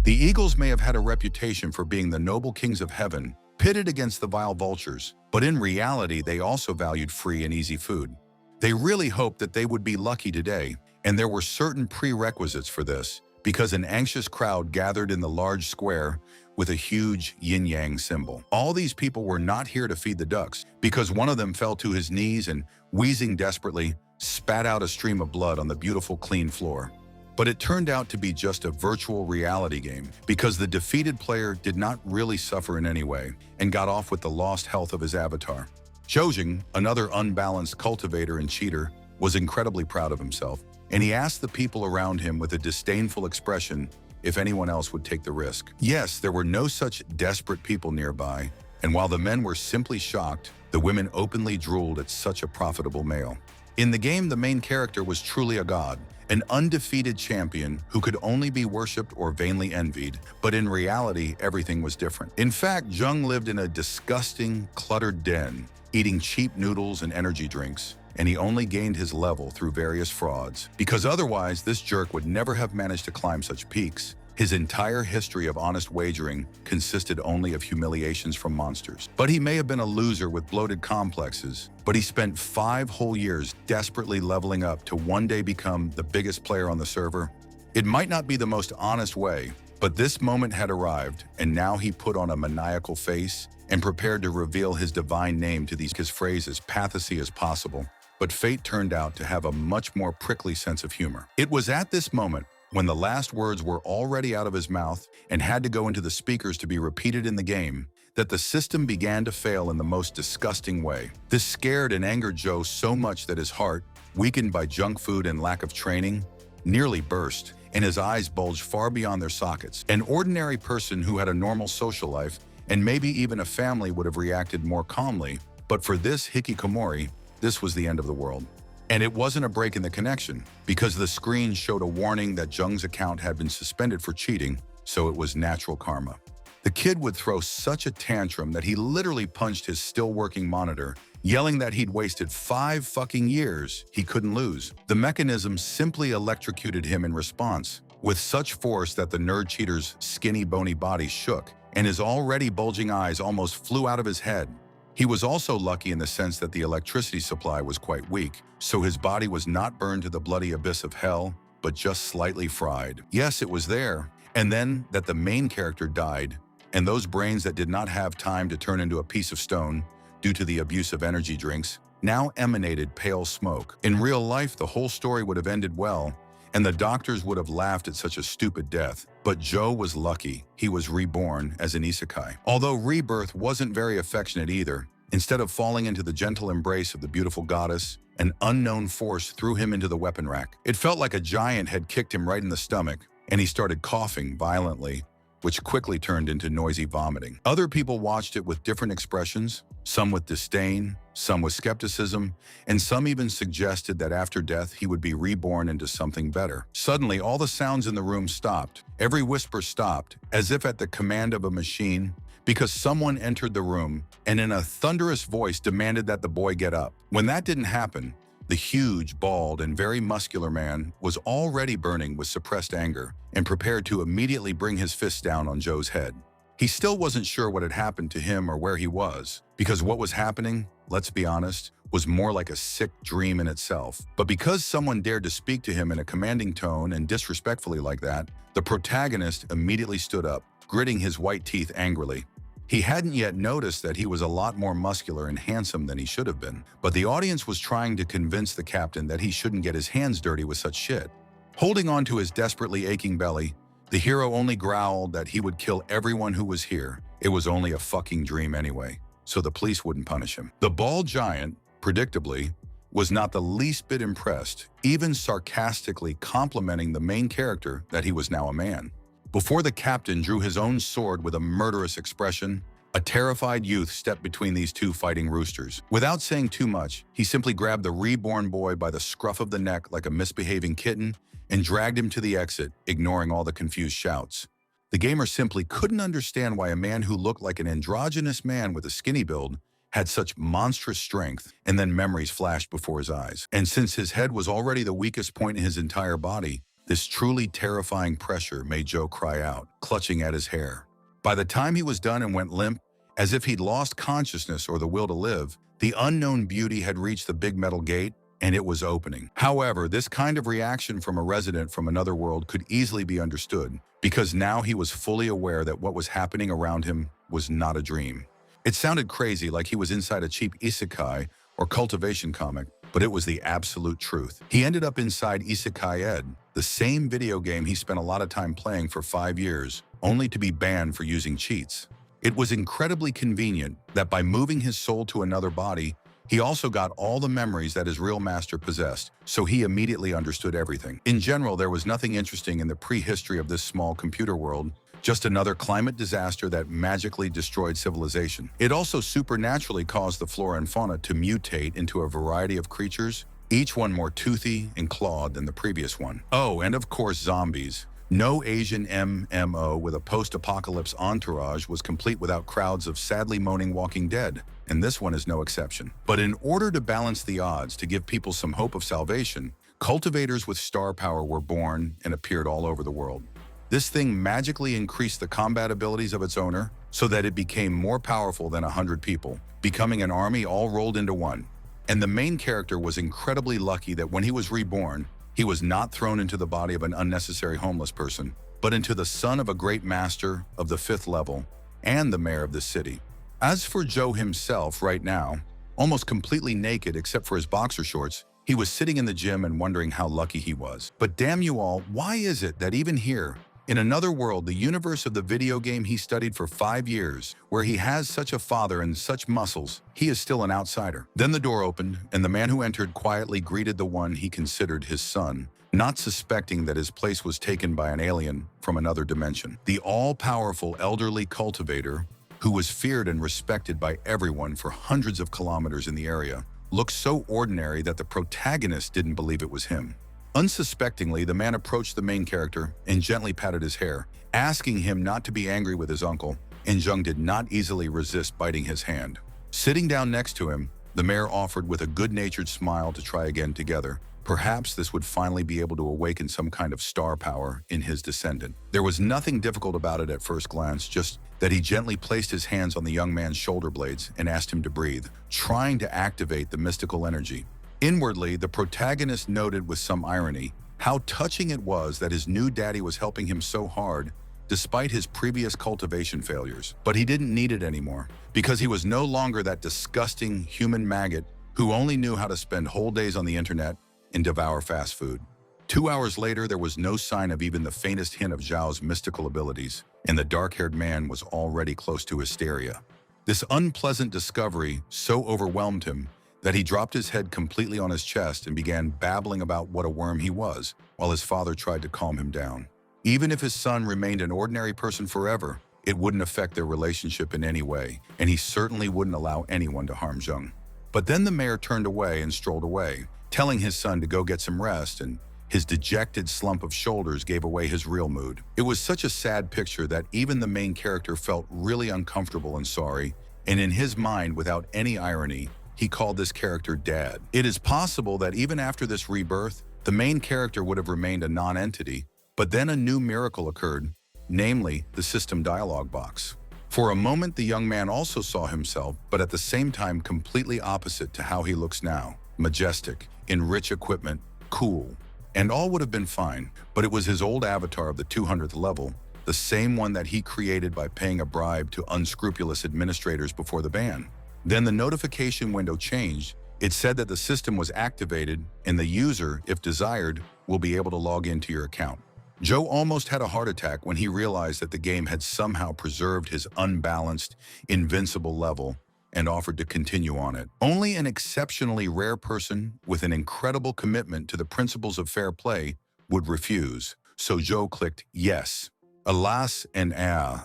The eagles may have had a reputation for being the noble kings of heaven, pitted against the vile vultures, but in reality they also valued free and easy food. They really hoped that they would be lucky today, and there were certain prerequisites for this, because an anxious crowd gathered in the large square with a huge yin-yang symbol. All these people were not here to feed the ducks, because one of them fell to his knees and, wheezing desperately, spat out a stream of blood on the beautiful clean floor. But it turned out to be just a virtual reality game, because the defeated player did not really suffer in any way and got off with the lost health of his avatar. Zhojing, another unbalanced cultivator and cheater, was incredibly proud of himself, and he asked the people around him with a disdainful expression if anyone else would take the risk. Yes, there were no such desperate people nearby, and while the men were simply shocked, the women openly drooled at such a profitable male. In the game, the main character was truly a god, an undefeated champion who could only be worshipped or vainly envied, but in reality, everything was different. In fact, Jung lived in a disgusting, cluttered den, eating cheap noodles and energy drinks, and he only gained his level through various frauds, because otherwise this jerk would never have managed to climb such peaks. His entire history of honest wagering consisted only of humiliations from monsters. But he may have been a loser with bloated complexes, but he spent 5 whole years desperately leveling up to one day become the biggest player on the server. It might not be the most honest way, but this moment had arrived, and now he put on a maniacal face and prepared to reveal his divine name to his phrase as pathosy as possible. But fate turned out to have a much more prickly sense of humor. It was at this moment, when the last words were already out of his mouth and had to go into the speakers to be repeated in the game, that the system began to fail in the most disgusting way. This scared and angered Joe so much that his heart, weakened by junk food and lack of training, nearly burst, and his eyes bulged far beyond their sockets. An ordinary person who had a normal social life and maybe even a family would have reacted more calmly, but for this hikikomori, this was the end of the world. And it wasn't a break in the connection, because the screen showed a warning that Jung's account had been suspended for cheating, so it was natural karma. The kid would throw such a tantrum that he literally punched his still-working monitor, yelling that he'd wasted 5 fucking years he couldn't lose. The mechanism simply electrocuted him in response, with such force that the nerd cheater's skinny, bony body shook, and his already bulging eyes almost flew out of his head. He was also lucky in the sense that the electricity supply was quite weak, so his body was not burned to the bloody abyss of hell, but just slightly fried. Yes, it was there. And then that the main character died, and those brains that did not have time to turn into a piece of stone due to the abuse of energy drinks now emanated pale smoke. In real life, the whole story would have ended well, and the doctors would have laughed at such a stupid death. But Joe was lucky. He was reborn as an isekai. Although rebirth wasn't very affectionate either, instead of falling into the gentle embrace of the beautiful goddess, an unknown force threw him into the weapon rack. It felt like a giant had kicked him right in the stomach, and he started coughing violently, which quickly turned into noisy vomiting. Other people watched it with different expressions, some with disdain, some with skepticism, and some even suggested that after death he would be reborn into something better. Suddenly, all the sounds in the room stopped. Every whisper stopped, as if at the command of a machine, because someone entered the room and in a thunderous voice demanded that the boy get up. When that didn't happen, the huge, bald, and very muscular man was already burning with suppressed anger and prepared to immediately bring his fists down on Joe's head. He still wasn't sure what had happened to him or where he was, because what was happening, let's be honest, was more like a sick dream in itself. But because someone dared to speak to him in a commanding tone and disrespectfully like that, the protagonist immediately stood up, gritting his white teeth angrily. He hadn't yet noticed that he was a lot more muscular and handsome than he should have been, but the audience was trying to convince the captain that he shouldn't get his hands dirty with such shit. Holding on to his desperately aching belly, the hero only growled that he would kill everyone who was here. It was only a fucking dream anyway, so the police wouldn't punish him. The bald giant, predictably, was not the least bit impressed, even sarcastically complimenting the main character that he was now a man. Before the captain drew his own sword with a murderous expression, a terrified youth stepped between these two fighting roosters. Without saying too much, he simply grabbed the reborn boy by the scruff of the neck like a misbehaving kitten and dragged him to the exit, ignoring all the confused shouts. The gamer simply couldn't understand why a man who looked like an androgynous man with a skinny build had such monstrous strength, and then memories flashed before his eyes. And since his head was already the weakest point in his entire body, This truly terrifying pressure made Joe cry out, clutching at his hair. By the time he was done and went limp, as if he'd lost consciousness or the will to live, the unknown beauty had reached the big metal gate and it was opening. However, this kind of reaction from a resident from another world could easily be understood, because now he was fully aware that what was happening around him was not a dream. It sounded crazy, like he was inside a cheap isekai or cultivation comic, but it was the absolute truth. He ended up inside Isekai Ed, the same video game he spent a lot of time playing for 5 years, only to be banned for using cheats. It was incredibly convenient that by moving his soul to another body, he also got all the memories that his real master possessed, so he immediately understood everything. In general, there was nothing interesting in the prehistory of this small computer world, just another climate disaster that magically destroyed civilization. It also supernaturally caused the flora and fauna to mutate into a variety of creatures, each one more toothy and clawed than the previous one. Oh, and of course zombies. No Asian MMO with a post-apocalypse entourage was complete without crowds of sadly moaning walking dead, and this one is no exception. But in order to balance the odds to give people some hope of salvation, cultivators with star power were born and appeared all over the world. This thing magically increased the combat abilities of its owner so that it became more powerful than 100 people, becoming an army all rolled into one. And the main character was incredibly lucky that when he was reborn, he was not thrown into the body of an unnecessary homeless person, but into the son of a great master of the 5th level and the mayor of the city. As for Joe himself right now, almost completely naked except for his boxer shorts, he was sitting in the gym and wondering how lucky he was. But damn you all, why is it that even here, in another world, the universe of the video game he studied for 5 years, where he has such a father and such muscles, he is still an outsider? Then the door opened, and the man who entered quietly greeted the one he considered his son, not suspecting that his place was taken by an alien from another dimension. The all-powerful elderly cultivator, who was feared and respected by everyone for hundreds of kilometers in the area, looked so ordinary that the protagonist didn't believe it was him. Unsuspectingly, the man approached the main character and gently patted his hair, asking him not to be angry with his uncle, and Jung did not easily resist biting his hand. Sitting down next to him, the mayor offered with a good-natured smile to try again together. Perhaps this would finally be able to awaken some kind of star power in his descendant. There was nothing difficult about it at first glance, just that he gently placed his hands on the young man's shoulder blades and asked him to breathe, trying to activate the mystical energy. Inwardly, the protagonist noted with some irony how touching it was that his new daddy was helping him so hard despite his previous cultivation failures. But he didn't need it anymore, because he was no longer that disgusting human maggot who only knew how to spend whole days on the internet and devour fast food. 2 hours later, there was no sign of even the faintest hint of Zhao's mystical abilities, and the dark-haired man was already close to hysteria. This unpleasant discovery so overwhelmed him that he dropped his head completely on his chest and began babbling about what a worm he was, while his father tried to calm him down. Even if his son remained an ordinary person forever, it wouldn't affect their relationship in any way, and he certainly wouldn't allow anyone to harm Jung. But then the mayor turned away and strolled away, telling his son to go get some rest, and his dejected slump of shoulders gave away his real mood. It was such a sad picture that even the main character felt really uncomfortable and sorry, and in his mind, without any irony, he called this character Dad. It is possible that even after this rebirth, the main character would have remained a non-entity, but then a new miracle occurred, namely the system dialogue box. For a moment, the young man also saw himself, but at the same time completely opposite to how he looks now. Majestic, in rich equipment, cool, and all would have been fine, but it was his old avatar of the 200th level, the same one that he created by paying a bribe to unscrupulous administrators before the ban. Then the notification window changed. It said that the system was activated and the user, if desired, will be able to log into your account. Joe almost had a heart attack when he realized that the game had somehow preserved his unbalanced, invincible level and offered to continue on it. Only an exceptionally rare person with an incredible commitment to the principles of fair play would refuse, so Joe clicked yes. Alas and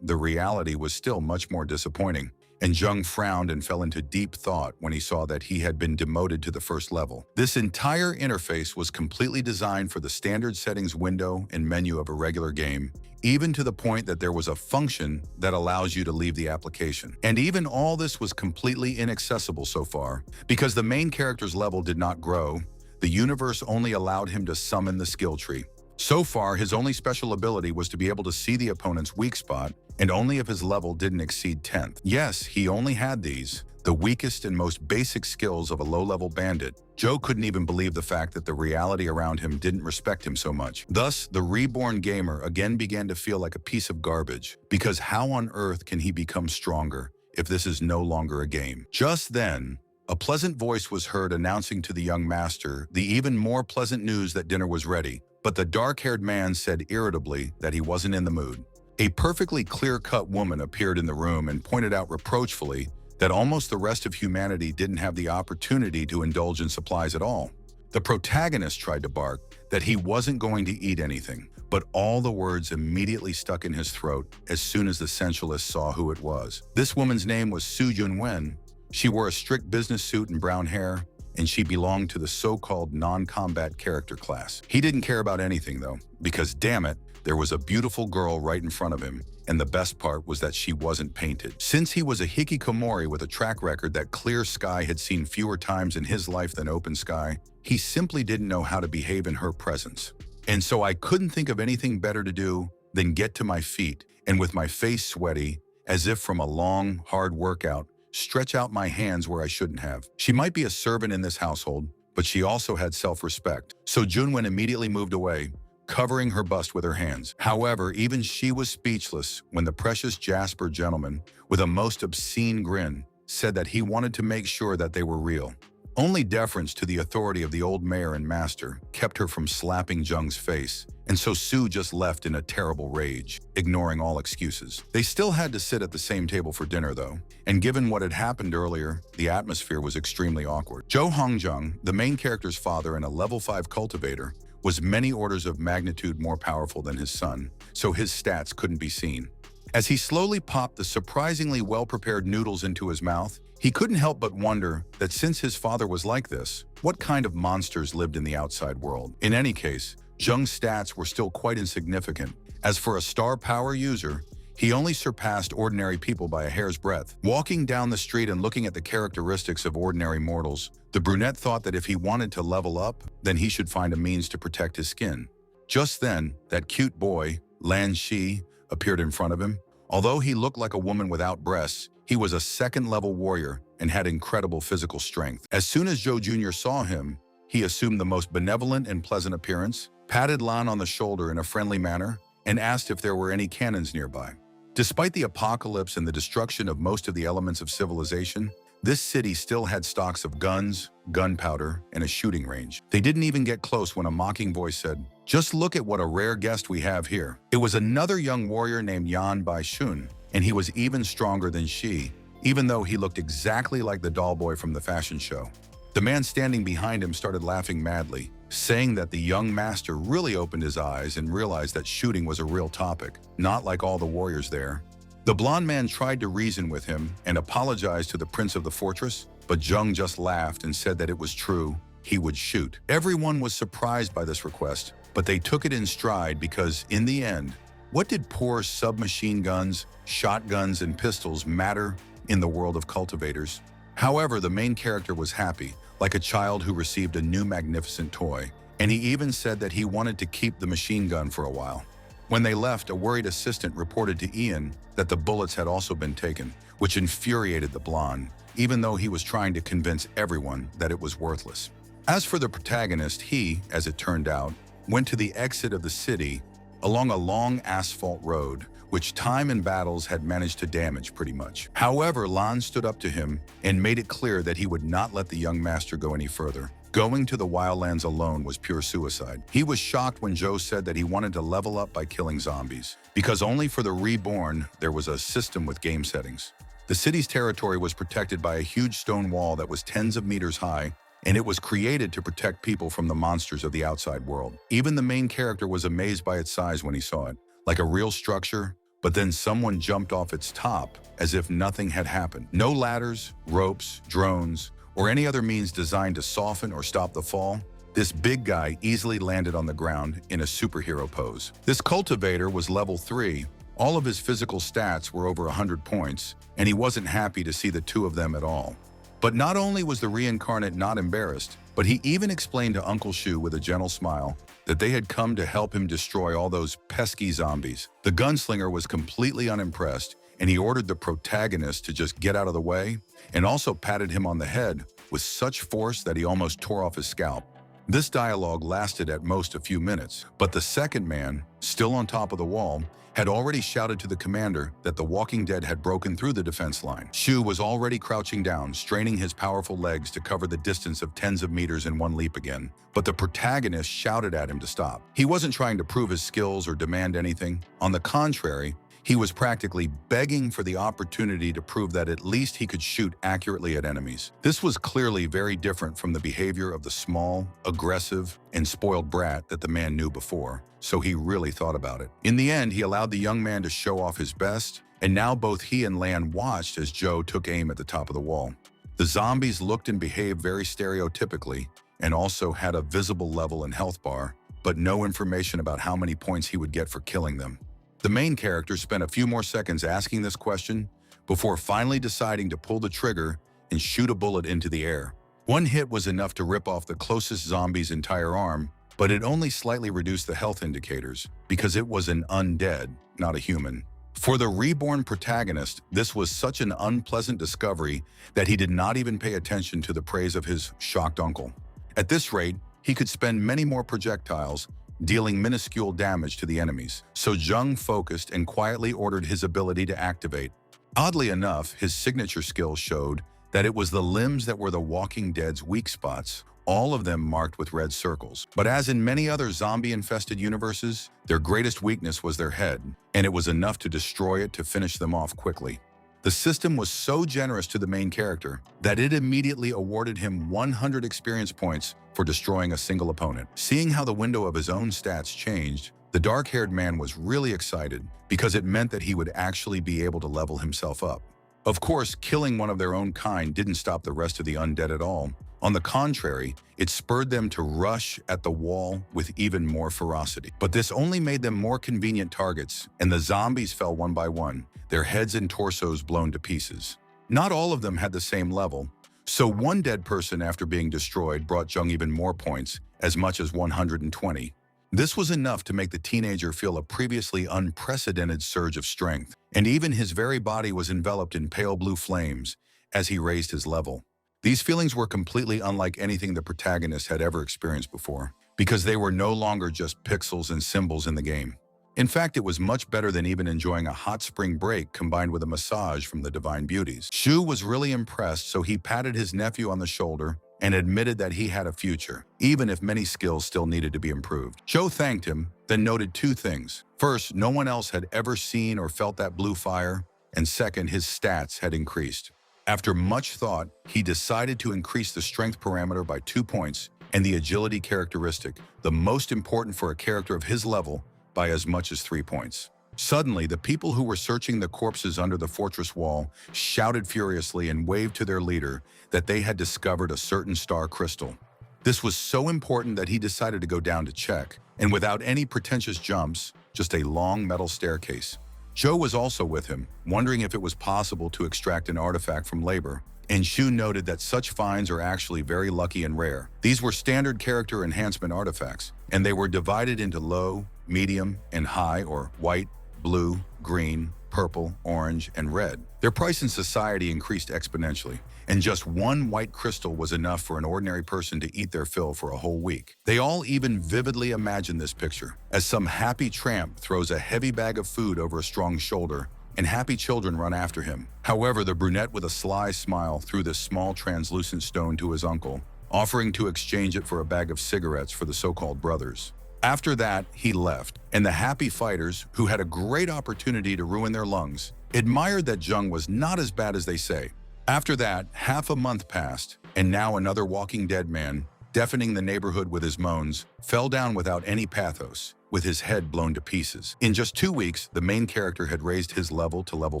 the reality was still much more disappointing, and Jung frowned and fell into deep thought when he saw that he had been demoted to the 1st level. This entire interface was completely designed for the standard settings window and menu of a regular game, even to the point that there was a function that allows you to leave the application. And even all this was completely inaccessible so far, because the main character's level did not grow. The universe only allowed him to summon the skill tree. So far, his only special ability was to be able to see the opponent's weak spot, and only if his level didn't exceed 10th. Yes, he only had these, the weakest and most basic skills of a low-level bandit. Joe couldn't even believe the fact that the reality around him didn't respect him so much. Thus, the reborn gamer again began to feel like a piece of garbage, because how on earth can he become stronger if this is no longer a game? Just then, a pleasant voice was heard announcing to the young master the even more pleasant news that dinner was ready, but the dark-haired man said irritably that he wasn't in the mood. A perfectly clear-cut woman appeared in the room and pointed out reproachfully that almost the rest of humanity didn't have the opportunity to indulge in supplies at all. The protagonist tried to bark that he wasn't going to eat anything, but all the words immediately stuck in his throat as soon as the sensualist saw who it was. This woman's name was Su Junwen. She wore a strict business suit and brown hair, and she belonged to the so-called non-combat character class. He didn't care about anything, though, because damn it, there was a beautiful girl right in front of him, and the best part was that she wasn't painted. Since he was a hikikomori with a track record that clear sky had seen fewer times in his life than open sky, he simply didn't know how to behave in her presence. And so I couldn't think of anything better to do than get to my feet, and with my face sweaty, as if from a long, hard workout, stretch out my hands where I shouldn't have. She might be a servant in this household, but she also had self-respect. So Junwen immediately moved away, covering her bust with her hands. However, even she was speechless when the precious Jasper gentleman, with a most obscene grin, said that he wanted to make sure that they were real. Only deference to the authority of the old mayor and master kept her from slapping Jung's face, and so Su just left in a terrible rage, ignoring all excuses. They still had to sit at the same table for dinner, though, and given what had happened earlier, the atmosphere was extremely awkward. Zhou Hongjung, the main character's father and a level 5 cultivator, was many orders of magnitude more powerful than his son, so his stats couldn't be seen. As he slowly popped the surprisingly well-prepared noodles into his mouth, he couldn't help but wonder that since his father was like this, what kind of monsters lived in the outside world? In any case, Zheng's stats were still quite insignificant. As for a star power user, he only surpassed ordinary people by a hair's breadth. Walking down the street and looking at the characteristics of ordinary mortals, the brunette thought that if he wanted to level up, then he should find a means to protect his skin. Just then, that cute boy, Lan Shi, appeared in front of him. Although he looked like a woman without breasts, he was a second-level warrior and had incredible physical strength. As soon as Zhou Jr. saw him, he assumed the most benevolent and pleasant appearance, patted Lan on the shoulder in a friendly manner, and asked if there were any cannons nearby. Despite the apocalypse and the destruction of most of the elements of civilization, this city still had stocks of guns, gunpowder, and a shooting range. They didn't even get close when a mocking voice said, "Just look at what a rare guest we have here." It was another young warrior named Yan Bai Shun, and he was even stronger than she, even though he looked exactly like the doll boy from the fashion show. The man standing behind him started laughing madly, saying that the young master really opened his eyes and realized that shooting was a real topic, not like all the warriors there. The blonde man tried to reason with him and apologized to the prince of the fortress, but Zheng just laughed and said that it was true, he would shoot. Everyone was surprised by this request, but they took it in stride because, in the end, what did poor submachine guns, shotguns, and pistols matter in the world of cultivators? However, the main character was happy, like a child who received a new magnificent toy, and he even said that he wanted to keep the machine gun for a while. When they left, a worried assistant reported to Ian that the bullets had also been taken, which infuriated the blonde, even though he was trying to convince everyone that it was worthless. As for the protagonist, he, as it turned out, went to the exit of the city along a long asphalt road, which time and battles had managed to damage pretty much. However, Lan stood up to him and made it clear that he would not let the young master go any further. Going to the wildlands alone was pure suicide. He was shocked when Joe said that he wanted to level up by killing zombies, because only for the reborn there was a system with game settings. The city's territory was protected by a huge stone wall that was tens of meters high, and it was created to protect people from the monsters of the outside world. Even the main character was amazed by its size when he saw it, like a real structure, but then someone jumped off its top as if nothing had happened. No ladders, ropes, drones, or any other means designed to soften or stop the fall. This big guy easily landed on the ground in a superhero pose. This cultivator was level 3. All of his physical stats were over 100 points, and he wasn't happy to see the two of them at all. But not only was the reincarnate not embarrassed, but But he even explained to Uncle Shu with a gentle smile that they had come to help him destroy all those pesky zombies. The gunslinger was completely unimpressed, and he ordered the protagonist to just get out of the way, and also patted him on the head with such force that he almost tore off his scalp. This dialogue lasted at most a few minutes, but the second man, still on top of the wall, had already shouted to the commander that the Walking Dead had broken through the defense line. Shu was already crouching down, straining his powerful legs to cover the distance of tens of meters in one leap again. But the protagonist shouted at him to stop. He wasn't trying to prove his skills or demand anything. On the contrary, he was practically begging for the opportunity to prove that at least he could shoot accurately at enemies. This was clearly very different from the behavior of the small, aggressive, and spoiled brat that the man knew before, so he really thought about it. In the end, he allowed the young man to show off his best, and now both he and Lan watched as Joe took aim at the top of the wall. The zombies looked and behaved very stereotypically, and also had a visible level and health bar, but no information about how many points he would get for killing them. The main character spent a few more seconds asking this question before finally deciding to pull the trigger and shoot a bullet into the air. One hit was enough to rip off the closest zombie's entire arm, but it only slightly reduced the health indicators because it was an undead, not a human. For the reborn protagonist, this was such an unpleasant discovery that he did not even pay attention to the praise of his shocked uncle. At this rate, he could spend many more projectiles, dealing minuscule damage to the enemies. So Jung focused and quietly ordered his ability to activate. Oddly enough, his signature skill showed that it was the limbs that were the Walking Dead's weak spots, all of them marked with red circles. But as in many other zombie-infested universes, their greatest weakness was their head, and it was enough to destroy it to finish them off quickly. The system was so generous to the main character that it immediately awarded him 100 experience points for destroying a single opponent. Seeing how the window of his own stats changed, the dark-haired man was really excited because it meant that he would actually be able to level himself up. Of course, killing one of their own kind didn't stop the rest of the undead at all. On the contrary, it spurred them to rush at the wall with even more ferocity. But this only made them more convenient targets, and the zombies fell one by one, their heads and torsos blown to pieces. Not all of them had the same level, so one dead person after being destroyed brought Jung even more points, as much as 120. This was enough to make the teenager feel a previously unprecedented surge of strength, and even his very body was enveloped in pale blue flames as he raised his level. These feelings were completely unlike anything the protagonist had ever experienced before, because they were no longer just pixels and symbols in the game. In fact, it was much better than even enjoying a hot spring break combined with a massage from the divine beauties. Shu was really impressed, so he patted his nephew on the shoulder and admitted that he had a future, even if many skills still needed to be improved. Joe thanked him, then noted two things. First, no one else had ever seen or felt that blue fire, and second, his stats had increased. After much thought, he decided to increase the strength parameter by 2 points and the agility characteristic, the most important for a character of his level, by as much as 3 points. Suddenly, the people who were searching the corpses under the fortress wall shouted furiously and waved to their leader that they had discovered a certain star crystal. This was so important that he decided to go down to check, and without any pretentious jumps, just a long metal staircase. Joe was also with him, wondering if it was possible to extract an artifact from labor, and Shu noted that such finds are actually very lucky and rare. These were standard character enhancement artifacts, and they were divided into low, medium, and high, or white, blue, green, purple, orange, and red. Their price in society increased exponentially, and just one white crystal was enough for an ordinary person to eat their fill for a whole week. They all even vividly imagined this picture, as some happy tramp throws a heavy bag of food over a strong shoulder, and happy children run after him. However, the brunette with a sly smile threw this small translucent stone to his uncle, offering to exchange it for a bag of cigarettes for the so-called brothers. After that, he left, and the happy fighters, who had a great opportunity to ruin their lungs, admired that Jung was not as bad as they say. After that, half a month passed, and now another Walking Dead man, deafening the neighborhood with his moans, fell down without any pathos, with his head blown to pieces. In just 2 weeks, the main character had raised his level to level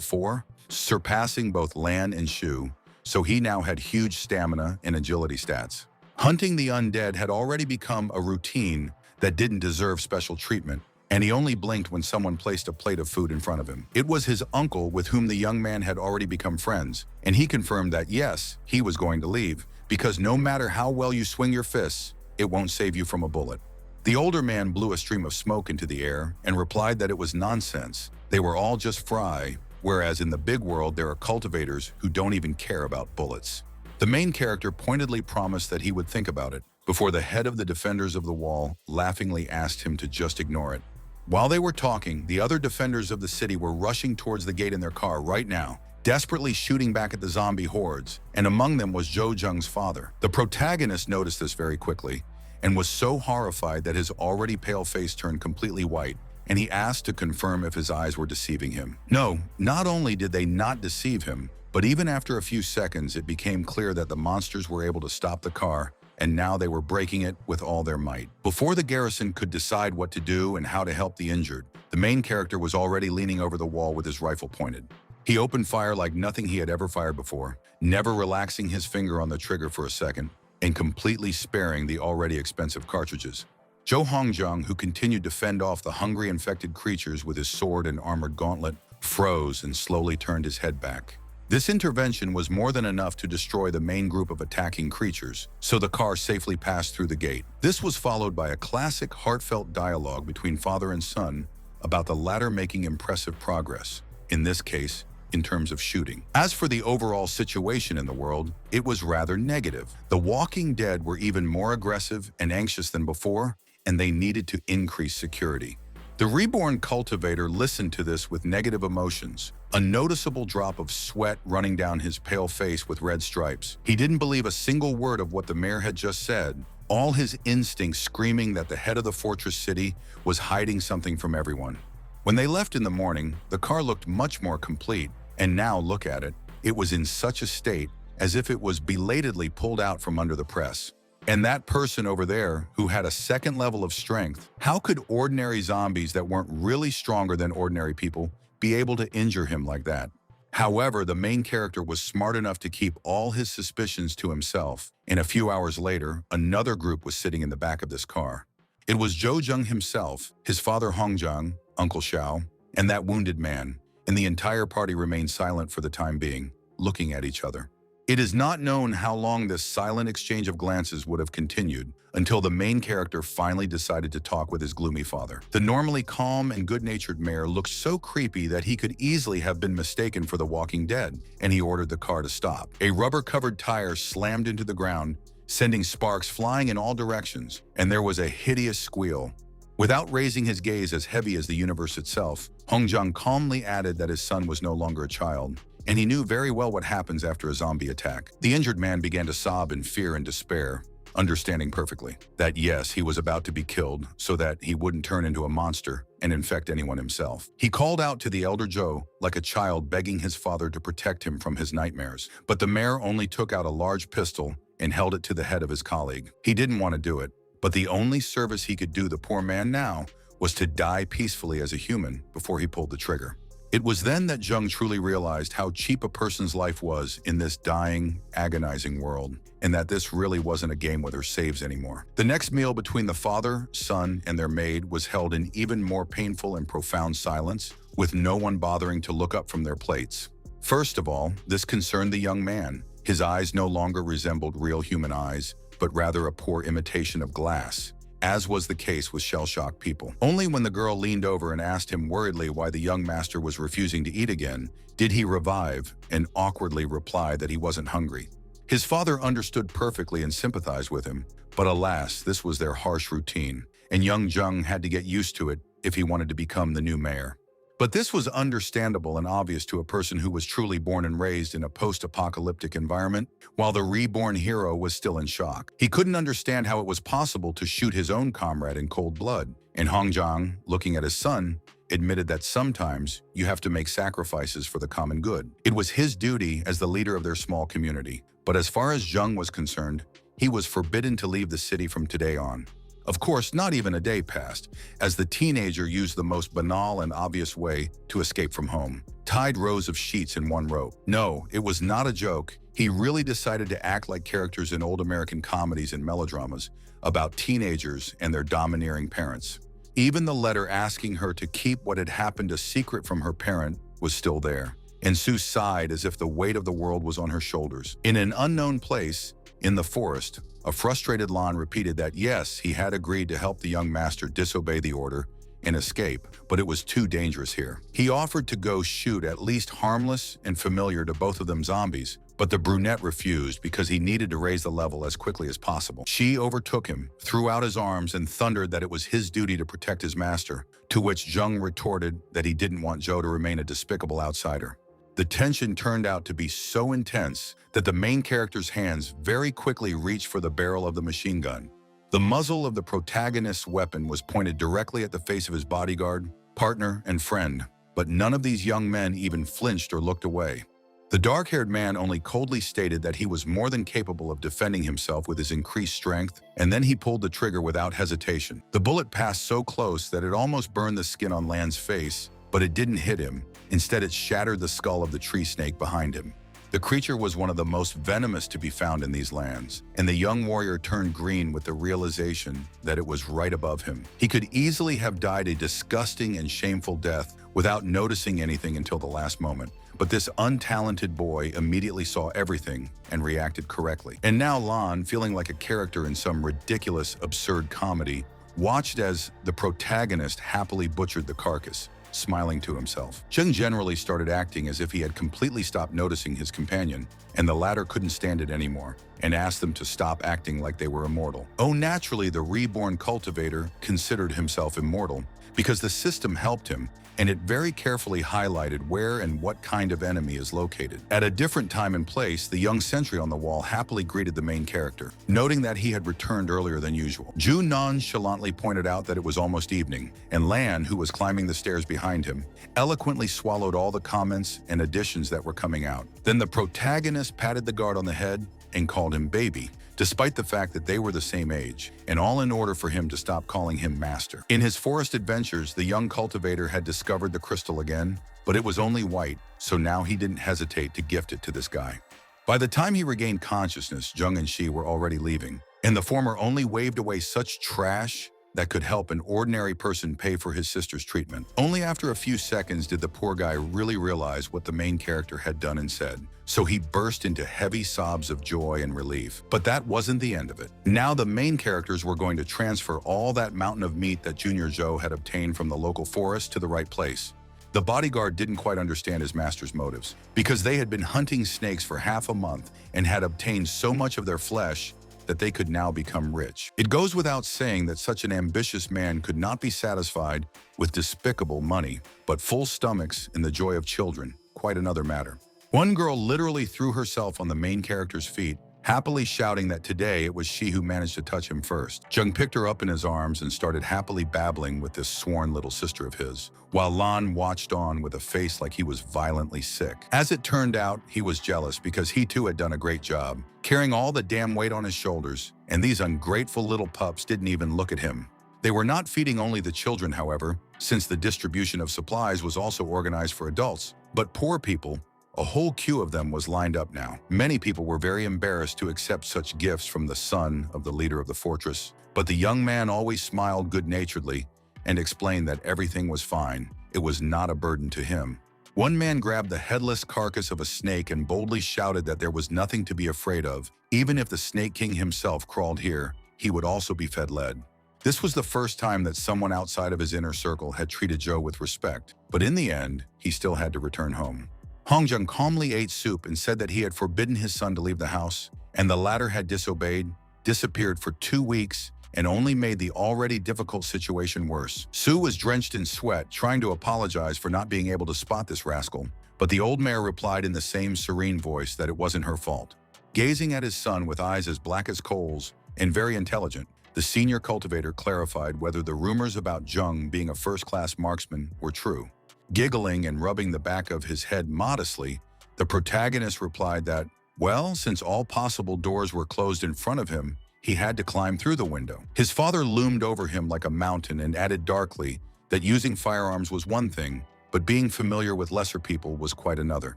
4, surpassing both Lan and Shu, so he now had huge stamina and agility stats. Hunting the undead had already become a routine that didn't deserve special treatment, and he only blinked when someone placed a plate of food in front of him. It was his uncle with whom the young man had already become friends, and he confirmed that yes, he was going to leave, because no matter how well you swing your fists, it won't save you from a bullet. The older man blew a stream of smoke into the air and replied that it was nonsense. They were all just fry, whereas in the big world there are cultivators who don't even care about bullets. The main character pointedly promised that he would think about it, before the head of the defenders of the wall laughingly asked him to just ignore it. While they were talking, the other defenders of the city were rushing towards the gate in their car right now, desperately shooting back at the zombie hordes, and among them was Jo Jung's father. The protagonist noticed this very quickly, and was so horrified that his already pale face turned completely white, and he asked to confirm if his eyes were deceiving him. No, not only did they not deceive him, but even after a few seconds it became clear that the monsters were able to stop the car, and now they were breaking it with all their might. Before the garrison could decide what to do and how to help the injured, the main character was already leaning over the wall with his rifle pointed. He opened fire like nothing he had ever fired before, never relaxing his finger on the trigger for a second, and completely sparing the already expensive cartridges. Jo Hongjung, who continued to fend off the hungry infected creatures with his sword and armored gauntlet, froze and slowly turned his head back. This intervention was more than enough to destroy the main group of attacking creatures, so the car safely passed through the gate. This was followed by a classic heartfelt dialogue between father and son about the latter making impressive progress, in this case, in terms of shooting. As for the overall situation in the world, it was rather negative. The Walking Dead were even more aggressive and anxious than before, and they needed to increase security. The reborn cultivator listened to this with negative emotions, a noticeable drop of sweat running down his pale face with red stripes. He didn't believe a single word of what the mayor had just said, all his instincts screaming that the head of the fortress city was hiding something from everyone. When they left in the morning, the car looked much more complete, and now look at it, it was in such a state as if it was belatedly pulled out from under the press. And that person over there who had a second level of strength, how could ordinary zombies that weren't really stronger than ordinary people be able to injure him like that? However, the main character was smart enough to keep all his suspicions to himself, and a few hours later, another group was sitting in the back of this car. It was Jo Jung himself, his father Hongjung, Uncle Xiao, and that wounded man, and the entire party remained silent for the time being, looking at each other. It is not known how long this silent exchange of glances would have continued until the main character finally decided to talk with his gloomy father. The normally calm and good-natured mayor looked so creepy that he could easily have been mistaken for the Walking Dead, and he ordered the car to stop. A rubber-covered tire slammed into the ground, sending sparks flying in all directions, and there was a hideous squeal. Without raising his gaze as heavy as the universe itself, Hongjung calmly added that his son was no longer a child, and he knew very well what happens after a zombie attack. The injured man began to sob in fear and despair, understanding perfectly that yes, he was about to be killed so that he wouldn't turn into a monster and infect anyone himself. He called out to the elder Jo like a child begging his father to protect him from his nightmares, but the mayor only took out a large pistol and held it to the head of his colleague. He didn't want to do it, but the only service he could do the poor man now was to die peacefully as a human before he pulled the trigger. It was then that Jung truly realized how cheap a person's life was in this dying, agonizing world, and that this really wasn't a game with her saves anymore. The next meal between the father, son, and their maid was held in even more painful and profound silence, with no one bothering to look up from their plates. First of all, this concerned the young man. His eyes no longer resembled real human eyes, but rather a poor imitation of glass, as was the case with shell-shocked people. Only when the girl leaned over and asked him worriedly why the young master was refusing to eat again, did he revive and awkwardly reply that he wasn't hungry. His father understood perfectly and sympathized with him, but alas, this was their harsh routine, and young Jung had to get used to it if he wanted to become the new mayor. But this was understandable and obvious to a person who was truly born and raised in a post-apocalyptic environment, while the reborn hero was still in shock. He couldn't understand how it was possible to shoot his own comrade in cold blood. And Hongjung, looking at his son, admitted that sometimes you have to make sacrifices for the common good. It was his duty as the leader of their small community. But as far as Jung was concerned, he was forbidden to leave the city from today on. Of course, not even a day passed, as the teenager used the most banal and obvious way to escape from home. Tied rows of sheets in one rope. No, it was not a joke. He really decided to act like characters in old American comedies and melodramas about teenagers and their domineering parents. Even the letter asking her to keep what had happened a secret from her parent was still there. And Sue sighed as if the weight of the world was on her shoulders. In an unknown place, In the forest, a frustrated Lan repeated that yes, he had agreed to help the young master disobey the order and escape, but it was too dangerous here. He offered to go shoot at least harmless and familiar to both of them zombies, but the brunette refused because he needed to raise the level as quickly as possible. She overtook him, threw out his arms, and thundered that it was his duty to protect his master, to which Zheng retorted that he didn't want Zhou to remain a despicable outsider. The tension turned out to be so intense that the main character's hands very quickly reached for the barrel of the machine gun. The muzzle of the protagonist's weapon was pointed directly at the face of his bodyguard, partner, and friend, but none of these young men even flinched or looked away. The dark-haired man only coldly stated that he was more than capable of defending himself with his increased strength, and then he pulled the trigger without hesitation. The bullet passed so close that it almost burned the skin on Lan's face, but it didn't hit him. Instead, it shattered the skull of the tree snake behind him. The creature was one of the most venomous to be found in these lands, and the young warrior turned green with the realization that it was right above him. He could easily have died a disgusting and shameful death without noticing anything until the last moment. But this untalented boy immediately saw everything and reacted correctly. And now Lan, feeling like a character in some ridiculous, absurd comedy, watched as the protagonist happily butchered the carcass, smiling to himself. Zheng generally started acting as if he had completely stopped noticing his companion, and the latter couldn't stand it anymore, and asked them to stop acting like they were immortal. Oh, naturally, the reborn cultivator considered himself immortal, because the system helped him, and it very carefully highlighted where and what kind of enemy is located. At a different time and place, the young sentry on the wall happily greeted the main character, noting that he had returned earlier than usual. Zhu nonchalantly pointed out that it was almost evening, and Lan, who was climbing the stairs behind him, eloquently swallowed all the comments and additions that were coming out. Then the protagonist patted the guard on the head and called him baby, despite the fact that they were the same age, and all in order for him to stop calling him master. In his forest adventures, the young cultivator had discovered the crystal again, but it was only white, so now he didn't hesitate to gift it to this guy. By the time he regained consciousness, Zheng and Shi were already leaving, and the former only waved away such trash that could help an ordinary person pay for his sister's treatment. Only after a few seconds did the poor guy really realize what the main character had done and said, so he burst into heavy sobs of joy and relief. But that wasn't the end of it. Now the main characters were going to transfer all that mountain of meat that Junior Zhou had obtained from the local forest to the right place. The bodyguard didn't quite understand his master's motives, because they had been hunting snakes for half a month and had obtained so much of their flesh that they could now become rich. It goes without saying that such an ambitious man could not be satisfied with despicable money, but full stomachs and the joy of children, quite another matter. One girl literally threw herself on the main character's feet, happily shouting that today it was she who managed to touch him first. Zheng picked her up in his arms and started happily babbling with this sworn little sister of his, while Lan watched on with a face like he was violently sick. As it turned out, he was jealous because he too had done a great job, carrying all the damn weight on his shoulders, and these ungrateful little pups didn't even look at him. They were not feeding only the children, however, since the distribution of supplies was also organized for adults, but poor people. A whole queue of them was lined up now. Many people were very embarrassed to accept such gifts from the son of the leader of the fortress, but the young man always smiled good-naturedly and explained that everything was fine. It was not a burden to him. One man grabbed the headless carcass of a snake and boldly shouted that there was nothing to be afraid of. Even if the Snake King himself crawled here, he would also be fed lead. This was the first time that someone outside of his inner circle had treated Zhou with respect, but in the end, he still had to return home. Hongjung calmly ate soup and said that he had forbidden his son to leave the house, and the latter had disobeyed, disappeared for 2 weeks, and only made the already difficult situation worse. Su was drenched in sweat, trying to apologize for not being able to spot this rascal, but the old mare replied in the same serene voice that it wasn't her fault. Gazing at his son with eyes as black as coals and very intelligent, the senior cultivator clarified whether the rumors about Zheng being a first-class marksman were true. Giggling and rubbing the back of his head modestly, the protagonist replied that, well, since all possible doors were closed in front of him, he had to climb through the window. His father loomed over him like a mountain and added darkly that using firearms was one thing, but being familiar with lesser people was quite another.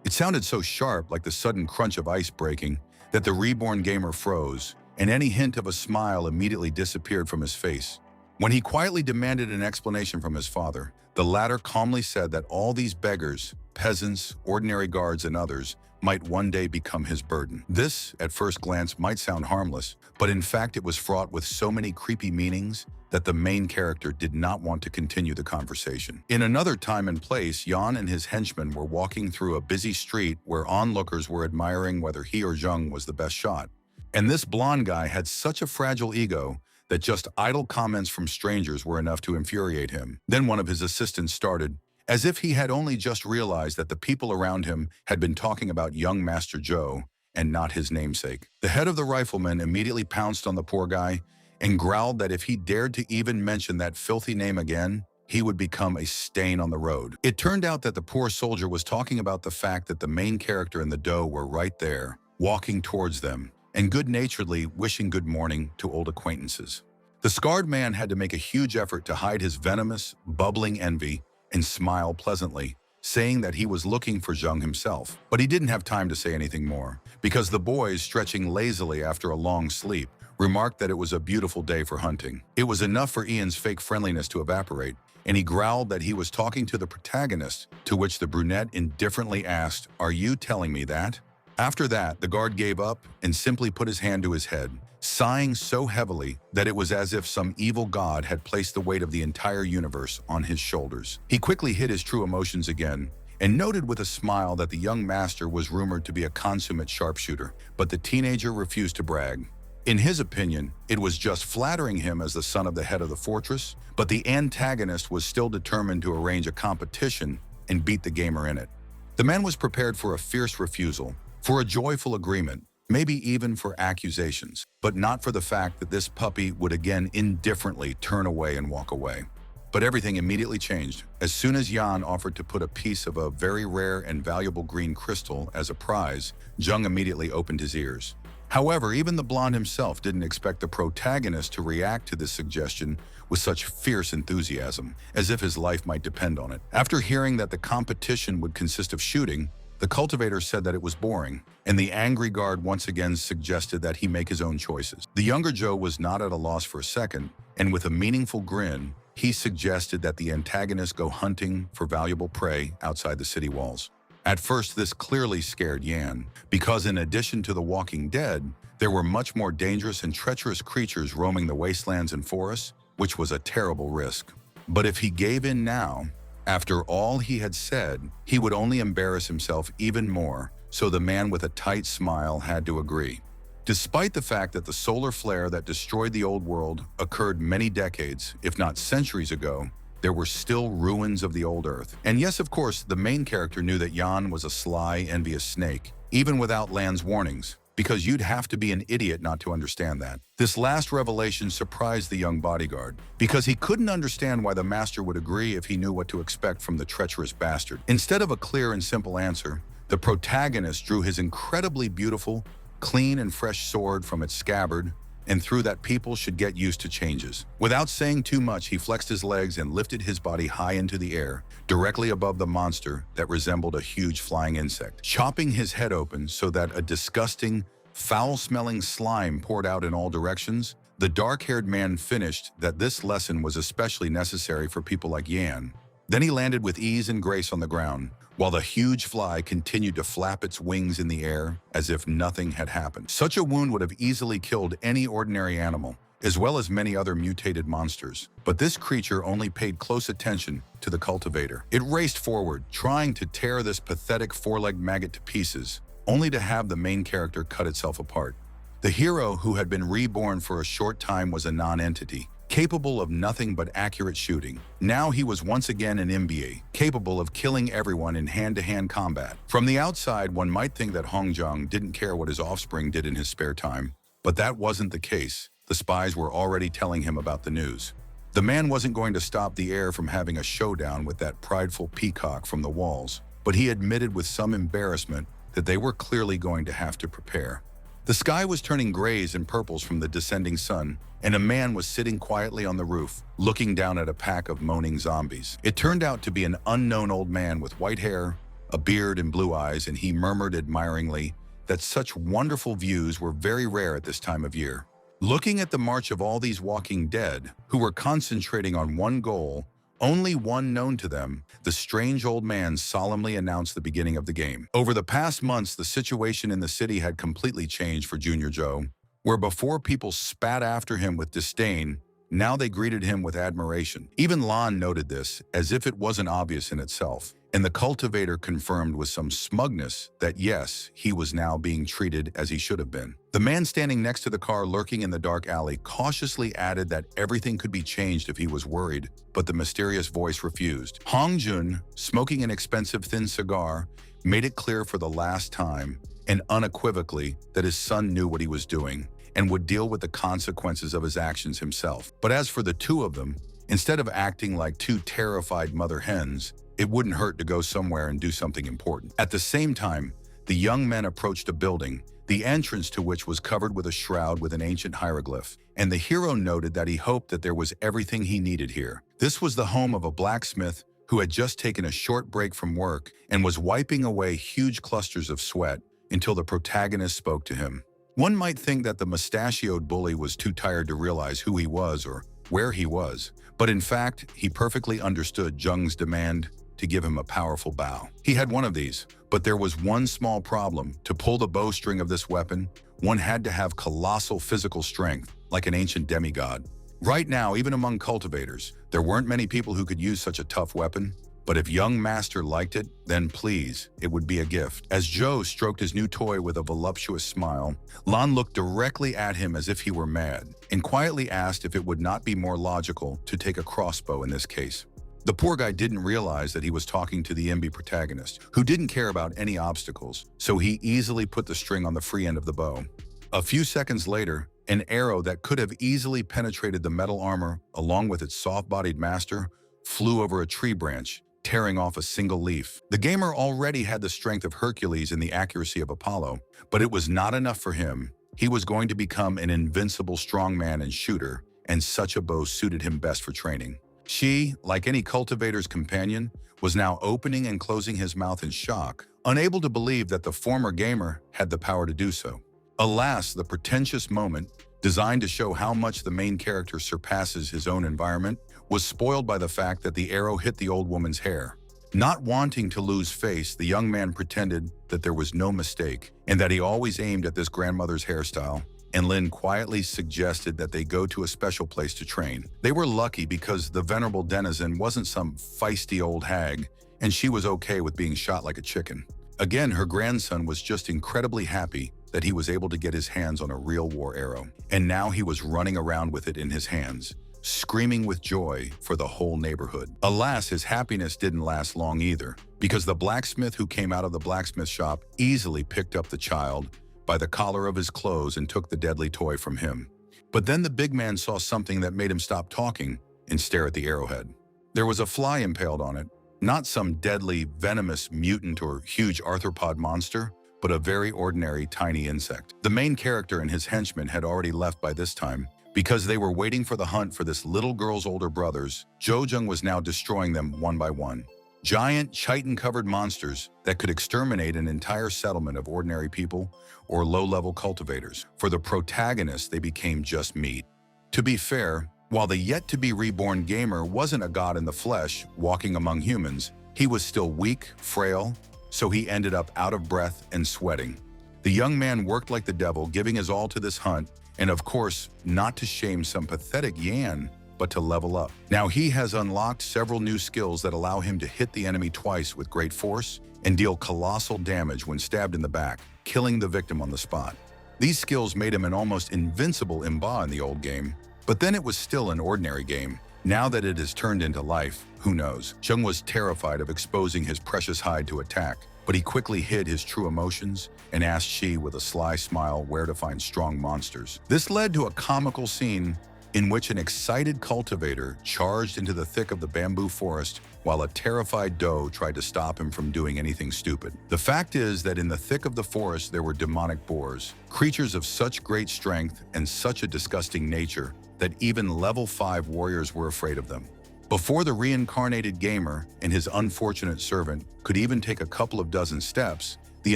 It sounded so sharp, like the sudden crunch of ice breaking, that the reborn gamer froze, and any hint of a smile immediately disappeared from his face. When he quietly demanded an explanation from his father, the latter calmly said that all these beggars, peasants, ordinary guards, and others might one day become his burden. This, at first glance, might sound harmless, but in fact it was fraught with so many creepy meanings that the main character did not want to continue the conversation. In another time and place, Yan and his henchmen were walking through a busy street where onlookers were admiring whether he or Zheng was the best shot. And this blonde guy had such a fragile ego that just idle comments from strangers were enough to infuriate him. Then one of his assistants started, as if he had only just realized that the people around him had been talking about young Master Zhou and not his namesake. The head of the riflemen immediately pounced on the poor guy and growled that if he dared to even mention that filthy name again, he would become a stain on the road. It turned out that the poor soldier was talking about the fact that the main character and the doe were right there, walking towards them, and good-naturedly wishing good morning to old acquaintances. The scarred man had to make a huge effort to hide his venomous, bubbling envy and smile pleasantly, saying that he was looking for Zheng himself. But he didn't have time to say anything more, because the boys, stretching lazily after a long sleep, remarked that it was a beautiful day for hunting. It was enough for Ian's fake friendliness to evaporate, and he growled that he was talking to the protagonist, to which the brunette indifferently asked, "Are you telling me that?" After that, the guard gave up and simply put his hand to his head, sighing so heavily that it was as if some evil god had placed the weight of the entire universe on his shoulders. He quickly hid his true emotions again and noted with a smile that the young master was rumored to be a consummate sharpshooter, but the teenager refused to brag. In his opinion, it was just flattering him as the son of the head of the fortress, but the antagonist was still determined to arrange a competition and beat the gamer in it. The man was prepared for a fierce refusal, for a joyful agreement, maybe even for accusations, but not for the fact that this puppy would again indifferently turn away and walk away. But everything immediately changed. As soon as Yan offered to put a piece of a very rare and valuable green crystal as a prize, Zheng immediately opened his ears. However, even the blonde himself didn't expect the protagonist to react to this suggestion with such fierce enthusiasm, as if his life might depend on it. After hearing that the competition would consist of shooting, the cultivator said that it was boring, and the angry guard once again suggested that he make his own choices. The younger Zhou was not at a loss for a second, and with a meaningful grin, he suggested that the antagonist go hunting for valuable prey outside the city walls. At first, this clearly scared Yan, because in addition to the walking dead, there were much more dangerous and treacherous creatures roaming the wastelands and forests, which was a terrible risk. But if he gave in now, after all he had said, he would only embarrass himself even more, so the man with a tight smile had to agree. Despite the fact that the solar flare that destroyed the old world occurred many decades, if not centuries ago, there were still ruins of the old Earth. And yes, of course, the main character knew that Yan was a sly, envious snake, even without Lan's warnings, because you'd have to be an idiot not to understand that. This last revelation surprised the young bodyguard, because he couldn't understand why the master would agree if he knew what to expect from the treacherous bastard. Instead of a clear and simple answer, the protagonist drew his incredibly beautiful, clean and fresh sword from its scabbard, and threw that people should get used to changes. Without saying too much, he flexed his legs and lifted his body high into the air, directly above the monster that resembled a huge flying insect, chopping his head open so that a disgusting, foul-smelling slime poured out in all directions. The dark-haired man finished that this lesson was especially necessary for people like Yan. Then he landed with ease and grace on the ground, while the huge fly continued to flap its wings in the air as if nothing had happened. Such a wound would have easily killed any ordinary animal, as well as many other mutated monsters. But this creature only paid close attention to the cultivator. It raced forward, trying to tear this pathetic four-legged maggot to pieces, only to have the main character cut itself apart. The hero, who had been reborn for a short time, was a non-entity, capable of nothing but accurate shooting. Now he was once again an MBA, capable of killing everyone in hand-to-hand combat. From the outside, one might think that Hongzhang didn't care what his offspring did in his spare time, but that wasn't the case. The spies were already telling him about the news. The man wasn't going to stop the heir from having a showdown with that prideful peacock from the walls, but he admitted with some embarrassment that they were clearly going to have to prepare. The sky was turning grays and purples from the descending sun, and a man was sitting quietly on the roof, looking down at a pack of moaning zombies. It turned out to be an unknown old man with white hair, a beard and blue eyes, and he murmured admiringly that such wonderful views were very rare at this time of year. Looking at the march of all these walking dead, who were concentrating on one goal, only one known to them, the strange old man solemnly announced the beginning of the game. Over the past months, the situation in the city had completely changed for Junior Joe. Where before people spat after him with disdain, now they greeted him with admiration. Even Lon noted this, as if it wasn't obvious in itself. And the cultivator confirmed with some smugness that yes, he was now being treated as he should have been. The man standing next to the car lurking in the dark alley cautiously added that everything could be changed if he was worried, but the mysterious voice refused. Hong Jun, smoking an expensive thin cigar, made it clear for the last time and unequivocally that his son knew what he was doing and would deal with the consequences of his actions himself. But as for the two of them, instead of acting like two terrified mother hens, it wouldn't hurt to go somewhere and do something important. At the same time, the young men approached a building, the entrance to which was covered with a shroud with an ancient hieroglyph, and the hero noted that he hoped that there was everything he needed here. This was the home of a blacksmith who had just taken a short break from work and was wiping away huge clusters of sweat until the protagonist spoke to him. One might think that the mustachioed bully was too tired to realize who he was or where he was, but in fact, he perfectly understood Jung's demand to give him a powerful bow. He had one of these, but there was one small problem. To pull the bowstring of this weapon, one had to have colossal physical strength, like an ancient demigod. Right now, even among cultivators, there weren't many people who could use such a tough weapon, but if young master liked it, then please, it would be a gift. As Joe stroked his new toy with a voluptuous smile, Lan looked directly at him as if he were mad, and quietly asked if it would not be more logical to take a crossbow in this case. The poor guy didn't realize that he was talking to the MB protagonist, who didn't care about any obstacles, so he easily put the string on the free end of the bow. A few seconds later, an arrow that could have easily penetrated the metal armor, along with its soft-bodied master, flew over a tree branch, tearing off a single leaf. The gamer already had the strength of Hercules and the accuracy of Apollo, but it was not enough for him. He was going to become an invincible strongman and shooter, and such a bow suited him best for training. She, like any cultivator's companion, was now opening and closing his mouth in shock, unable to believe that the former gamer had the power to do so. Alas, the pretentious moment, designed to show how much the main character surpasses his own environment, was spoiled by the fact that the arrow hit the old woman's hair. Not wanting to lose face, the young man pretended that there was no mistake and that he always aimed at this grandmother's hairstyle, and Lin quietly suggested that they go to a special place to train. They were lucky because the venerable denizen wasn't some feisty old hag, and she was okay with being shot like a chicken. Again, her grandson was just incredibly happy that he was able to get his hands on a real war arrow, and now he was running around with it in his hands, screaming with joy for the whole neighborhood. Alas, his happiness didn't last long either, because the blacksmith who came out of the blacksmith shop easily picked up the child by the collar of his clothes and took the deadly toy from him. But then the big man saw something that made him stop talking and stare at the arrowhead. There was a fly impaled on it, not some deadly, venomous mutant or huge arthropod monster, but a very ordinary tiny insect. The main character and his henchmen had already left by this time. Because they were waiting for the hunt for this little girl's older brothers, Jojung was now destroying them one by one. Giant, chitin-covered monsters that could exterminate an entire settlement of ordinary people or low-level cultivators. For the protagonist, they became just meat. To be fair, while the yet-to-be-reborn gamer wasn't a god in the flesh walking among humans, he was still weak, frail, so he ended up out of breath and sweating. The young man worked like the devil, giving his all to this hunt, and of course, not to shame some pathetic Yan, but to level up. Now he has unlocked several new skills that allow him to hit the enemy twice with great force and deal colossal damage when stabbed in the back, killing the victim on the spot. These skills made him an almost invincible imba in the old game, but then it was still an ordinary game. Now that it has turned into life, who knows? Jung was terrified of exposing his precious hide to attack, but he quickly hid his true emotions and asked Shi with a sly smile where to find strong monsters. This led to a comical scene in which an excited cultivator charged into the thick of the bamboo forest while a terrified doe tried to stop him from doing anything stupid. The fact is that in the thick of the forest there were demonic boars, creatures of such great strength and such a disgusting nature that even level 5 warriors were afraid of them. Before the reincarnated gamer and his unfortunate servant could even take a couple of dozen steps, the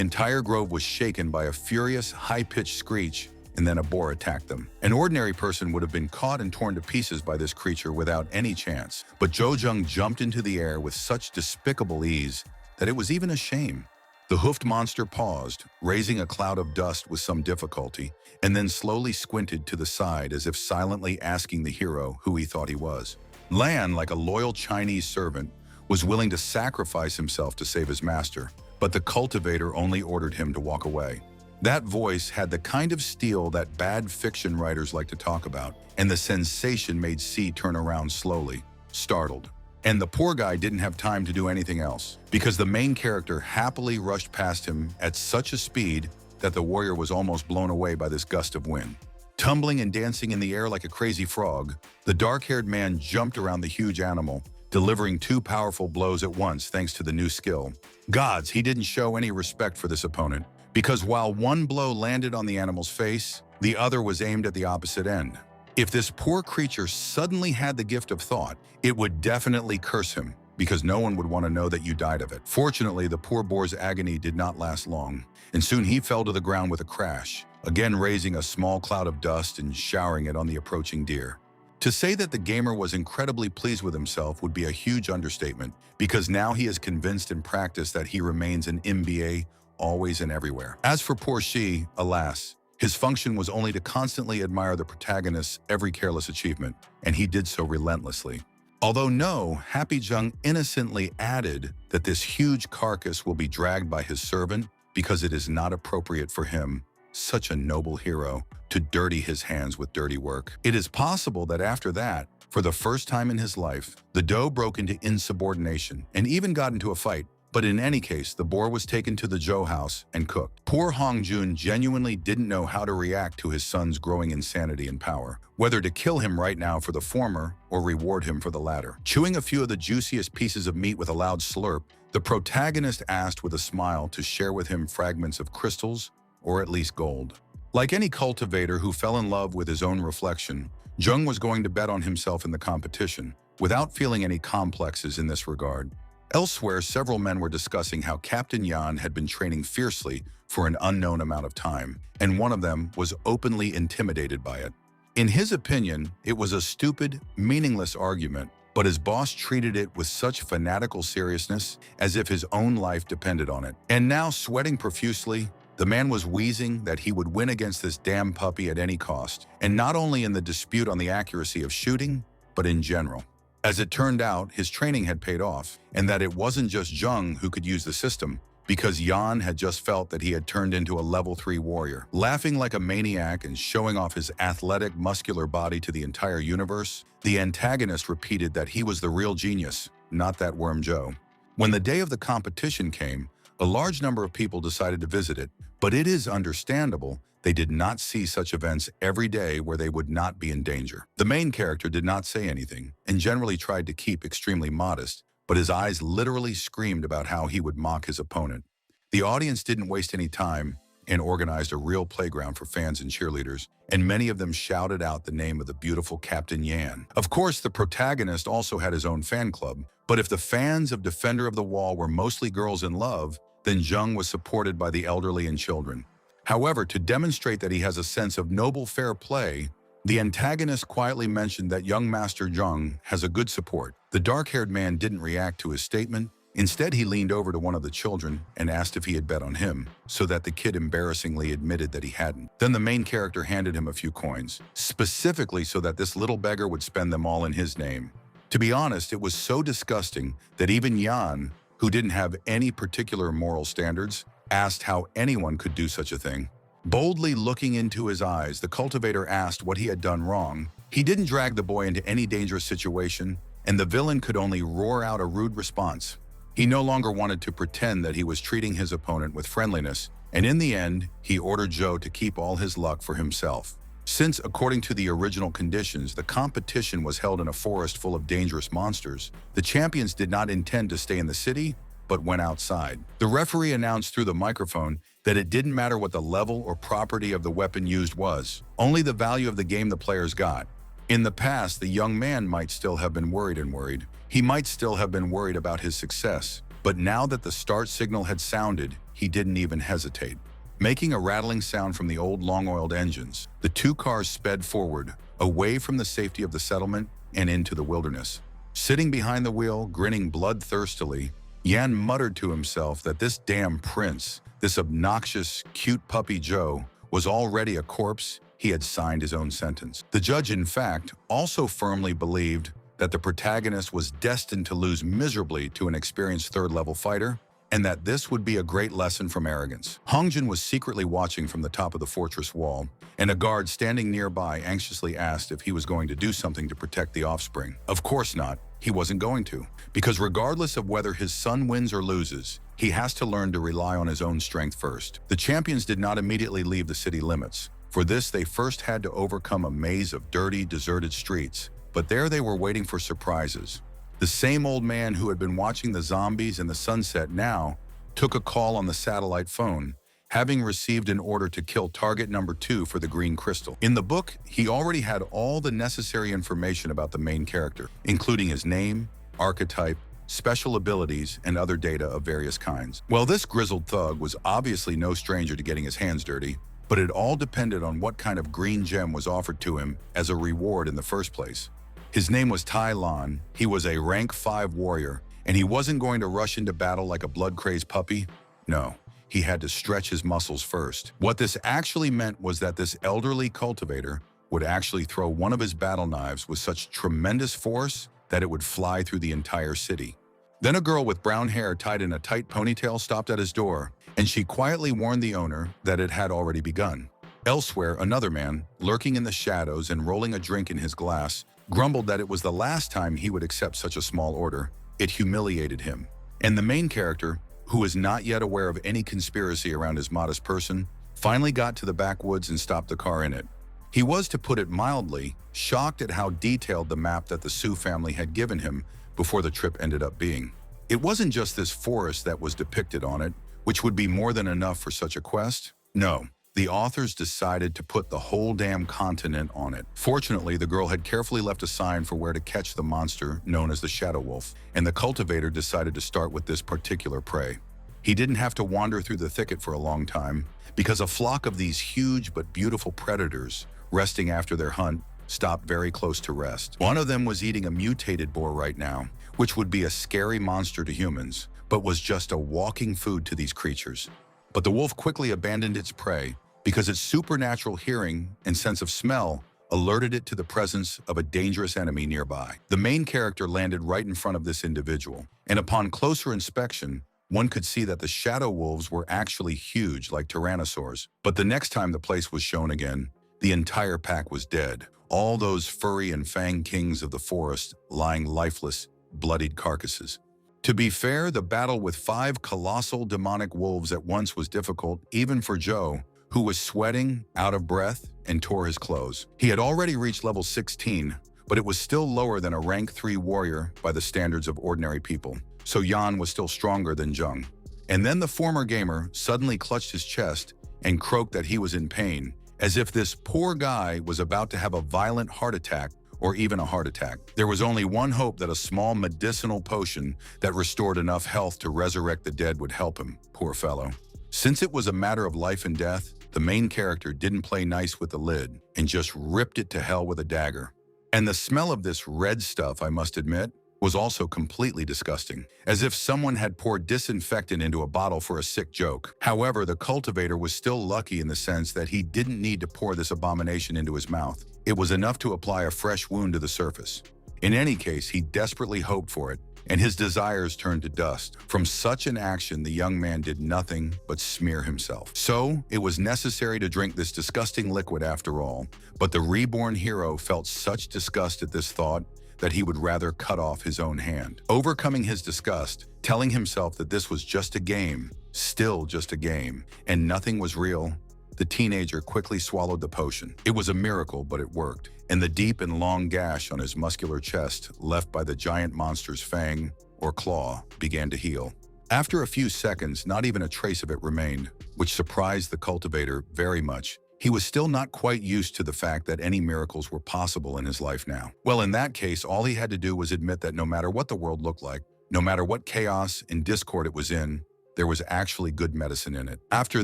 entire grove was shaken by a furious, high-pitched screech and then a boar attacked them. An ordinary person would have been caught and torn to pieces by this creature without any chance. But Jo Jung jumped into the air with such despicable ease that it was even a shame. The hoofed monster paused, raising a cloud of dust with some difficulty, and then slowly squinted to the side as if silently asking the hero who he thought he was. Lan, like a loyal Chinese servant, was willing to sacrifice himself to save his master, but the cultivator only ordered him to walk away. That voice had the kind of steel that bad fiction writers like to talk about, and the sensation made C turn around slowly, startled. And the poor guy didn't have time to do anything else, because the main character happily rushed past him at such a speed that the warrior was almost blown away by this gust of wind. Tumbling and dancing in the air like a crazy frog, the dark-haired man jumped around the huge animal, delivering 2 powerful blows at once thanks to the new skill. Gods, he didn't show any respect for this opponent, because while one blow landed on the animal's face, the other was aimed at the opposite end. If this poor creature suddenly had the gift of thought, it would definitely curse him, because no one would want to know that you died of it. Fortunately, the poor boar's agony did not last long, and soon he fell to the ground with a crash, again raising a small cloud of dust and showering it on the approaching deer. To say that the gamer was incredibly pleased with himself would be a huge understatement, because now he is convinced in practice that he remains an MBA always and everywhere. As for poor Shi, alas, his function was only to constantly admire the protagonist's every careless achievement, and he did so relentlessly. Although no, Happy Jung innocently added that this huge carcass will be dragged by his servant because it is not appropriate for him, such a noble hero, to dirty his hands with dirty work. It is possible that after that, for the first time in his life, the doe broke into insubordination and even got into a fight. But in any case, the boar was taken to the Zhou house and cooked. Poor Hong Jun genuinely didn't know how to react to his son's growing insanity and power, whether to kill him right now for the former or reward him for the latter. Chewing a few of the juiciest pieces of meat with a loud slurp, the protagonist asked with a smile to share with him fragments of crystals or at least gold. Like any cultivator who fell in love with his own reflection, Jung was going to bet on himself in the competition, without feeling any complexes in this regard. Elsewhere, several men were discussing how Captain Yan had been training fiercely for an unknown amount of time, and one of them was openly intimidated by it. In his opinion, it was a stupid, meaningless argument, but his boss treated it with such fanatical seriousness as if his own life depended on it. And now, sweating profusely, the man was wheezing that he would win against this damn puppy at any cost, and not only in the dispute on the accuracy of shooting, but in general. As it turned out, his training had paid off, and that it wasn't just Jung who could use the system, because Yan had just felt that he had turned into a level 3 warrior. Laughing like a maniac and showing off his athletic, muscular body to the entire universe, the antagonist repeated that he was the real genius, not that worm Joe. When the day of the competition came, a large number of people decided to visit it, but it is understandable they did not see such events every day where they would not be in danger. The main character did not say anything and generally tried to keep extremely modest, but his eyes literally screamed about how he would mock his opponent. The audience didn't waste any time and organized a real playground for fans and cheerleaders, and many of them shouted out the name of the beautiful Captain Yan. Of course, the protagonist also had his own fan club, but if the fans of Defender of the Wall were mostly girls in love, then Jung was supported by the elderly and children. However, to demonstrate that he has a sense of noble fair play, the antagonist quietly mentioned that young Master Jung has a good support. The dark-haired man didn't react to his statement. Instead, he leaned over to one of the children and asked if he had bet on him, so that the kid embarrassingly admitted that he hadn't. Then the main character handed him a few coins, specifically so that this little beggar would spend them all in his name. To be honest, it was so disgusting that even Yan, who didn't have any particular moral standards, asked how anyone could do such a thing. Boldly looking into his eyes, the cultivator asked what he had done wrong. He didn't drag the boy into any dangerous situation, and the villain could only roar out a rude response. He no longer wanted to pretend that he was treating his opponent with friendliness, and in the end, he ordered Joe to keep all his luck for himself. Since, according to the original conditions, the competition was held in a forest full of dangerous monsters, the champions did not intend to stay in the city, but went outside. The referee announced through the microphone that it didn't matter what the level or property of the weapon used was, only the value of the game the players got. In the past, the young man might still have been worried. He might still have been worried about his success, but now that the start signal had sounded, he didn't even hesitate. Making a rattling sound from the old long-oiled engines, the two cars sped forward, away from the safety of the settlement and into the wilderness. Sitting behind the wheel, grinning bloodthirstily, Yan muttered to himself that this damn prince, this obnoxious, cute puppy Joe, was already a corpse. He had signed his own sentence. The judge, in fact, also firmly believed that the protagonist was destined to lose miserably to an experienced third-level fighter, and that this would be a great lesson from arrogance. Hongjin was secretly watching from the top of the fortress wall, and a guard standing nearby anxiously asked if he was going to do something to protect the offspring. Of course not. He wasn't going to, because regardless of whether his son wins or loses, he has to learn to rely on his own strength first. The champions did not immediately leave the city limits. For this, they first had to overcome a maze of dirty, deserted streets, but there they were waiting for surprises. The same old man who had been watching the zombies and the sunset now took a call on the satellite phone, having received an order to kill target number 2 for the green crystal. In the book, he already had all the necessary information about the main character, including his name, archetype, special abilities, and other data of various kinds. Well, this grizzled thug was obviously no stranger to getting his hands dirty, but it all depended on what kind of green gem was offered to him as a reward in the first place. His name was Tai Lan. He was a rank 5 warrior, and he wasn't going to rush into battle like a blood-crazed puppy. No, he had to stretch his muscles first. What this actually meant was that this elderly cultivator would actually throw one of his battle knives with such tremendous force that it would fly through the entire city. Then a girl with brown hair tied in a tight ponytail stopped at his door, and she quietly warned the owner that it had already begun. Elsewhere, another man, lurking in the shadows and rolling a drink in his glass, grumbled that it was the last time he would accept such a small order. It humiliated him. And the main character, who was not yet aware of any conspiracy around his modest person, finally got to the backwoods and stopped the car in it. He was, to put it mildly, shocked at how detailed the map that the Sioux family had given him before the trip ended up being. It wasn't just this forest that was depicted on it, which would be more than enough for such a quest. No. The authors decided to put the whole damn continent on it. Fortunately, the girl had carefully left a sign for where to catch the monster known as the Shadow Wolf, and the cultivator decided to start with this particular prey. He didn't have to wander through the thicket for a long time, because a flock of these huge but beautiful predators, resting after their hunt, stopped very close to rest. One of them was eating a mutated boar right now, which would be a scary monster to humans, but was just a walking food to these creatures. But the wolf quickly abandoned its prey because its supernatural hearing and sense of smell alerted it to the presence of a dangerous enemy nearby. The main character landed right in front of this individual, and upon closer inspection, one could see that the shadow wolves were actually huge like tyrannosaurs. But the next time the place was shown again, the entire pack was dead. All those furry and fang kings of the forest lying lifeless, bloodied carcasses. To be fair, the battle with 5 colossal demonic wolves at once was difficult, even for Joe, who was sweating, out of breath, and tore his clothes. He had already reached level 16, but it was still lower than a rank 3 warrior by the standards of ordinary people, so Yan was still stronger than Jung. And then the former gamer suddenly clutched his chest and croaked that he was in pain, as if this poor guy was about to have a violent heart attack or even a heart attack. There was only one hope, that a small medicinal potion that restored enough health to resurrect the dead would help him, poor fellow. Since it was a matter of life and death, the main character didn't play nice with the lid and just ripped it to hell with a dagger. And the smell of this red stuff, I must admit, was also completely disgusting, as if someone had poured disinfectant into a bottle for a sick joke. However, the cultivator was still lucky in the sense that he didn't need to pour this abomination into his mouth. It was enough to apply a fresh wound to the surface. In any case, he desperately hoped for it, and his desires turned to dust. From such an action, the young man did nothing but smear himself. So, it was necessary to drink this disgusting liquid after all, but the reborn hero felt such disgust at this thought that he would rather cut off his own hand. Overcoming his disgust, telling himself that this was just a game, still just a game, and nothing was real, the teenager quickly swallowed the potion. It was a miracle, but it worked, and the deep and long gash on his muscular chest, left by the giant monster's fang or claw, began to heal. After a few seconds, not even a trace of it remained, which surprised the cultivator very much. He was still not quite used to the fact that any miracles were possible in his life now. Well, in that case, all he had to do was admit that no matter what the world looked like, no matter what chaos and discord it was in, there was actually good medicine in it. After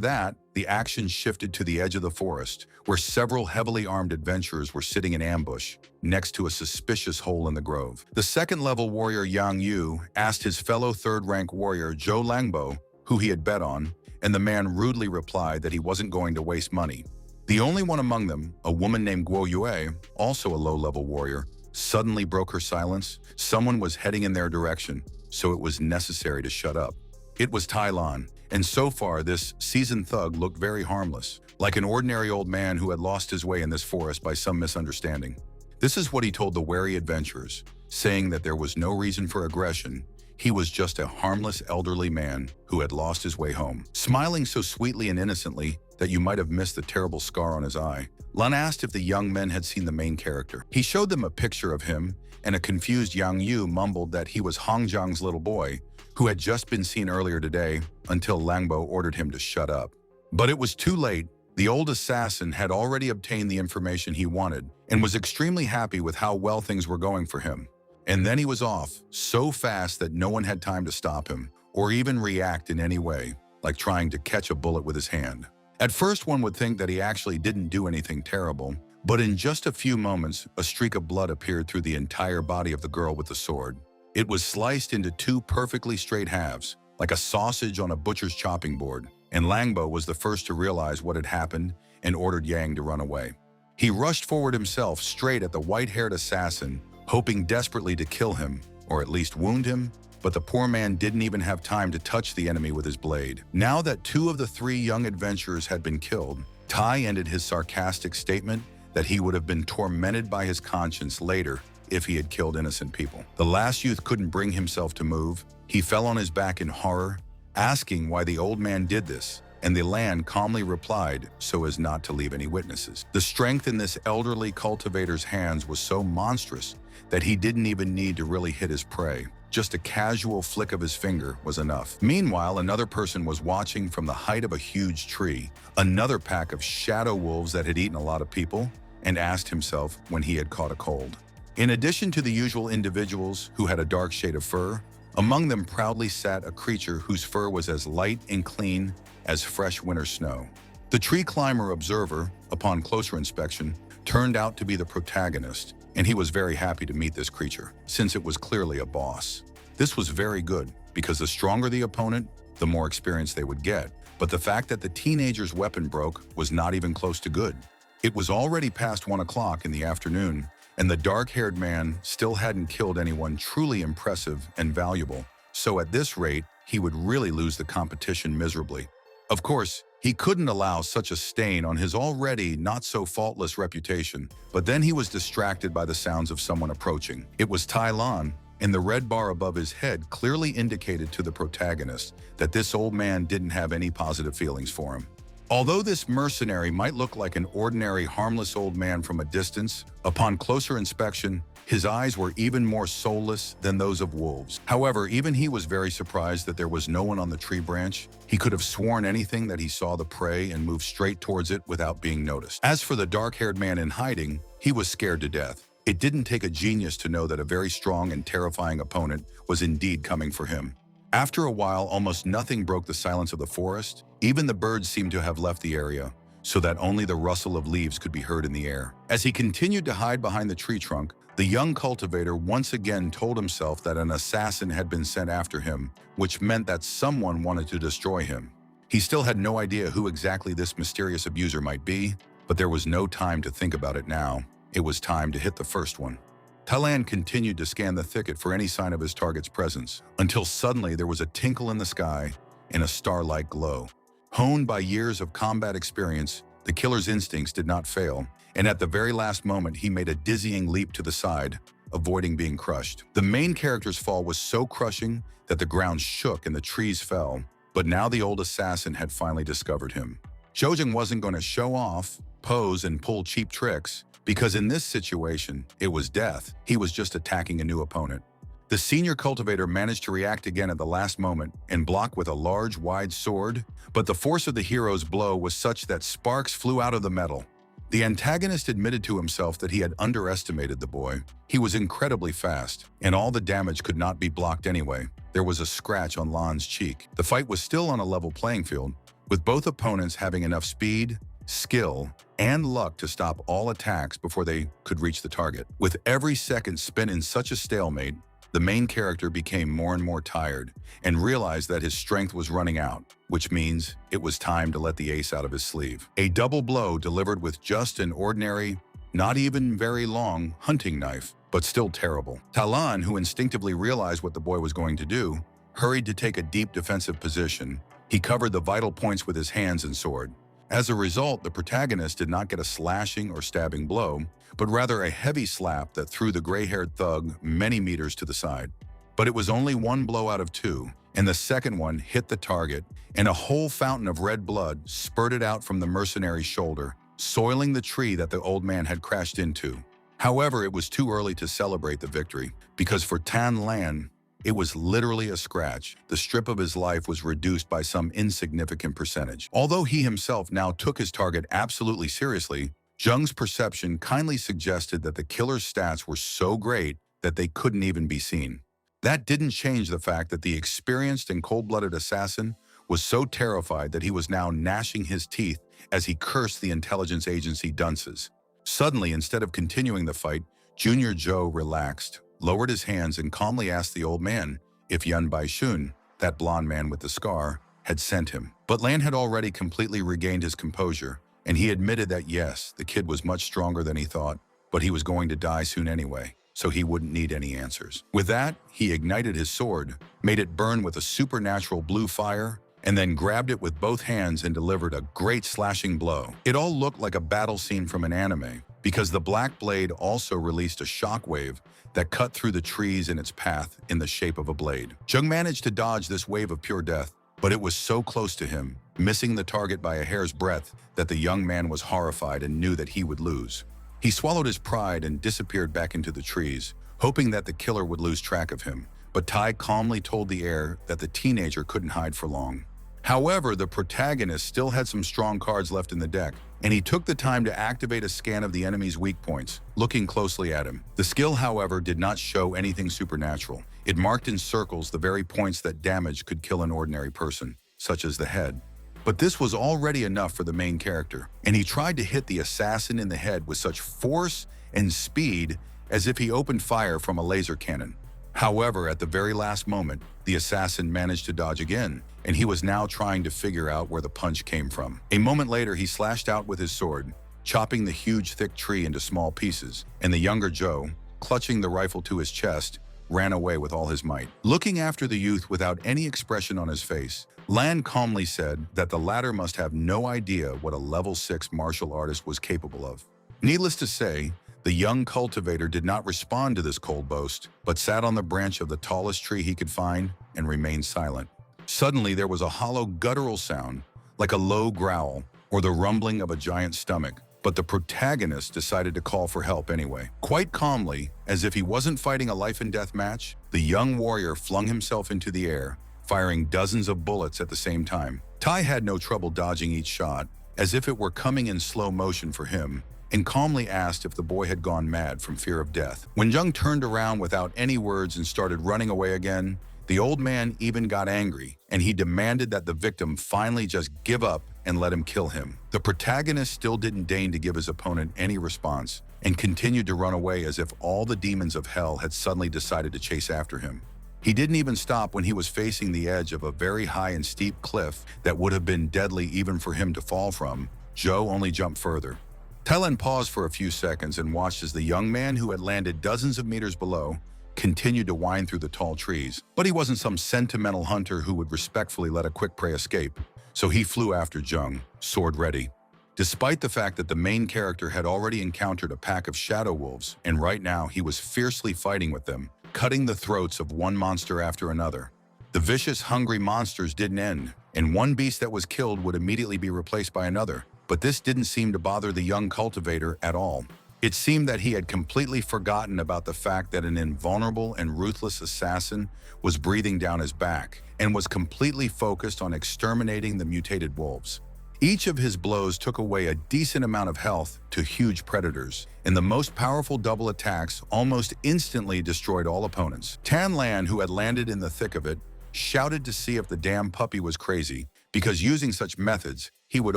that, the action shifted to the edge of the forest, where several heavily armed adventurers were sitting in ambush next to a suspicious hole in the grove. The second-level warrior Yang Yu asked his fellow third-rank warrior Zhou Langbo who he had bet on, and the man rudely replied that he wasn't going to waste money. The only one among them, a woman named Guo Yue, also a low-level warrior, suddenly broke her silence. Someone was heading in their direction, so it was necessary to shut up. It was Tai Lan, and so far this seasoned thug looked very harmless, like an ordinary old man who had lost his way in this forest by some misunderstanding. This is what he told the wary adventurers, saying that there was no reason for aggression. He was just a harmless elderly man who had lost his way home. Smiling so sweetly and innocently that you might have missed the terrible scar on his eye, Lan asked if the young men had seen the main character. He showed them a picture of him, and a confused Yang Yu mumbled that he was Hong Zhang's little boy, who had just been seen earlier today, until Langbo ordered him to shut up. But it was too late. The old assassin had already obtained the information he wanted and was extremely happy with how well things were going for him. And then he was off, so fast that no one had time to stop him or even react in any way, like trying to catch a bullet with his hand. At first, one would think that he actually didn't do anything terrible, but in just a few moments, a streak of blood appeared through the entire body of the girl with the sword. It was sliced into two perfectly straight halves, like a sausage on a butcher's chopping board, and Langbo was the first to realize what had happened and ordered Yang to run away. He rushed forward himself straight at the white-haired assassin, hoping desperately to kill him, or at least wound him, but the poor man didn't even have time to touch the enemy with his blade. Now that two of the three young adventurers had been killed, Tai ended his sarcastic statement that he would have been tormented by his conscience later if he had killed innocent people. The last youth couldn't bring himself to move. He fell on his back in horror, asking why the old man did this, and the Lan calmly replied so as not to leave any witnesses. The strength in this elderly cultivator's hands was so monstrous that he didn't even need to really hit his prey. Just a casual flick of his finger was enough. Meanwhile, another person was watching from the height of a huge tree, another pack of shadow wolves that had eaten a lot of people, and asked himself when he had caught a cold. In addition to the usual individuals who had a dark shade of fur, among them proudly sat a creature whose fur was as light and clean as fresh winter snow. The tree climber observer, upon closer inspection, turned out to be the protagonist, and he was very happy to meet this creature, since it was clearly a boss. This was very good, because the stronger the opponent, the more experience they would get. But the fact that the teenager's weapon broke was not even close to good. It was already past 1 o'clock in the afternoon, and the dark-haired man still hadn't killed anyone truly impressive and valuable, so at this rate, he would really lose the competition miserably. Of course, he couldn't allow such a stain on his already not-so-faultless reputation, but then he was distracted by the sounds of someone approaching. It was Tai Lan, and the red bar above his head clearly indicated to the protagonist that this old man didn't have any positive feelings for him. Although this mercenary might look like an ordinary harmless old man from a distance, upon closer inspection, his eyes were even more soulless than those of wolves. However, even he was very surprised that there was no one on the tree branch. He could have sworn anything that he saw the prey and moved straight towards it without being noticed. As for the dark-haired man in hiding, he was scared to death. It didn't take a genius to know that a very strong and terrifying opponent was indeed coming for him. After a while, almost nothing broke the silence of the forest. Even the birds seemed to have left the area, so that only the rustle of leaves could be heard in the air. As he continued to hide behind the tree trunk, the young cultivator once again told himself that an assassin had been sent after him, which meant that someone wanted to destroy him. He still had no idea who exactly this mysterious abuser might be, but there was no time to think about it now. It was time to hit the first one. Tai Lan continued to scan the thicket for any sign of his target's presence, until suddenly there was a tinkle in the sky and a star-like glow. Honed by years of combat experience, the killer's instincts did not fail, and at the very last moment he made a dizzying leap to the side, avoiding being crushed. The main character's fall was so crushing that the ground shook and the trees fell, but now the old assassin had finally discovered him. Zhou wasn't going to show off, pose, and pull cheap tricks, because in this situation, it was death. He was just attacking a new opponent. The senior cultivator managed to react again at the last moment and block with a large, wide sword, but the force of the hero's blow was such that sparks flew out of the metal. The antagonist admitted to himself that he had underestimated the boy. He was incredibly fast, and all the damage could not be blocked anyway. The there was a scratch on Lan's cheek. The fight was still on a level playing field, with both opponents having enough speed, skill, and luck to stop all attacks before they could reach the target. With every second spent in such a stalemate, the main character became more and more tired and realized that his strength was running out, which means it was time to let the ace out of his sleeve. A double blow delivered with just an ordinary, not even very long, hunting knife, but still terrible. Talan, who instinctively realized what the boy was going to do, hurried to take a deep defensive position. He covered the vital points with his hands and sword. As a result, the protagonist did not get a slashing or stabbing blow, but rather a heavy slap that threw the gray-haired thug many meters to the side. But it was only one blow out of two, and the second one hit the target, and a whole fountain of red blood spurted out from the mercenary's shoulder, soiling the tree that the old man had crashed into. However, it was too early to celebrate the victory, because for Tan Lan, it was literally a scratch. The strip of his life was reduced by some insignificant percentage. Although he himself now took his target absolutely seriously, Zheng's perception kindly suggested that the killer's stats were so great that they couldn't even be seen. That didn't change the fact that the experienced and cold-blooded assassin was so terrified that he was now gnashing his teeth as he cursed the intelligence agency dunces. Suddenly, instead of continuing the fight, Junior Zhou relaxed, lowered his hands, and calmly asked the old man if Yun Baishun, that blonde man with the scar, had sent him. But Lan had already completely regained his composure, and he admitted that yes, the kid was much stronger than he thought, but he was going to die soon anyway, so he wouldn't need any answers. With that, he ignited his sword, made it burn with a supernatural blue fire, and then grabbed it with both hands and delivered a great slashing blow. It all looked like a battle scene from an anime, because the black blade also released a shockwave that cut through the trees in its path in the shape of a blade. Zheng managed to dodge this wave of pure death, but it was so close to him, missing the target by a hair's breadth, that the young man was horrified and knew that he would lose. He swallowed his pride and disappeared back into the trees, hoping that the killer would lose track of him. But Tai calmly told the heir that the teenager couldn't hide for long. However, the protagonist still had some strong cards left in the deck, and he took the time to activate a scan of the enemy's weak points, looking closely at him. The skill, however, did not show anything supernatural. It marked in circles the very points that damage could kill an ordinary person, such as the head. But this was already enough for the main character, and he tried to hit the assassin in the head with such force and speed as if he opened fire from a laser cannon. However, at the very last moment, the assassin managed to dodge again, and he was now trying to figure out where the punch came from. A moment later, he slashed out with his sword, chopping the huge, thick tree into small pieces, and the younger Zhou, clutching the rifle to his chest, ran away with all his might. Looking after the youth without any expression on his face, Lan calmly said that the latter must have no idea what a level 6 martial artist was capable of. Needless to say, the young cultivator did not respond to this cold boast, but sat on the branch of the tallest tree he could find and remained silent. Suddenly, there was a hollow guttural sound, like a low growl or the rumbling of a giant stomach, but the protagonist decided to call for help anyway. Quite calmly, as if he wasn't fighting a life-and-death match, the young warrior flung himself into the air, firing dozens of bullets at the same time. Tai had no trouble dodging each shot, as if it were coming in slow motion for him, and calmly asked if the boy had gone mad from fear of death. When Zheng turned around without any words and started running away again, the old man even got angry, and he demanded that the victim finally just give up and let him kill him. The protagonist still didn't deign to give his opponent any response, and continued to run away as if all the demons of hell had suddenly decided to chase after him. He didn't even stop when he was facing the edge of a very high and steep cliff that would have been deadly even for him to fall from. Zhou only jumped further. Tailan paused for a few seconds and watched as the young man who had landed dozens of meters below continued to wind through the tall trees. But he wasn't some sentimental hunter who would respectfully let a quick prey escape, so he flew after Zheng, sword ready. Despite the fact that the main character had already encountered a pack of shadow wolves, and right now he was fiercely fighting with them, cutting the throats of one monster after another. The vicious, hungry monsters didn't end, and one beast that was killed would immediately be replaced by another. But this didn't seem to bother the young cultivator at all. It seemed that he had completely forgotten about the fact that an invulnerable and ruthless assassin was breathing down his back, and was completely focused on exterminating the mutated wolves. Each of his blows took away a decent amount of health to huge predators, and the most powerful double attacks almost instantly destroyed all opponents. Tan Lan, who had landed in the thick of it, shouted to see if the damn puppy was crazy, because using such methods, he would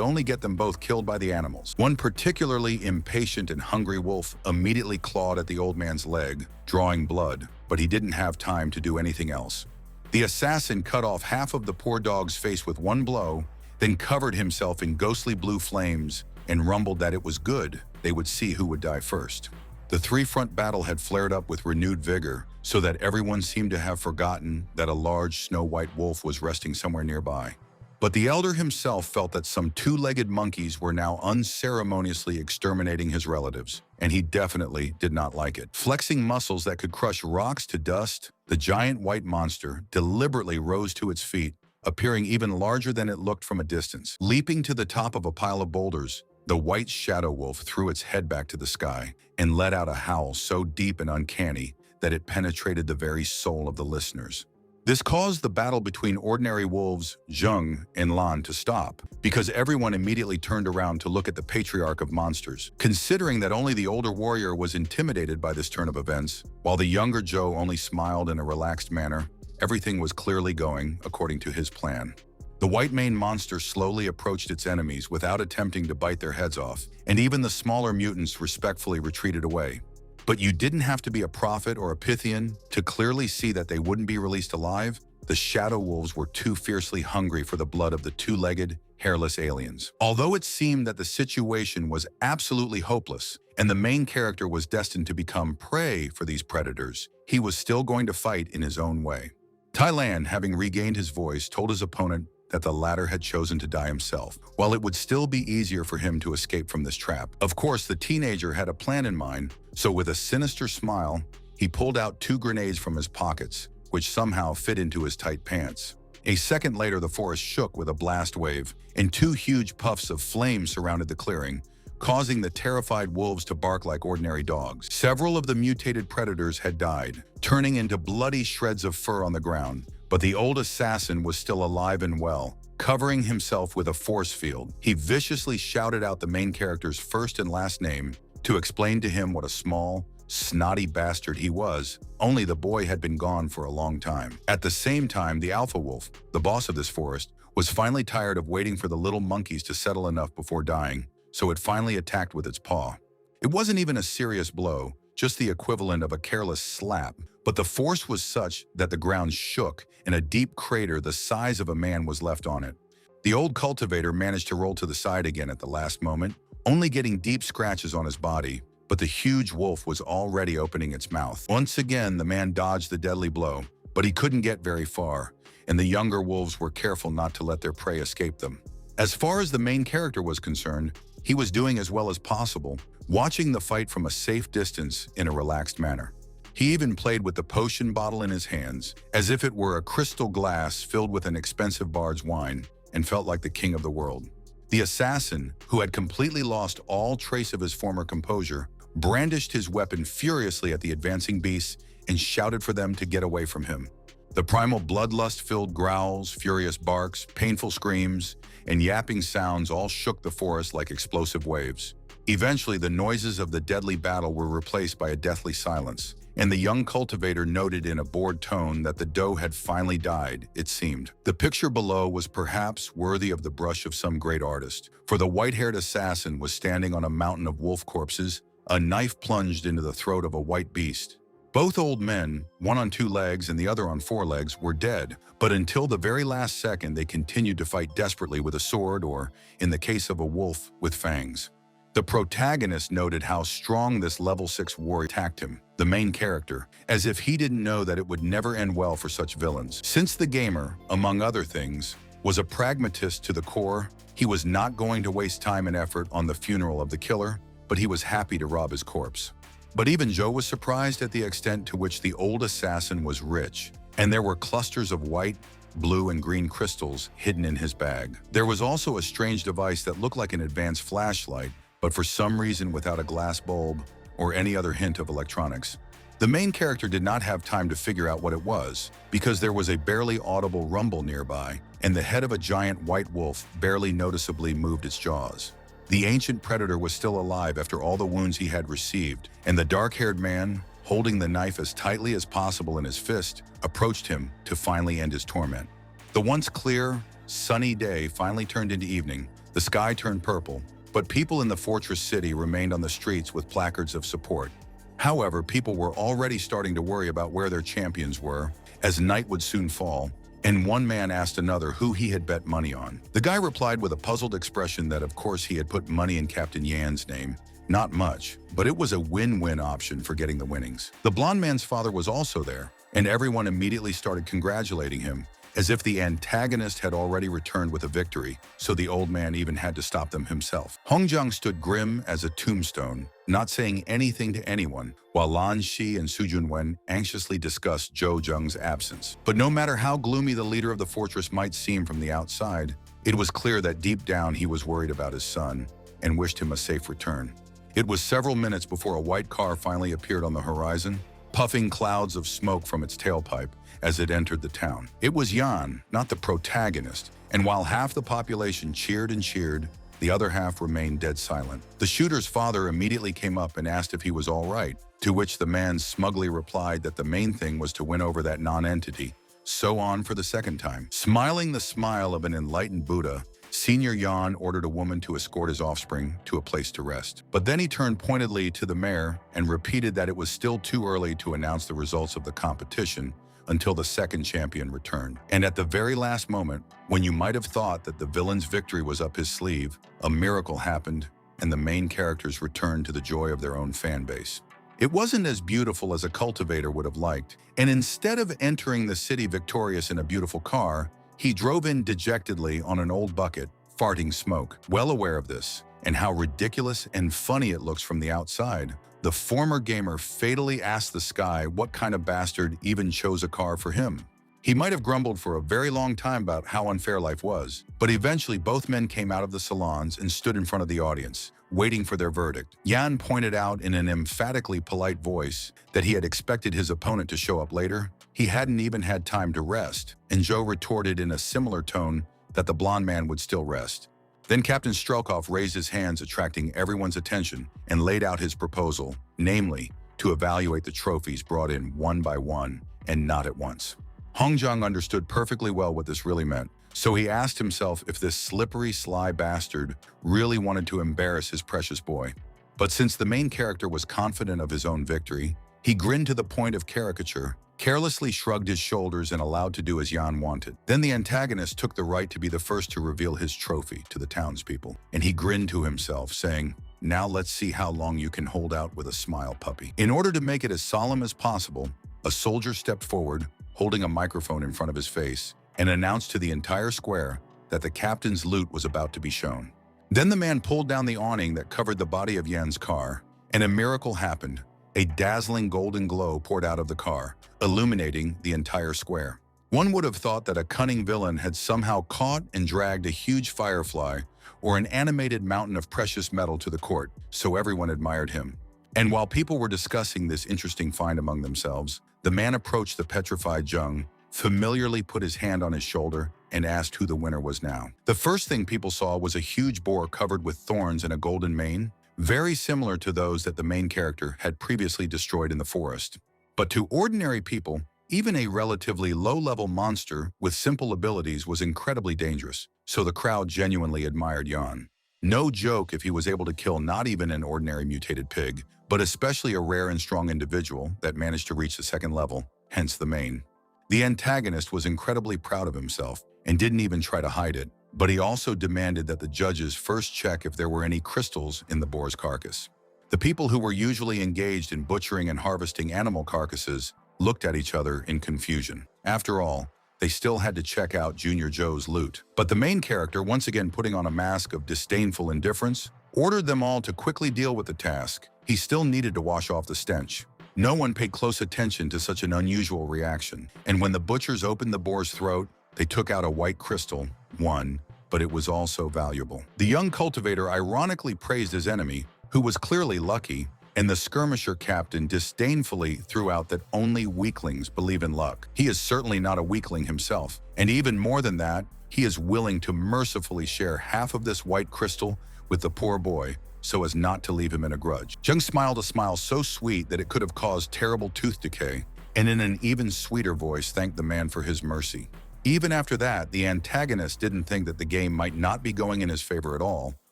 only get them both killed by the animals. One particularly impatient and hungry wolf immediately clawed at the old man's leg, drawing blood, but he didn't have time to do anything else. The assassin cut off half of the poor dog's face with one blow, then covered himself in ghostly blue flames and rumbled that it was good, they would see who would die first. The three-front battle had flared up with renewed vigor, so that everyone seemed to have forgotten that a large snow-white wolf was resting somewhere nearby. But the elder himself felt that some two-legged monkeys were now unceremoniously exterminating his relatives, and he definitely did not like it. Flexing muscles that could crush rocks to dust, the giant white monster deliberately rose to its feet, appearing even larger than it looked from a distance. Leaping to the top of a pile of boulders, the white shadow wolf threw its head back to the sky and let out a howl so deep and uncanny that it penetrated the very soul of the listeners. This caused the battle between ordinary wolves, Zheng and Lan, to stop, because everyone immediately turned around to look at the patriarch of monsters. Considering that only the older warrior was intimidated by this turn of events, while the younger Zhou only smiled in a relaxed manner, everything was clearly going according to his plan. The white-maned monster slowly approached its enemies without attempting to bite their heads off, and even the smaller mutants respectfully retreated away. But you didn't have to be a prophet or a Pythian to clearly see that they wouldn't be released alive. The shadow wolves were too fiercely hungry for the blood of the two-legged, hairless aliens. Although it seemed that the situation was absolutely hopeless, and the main character was destined to become prey for these predators, he was still going to fight in his own way. Thailand, having regained his voice, told his opponent that the latter had chosen to die himself, while it would still be easier for him to escape from this trap. Of course, the teenager had a plan in mind, so with a sinister smile, he pulled out 2 grenades from his pockets, which somehow fit into his tight pants. A second later, the forest shook with a blast wave, and 2 huge puffs of flame surrounded the clearing, causing the terrified wolves to bark like ordinary dogs. Several of the mutated predators had died, turning into bloody shreds of fur on the ground. But the old assassin was still alive and well, covering himself with a force field. He viciously shouted out the main character's first and last name to explain to him what a small, snotty bastard he was, only the boy had been gone for a long time. At the same time, the alpha wolf, the boss of this forest, was finally tired of waiting for the little monkeys to settle enough before dying, so it finally attacked with its paw. It wasn't even a serious blow, just the equivalent of a careless slap, but the force was such that the ground shook and a deep crater the size of a man was left on it. The old cultivator managed to roll to the side again at the last moment, only getting deep scratches on his body, but the huge wolf was already opening its mouth. Once again, the man dodged the deadly blow, but he couldn't get very far, and the younger wolves were careful not to let their prey escape them. As far as the main character was concerned, he was doing as well as possible, watching the fight from a safe distance in a relaxed manner. He even played with the potion bottle in his hands, as if it were a crystal glass filled with an expensive bard's wine, and felt like the king of the world. The assassin, who had completely lost all trace of his former composure, brandished his weapon furiously at the advancing beasts and shouted for them to get away from him. The primal bloodlust-filled growls, furious barks, painful screams, and yapping sounds all shook the forest like explosive waves. Eventually, the noises of the deadly battle were replaced by a deathly silence, and the young cultivator noted in a bored tone that the doe had finally died, it seemed. The picture below was perhaps worthy of the brush of some great artist, for the white-haired assassin was standing on a mountain of wolf corpses, a knife plunged into the throat of a white beast. Both old men, one on 2 legs and the other on 4 legs, were dead, but until the very last second they continued to fight desperately with a sword or, in the case of a wolf, with fangs. The protagonist noted how strong this level 6 warrior attacked him, the main character, as if he didn't know that it would never end well for such villains. Since the gamer, among other things, was a pragmatist to the core, he was not going to waste time and effort on the funeral of the killer, but he was happy to rob his corpse. But even Joe was surprised at the extent to which the old assassin was rich, and there were clusters of white, blue, and green crystals hidden in his bag. There was also a strange device that looked like an advanced flashlight, but for some reason without a glass bulb or any other hint of electronics. The main character did not have time to figure out what it was, because there was a barely audible rumble nearby, and the head of a giant white wolf barely noticeably moved its jaws. The ancient predator was still alive after all the wounds he had received, and the dark-haired man, holding the knife as tightly as possible in his fist, approached him to finally end his torment. The once clear, sunny day finally turned into evening. The sky turned purple, but people in the fortress city remained on the streets with placards of support. However, people were already starting to worry about where their champions were, as night would soon fall, and one man asked another who he had bet money on. The guy replied with a puzzled expression that of course he had put money in Captain Yan's name. Not much, but it was a win-win option for getting the winnings. The blonde man's father was also there, and everyone immediately started congratulating him, as if the antagonist had already returned with a victory, so the old man even had to stop them himself. Hong Jiang stood grim as a tombstone, not saying anything to anyone, while Lan Shi and Su Junwen anxiously discussed Zhou Zheng's absence. But no matter how gloomy the leader of the fortress might seem from the outside, it was clear that deep down he was worried about his son and wished him a safe return. It was several minutes before a white car finally appeared on the horizon, puffing clouds of smoke from its tailpipe as it entered the town. It was Yan, not the protagonist, and while half the population cheered and cheered, the other half remained dead silent. The shooter's father immediately came up and asked if he was all right, to which the man smugly replied that the main thing was to win over that non-entity. So on for the second time. Smiling the smile of an enlightened Buddha, Senior Yan ordered a woman to escort his offspring to a place to rest. But then he turned pointedly to the mayor and repeated that it was still too early to announce the results of the competition until the second champion returned. And at the very last moment, when you might have thought that the villain's victory was up his sleeve, a miracle happened and the main characters returned to the joy of their own fan base. It wasn't as beautiful as a cultivator would have liked, and instead of entering the city victorious in a beautiful car, he drove in dejectedly on an old bucket, farting smoke. Well aware of this, and how ridiculous and funny it looks from the outside, the former gamer fatally asked the sky what kind of bastard even chose a car for him. He might have grumbled for a very long time about how unfair life was, but eventually both men came out of the salons and stood in front of the audience, waiting for their verdict. Yan pointed out in an emphatically polite voice that he had expected his opponent to show up later. He hadn't even had time to rest, and Zhou retorted in a similar tone that the blonde man would still rest. Then Captain Strelkov raised his hands, attracting everyone's attention, and laid out his proposal, namely, to evaluate the trophies brought in one by one and not at once. Hong Jiang understood perfectly well what this really meant, so he asked himself if this slippery, sly bastard really wanted to embarrass his precious boy. But since the main character was confident of his own victory, he grinned to the point of caricature, carelessly shrugged his shoulders and allowed to do as Yan wanted. Then the antagonist took the right to be the first to reveal his trophy to the townspeople, and he grinned to himself, saying, "Now let's see how long you can hold out with a smile, puppy." In order to make it as solemn as possible, a soldier stepped forward, holding a microphone in front of his face, and announced to the entire square that the captain's loot was about to be shown. Then the man pulled down the awning that covered the body of Yan's car, and a miracle happened. A dazzling golden glow poured out of the car, illuminating the entire square. One would have thought that a cunning villain had somehow caught and dragged a huge firefly or an animated mountain of precious metal to the court, so everyone admired him. And while people were discussing this interesting find among themselves, the man approached the petrified Zheng, familiarly put his hand on his shoulder, and asked who the winner was now. The first thing people saw was a huge boar covered with thorns and a golden mane, very similar to those that the main character had previously destroyed in the forest. But to ordinary people, even a relatively low-level monster with simple abilities was incredibly dangerous, so the crowd genuinely admired Yan. No joke if he was able to kill not even an ordinary mutated pig, but especially a rare and strong individual that managed to reach the second level, hence the mane. The antagonist was incredibly proud of himself and didn't even try to hide it, but he also demanded that the judges first check if there were any crystals in the boar's carcass. The people who were usually engaged in butchering and harvesting animal carcasses looked at each other in confusion. After all, they still had to check out Junior Joe's loot. But the main character, once again putting on a mask of disdainful indifference, ordered them all to quickly deal with the task. He still needed to wash off the stench. No one paid close attention to such an unusual reaction, and when the butchers opened the boar's throat, they took out a white crystal, one, but it was also valuable. The young cultivator ironically praised his enemy, who was clearly lucky, and the skirmisher captain disdainfully threw out that only weaklings believe in luck. He is certainly not a weakling himself, and even more than that, he is willing to mercifully share half of this white crystal with the poor boy so as not to leave him in a grudge. Jung smiled a smile so sweet that it could have caused terrible tooth decay, and in an even sweeter voice thanked the man for his mercy. Even after that, the antagonist didn't think that the game might not be going in his favor at all.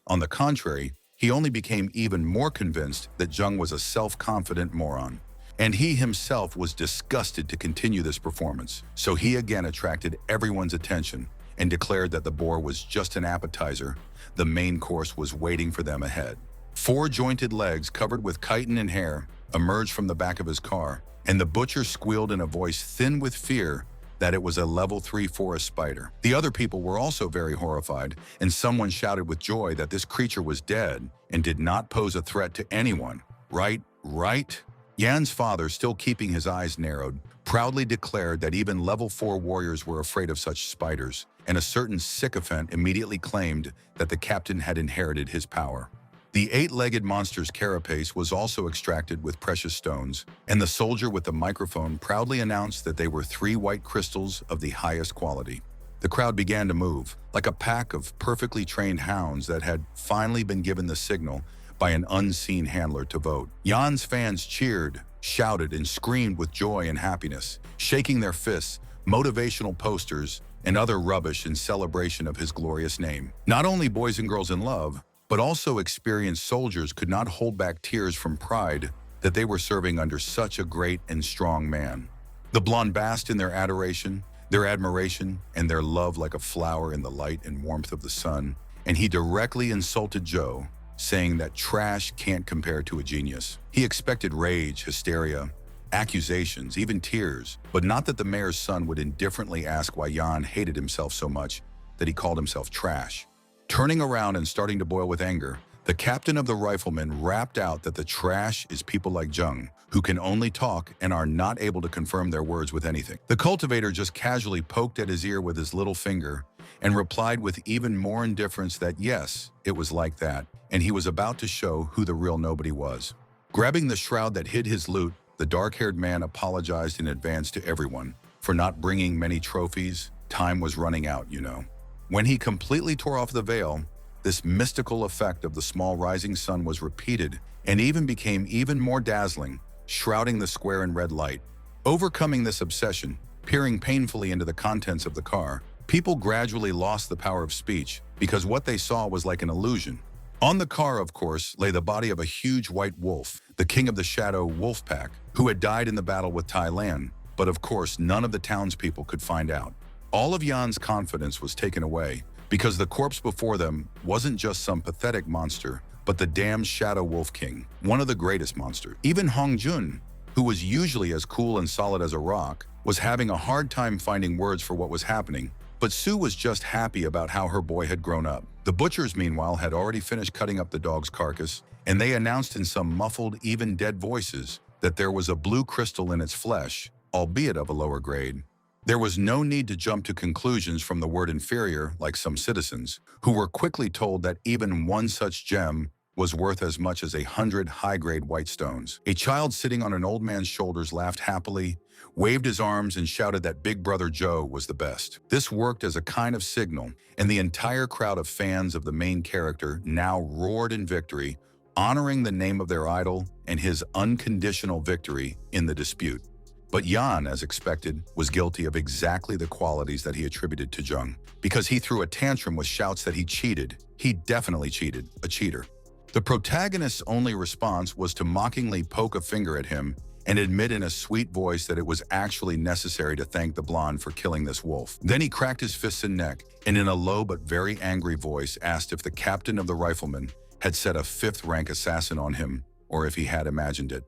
On the contrary, he only became even more convinced that Jung was a self-confident moron. And he himself was disgusted to continue this performance, so he again attracted everyone's attention and declared that the boar was just an appetizer. The main course was waiting for them ahead. 4 jointed legs covered with chitin and hair emerged from the back of his car, and the butcher squealed in a voice thin with fear that it was a level 3 forest spider. The other people were also very horrified, and someone shouted with joy that this creature was dead and did not pose a threat to anyone. Right? Yan's father, still keeping his eyes narrowed, proudly declared that even level 4 warriors were afraid of such spiders, and a certain sycophant immediately claimed that the captain had inherited his power. The 8-legged monster's carapace was also extracted with precious stones, and the soldier with the microphone proudly announced that they were 3 white crystals of the highest quality. The crowd began to move, like a pack of perfectly trained hounds that had finally been given the signal by an unseen handler to vote. Yan's fans cheered, shouted, and screamed with joy and happiness, shaking their fists, motivational posters, and other rubbish in celebration of his glorious name. Not only boys and girls in love, but also experienced soldiers could not hold back tears from pride that they were serving under such a great and strong man. The blonde basked in their adoration, their admiration, and their love like a flower in the light and warmth of the sun, and he directly insulted Joe, saying that trash can't compare to a genius. He expected rage, hysteria, accusations, even tears, but not that the mayor's son would indifferently ask why Yan hated himself so much that he called himself trash. Turning around and starting to boil with anger, the captain of the riflemen rapped out that the trash is people like Jung, who can only talk and are not able to confirm their words with anything. The cultivator just casually poked at his ear with his little finger and replied with even more indifference that yes, it was like that, and he was about to show who the real nobody was. Grabbing the shroud that hid his loot, the dark-haired man apologized in advance to everyone for not bringing many trophies. Time was running out, you know. When he completely tore off the veil, this mystical effect of the small rising sun was repeated and even became even more dazzling, shrouding the square in red light. Overcoming this obsession, peering painfully into the contents of the car, people gradually lost the power of speech because what they saw was like an illusion. On the car, of course, lay the body of a huge white wolf, the king of the Shadow Wolf Pack, who had died in the battle with Thailand, but of course none of the townspeople could find out. All of Yan's confidence was taken away because the corpse before them wasn't just some pathetic monster, but the damned Shadow Wolf King, one of the greatest monsters. Even Hong Jun, who was usually as cool and solid as a rock, was having a hard time finding words for what was happening, but Sue was just happy about how her boy had grown up. The butchers, meanwhile, had already finished cutting up the dog's carcass, and they announced in some muffled, even dead voices that there was a blue crystal in its flesh, albeit of a lower grade. There was no need to jump to conclusions from the word inferior, like some citizens, who were quickly told that even one such gem was worth as much as 100 high-grade white stones. A child sitting on an old man's shoulders laughed happily, waved his arms, and shouted that Big Brother Joe was the best. This worked as a kind of signal, and the entire crowd of fans of the main character now roared in victory, honoring the name of their idol and his unconditional victory in the dispute. But Yan, as expected, was guilty of exactly the qualities that he attributed to Jung, because he threw a tantrum with shouts that he cheated. He definitely cheated, a cheater. The protagonist's only response was to mockingly poke a finger at him and admit in a sweet voice that it was actually necessary to thank the blonde for killing this wolf. Then he cracked his fists and neck, and in a low but very angry voice asked if the captain of the riflemen had set a 5th-rank assassin on him, or if he had imagined it.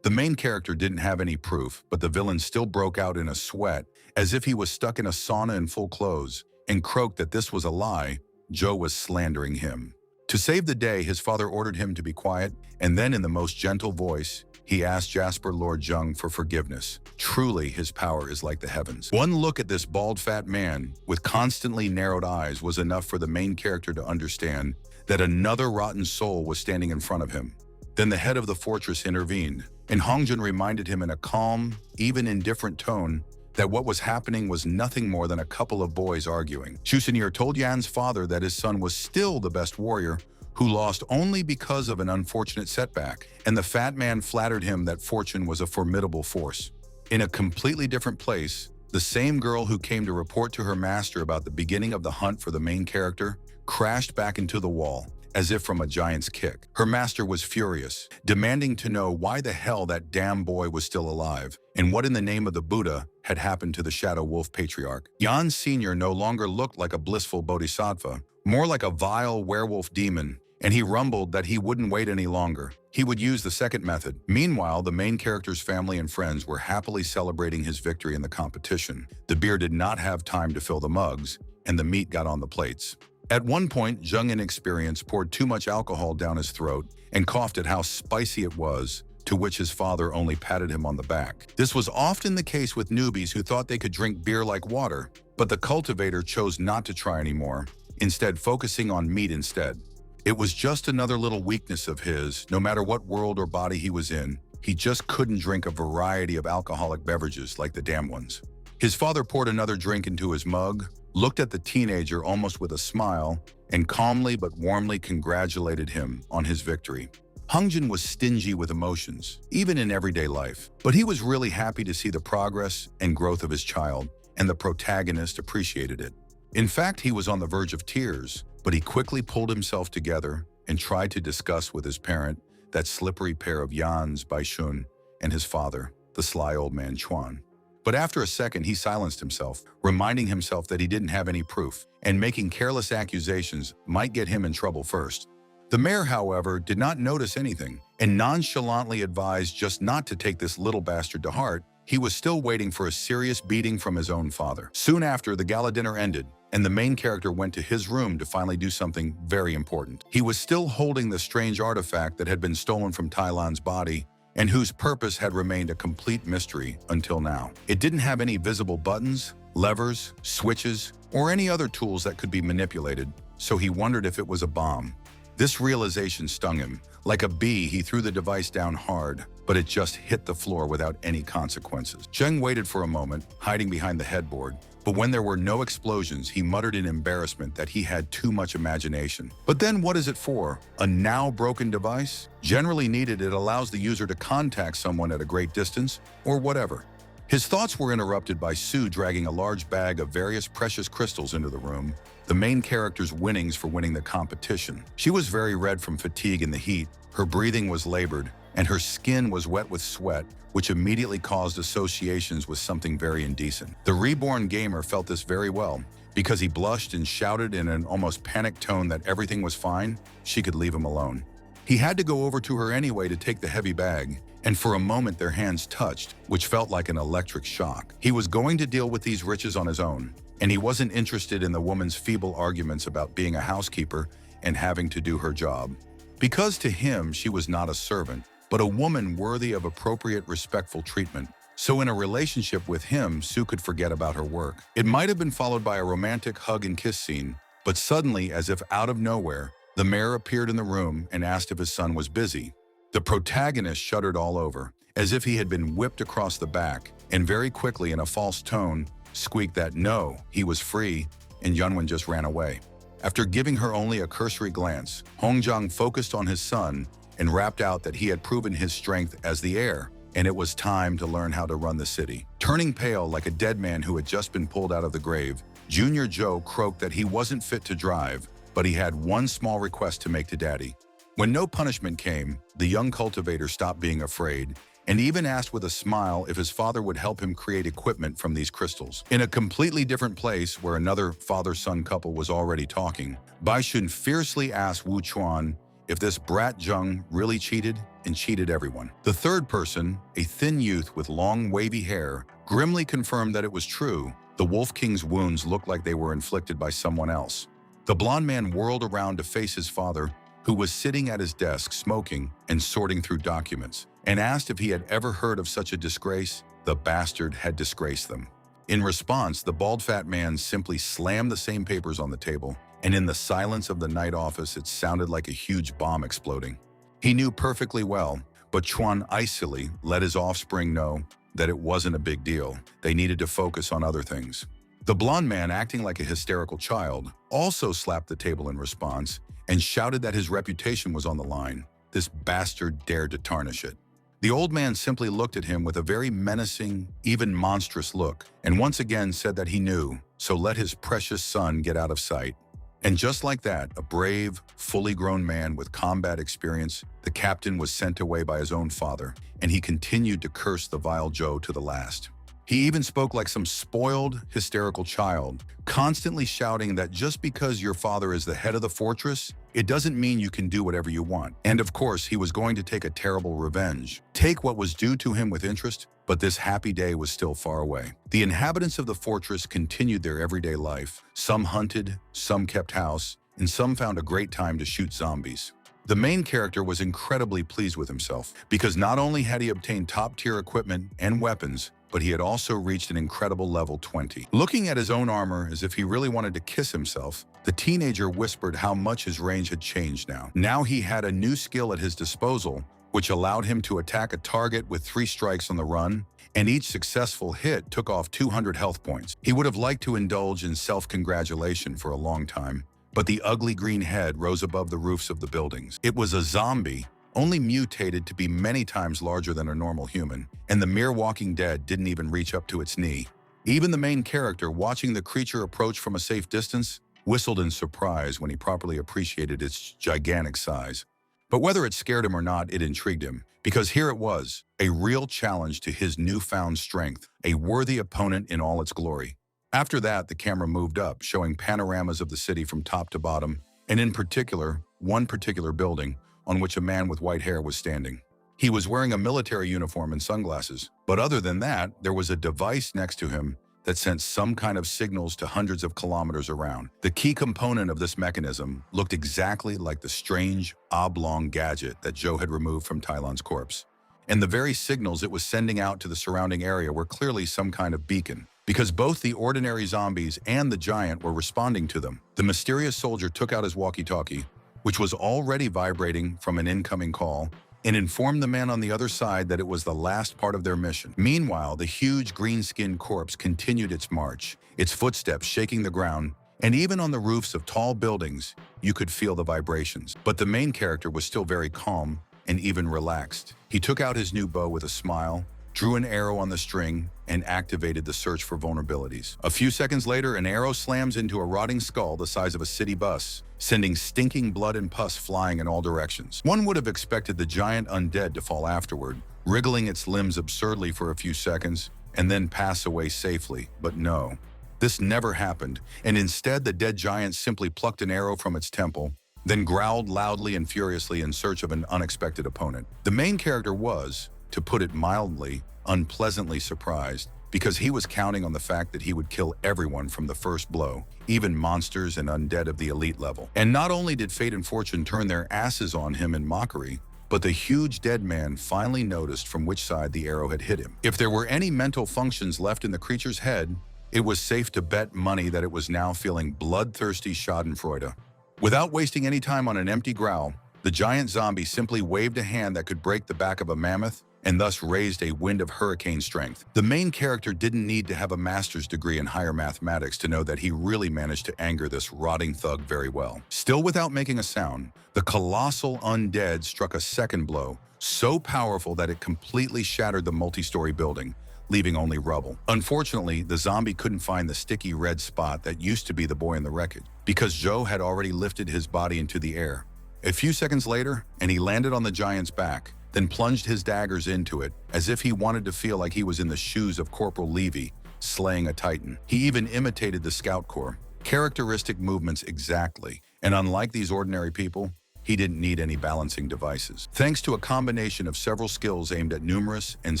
The main character didn't have any proof, but the villain still broke out in a sweat, as if he was stuck in a sauna in full clothes, and croaked that this was a lie. Joe was slandering him. To save the day, his father ordered him to be quiet, and then in the most gentle voice, he asked Jasper Lord Jung for forgiveness. Truly, his power is like the heavens. One look at this bald fat man with constantly narrowed eyes was enough for the main character to understand that another rotten soul was standing in front of him. Then the head of the fortress intervened, and Hongjun reminded him in a calm, even indifferent tone that what was happening was nothing more than a couple of boys arguing. Chusanir told Yan's father that his son was still the best warrior, who lost only because of an unfortunate setback, and the fat man flattered him that fortune was a formidable force. In a completely different place, the same girl who came to report to her master about the beginning of the hunt for the main character crashed back into the wall, as if from a giant's kick. Her master was furious, demanding to know why the hell that damn boy was still alive, and what in the name of the Buddha had happened to the Shadow Wolf patriarch. Yan Sr. no longer looked like a blissful bodhisattva, more like a vile werewolf demon, and he rumbled that he wouldn't wait any longer. He would use the second method. Meanwhile, the main character's family and friends were happily celebrating his victory in the competition. The beer did not have time to fill the mugs, and the meat got on the plates. At one point, Zheng, inexperienced, poured too much alcohol down his throat and coughed at how spicy it was, to which his father only patted him on the back. This was often the case with newbies who thought they could drink beer like water, but the cultivator chose not to try anymore, instead focusing on meat instead. It was just another little weakness of his. No matter what world or body he was in, he just couldn't drink a variety of alcoholic beverages like the damn ones. His father poured another drink into his mug, looked at the teenager almost with a smile, and calmly but warmly congratulated him on his victory. Hungjin was stingy with emotions, even in everyday life, but he was really happy to see the progress and growth of his child, and the protagonist appreciated it. In fact, he was on the verge of tears, but he quickly pulled himself together and tried to discuss with his parent that slippery pair of Yans, Baishun, and his father, the sly old man Chuan. But after a second, he silenced himself, reminding himself that he didn't have any proof, and making careless accusations might get him in trouble first. The mayor, however, did not notice anything, and nonchalantly advised just not to take this little bastard to heart. He was still waiting for a serious beating from his own father. Soon after, the gala dinner ended, and the main character went to his room to finally do something very important. He was still holding the strange artifact that had been stolen from Tai Lan's body, and whose purpose had remained a complete mystery until now. It didn't have any visible buttons, levers, switches, or any other tools that could be manipulated, so he wondered if it was a bomb. This realization stung him. Like a bee, he threw the device down hard, but it just hit the floor without any consequences. Zheng waited for a moment, hiding behind the headboard, but when there were no explosions, he muttered in embarrassment that he had too much imagination. But then what is it for? A now broken device? Generally needed, it allows the user to contact someone at a great distance, or whatever. His thoughts were interrupted by Sue dragging a large bag of various precious crystals into the room, the main character's winnings for winning the competition. She was very red from fatigue and the heat, her breathing was labored, and her skin was wet with sweat, which immediately caused associations with something very indecent. The reborn gamer felt this very well, because he blushed and shouted in an almost panicked tone that everything was fine, she could leave him alone. He had to go over to her anyway to take the heavy bag, and for a moment their hands touched, which felt like an electric shock. He was going to deal with these riches on his own, and he wasn't interested in the woman's feeble arguments about being a housekeeper and having to do her job. Because to him, she was not a servant, but a woman worthy of appropriate, respectful treatment. So in a relationship with him, Sue could forget about her work. It might have been followed by a romantic hug and kiss scene, but suddenly, as if out of nowhere, the mayor appeared in the room and asked if his son was busy. The protagonist shuddered all over, as if he had been whipped across the back, and very quickly, in a false tone, squeaked that no, he was free, and Yunwen just ran away. After giving her only a cursory glance, Hongjiang focused on his son and rapped out that he had proven his strength as the heir, and it was time to learn how to run the city. Turning pale like a dead man who had just been pulled out of the grave, Junior Joe croaked that he wasn't fit to drive, but he had one small request to make to Daddy. When no punishment came, the young cultivator stopped being afraid and even asked with a smile if his father would help him create equipment from these crystals. In a completely different place, where another father-son couple was already talking, Baishun fiercely asked Wu Chuan if this brat Zheng really cheated and cheated everyone. The third person, a thin youth with long wavy hair, grimly confirmed that it was true. The Wolf King's wounds looked like they were inflicted by someone else. The blond man whirled around to face his father, who was sitting at his desk smoking and sorting through documents, and asked if he had ever heard of such a disgrace. The bastard had disgraced them. In response, the bald fat man simply slammed the same papers on the table, and in the silence of the night office, it sounded like a huge bomb exploding. He knew perfectly well, but Chuan icily let his offspring know that it wasn't a big deal. They needed to focus on other things. The blonde man, acting like a hysterical child, also slapped the table in response and shouted that his reputation was on the line. This bastard dared to tarnish it. The old man simply looked at him with a very menacing, even monstrous look, and once again said that he knew, so let his precious son get out of sight. And just like that, a brave, fully grown man with combat experience, the captain was sent away by his own father, and he continued to curse the vile Joe to the last. He even spoke like some spoiled, hysterical child, constantly shouting that just because your father is the head of the fortress, it doesn't mean you can do whatever you want. And of course, he was going to take a terrible revenge, take what was due to him with interest, but this happy day was still far away. The inhabitants of the fortress continued their everyday life. Some hunted, some kept house, and some found a great time to shoot zombies. The main character was incredibly pleased with himself, because not only had he obtained top-tier equipment and weapons, but he had also reached an incredible level 20. Looking at his own armor as if he really wanted to kiss himself, the teenager whispered how much his range had changed now. Now he had a new skill at his disposal, which allowed him to attack a target with 3 strikes on the run, and each successful hit took off 200 health points. He would have liked to indulge in self-congratulation for a long time, but the ugly green head rose above the roofs of the buildings. It was a zombie, only mutated to be many times larger than a normal human, and the mere Walking Dead didn't even reach up to its knee. Even the main character, watching the creature approach from a safe distance, whistled in surprise when he properly appreciated its gigantic size. But whether it scared him or not, it intrigued him, because here it was, a real challenge to his newfound strength, a worthy opponent in all its glory. After that, the camera moved up, showing panoramas of the city from top to bottom, and in particular, one particular building, on which a man with white hair was standing. He was wearing a military uniform and sunglasses, but other than that, there was a device next to him that sent some kind of signals to hundreds of kilometers around. The key component of this mechanism looked exactly like the strange, oblong gadget that Joe had removed from Tylon's corpse. And the very signals it was sending out to the surrounding area were clearly some kind of beacon, because both the ordinary zombies and the giant were responding to them. The mysterious soldier took out his walkie-talkie, which was already vibrating from an incoming call, and informed the man on the other side that it was the last part of their mission. Meanwhile, the huge green-skinned corpse continued its march, its footsteps shaking the ground, and even on the roofs of tall buildings, you could feel the vibrations. But the main character was still very calm and even relaxed. He took out his new bow with a smile, drew an arrow on the string, and activated the search for vulnerabilities. A few seconds later, an arrow slams into a rotting skull the size of a city bus, sending stinking blood and pus flying in all directions. One would have expected the giant undead to fall afterward, wriggling its limbs absurdly for a few seconds, and then pass away safely, but no. This never happened, and instead the dead giant simply plucked an arrow from its temple, then growled loudly and furiously in search of an unexpected opponent. The main character was, to put it mildly, unpleasantly surprised, because he was counting on the fact that he would kill everyone from the first blow, even monsters and undead of the elite level. And not only did fate and fortune turn their asses on him in mockery, but the huge dead man finally noticed from which side the arrow had hit him. If there were any mental functions left in the creature's head, it was safe to bet money that it was now feeling bloodthirsty schadenfreude. Without wasting any time on an empty growl, the giant zombie simply waved a hand that could break the back of a mammoth and thus raised a wind of hurricane strength. The main character didn't need to have a master's degree in higher mathematics to know that he really managed to anger this rotting thug very well. Still without making a sound, the colossal undead struck a second blow, so powerful that it completely shattered the multi-story building, leaving only rubble. Unfortunately, the zombie couldn't find the sticky red spot that used to be the boy in the wreckage, because Joe had already lifted his body into the air. A few seconds later, and he landed on the giant's back, then plunged his daggers into it, as if he wanted to feel like he was in the shoes of Corporal Levy, slaying a titan. He even imitated the Scout Corps, characteristic movements exactly, and unlike these ordinary people, he didn't need any balancing devices. Thanks to a combination of several skills aimed at numerous and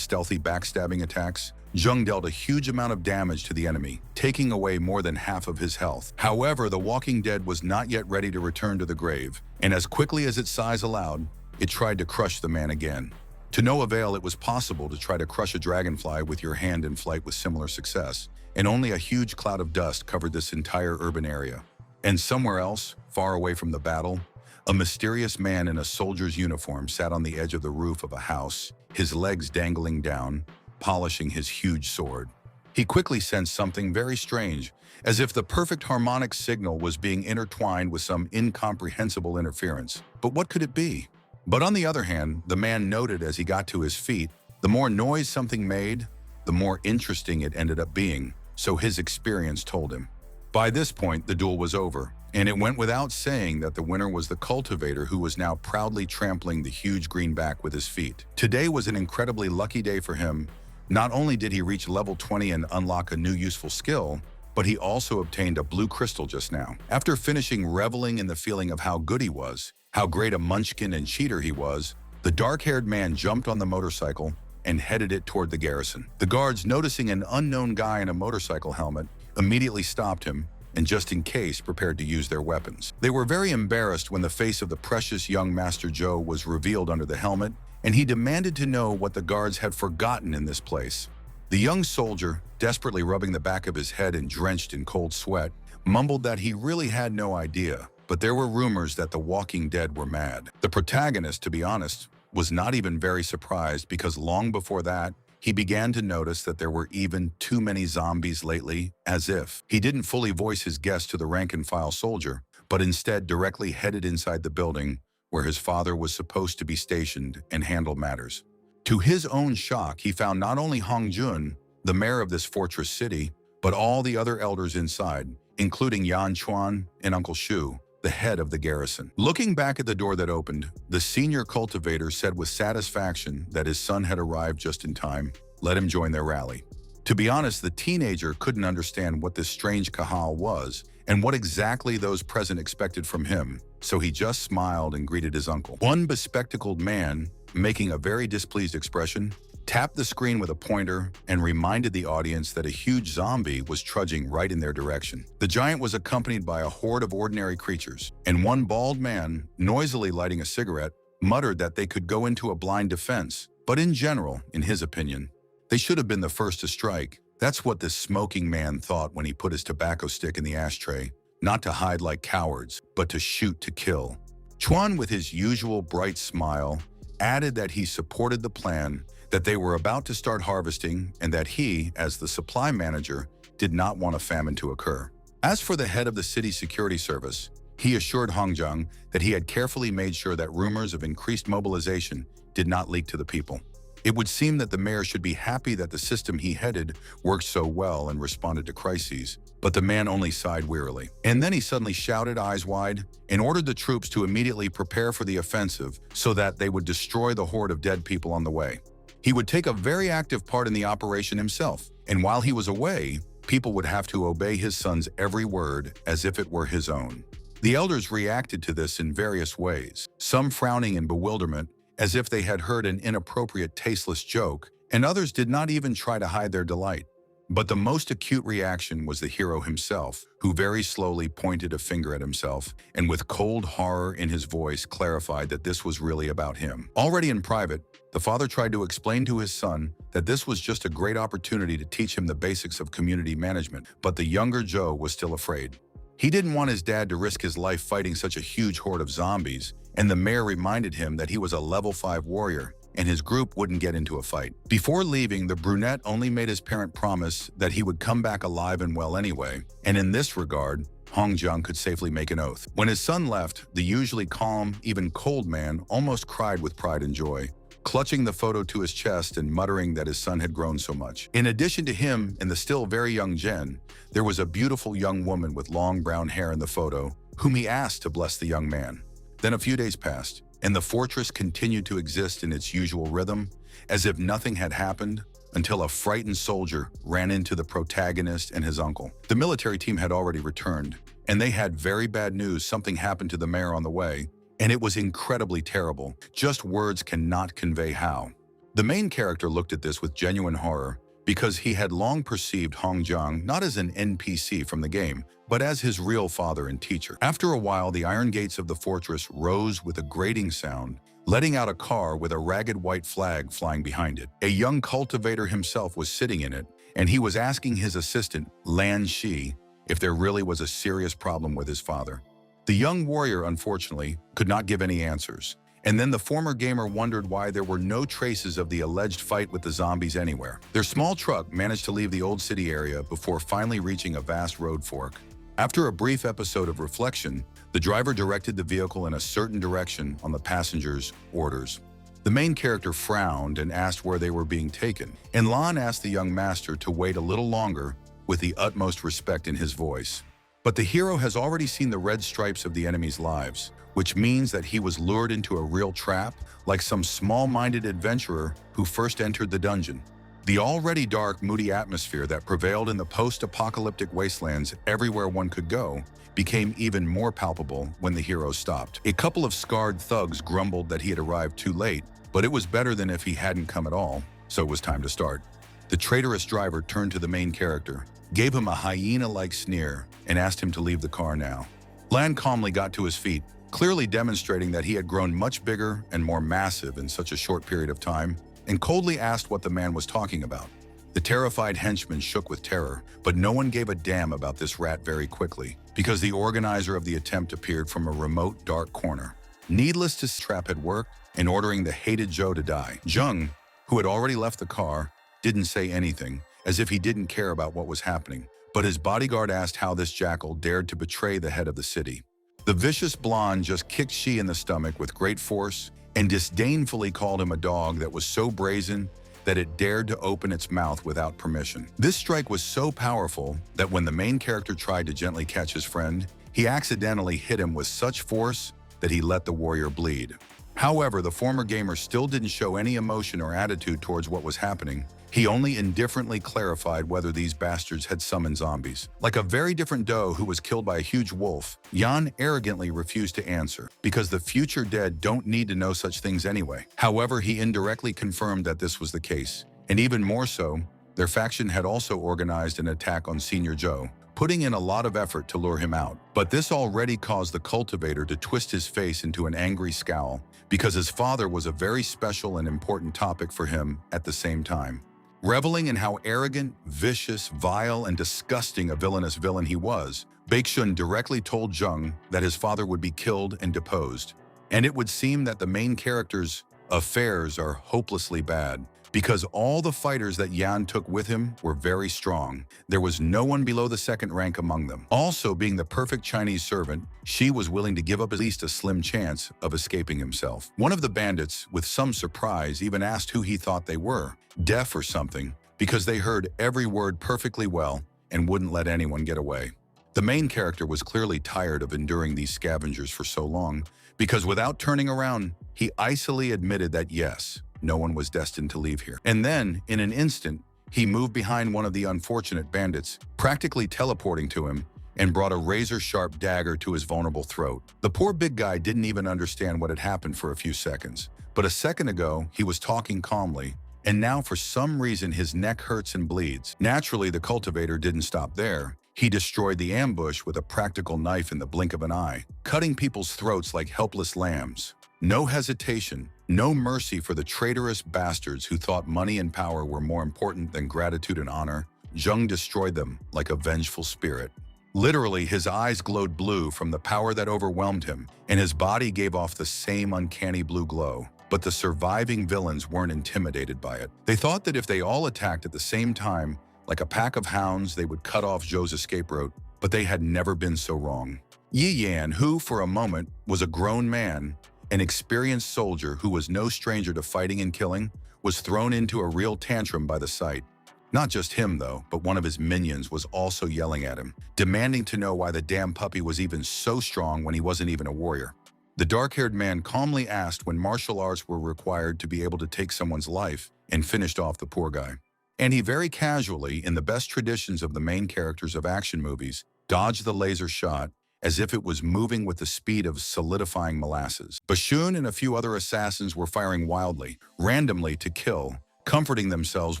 stealthy backstabbing attacks, Jung dealt a huge amount of damage to the enemy, taking away more than half of his health. However, the Walking Dead was not yet ready to return to the grave, and as quickly as its size allowed, it tried to crush the man again. To no avail, it was possible to try to crush a dragonfly with your hand in flight with similar success, and only a huge cloud of dust covered this entire urban area. And somewhere else, far away from the battle, a mysterious man in a soldier's uniform sat on the edge of the roof of a house, his legs dangling down, polishing his huge sword. He quickly sensed something very strange, as if the perfect harmonic signal was being intertwined with some incomprehensible interference. But what could it be? But on the other hand, the man noted as he got to his feet, the more noise something made, the more interesting it ended up being, so his experience told him. By this point, the duel was over, and it went without saying that the winner was the cultivator who was now proudly trampling the huge greenback with his feet. Today was an incredibly lucky day for him. Not only did he reach level 20 and unlock a new useful skill, but he also obtained a blue crystal just now. After finishing reveling in the feeling of how good he was, how great a munchkin and cheater he was, the dark-haired man jumped on the motorcycle and headed it toward the garrison. The guards, noticing an unknown guy in a motorcycle helmet, immediately stopped him and just in case prepared to use their weapons. They were very embarrassed when the face of the precious young Master Joe was revealed under the helmet, and he demanded to know what the guards had forgotten in this place. The young soldier, desperately rubbing the back of his head and drenched in cold sweat, mumbled that he really had no idea, but there were rumors that the Walking Dead were mad. The protagonist, to be honest, was not even very surprised because long before that, he began to notice that there were even too many zombies lately, as if. He didn't fully voice his guess to the rank-and-file soldier, but instead directly headed inside the building where his father was supposed to be stationed and handle matters. To his own shock, he found not only Hong Jun, the mayor of this fortress city, but all the other elders inside, including Yan Chuan and Uncle Shu, the head of the garrison. Looking back at the door that opened, the senior cultivator said with satisfaction that his son had arrived just in time. Let him join their rally. To be honest, the teenager couldn't understand what this strange kahal was and what exactly those present expected from him, so he just smiled and greeted his uncle. One bespectacled man, making a very displeased expression, tapped the screen with a pointer and reminded the audience that a huge zombie was trudging right in their direction. The giant was accompanied by a horde of ordinary creatures, and one bald man, noisily lighting a cigarette, muttered that they could go into a blind defense, but in general, in his opinion, they should have been the first to strike. That's what this smoking man thought when he put his tobacco stick in the ashtray, not to hide like cowards, but to shoot to kill. Chuan, with his usual bright smile, added that he supported the plan, that they were about to start harvesting, and that he, as the supply manager, did not want a famine to occur. As for the head of the city security service, he assured Hongjiang that he had carefully made sure that rumors of increased mobilization did not leak to the people. It would seem that the mayor should be happy that the system he headed worked so well and responded to crises, but the man only sighed wearily. And then he suddenly shouted eyes wide and ordered the troops to immediately prepare for the offensive so that they would destroy the horde of dead people on the way. He would take a very active part in the operation himself, and while he was away, people would have to obey his son's every word as if it were his own. The elders reacted to this in various ways, some frowning in bewilderment, as if they had heard an inappropriate, tasteless joke, and others did not even try to hide their delight. But the most acute reaction was the hero himself, who very slowly pointed a finger at himself, and with cold horror in his voice clarified that this was really about him. Already in private, the father tried to explain to his son that this was just a great opportunity to teach him the basics of community management, but the younger Joe was still afraid. He didn't want his dad to risk his life fighting such a huge horde of zombies, and the mayor reminded him that he was a level 5 warrior, and his group wouldn't get into a fight. Before leaving, the brunette only made his parent promise that he would come back alive and well anyway, and in this regard, Hongjiang could safely make an oath. When his son left, the usually calm, even cold man almost cried with pride and joy, clutching the photo to his chest and muttering that his son had grown so much. In addition to him and the still very young Jen, there was a beautiful young woman with long brown hair in the photo, whom he asked to bless the young man. Then a few days passed, and the fortress continued to exist in its usual rhythm, as if nothing had happened, until a frightened soldier ran into the protagonist and his uncle. The military team had already returned, and they had very bad news. Something happened to the mayor on the way, and it was incredibly terrible. Just words cannot convey how. The main character looked at this with genuine horror, because he had long perceived Hongjiang not as an NPC from the game, but as his real father and teacher. After a while, the iron gates of the fortress rose with a grating sound, letting out a car with a ragged white flag flying behind it. A young cultivator himself was sitting in it, and he was asking his assistant, Lan Shi, if there really was a serious problem with his father. The young warrior, unfortunately, could not give any answers, And then the former gamer wondered why there were no traces of the alleged fight with the zombies anywhere. Their small truck managed to leave the old city area before finally reaching a vast road fork. After a brief episode of reflection, the driver directed the vehicle in a certain direction on the passenger's orders. The main character frowned and asked where they were being taken, and Lan asked the young master to wait a little longer with the utmost respect in his voice. But the hero has already seen the red stripes of the enemy's lives, which means that he was lured into a real trap, like some small-minded adventurer who first entered the dungeon. The already dark, moody atmosphere that prevailed in the post-apocalyptic wastelands everywhere one could go became even more palpable when the hero stopped. A couple of scarred thugs grumbled that he had arrived too late, but it was better than if he hadn't come at all, so it was time to start. The traitorous driver turned to the main character, gave him a hyena-like sneer, and asked him to leave the car now. Lan calmly got to his feet, clearly demonstrating that he had grown much bigger and more massive in such a short period of time, and coldly asked what the man was talking about. The terrified henchman shook with terror, but no one gave a damn about this rat very quickly, because the organizer of the attempt appeared from a remote, dark corner. Needless to say, the trap had worked in ordering the hated Joe to die. Jung, who had already left the car, didn't say anything, as if he didn't care about what was happening, but his bodyguard asked how this jackal dared to betray the head of the city. The vicious blonde just kicked Shi in the stomach with great force and disdainfully called him a dog that was so brazen that it dared to open its mouth without permission. This strike was so powerful that when the main character tried to gently catch his friend, he accidentally hit him with such force that he let the warrior bleed. However, the former gamer still didn't show any emotion or attitude towards what was happening. He only indifferently clarified whether these bastards had summoned zombies. Like a very different doe who was killed by a huge wolf, Yan arrogantly refused to answer, because the future dead don't need to know such things anyway. However, he indirectly confirmed that this was the case. And even more so, their faction had also organized an attack on Senior Joe, putting in a lot of effort to lure him out. But this already caused the cultivator to twist his face into an angry scowl, because his father was a very special and important topic for him at the same time. Reveling in how arrogant, vicious, vile, and disgusting a villainous villain he was, Baekshun directly told Jung that his father would be killed and deposed. And it would seem that the main character's affairs are hopelessly bad, because all the fighters that Yan took with him were very strong. There was no one below the second rank among them. Also, being the perfect Chinese servant, Shi was willing to give up at least a slim chance of escaping himself. One of the bandits, with some surprise, even asked who he thought they were, deaf or something, because they heard every word perfectly well and wouldn't let anyone get away. The main character was clearly tired of enduring these scavengers for so long, because without turning around, he icily admitted that yes, no one was destined to leave here. And then, in an instant, he moved behind one of the unfortunate bandits, practically teleporting to him, and brought a razor-sharp dagger to his vulnerable throat. The poor big guy didn't even understand what had happened for a few seconds. But a second ago, he was talking calmly, and now for some reason his neck hurts and bleeds. Naturally, the cultivator didn't stop there. He destroyed the ambush with a practical knife in the blink of an eye, cutting people's throats like helpless lambs. No hesitation, no mercy for the traitorous bastards who thought money and power were more important than gratitude and honor. Jung destroyed them like a vengeful spirit. Literally, his eyes glowed blue from the power that overwhelmed him, and his body gave off the same uncanny blue glow. But the surviving villains weren't intimidated by it. They thought that if they all attacked at the same time, like a pack of hounds, they would cut off Joe's escape route, but they had never been so wrong. Yi Yan, who for a moment was a grown man, an experienced soldier who was no stranger to fighting and killing, was thrown into a real tantrum by the sight. Not just him, though, but one of his minions was also yelling at him, demanding to know why the damn puppy was even so strong when he wasn't even a warrior. The dark-haired man calmly asked when martial arts were required to be able to take someone's life, and finished off the poor guy. And he very casually, in the best traditions of the main characters of action movies, dodged the laser shot as if it was moving with the speed of solidifying molasses. Baekshun and a few other assassins were firing wildly, randomly to kill, comforting themselves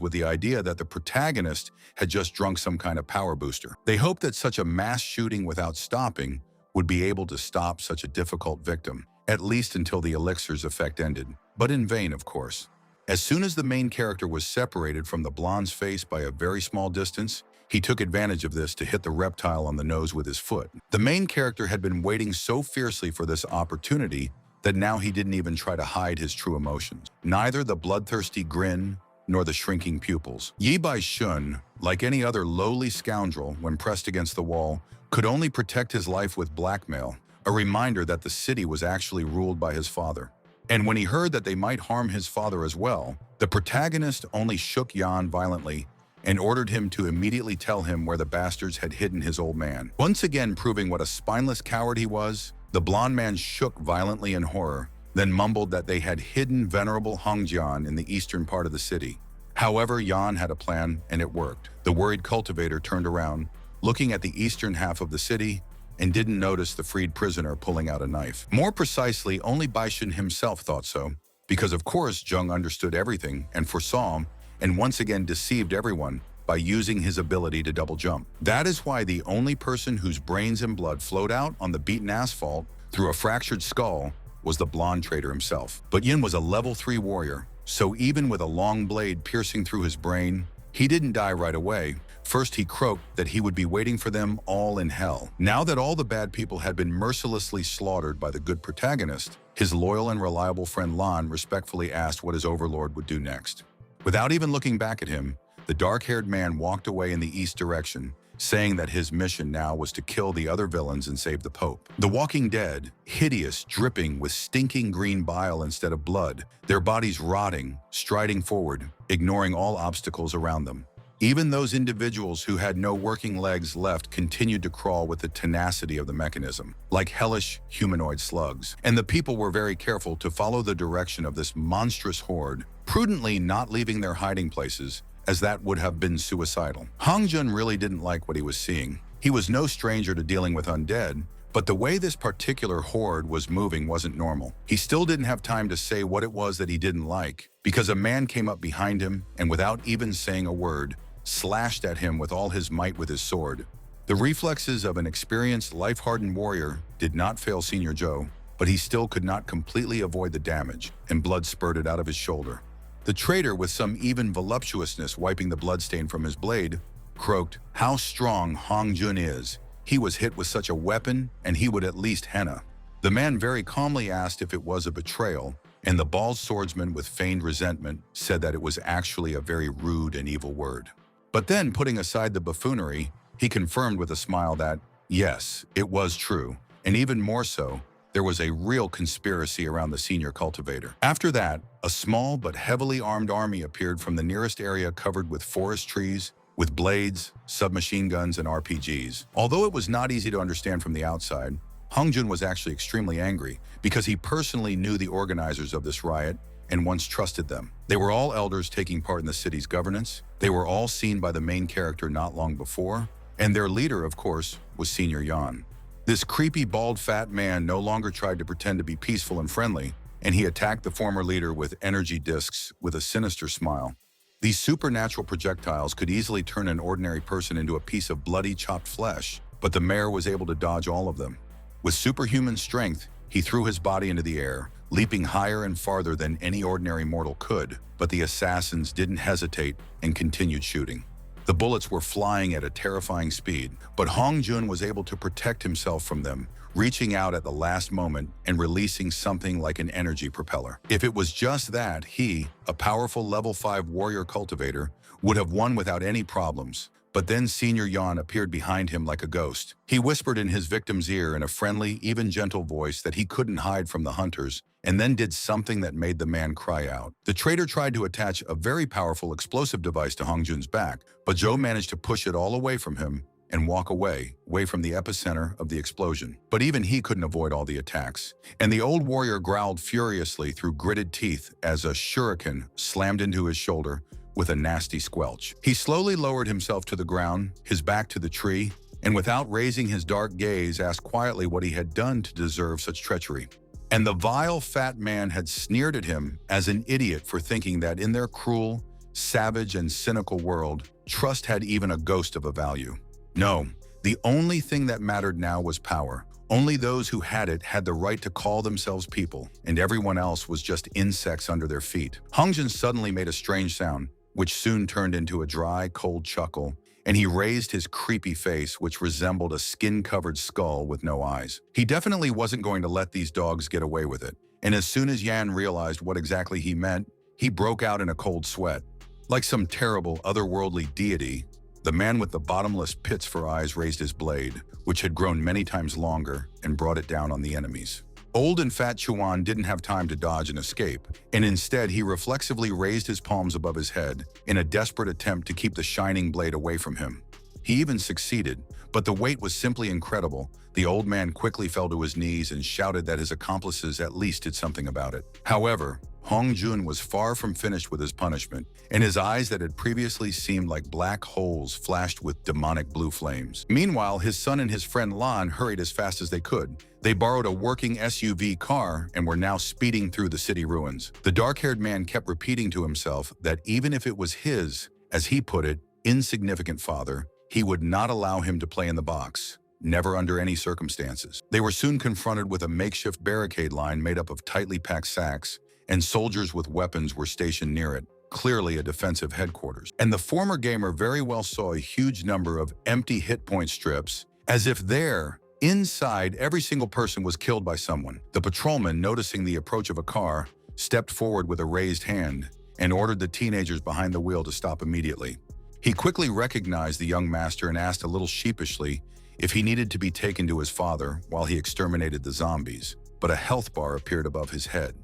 with the idea that the protagonist had just drunk some kind of power booster. They hoped that such a mass shooting without stopping would be able to stop such a difficult victim, at least until the elixir's effect ended. But in vain, of course. As soon as the main character was separated from the blonde's face by a very small distance, he took advantage of this to hit the reptile on the nose with his foot. The main character had been waiting so fiercely for this opportunity that now he didn't even try to hide his true emotions. Neither the bloodthirsty grin nor the shrinking pupils. Yi Bai-shun, like any other lowly scoundrel when pressed against the wall, could only protect his life with blackmail, a reminder that the city was actually ruled by his father. And when he heard that they might harm his father as well, the protagonist only shook Yan violently and ordered him to immediately tell him where the bastards had hidden his old man. Once again proving what a spineless coward he was, the blond man shook violently in horror, then mumbled that they had hidden venerable Hongjian in the eastern part of the city. However, Yan had a plan, and it worked. The worried cultivator turned around, looking at the eastern half of the city, and didn't notice the freed prisoner pulling out a knife. More precisely, only Baishun himself thought so, because of course Zheng understood everything and foresaw, and once again deceived everyone by using his ability to double jump. That is why the only person whose brains and blood flowed out on the beaten asphalt through a fractured skull was the blonde traitor himself. But Yin was a level 3 warrior, so even with a long blade piercing through his brain, he didn't die right away. First, he croaked that he would be waiting for them all in hell. Now that all the bad people had been mercilessly slaughtered by the good protagonist, his loyal and reliable friend Lan respectfully asked what his overlord would do next. Without even looking back at him, the dark-haired man walked away in the east direction, saying that his mission now was to kill the other villains and save the Pope. The walking dead, hideous, dripping with stinking green bile instead of blood, their bodies rotting, striding forward, ignoring all obstacles around them. Even those individuals who had no working legs left continued to crawl with the tenacity of the mechanism, like hellish humanoid slugs. And the people were very careful to follow the direction of this monstrous horde, prudently not leaving their hiding places, as that would have been suicidal. Hong Jun really didn't like what he was seeing. He was no stranger to dealing with undead, but the way this particular horde was moving wasn't normal. He still didn't have time to say what it was that he didn't like, because a man came up behind him and without even saying a word, slashed at him with all his might with his sword. The reflexes of an experienced, life-hardened warrior did not fail Senior Joe, but he still could not completely avoid the damage, and blood spurted out of his shoulder. The traitor, with some even voluptuousness wiping the bloodstain from his blade, croaked, "How strong Hong Jun is. He was hit with such a weapon, and he would at least henna." The man very calmly asked if it was a betrayal, and the bald swordsman with feigned resentment said that it was actually a very rude and evil word. But then, putting aside the buffoonery, he confirmed with a smile that, yes, it was true, and even more so, there was a real conspiracy around the senior cultivator. After that, a small but heavily armed army appeared from the nearest area covered with forest trees, with blades, submachine guns, and RPGs. Although it was not easy to understand from the outside, Hong Jun was actually extremely angry because he personally knew the organizers of this riot and once trusted them. They were all elders taking part in the city's governance. They were all seen by the main character not long before, and their leader, of course, was Senior Yan. This creepy, bald, fat man no longer tried to pretend to be peaceful and friendly, and he attacked the former leader with energy discs with a sinister smile. These supernatural projectiles could easily turn an ordinary person into a piece of bloody, chopped flesh, but the mayor was able to dodge all of them. With superhuman strength, he threw his body into the air, leaping higher and farther than any ordinary mortal could, but the assassins didn't hesitate and continued shooting. The bullets were flying at a terrifying speed, but Hong Jun was able to protect himself from them, reaching out at the last moment and releasing something like an energy propeller. If it was just that, he, a powerful level 5 warrior cultivator, would have won without any problems. But then Senior Yan appeared behind him like a ghost. He whispered in his victim's ear in a friendly, even gentle voice that he couldn't hide from the hunters, and then did something that made the man cry out. The traitor tried to attach a very powerful explosive device to Hong Jun's back, but Zhou managed to push it all away from him and walk away from the epicenter of the explosion. But even he couldn't avoid all the attacks, and the old warrior growled furiously through gritted teeth as a shuriken slammed into his shoulder with a nasty squelch. He slowly lowered himself to the ground, his back to the tree, and without raising his dark gaze, asked quietly what he had done to deserve such treachery. And the vile fat man had sneered at him as an idiot for thinking that in their cruel, savage, and cynical world, trust had even a ghost of a value. No, the only thing that mattered now was power. Only those who had it had the right to call themselves people, and everyone else was just insects under their feet. Hong Jun suddenly made a strange sound, which soon turned into a dry, cold chuckle, and he raised his creepy face, which resembled a skin-covered skull with no eyes. He definitely wasn't going to let these dogs get away with it, And as soon as Yan realized what exactly he meant, he broke out in a cold sweat. Like some terrible, otherworldly deity, the man with the bottomless pits for eyes raised his blade, which had grown many times longer, and brought it down on the enemies. Old and fat Chuan didn't have time to dodge and escape, and instead he reflexively raised his palms above his head in a desperate attempt to keep the shining blade away from him. He even succeeded, but the weight was simply incredible. The old man quickly fell to his knees and shouted that his accomplices at least did something about it. However, Hong Jun was far from finished with his punishment, and his eyes that had previously seemed like black holes flashed with demonic blue flames. Meanwhile, his son and his friend Lan hurried as fast as they could. They borrowed a working SUV car and were now speeding through the city ruins. The dark-haired man kept repeating to himself that even if it was his, as he put it, insignificant father, he would not allow him to play in the box. Never under any circumstances. They were soon confronted with a makeshift barricade line made up of tightly packed sacks, and soldiers with weapons were stationed near it, clearly a defensive headquarters. And the former gamer very well saw a huge number of empty hit point strips, as if there, inside, every single person was killed by someone. The patrolman, noticing the approach of a car, stepped forward with a raised hand and ordered the teenagers behind the wheel to stop immediately. He quickly recognized the young master and asked a little sheepishly if he needed to be taken to his father while he exterminated the zombies, but a health bar appeared above his head.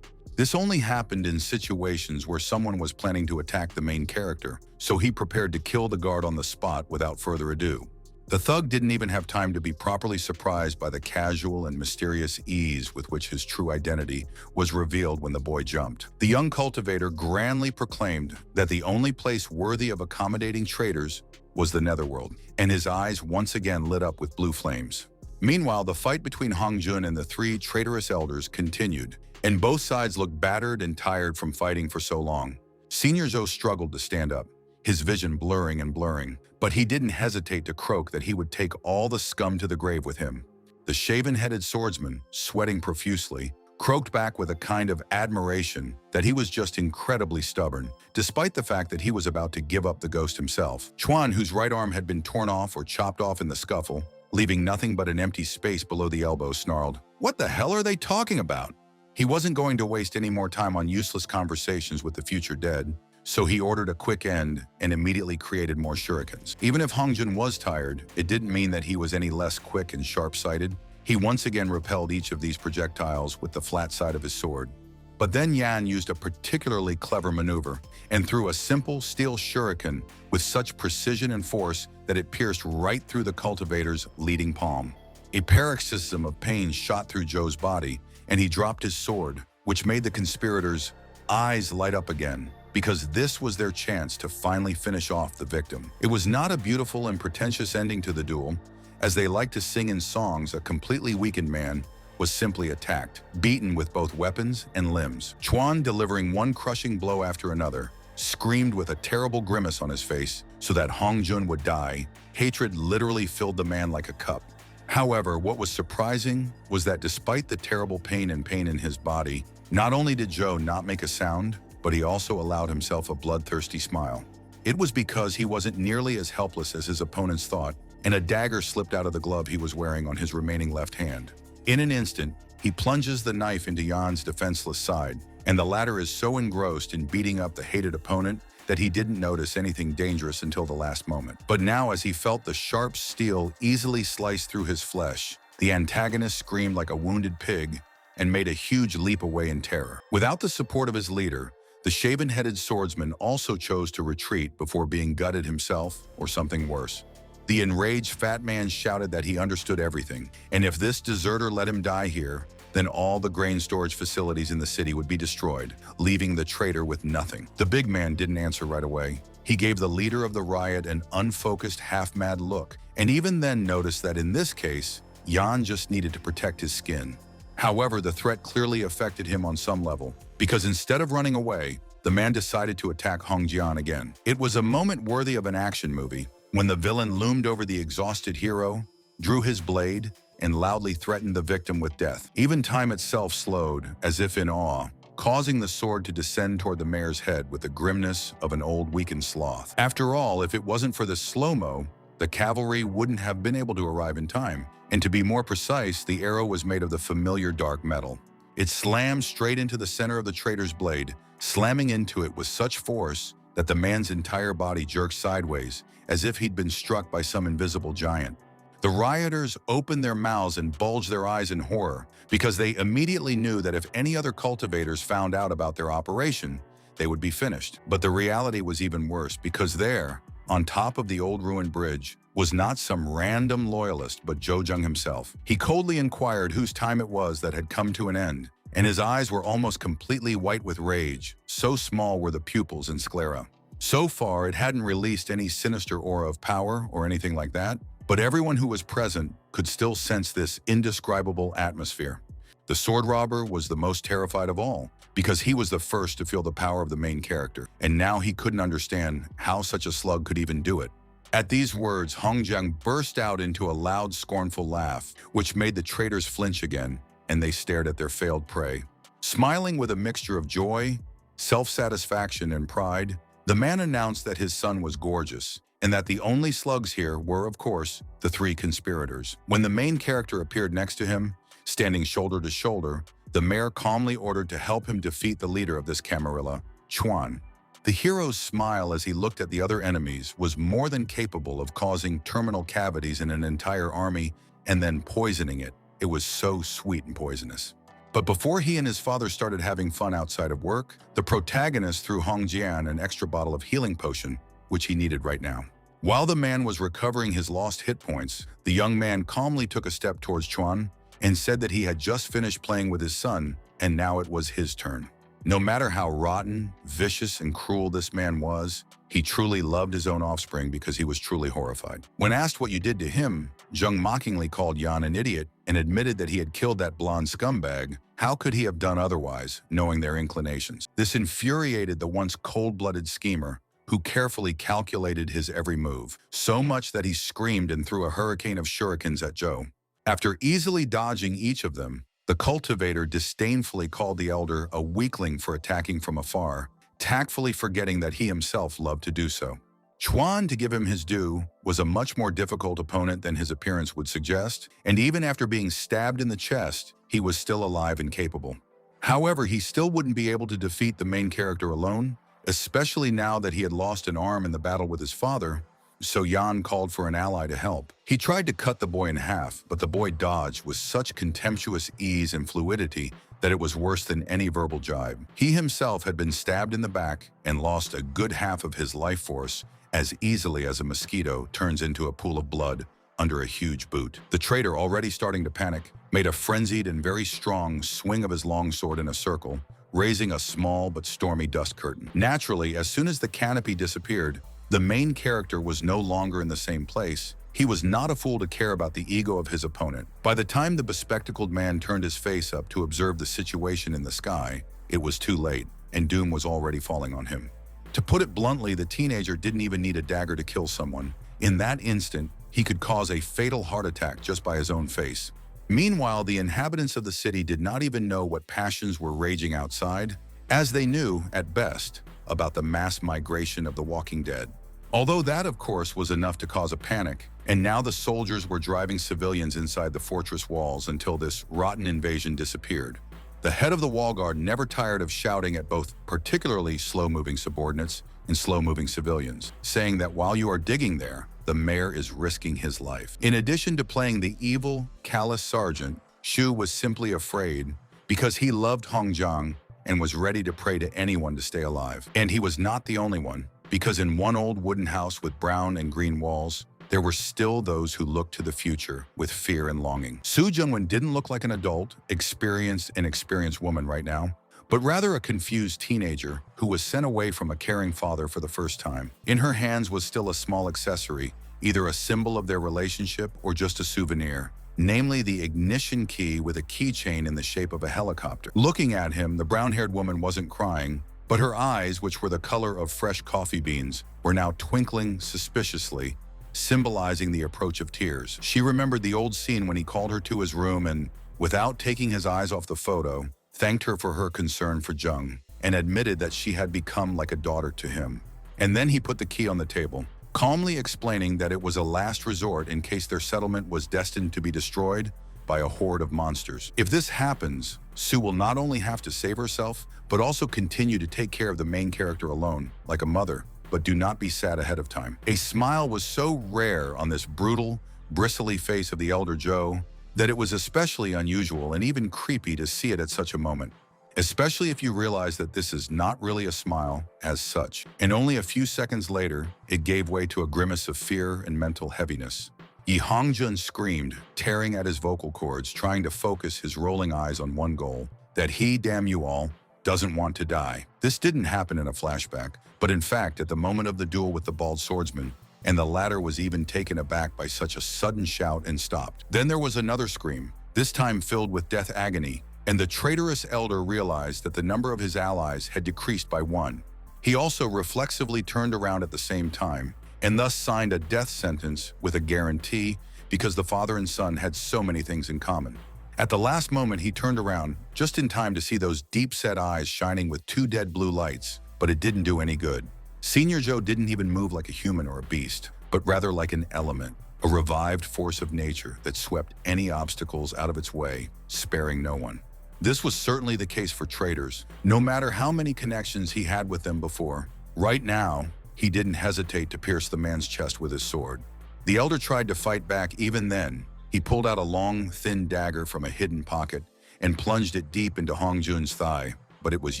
This only happened in situations where someone was planning to attack the main character, so he prepared to kill the guard on the spot without further ado. The thug didn't even have time to be properly surprised by the casual and mysterious ease with which his true identity was revealed when the boy jumped. The young cultivator grandly proclaimed that the only place worthy of accommodating traitors was the netherworld, and his eyes once again lit up with blue flames. Meanwhile, the fight between Hong Jun and the three traitorous elders continued, and both sides looked battered and tired from fighting for so long. Senior Zhou struggled to stand up, his vision blurring and blurring, but he didn't hesitate to croak that he would take all the scum to the grave with him. The shaven-headed swordsman, sweating profusely, croaked back with a kind of admiration that he was just incredibly stubborn, despite the fact that he was about to give up the ghost himself. Chuan, whose right arm had been torn off or chopped off in the scuffle, leaving nothing but an empty space below the elbow, snarled, "What the hell are they talking about?" He wasn't going to waste any more time on useless conversations with the future dead, so he ordered a quick end and immediately created more shurikens. Even if Hong Jun was tired, it didn't mean that he was any less quick and sharp-sighted. He once again repelled each of these projectiles with the flat side of his sword. But then Yan used a particularly clever maneuver and threw a simple steel shuriken with such precision and force that it pierced right through the cultivator's leading palm. A paroxysm of pain shot through Zhou's body, and he dropped his sword, which made the conspirators' eyes light up again, because this was their chance to finally finish off the victim. It was not a beautiful and pretentious ending to the duel. As they like to sing in songs, a completely weakened man was simply attacked, beaten with both weapons and limbs. Chuan, delivering one crushing blow after another, screamed with a terrible grimace on his face so that Hong Jun would die. Hatred literally filled the man like a cup. However, what was surprising was that despite the terrible pain in his body, not only did Zhou not make a sound, but he also allowed himself a bloodthirsty smile. It was because he wasn't nearly as helpless as his opponents thought, and a dagger slipped out of the glove he was wearing on his remaining left hand. In an instant, he plunges the knife into Yan's defenseless side, and the latter is so engrossed in beating up the hated opponent that he didn't notice anything dangerous until the last moment. But now, as he felt the sharp steel easily slice through his flesh, the antagonist screamed like a wounded pig and made a huge leap away in terror. Without the support of his leader, the shaven-headed swordsman also chose to retreat before being gutted himself, or something worse. The enraged fat man shouted that he understood everything, and if this deserter let him die here, then all the grain storage facilities in the city would be destroyed, leaving the traitor with nothing. The big man didn't answer right away. He gave the leader of the riot an unfocused, half-mad look, and even then noticed that in this case, Yan just needed to protect his skin. However, the threat clearly affected him on some level, because instead of running away, the man decided to attack Hong Jian again. It was a moment worthy of an action movie, when the villain loomed over the exhausted hero, drew his blade, and loudly threatened the victim with death. Even time itself slowed, as if in awe, causing the sword to descend toward the mayor's head with the grimness of an old weakened sloth. After all, if it wasn't for the slow-mo, the cavalry wouldn't have been able to arrive in time. And to be more precise, the arrow was made of the familiar dark metal. It slammed straight into the center of the trader's blade, slamming into it with such force that the man's entire body jerked sideways, as if he'd been struck by some invisible giant. The rioters opened their mouths and bulged their eyes in horror, because they immediately knew that if any other cultivators found out about their operation, they would be finished. But the reality was even worse, because there, on top of the old ruined bridge, was not some random loyalist but Jojung himself. He coldly inquired whose time it was that had come to an end, and his eyes were almost completely white with rage, so small were the pupils and sclera. So far, it hadn't released any sinister aura of power or anything like that, but everyone who was present could still sense this indescribable atmosphere. The sword robber was the most terrified of all, because he was the first to feel the power of the main character, and now he couldn't understand how such a slug could even do it. At these words, Hongjiang burst out into a loud, scornful laugh, which made the traders flinch again, and they stared at their failed prey. Smiling with a mixture of joy, self-satisfaction, and pride, the man announced that his son was gorgeous, and that the only slugs here were, of course, the three conspirators. When the main character appeared next to him, standing shoulder to shoulder, the mayor calmly ordered to help him defeat the leader of this camarilla, Chuan. The hero's smile as he looked at the other enemies was more than capable of causing terminal cavities in an entire army and then poisoning it. It was so sweet and poisonous. But before he and his father started having fun outside of work, the protagonist threw Hong Jian an extra bottle of healing potion, which he needed right now. While the man was recovering his lost hit points, the young man calmly took a step towards Chuan and said that he had just finished playing with his son, and now it was his turn. No matter how rotten, vicious, and cruel this man was, he truly loved his own offspring because he was truly horrified. When asked what you did to him, Zheng mockingly called Yan an idiot and admitted that he had killed that blonde scumbag. How could he have done otherwise, knowing their inclinations? This infuriated the once cold-blooded schemer, who carefully calculated his every move, so much that he screamed and threw a hurricane of shurikens at Zhou. After easily dodging each of them, the cultivator disdainfully called the elder a weakling for attacking from afar, tactfully forgetting that he himself loved to do so. Chuan, to give him his due, was a much more difficult opponent than his appearance would suggest, and even after being stabbed in the chest, he was still alive and capable. However, he still wouldn't be able to defeat the main character alone, especially now that he had lost an arm in the battle with his father, so Yan called for an ally to help. He tried to cut the boy in half, but the boy dodged with such contemptuous ease and fluidity that it was worse than any verbal jibe. He himself had been stabbed in the back and lost a good half of his life force as easily as a mosquito turns into a pool of blood under a huge boot. The trader, already starting to panic, made a frenzied and very strong swing of his longsword in a circle, raising a small but stormy dust curtain. Naturally, as soon as the canopy disappeared, the main character was no longer in the same place. He was not a fool to care about the ego of his opponent. By the time the bespectacled man turned his face up to observe the situation in the sky, it was too late, and doom was already falling on him. To put it bluntly, the teenager didn't even need a dagger to kill someone. In that instant, he could cause a fatal heart attack just by his own face. Meanwhile, the inhabitants of the city did not even know what passions were raging outside, as they knew, at best, about the mass migration of the Walking Dead. Although that, of course, was enough to cause a panic, and now the soldiers were driving civilians inside the fortress walls until this rotten invasion disappeared. The head of the wall guard never tired of shouting at both particularly slow-moving subordinates and slow-moving civilians, saying that while you are digging there, the mayor is risking his life. In addition to playing the evil, callous sergeant, Shu was simply afraid because he loved Hongjiang and was ready to pray to anyone to stay alive. And he was not the only one, because in one old wooden house with brown and green walls, there were still those who looked to the future with fear and longing. Su Jungwon didn't look like an adult, experienced woman right now, but rather a confused teenager who was sent away from a caring father for the first time. In her hands was still a small accessory, either a symbol of their relationship or just a souvenir, namely the ignition key with a keychain in the shape of a helicopter. Looking at him, the brown-haired woman wasn't crying, but her eyes, which were the color of fresh coffee beans, were now twinkling suspiciously, symbolizing the approach of tears. She remembered the old scene when he called her to his room and, without taking his eyes off the photo, thanked her for her concern for Jung, and admitted that she had become like a daughter to him. And then he put the key on the table, calmly explaining that it was a last resort in case their settlement was destined to be destroyed, by a horde of monsters. If this happens, Sue will not only have to save herself, but also continue to take care of the main character alone, like a mother. But do not be sad ahead of time. A smile was so rare on this brutal, bristly face of the elder Joe that it was especially unusual and even creepy to see it at such a moment. Especially if you realize that this is not really a smile as such. And only a few seconds later, it gave way to a grimace of fear and mental heaviness. Yi Hongjun screamed, tearing at his vocal cords, trying to focus his rolling eyes on one goal, that he, damn you all, doesn't want to die. This didn't happen in a flashback, but in fact at the moment of the duel with the bald swordsman, and the latter was even taken aback by such a sudden shout and stopped. Then there was another scream, this time filled with death agony, and the traitorous elder realized that the number of his allies had decreased by one. He also reflexively turned around at the same time, and thus signed a death sentence with a guarantee because the father and son had so many things in common. At the last moment, he turned around just in time to see those deep-set eyes shining with two dead blue lights, but it didn't do any good. Senior Joe didn't even move like a human or a beast, but rather like an element, a revived force of nature that swept any obstacles out of its way, sparing no one. This was certainly the case for traitors. No matter how many connections he had with them before, right now, he didn't hesitate to pierce the man's chest with his sword. The elder tried to fight back even then. He pulled out a long, thin dagger from a hidden pocket and plunged it deep into Hongjun's thigh, but it was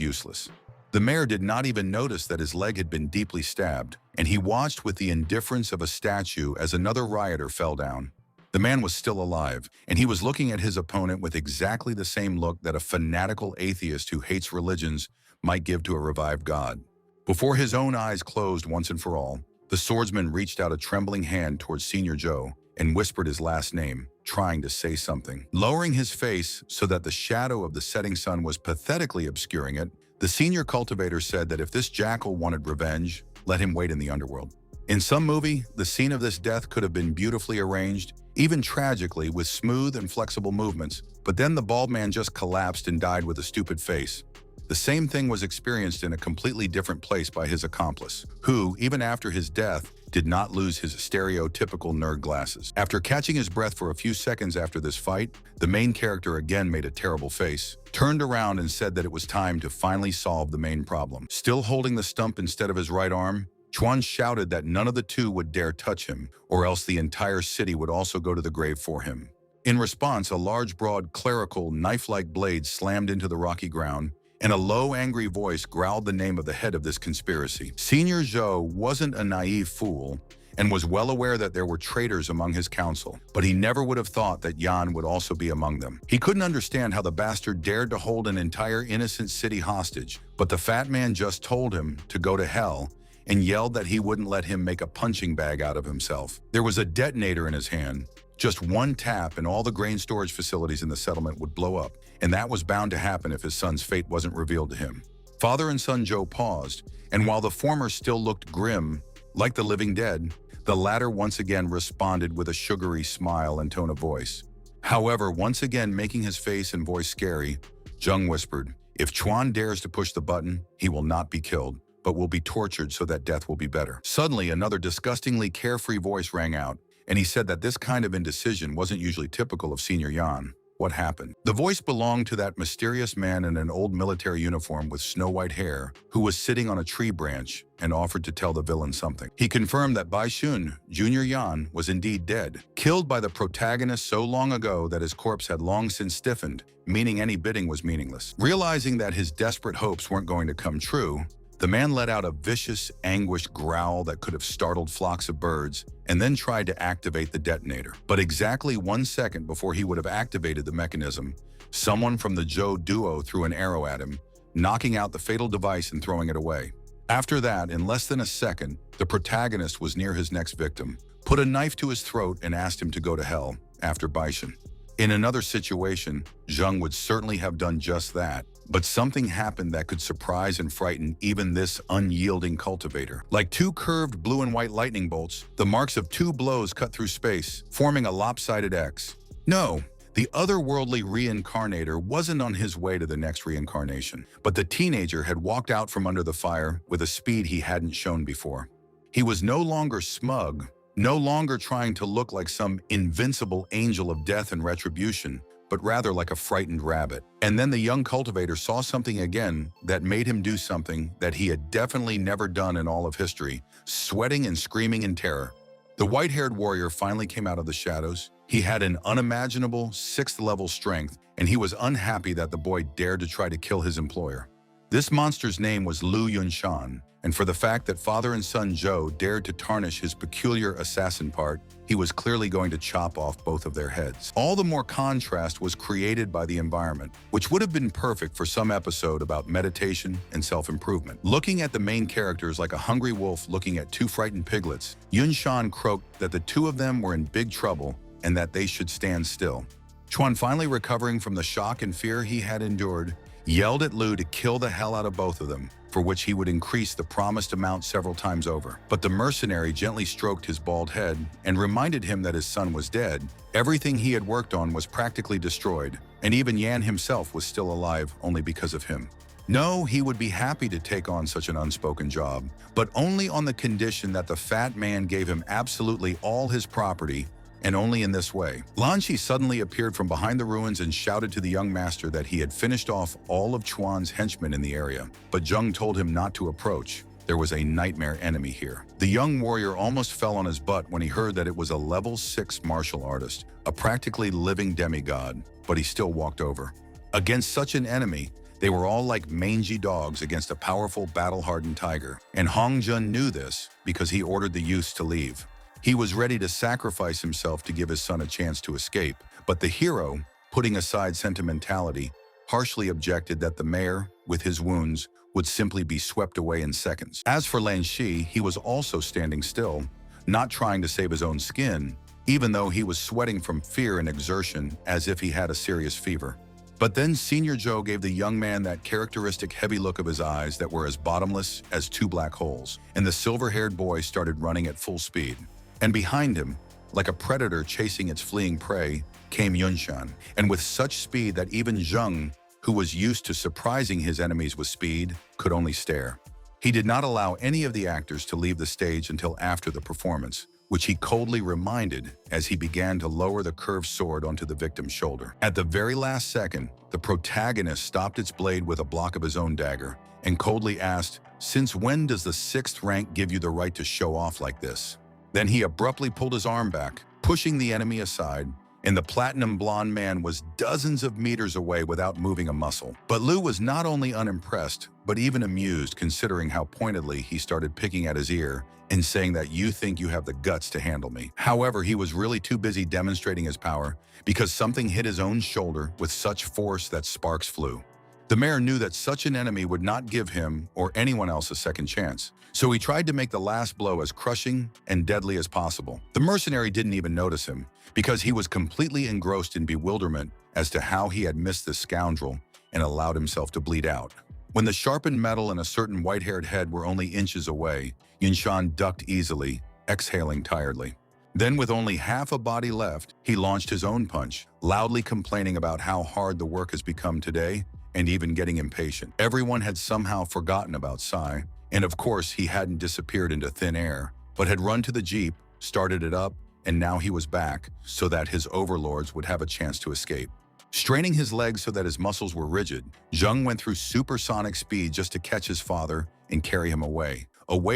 useless. The mayor did not even notice that his leg had been deeply stabbed, and he watched with the indifference of a statue as another rioter fell down. The man was still alive, and he was looking at his opponent with exactly the same look that a fanatical atheist who hates religions might give to a revived god. Before his own eyes closed once and for all, the swordsman reached out a trembling hand towards Senior Joe and whispered his last name, trying to say something. Lowering his face so that the shadow of the setting sun was pathetically obscuring it, the senior cultivator said that if this jackal wanted revenge, let him wait in the underworld. In some movie, the scene of this death could have been beautifully arranged, even tragically with smooth and flexible movements, but then the bald man just collapsed and died with a stupid face. The same thing was experienced in a completely different place by his accomplice, who, even after his death, did not lose his stereotypical nerd glasses. After catching his breath for a few seconds after this fight, the main character again made a terrible face, turned around and said that it was time to finally solve the main problem. Still holding the stump instead of his right arm, Chuan shouted that none of the two would dare touch him, or else the entire city would also go to the grave for him. In response, a large, broad, clerical, knife-like blade slammed into the rocky ground, and a low, angry voice growled the name of the head of this conspiracy. Senior Zhou wasn't a naive fool and was well aware that there were traitors among his council, but he never would have thought that Yan would also be among them. He couldn't understand how the bastard dared to hold an entire innocent city hostage, but the fat man just told him to go to hell and yelled that he wouldn't let him make a punching bag out of himself. There was a detonator in his hand. Just one tap and all the grain storage facilities in the settlement would blow up, and that was bound to happen if his son's fate wasn't revealed to him. Father and son Joe paused, and while the former still looked grim, like the living dead, the latter once again responded with a sugary smile and tone of voice. However, once again making his face and voice scary, Zheng whispered, "If Chuan dares to push the button, he will not be killed, but will be tortured so that death will be better." Suddenly, another disgustingly carefree voice rang out, and he said that this kind of indecision wasn't usually typical of Senior Yan. What happened? The voice belonged to that mysterious man in an old military uniform with snow-white hair who was sitting on a tree branch and offered to tell the villain something. He confirmed that Bai Shun, Junior Yan, was indeed dead, killed by the protagonist so long ago that his corpse had long since stiffened, meaning any bidding was meaningless. Realizing that his desperate hopes weren't going to come true, the man let out a vicious, anguished growl that could have startled flocks of birds and then tried to activate the detonator. But exactly 1 second before he would have activated the mechanism, someone from the Zhou duo threw an arrow at him, knocking out the fatal device and throwing it away. After that, in less than a second, the protagonist was near his next victim, put a knife to his throat and asked him to go to hell after Baishan. In another situation, Zheng would certainly have done just that, but something happened that could surprise and frighten even this unyielding cultivator. Like two curved blue and white lightning bolts, the marks of two blows cut through space, forming a lopsided X. No, the otherworldly reincarnator wasn't on his way to the next reincarnation, but the teenager had walked out from under the fire with a speed he hadn't shown before. He was no longer smug, no longer trying to look like some invincible angel of death and retribution, but rather like a frightened rabbit. And then the young cultivator saw something again that made him do something that he had definitely never done in all of history, sweating and screaming in terror. The white-haired warrior finally came out of the shadows. He had an unimaginable 6th-level strength, and he was unhappy that the boy dared to try to kill his employer. This monster's name was Lu Yunshan, and for the fact that father and son Zhou dared to tarnish his peculiar assassin part, he was clearly going to chop off both of their heads. All the more contrast was created by the environment, which would have been perfect for some episode about meditation and self-improvement. Looking at the main characters like a hungry wolf looking at 2 frightened piglets, Yunshan croaked that the 2 of them were in big trouble and that they should stand still. Chuan, finally recovering from the shock and fear he had endured, yelled at Lu to kill the hell out of both of them, for which he would increase the promised amount several times over. But the mercenary gently stroked his bald head and reminded him that his son was dead. Everything he had worked on was practically destroyed, and even Yan himself was still alive only because of him. No, he would be happy to take on such an unspoken job, but only on the condition that the fat man gave him absolutely all his property, and only in this way. Lan Shi suddenly appeared from behind the ruins and shouted to the young master that he had finished off all of Chuan's henchmen in the area, but Zheng told him not to approach. There was a nightmare enemy here. The young warrior almost fell on his butt when he heard that it was a level 6 martial artist, a practically living demigod, but he still walked over. Against such an enemy, they were all like mangy dogs against a powerful battle-hardened tiger, and Hong Jun knew this because he ordered the youths to leave. He was ready to sacrifice himself to give his son a chance to escape, but the hero, putting aside sentimentality, harshly objected that the mayor, with his wounds, would simply be swept away in seconds. As for Lan Shi, he was also standing still, not trying to save his own skin, even though he was sweating from fear and exertion as if he had a serious fever. But then Senior Zhou gave the young man that characteristic heavy look of his eyes that were as bottomless as 2 black holes, and the silver-haired boy started running at full speed. And behind him, like a predator chasing its fleeing prey, came Yunshan, and with such speed that even Zheng, who was used to surprising his enemies with speed, could only stare. He did not allow any of the actors to leave the stage until after the performance, which he coldly reminded as he began to lower the curved sword onto the victim's shoulder. At the very last second, the protagonist stopped its blade with a block of his own dagger and coldly asked, "Since when does the 6th rank give you the right to show off like this?" Then he abruptly pulled his arm back, pushing the enemy aside, and the platinum blonde man was dozens of meters away without moving a muscle. But Lu was not only unimpressed, but even amused, considering how pointedly he started picking at his ear and saying that you think you have the guts to handle me. However, he was really too busy demonstrating his power because something hit his own shoulder with such force that sparks flew. The mayor knew that such an enemy would not give him or anyone else a second chance, so he tried to make the last blow as crushing and deadly as possible. The mercenary didn't even notice him because he was completely engrossed in bewilderment as to how he had missed this scoundrel and allowed himself to bleed out. When the sharpened metal and a certain white-haired head were only inches away, Yunshan ducked easily, exhaling tiredly. Then, with only half a body left, he launched his own punch, loudly complaining about how hard the work has become today and even getting impatient. Everyone had somehow forgotten about Sai, and of course he hadn't disappeared into thin air, but had run to the jeep, started it up, and now he was back so that his overlords would have a chance to escape. Straining his legs so that his muscles were rigid, Zheng went through supersonic speed just to catch his father and carry him away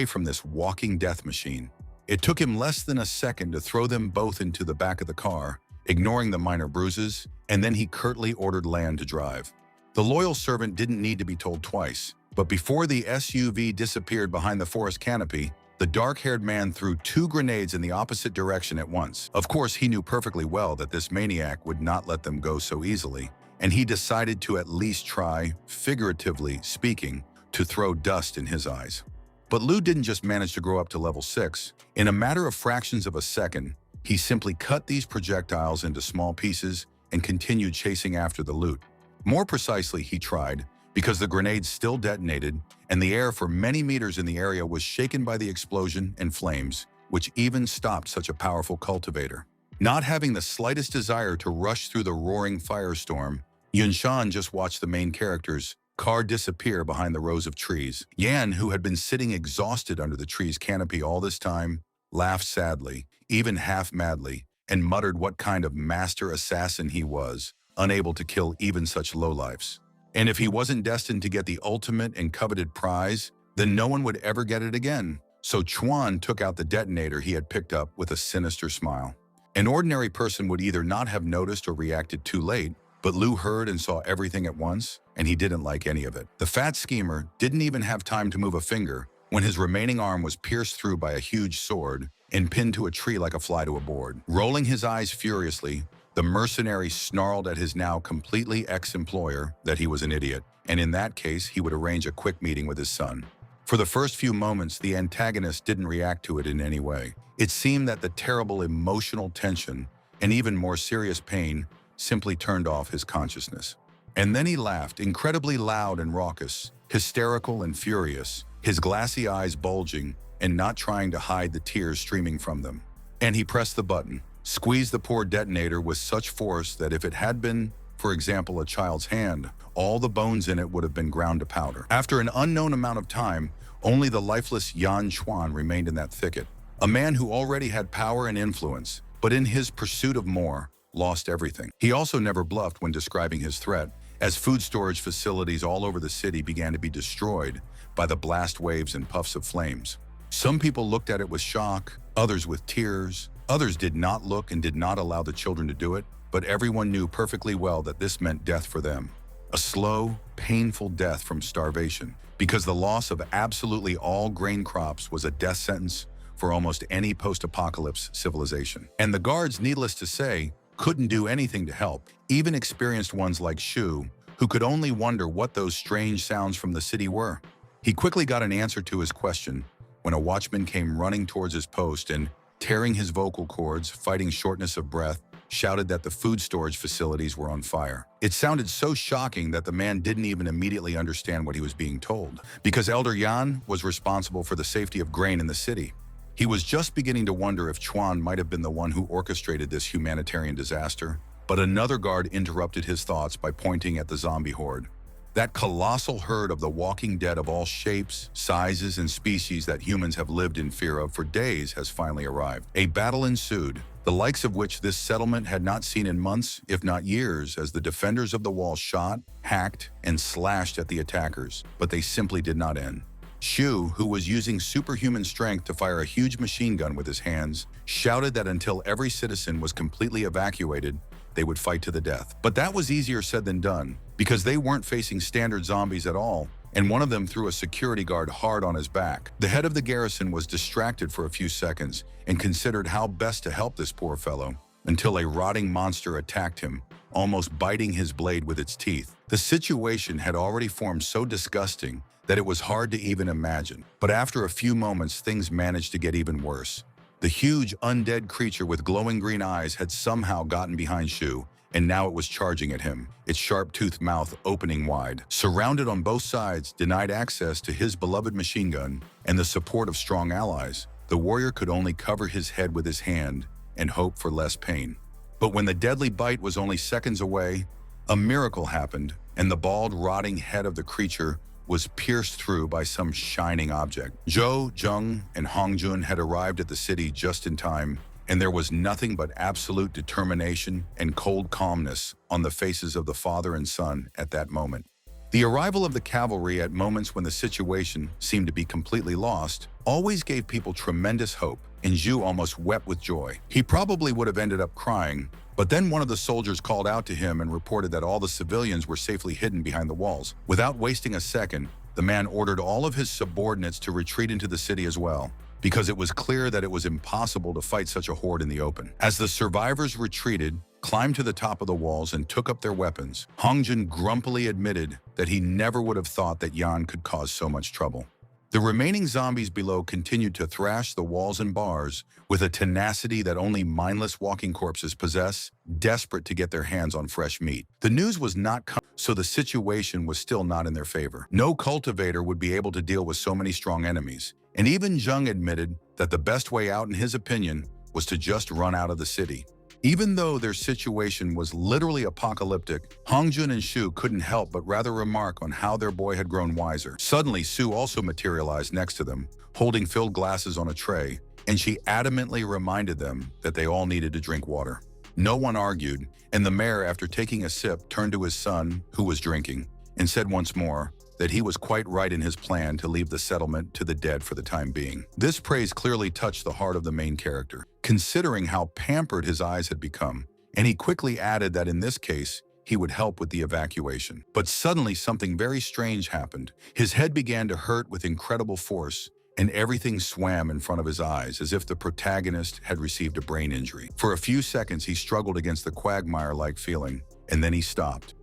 from this walking death machine. It took him less than a second to throw them both into the back of the car, ignoring the minor bruises, and then he curtly ordered Lan to drive. The loyal servant didn't need to be told twice, but before the SUV disappeared behind the forest canopy, the dark-haired man threw 2 grenades in the opposite direction at once. Of course, he knew perfectly well that this maniac would not let them go so easily, and he decided to at least try, figuratively speaking, to throw dust in his eyes. But Lu didn't just manage to grow up to level 6. In a matter of fractions of a second, he simply cut these projectiles into small pieces and continued chasing after the loot. More precisely, he tried, because the grenades still detonated, and the air for many meters in the area was shaken by the explosion and flames, which even stopped such a powerful cultivator. Not having the slightest desire to rush through the roaring firestorm, Yunshan just watched the main character's car disappear behind the rows of trees. Yan, who had been sitting exhausted under the tree's canopy all this time, laughed sadly, even half-madly, and muttered what kind of master assassin he was, unable to kill even such lowlifes. And if he wasn't destined to get the ultimate and coveted prize, then no one would ever get it again. So Chuan took out the detonator he had picked up with a sinister smile. An ordinary person would either not have noticed or reacted too late, but Liu heard and saw everything at once, and he didn't like any of it. The fat schemer didn't even have time to move a finger when his remaining arm was pierced through by a huge sword and pinned to a tree like a fly to a board. Rolling his eyes furiously, the mercenary snarled at his now completely ex-employer that he was an idiot, and in that case, he would arrange a quick meeting with his son. For the first few moments, the antagonist didn't react to it in any way. It seemed that the terrible emotional tension and even more serious pain simply turned off his consciousness. And then he laughed, incredibly loud and raucous, hysterical and furious, his glassy eyes bulging and not trying to hide the tears streaming from them. And he pressed the button, squeezed the poor detonator with such force that if it had been, for example, a child's hand, all the bones in it would have been ground to powder. After an unknown amount of time, only the lifeless Yan Chuan remained in that thicket, a man who already had power and influence, but in his pursuit of more, lost everything. He also never bluffed when describing his threat, as food storage facilities all over the city began to be destroyed by the blast waves and puffs of flames. Some people looked at it with shock, others with tears, others did not look and did not allow the children to do it, but everyone knew perfectly well that this meant death for them. A slow, painful death from starvation, because the loss of absolutely all grain crops was a death sentence for almost any post-apocalypse civilization. And the guards, needless to say, couldn't do anything to help, even experienced ones like Shu, who could only wonder what those strange sounds from the city were. He quickly got an answer to his question when a watchman came running towards his post and, tearing his vocal cords, fighting shortness of breath, shouted that the food storage facilities were on fire. It sounded so shocking that the man didn't even immediately understand what he was being told, because Elder Yan was responsible for the safety of grain in the city. He was just beginning to wonder if Chuan might have been the one who orchestrated this humanitarian disaster, but another guard interrupted his thoughts by pointing at the zombie horde. That colossal herd of the walking dead of all shapes, sizes, and species that humans have lived in fear of for days has finally arrived. A battle ensued, the likes of which this settlement had not seen in months, if not years, as the defenders of the wall shot, hacked, and slashed at the attackers, but they simply did not end. Shu, who was using superhuman strength to fire a huge machine gun with his hands, shouted that until every citizen was completely evacuated, they would fight to the death. But that was easier said than done, because they weren't facing standard zombies at all, and one of them threw a security guard hard on his back. The head of the garrison was distracted for a few seconds and considered how best to help this poor fellow, until a rotting monster attacked him, almost biting his blade with its teeth. The situation had already formed so disgusting that it was hard to even imagine. But after a few moments, things managed to get even worse. The huge undead creature with glowing green eyes had somehow gotten behind Shu, and now it was charging at him, its sharp-toothed mouth opening wide. Surrounded on both sides, denied access to his beloved machine gun, and the support of strong allies, the warrior could only cover his head with his hand and hope for less pain. But when the deadly bite was only seconds away, a miracle happened, and the bald, rotting head of the creature was pierced through by some shining object. Zhou, Zheng, and Hongjun had arrived at the city just in time, and there was nothing but absolute determination and cold calmness on the faces of the father and son at that moment. The arrival of the cavalry at moments when the situation seemed to be completely lost always gave people tremendous hope, and Zhu almost wept with joy. He probably would have ended up crying, but then one of the soldiers called out to him and reported that all the civilians were safely hidden behind the walls. Without wasting a second, the man ordered all of his subordinates to retreat into the city as well, because it was clear that it was impossible to fight such a horde in the open. As the survivors retreated, climbed to the top of the walls, and took up their weapons, Hongjun grumpily admitted that he never would have thought that Yan could cause so much trouble. The remaining zombies below continued to thrash the walls and bars with a tenacity that only mindless walking corpses possess, desperate to get their hands on fresh meat. The news was not coming, so the situation was still not in their favor. No cultivator would be able to deal with so many strong enemies, and even Zheng admitted that the best way out, in his opinion, was to just run out of the city. Even though their situation was literally apocalyptic, Hongjun and Shu couldn't help but rather remark on how their boy had grown wiser. Suddenly, Su also materialized next to them, holding filled glasses on a tray, and she adamantly reminded them that they all needed to drink water. No one argued, and the mayor, after taking a sip, turned to his son, who was drinking, and said once more that he was quite right in his plan to leave the settlement to the dead for the time being. This praise clearly touched the heart of the main character, considering how pampered his eyes had become, and he quickly added that in this case, he would help with the evacuation. But suddenly something very strange happened. His head began to hurt with incredible force, and everything swam in front of his eyes as if the protagonist had received a brain injury. For a few seconds, he struggled against the quagmire-like feeling, and then he stopped,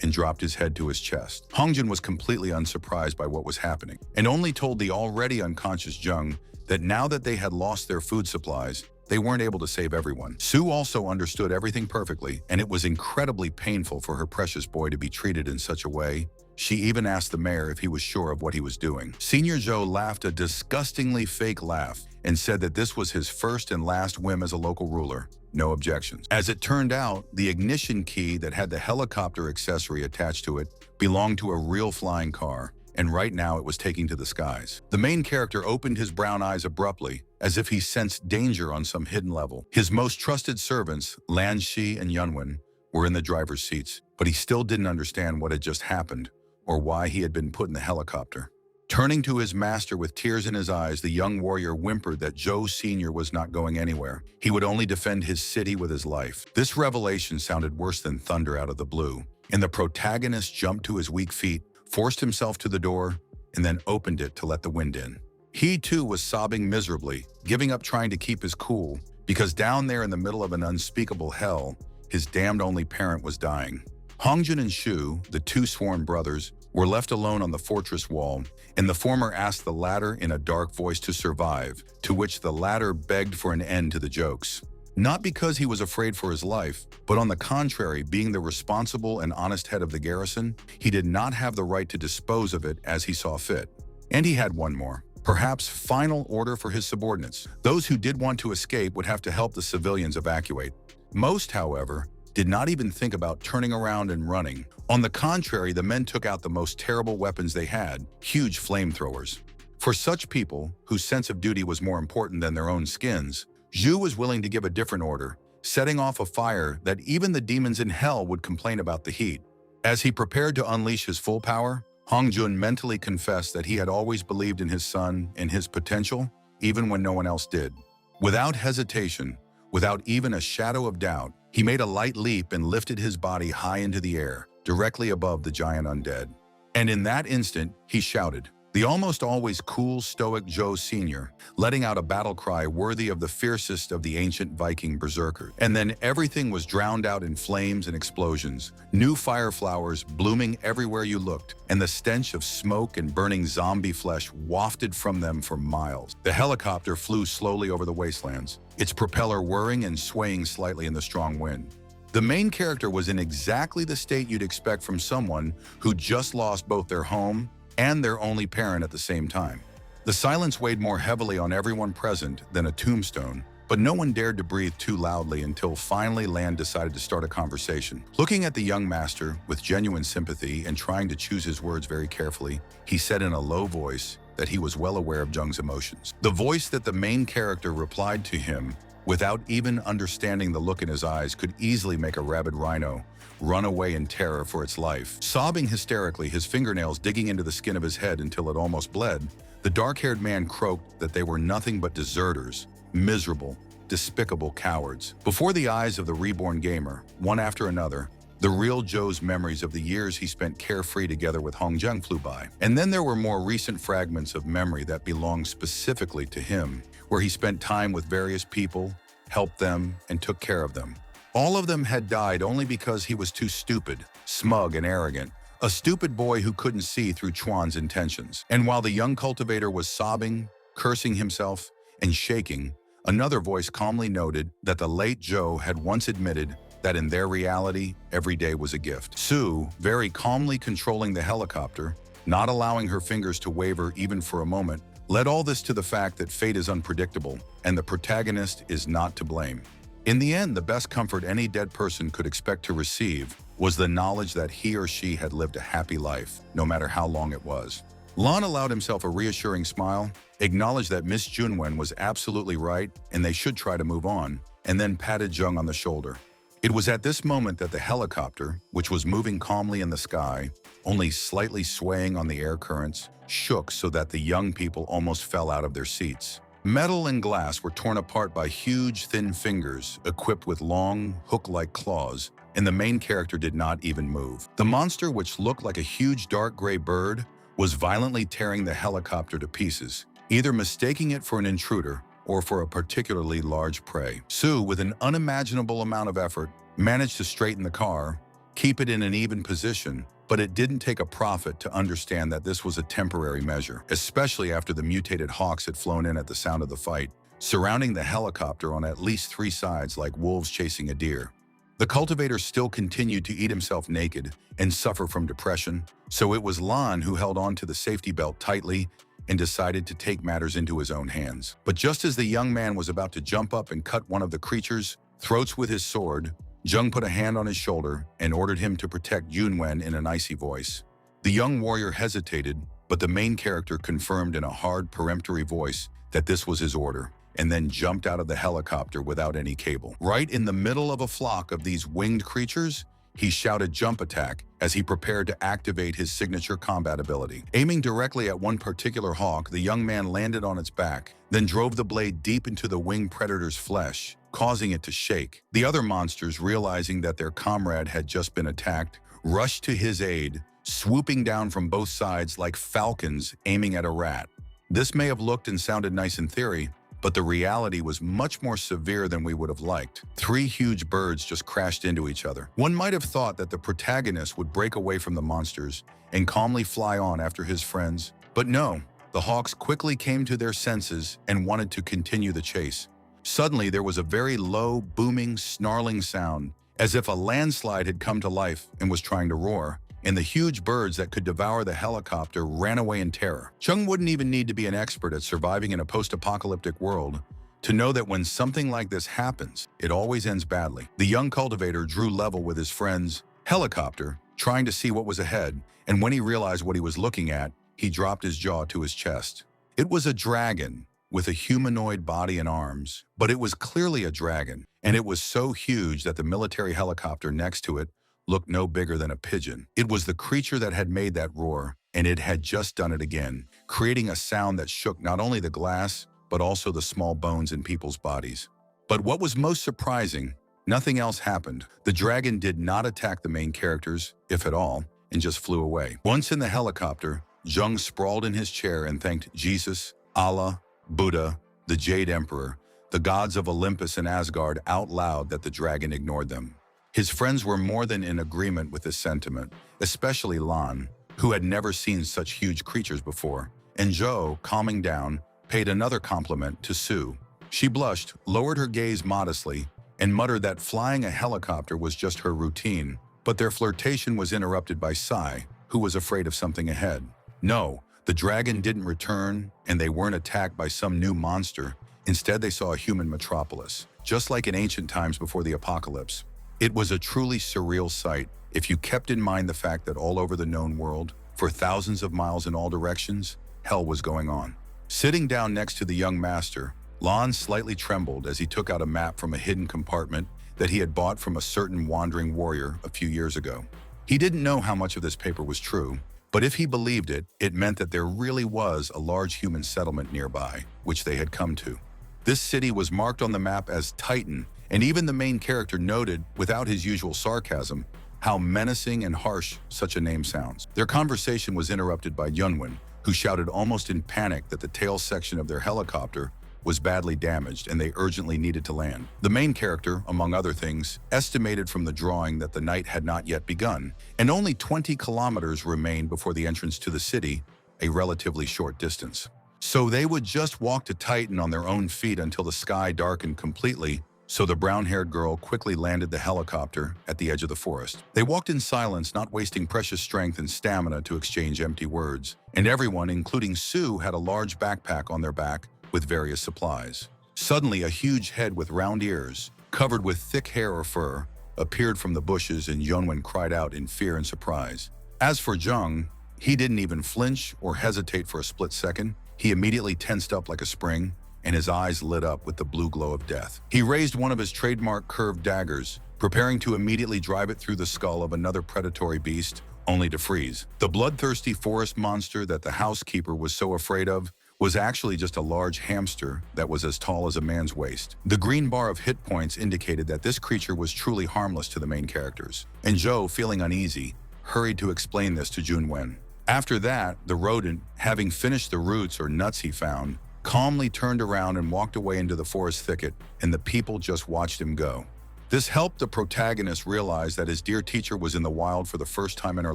and dropped his head to his chest. Hongjun was completely unsurprised by what was happening, and only told the already unconscious Jung that now that they had lost their food supplies, they weren't able to save everyone. Sue also understood everything perfectly, and it was incredibly painful for her precious boy to be treated in such a way. She even asked the mayor if he was sure of what he was doing. Senior Joe laughed a disgustingly fake laugh and said that this was his first and last whim as a local ruler. No objections. As it turned out, the ignition key that had the helicopter accessory attached to it belonged to a real flying car, and right now it was taking to the skies. The main character opened his brown eyes abruptly, as if he sensed danger on some hidden level. His most trusted servants, Lan Shi and Yunwen, were in the driver's seats, but he still didn't understand what had just happened or why he had been put in the helicopter. Turning to his master with tears in his eyes, the young warrior whimpered that Joe Sr. was not going anywhere. He would only defend his city with his life. This revelation sounded worse than thunder out of the blue, and the protagonist jumped to his weak feet, forced himself to the door, and then opened it to let the wind in. He too was sobbing miserably, giving up trying to keep his cool, because down there in the middle of an unspeakable hell, his damned only parent was dying. Hongjun and Shu, the two sworn brothers, were left alone on the fortress wall, and the former asked the latter in a dark voice to survive, to which the latter begged for an end to the jokes. Not because he was afraid for his life, but on the contrary, being the responsible and honest head of the garrison, he did not have the right to dispose of it as he saw fit. And he had one more, perhaps final order for his subordinates. Those who did want to escape would have to help the civilians evacuate. Most, however, did not even think about turning around and running. On the contrary, the men took out the most terrible weapons they had, huge flamethrowers. For such people, whose sense of duty was more important than their own skins, Zhu was willing to give a different order, setting off a fire that even the demons in hell would complain about the heat. As he prepared to unleash his full power, Hongjun mentally confessed that he had always believed in his son and his potential, even when no one else did. Without hesitation, without even a shadow of doubt, he made a light leap and lifted his body high into the air, directly above the giant undead. And in that instant, he shouted, the almost always cool, stoic Joe Sr., letting out a battle cry worthy of the fiercest of the ancient Viking berserkers. And then everything was drowned out in flames and explosions, new fire flowers blooming everywhere you looked, and the stench of smoke and burning zombie flesh wafted from them for miles. The helicopter flew slowly over the wastelands, its propeller whirring and swaying slightly in the strong wind. The main character was in exactly the state you'd expect from someone who just lost both their home and their only parent at the same time. The silence weighed more heavily on everyone present than a tombstone, but no one dared to breathe too loudly until finally Lan decided to start a conversation. Looking at the young master with genuine sympathy and trying to choose his words very carefully, he said in a low voice that he was well aware of Jung's emotions. The voice that the main character replied to him without even understanding the look in his eyes could easily make a rabid rhino run away in terror for its life. Sobbing hysterically, his fingernails digging into the skin of his head until it almost bled, the dark-haired man croaked that they were nothing but deserters, miserable, despicable cowards. Before the eyes of the reborn gamer, one after another, the real Joe's memories of the years he spent carefree together with Hongjun flew by. And then there were more recent fragments of memory that belonged specifically to him, where he spent time with various people, helped them, and took care of them. All of them had died only because he was too stupid, smug, and arrogant, a stupid boy who couldn't see through Chuan's intentions. And while the young cultivator was sobbing, cursing himself, and shaking, another voice calmly noted that the late Joe had once admitted that in their reality, every day was a gift. Sue, very calmly controlling the helicopter, not allowing her fingers to waver even for a moment, led all this to the fact that fate is unpredictable, and the protagonist is not to blame. In the end, the best comfort any dead person could expect to receive was the knowledge that he or she had lived a happy life, no matter how long it was. Lan allowed himself a reassuring smile, acknowledged that Miss Junwen was absolutely right and they should try to move on, and then patted Jung on the shoulder. It was at this moment that the helicopter, which was moving calmly in the sky, only slightly swaying on the air currents, shook so that the young people almost fell out of their seats. Metal and glass were torn apart by huge, thin fingers equipped with long, hook-like claws, and the main character did not even move. The monster, which looked like a huge dark gray bird, was violently tearing the helicopter to pieces, either mistaking it for an intruder or for a particularly large prey. Sue, with an unimaginable amount of effort, managed to straighten the car, keep it in an even position, but it didn't take a prophet to understand that this was a temporary measure, especially after the mutated hawks had flown in at the sound of the fight, surrounding the helicopter on at least 3 sides like wolves chasing a deer. The cultivator still continued to eat himself naked and suffer from depression, so it was Lan who held on to the safety belt tightly and decided to take matters into his own hands. But just as the young man was about to jump up and cut one of the creature's throats with his sword, Jung put a hand on his shoulder and ordered him to protect Junwen in an icy voice. The young warrior hesitated, but the main character confirmed in a hard, peremptory voice that this was his order, and then jumped out of the helicopter without any cable. Right in the middle of a flock of these winged creatures, he shouted jump attack as he prepared to activate his signature combat ability. Aiming directly at one particular hawk, the young man landed on its back, then drove the blade deep into the winged predator's flesh, causing it to shake. The other monsters, realizing that their comrade had just been attacked, rushed to his aid, swooping down from both sides like falcons aiming at a rat. This may have looked and sounded nice in theory, but the reality was much more severe than we would have liked. 3 huge birds just crashed into each other. One might have thought that the protagonist would break away from the monsters and calmly fly on after his friends, but no, the hawks quickly came to their senses and wanted to continue the chase. Suddenly, there was a very low, booming, snarling sound, as if a landslide had come to life and was trying to roar, and the huge birds that could devour the helicopter ran away in terror. Chung wouldn't even need to be an expert at surviving in a post-apocalyptic world to know that when something like this happens, it always ends badly. The young cultivator drew level with his friend's helicopter, trying to see what was ahead, and when he realized what he was looking at, he dropped his jaw to his chest. It was a dragon with a humanoid body and arms, but it was clearly a dragon, and it was so huge that the military helicopter next to it looked no bigger than a pigeon. It was the creature that had made that roar, and it had just done it again, creating a sound that shook not only the glass, but also the small bones in people's bodies. But what was most surprising, nothing else happened. The dragon did not attack the main characters, if at all, and just flew away. Once in the helicopter, Jung sprawled in his chair and thanked Jesus, Allah, Buddha, the Jade Emperor, the gods of Olympus and Asgard out loud that the dragon ignored them. His friends were more than in agreement with this sentiment, especially Lan, who had never seen such huge creatures before, and Zhou, calming down, paid another compliment to Sue. She blushed, lowered her gaze modestly, and muttered that flying a helicopter was just her routine, but their flirtation was interrupted by Sai, who was afraid of something ahead. No, the dragon didn't return, and they weren't attacked by some new monster. Instead, they saw a human metropolis, just like in ancient times before the apocalypse. It was a truly surreal sight if you kept in mind the fact that all over the known world, for thousands of miles in all directions, hell was going on. Sitting down next to the young master, Lan slightly trembled as he took out a map from a hidden compartment that he had bought from a certain wandering warrior a few years ago. He didn't know how much of this paper was true, but if he believed it, it meant that there really was a large human settlement nearby, which they had come to. This city was marked on the map as Titan, and even the main character noted, without his usual sarcasm, how menacing and harsh such a name sounds. Their conversation was interrupted by Yunwen, who shouted almost in panic that the tail section of their helicopter was badly damaged and they urgently needed to land. The main character, among other things, estimated from the drawing that the night had not yet begun, and only 20 kilometers remained before the entrance to the city, a relatively short distance. So they would just walk to Titan on their own feet until the sky darkened completely. So the brown-haired girl quickly landed the helicopter at the edge of the forest. They walked in silence, not wasting precious strength and stamina to exchange empty words. And everyone, including Sue, had a large backpack on their back with various supplies. Suddenly, a huge head with round ears, covered with thick hair or fur, appeared from the bushes, and Yunwen cried out in fear and surprise. As for Zheng, He didn't even flinch or hesitate for a split second. He immediately tensed up like a spring, and his eyes lit up with the blue glow of death. He raised one of his trademark curved daggers, preparing to immediately drive it through the skull of another predatory beast, only to freeze. The bloodthirsty forest monster that the housekeeper was so afraid of was actually just a large hamster that was as tall as a man's waist. The green bar of hit points indicated that this creature was truly harmless to the main characters, and Joe, feeling uneasy, hurried to explain this to Junwen. After that, the rodent, having finished the roots or nuts he found, calmly turned around and walked away into the forest thicket, and the people just watched him go. This helped the protagonist realize that his dear teacher was in the wild for the first time in her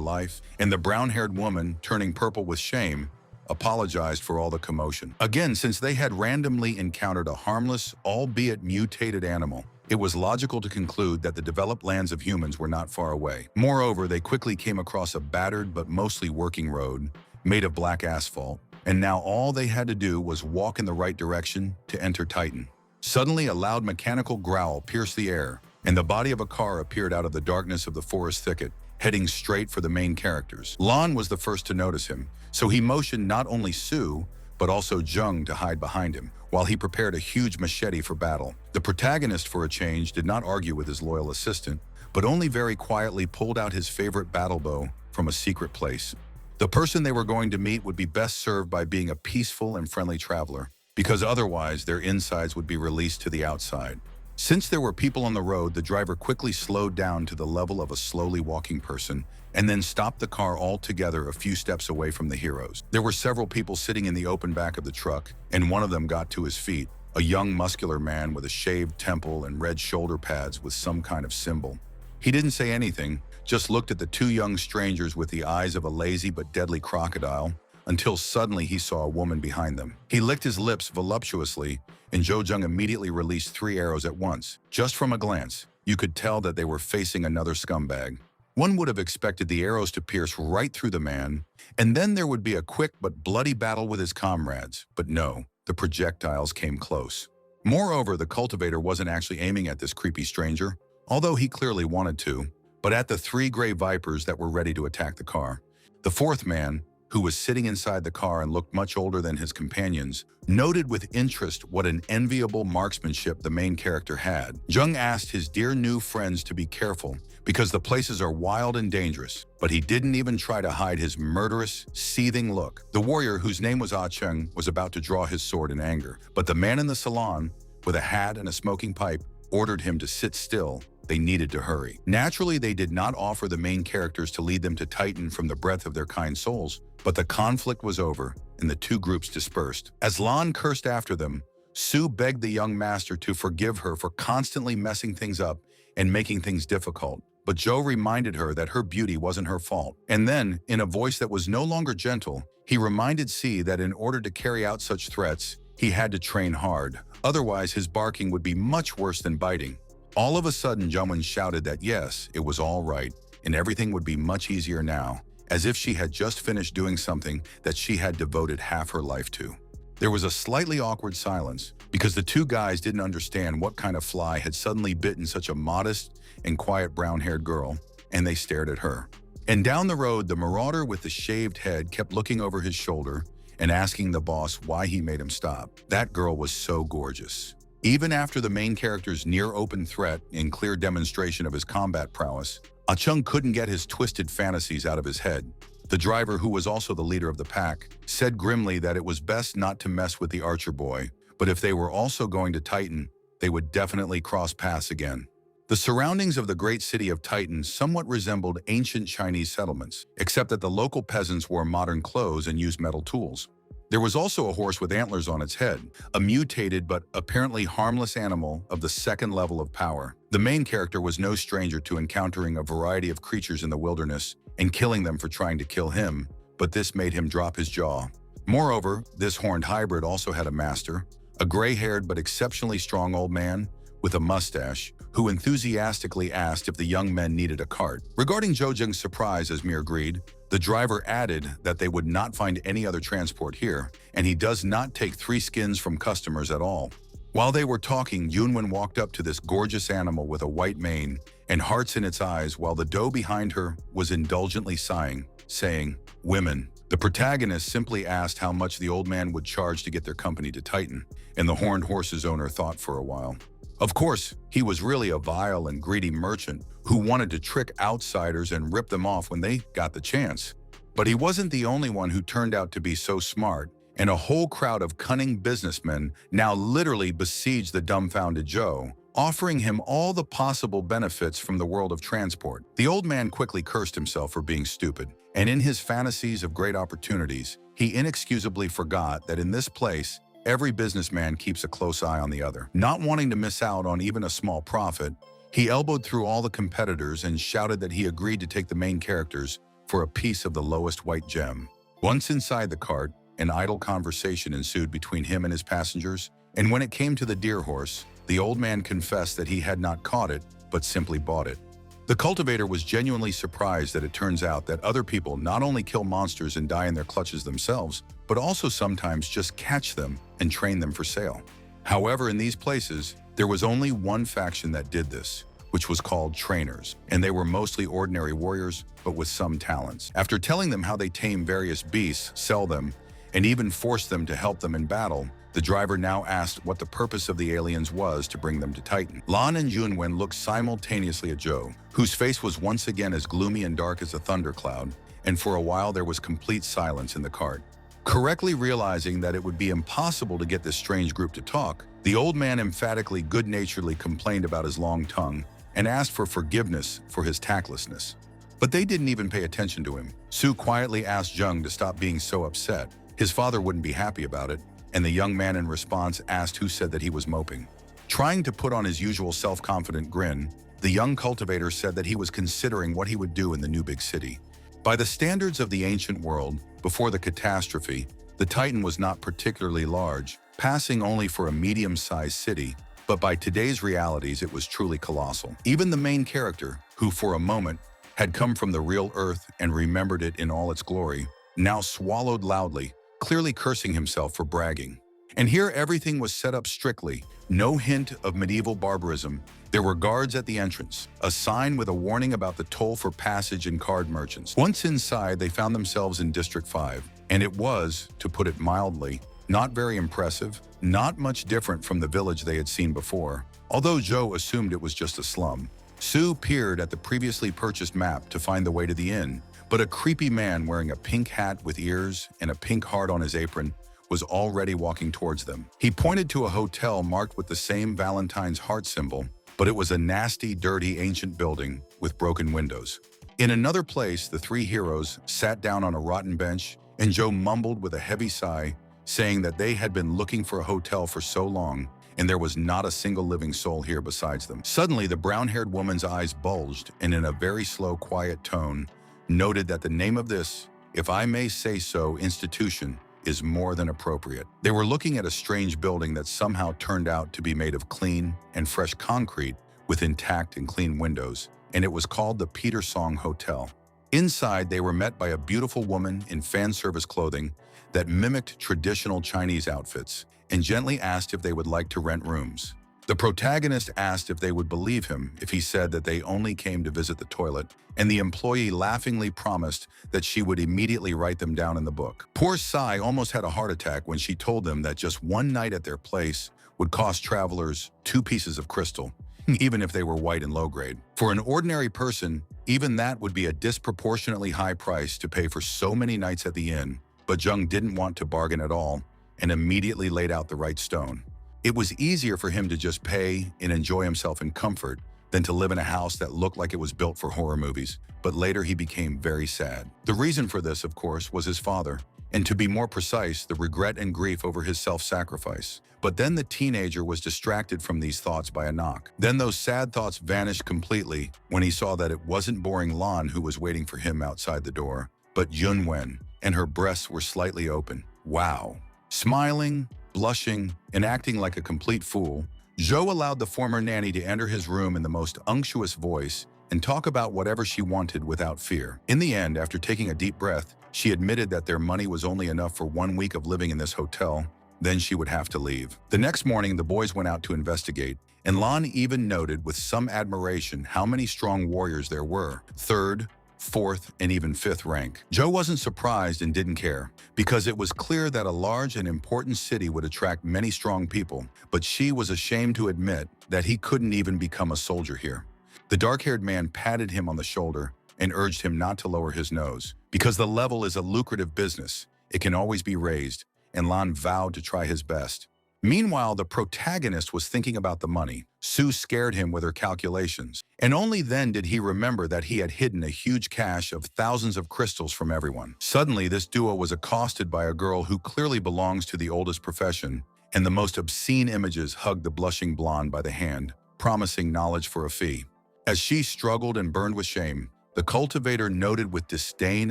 life, and the brown-haired woman, turning purple with shame, apologized for all the commotion. Again, since they had randomly encountered a harmless, albeit mutated animal, it was logical to conclude that the developed lands of humans were not far away. Moreover, they quickly came across a battered but mostly working road made of black asphalt, and now all they had to do was walk in the right direction to enter Titan. Suddenly, a loud mechanical growl pierced the air, and the body of a car appeared out of the darkness of the forest thicket, heading straight for the main characters. Lan was the first to notice him, so he motioned not only Su, but also Jung to hide behind him, while he prepared a huge machete for battle. The protagonist, for a change, did not argue with his loyal assistant, but only very quietly pulled out his favorite battle bow from a secret place. The person they were going to meet would be best served by being a peaceful and friendly traveler, because otherwise their insides would be released to the outside. Since there were people on the road, the driver quickly slowed down to the level of a slowly walking person and then stopped the car altogether a few steps away from the heroes. There were several people sitting in the open back of the truck, and one of them got to his feet, a young muscular man with a shaved temple and red shoulder pads with some kind of symbol. He didn't say anything, just looked at the two young strangers with the eyes of a lazy but deadly crocodile, until suddenly he saw a woman behind them. He licked his lips voluptuously, and Jo Jung immediately released 3 arrows at once. Just from a glance, you could tell that they were facing another scumbag. One would have expected the arrows to pierce right through the man, and then there would be a quick but bloody battle with his comrades. But no, the projectiles came close. Moreover, the cultivator wasn't actually aiming at this creepy stranger, although he clearly wanted to, but at the 3 gray vipers that were ready to attack the car. The fourth man, who was sitting inside the car and looked much older than his companions, noted with interest what an enviable marksmanship the main character had. Jung asked his dear new friends to be careful because the places are wild and dangerous, but he didn't even try to hide his murderous, seething look. The warrior, whose name was Ah Cheng, was about to draw his sword in anger, but the man in the salon, with a hat and a smoking pipe, ordered him to sit still. They needed to hurry. Naturally, they did not offer the main characters to lead them to Titan from the breath of their kind souls, but the conflict was over, and the 2 groups dispersed. As Lan cursed after them, Su begged the young master to forgive her for constantly messing things up and making things difficult, but Joe reminded her that her beauty wasn't her fault. And then, in a voice that was no longer gentle, he reminded Si that in order to carry out such threats, he had to train hard. Otherwise, his barking would be much worse than biting. All of a sudden, Jungwon shouted that yes, it was all right, and everything would be much easier now, as if she had just finished doing something that she had devoted half her life to. There was a slightly awkward silence, because the 2 guys didn't understand what kind of fly had suddenly bitten such a modest and quiet brown-haired girl, and they stared at her. And down the road, the marauder with the shaved head kept looking over his shoulder and asking the boss why he made him stop. That girl was so gorgeous. Even after the main character's near-open threat and clear demonstration of his combat prowess, Ah Chung couldn't get his twisted fantasies out of his head. The driver, who was also the leader of the pack, said grimly that it was best not to mess with the archer boy, but if they were also going to Titan, they would definitely cross paths again. The surroundings of the great city of Titan somewhat resembled ancient Chinese settlements, except that the local peasants wore modern clothes and used metal tools. There was also a horse with antlers on its head, a mutated but apparently harmless animal of the 2nd level of power. The main character was no stranger to encountering a variety of creatures in the wilderness and killing them for trying to kill him, but this made him drop his jaw. Moreover, this horned hybrid also had a master, a gray-haired but exceptionally strong old man with a mustache, who enthusiastically asked if the young men needed a cart. Regarding Jo Jung's surprise as Mir agreed, the driver added that they would not find any other transport here, and he does not take 3 skins from customers at all. While they were talking, Yoonwon walked up to this gorgeous animal with a white mane and hearts in its eyes while the doe behind her was indulgently sighing. saying, "Women." The protagonist simply asked how much the old man would charge to get their company to tighten, and the horned horse's owner thought for a while. Of course, he was really a vile and greedy merchant who wanted to trick outsiders and rip them off when they got the chance. But he wasn't the only one who turned out to be so smart, and a whole crowd of cunning businessmen now literally besieged the dumbfounded Joe, offering him all the possible benefits from the world of transport. The old man quickly cursed himself for being stupid, and in his fantasies of great opportunities, he inexcusably forgot that in this place, every businessman keeps a close eye on the other. Not wanting to miss out on even a small profit, he elbowed through all the competitors and shouted that he agreed to take the main characters for a piece of the lowest white gem. Once inside the cart, an idle conversation ensued between him and his passengers, and when it came to the deer horse, the old man confessed that he had not caught it, but simply bought it. The cultivator was genuinely surprised that it turns out that other people not only kill monsters and die in their clutches themselves, but also sometimes just catch them and train them for sale. However, in these places, there was only one faction that did this, which was called trainers, and they were mostly ordinary warriors, but with some talents. After telling them how they tame various beasts, sell them, and even force them to help them in battle, the driver now asked what the purpose of the aliens was to bring them to Titan. Lan and Junwen looked simultaneously at Joe, whose face was once again as gloomy and dark as a thundercloud, and for a while there was complete silence in the cart. Correctly realizing that it would be impossible to get this strange group to talk, the old man emphatically good-naturedly complained about his long tongue and asked for forgiveness for his tactlessness. But they didn't even pay attention to him. Sue quietly asked Jung to stop being so upset. His father wouldn't be happy about it, and the young man in response asked who said that he was moping. Trying to put on his usual self-confident grin, the young cultivator said that he was considering what he would do in the new big city. By the standards of the ancient world, before the catastrophe, the Titan was not particularly large, passing only for a medium-sized city, but by today's realities it was truly colossal. Even the main character, who for a moment had come from the real Earth and remembered it in all its glory, now swallowed loudly, clearly cursing himself for bragging. And here everything was set up strictly, no hint of medieval barbarism. There were guards at the entrance, a sign with a warning about the toll for passage and card merchants. Once inside, they found themselves in District 5, and it was, to put it mildly, not very impressive, not much different from the village they had seen before, although Joe assumed it was just a slum. Sue peered at the previously purchased map to find the way to the inn, but a creepy man wearing a pink hat with ears and a pink heart on his apron was already walking towards them. He pointed to a hotel marked with the same Valentine's heart symbol, but it was a nasty, dirty, ancient building with broken windows. In another place, the three heroes sat down on a rotten bench, and Joe mumbled with a heavy sigh, saying that they had been looking for a hotel for so long, and there was not a single living soul here besides them. Suddenly, the brown-haired woman's eyes bulged, and in a very slow, quiet tone, noted that the name of this, if I may say so, institution is more than appropriate. They were looking at a strange building that somehow turned out to be made of clean and fresh concrete with intact and clean windows, and it was called the Peter Song Hotel. Inside, they were met by a beautiful woman in fan service clothing that mimicked traditional Chinese outfits and gently asked if they would like to rent rooms. The protagonist asked if they would believe him if he said that they only came to visit the toilet, and the employee laughingly promised that she would immediately write them down in the book. Poor Sai almost had a heart attack when she told them that just one night at their place would cost travelers 2 pieces of crystal, even if they were white and low grade. For an ordinary person, even that would be a disproportionately high price to pay for so many nights at the inn, but Jung didn't want to bargain at all and immediately laid out the right stone. It was easier for him to just pay and enjoy himself in comfort than to live in a house that looked like it was built for horror movies, but later he became very sad. The reason for this, of course, was his father, and to be more precise, the regret and grief over his self-sacrifice. But then the teenager was distracted from these thoughts by a knock. Then those sad thoughts vanished completely when he saw that it wasn't boring Lan who was waiting for him outside the door, but Junwen, and her breasts were slightly open. Wow. Smiling, blushing, and acting like a complete fool, Zhou allowed the former nanny to enter his room in the most unctuous voice and talk about whatever she wanted without fear. In the end, after taking a deep breath, she admitted that their money was only enough for 1 week of living in this hotel, then she would have to leave. The next morning, the boys went out to investigate, and Lan even noted with some admiration how many strong warriors there were. 3rd, fourth, and even fifth rank. Joe wasn't surprised and didn't care, because it was clear that a large and important city would attract many strong people, but she was ashamed to admit that he couldn't even become a soldier here. The dark-haired man patted him on the shoulder and urged him not to lower his nose, because the level is a lucrative business. It can always be raised, and Lan vowed to try his best. Meanwhile, the protagonist was thinking about the money. Sue scared him with her calculations, and only then did he remember that he had hidden a huge cache of thousands of crystals from everyone. Suddenly, this duo was accosted by a girl who clearly belongs to the oldest profession, and the most obscene images hugged the blushing blonde by the hand, promising knowledge for a fee. As she struggled and burned with shame, the cultivator noted with disdain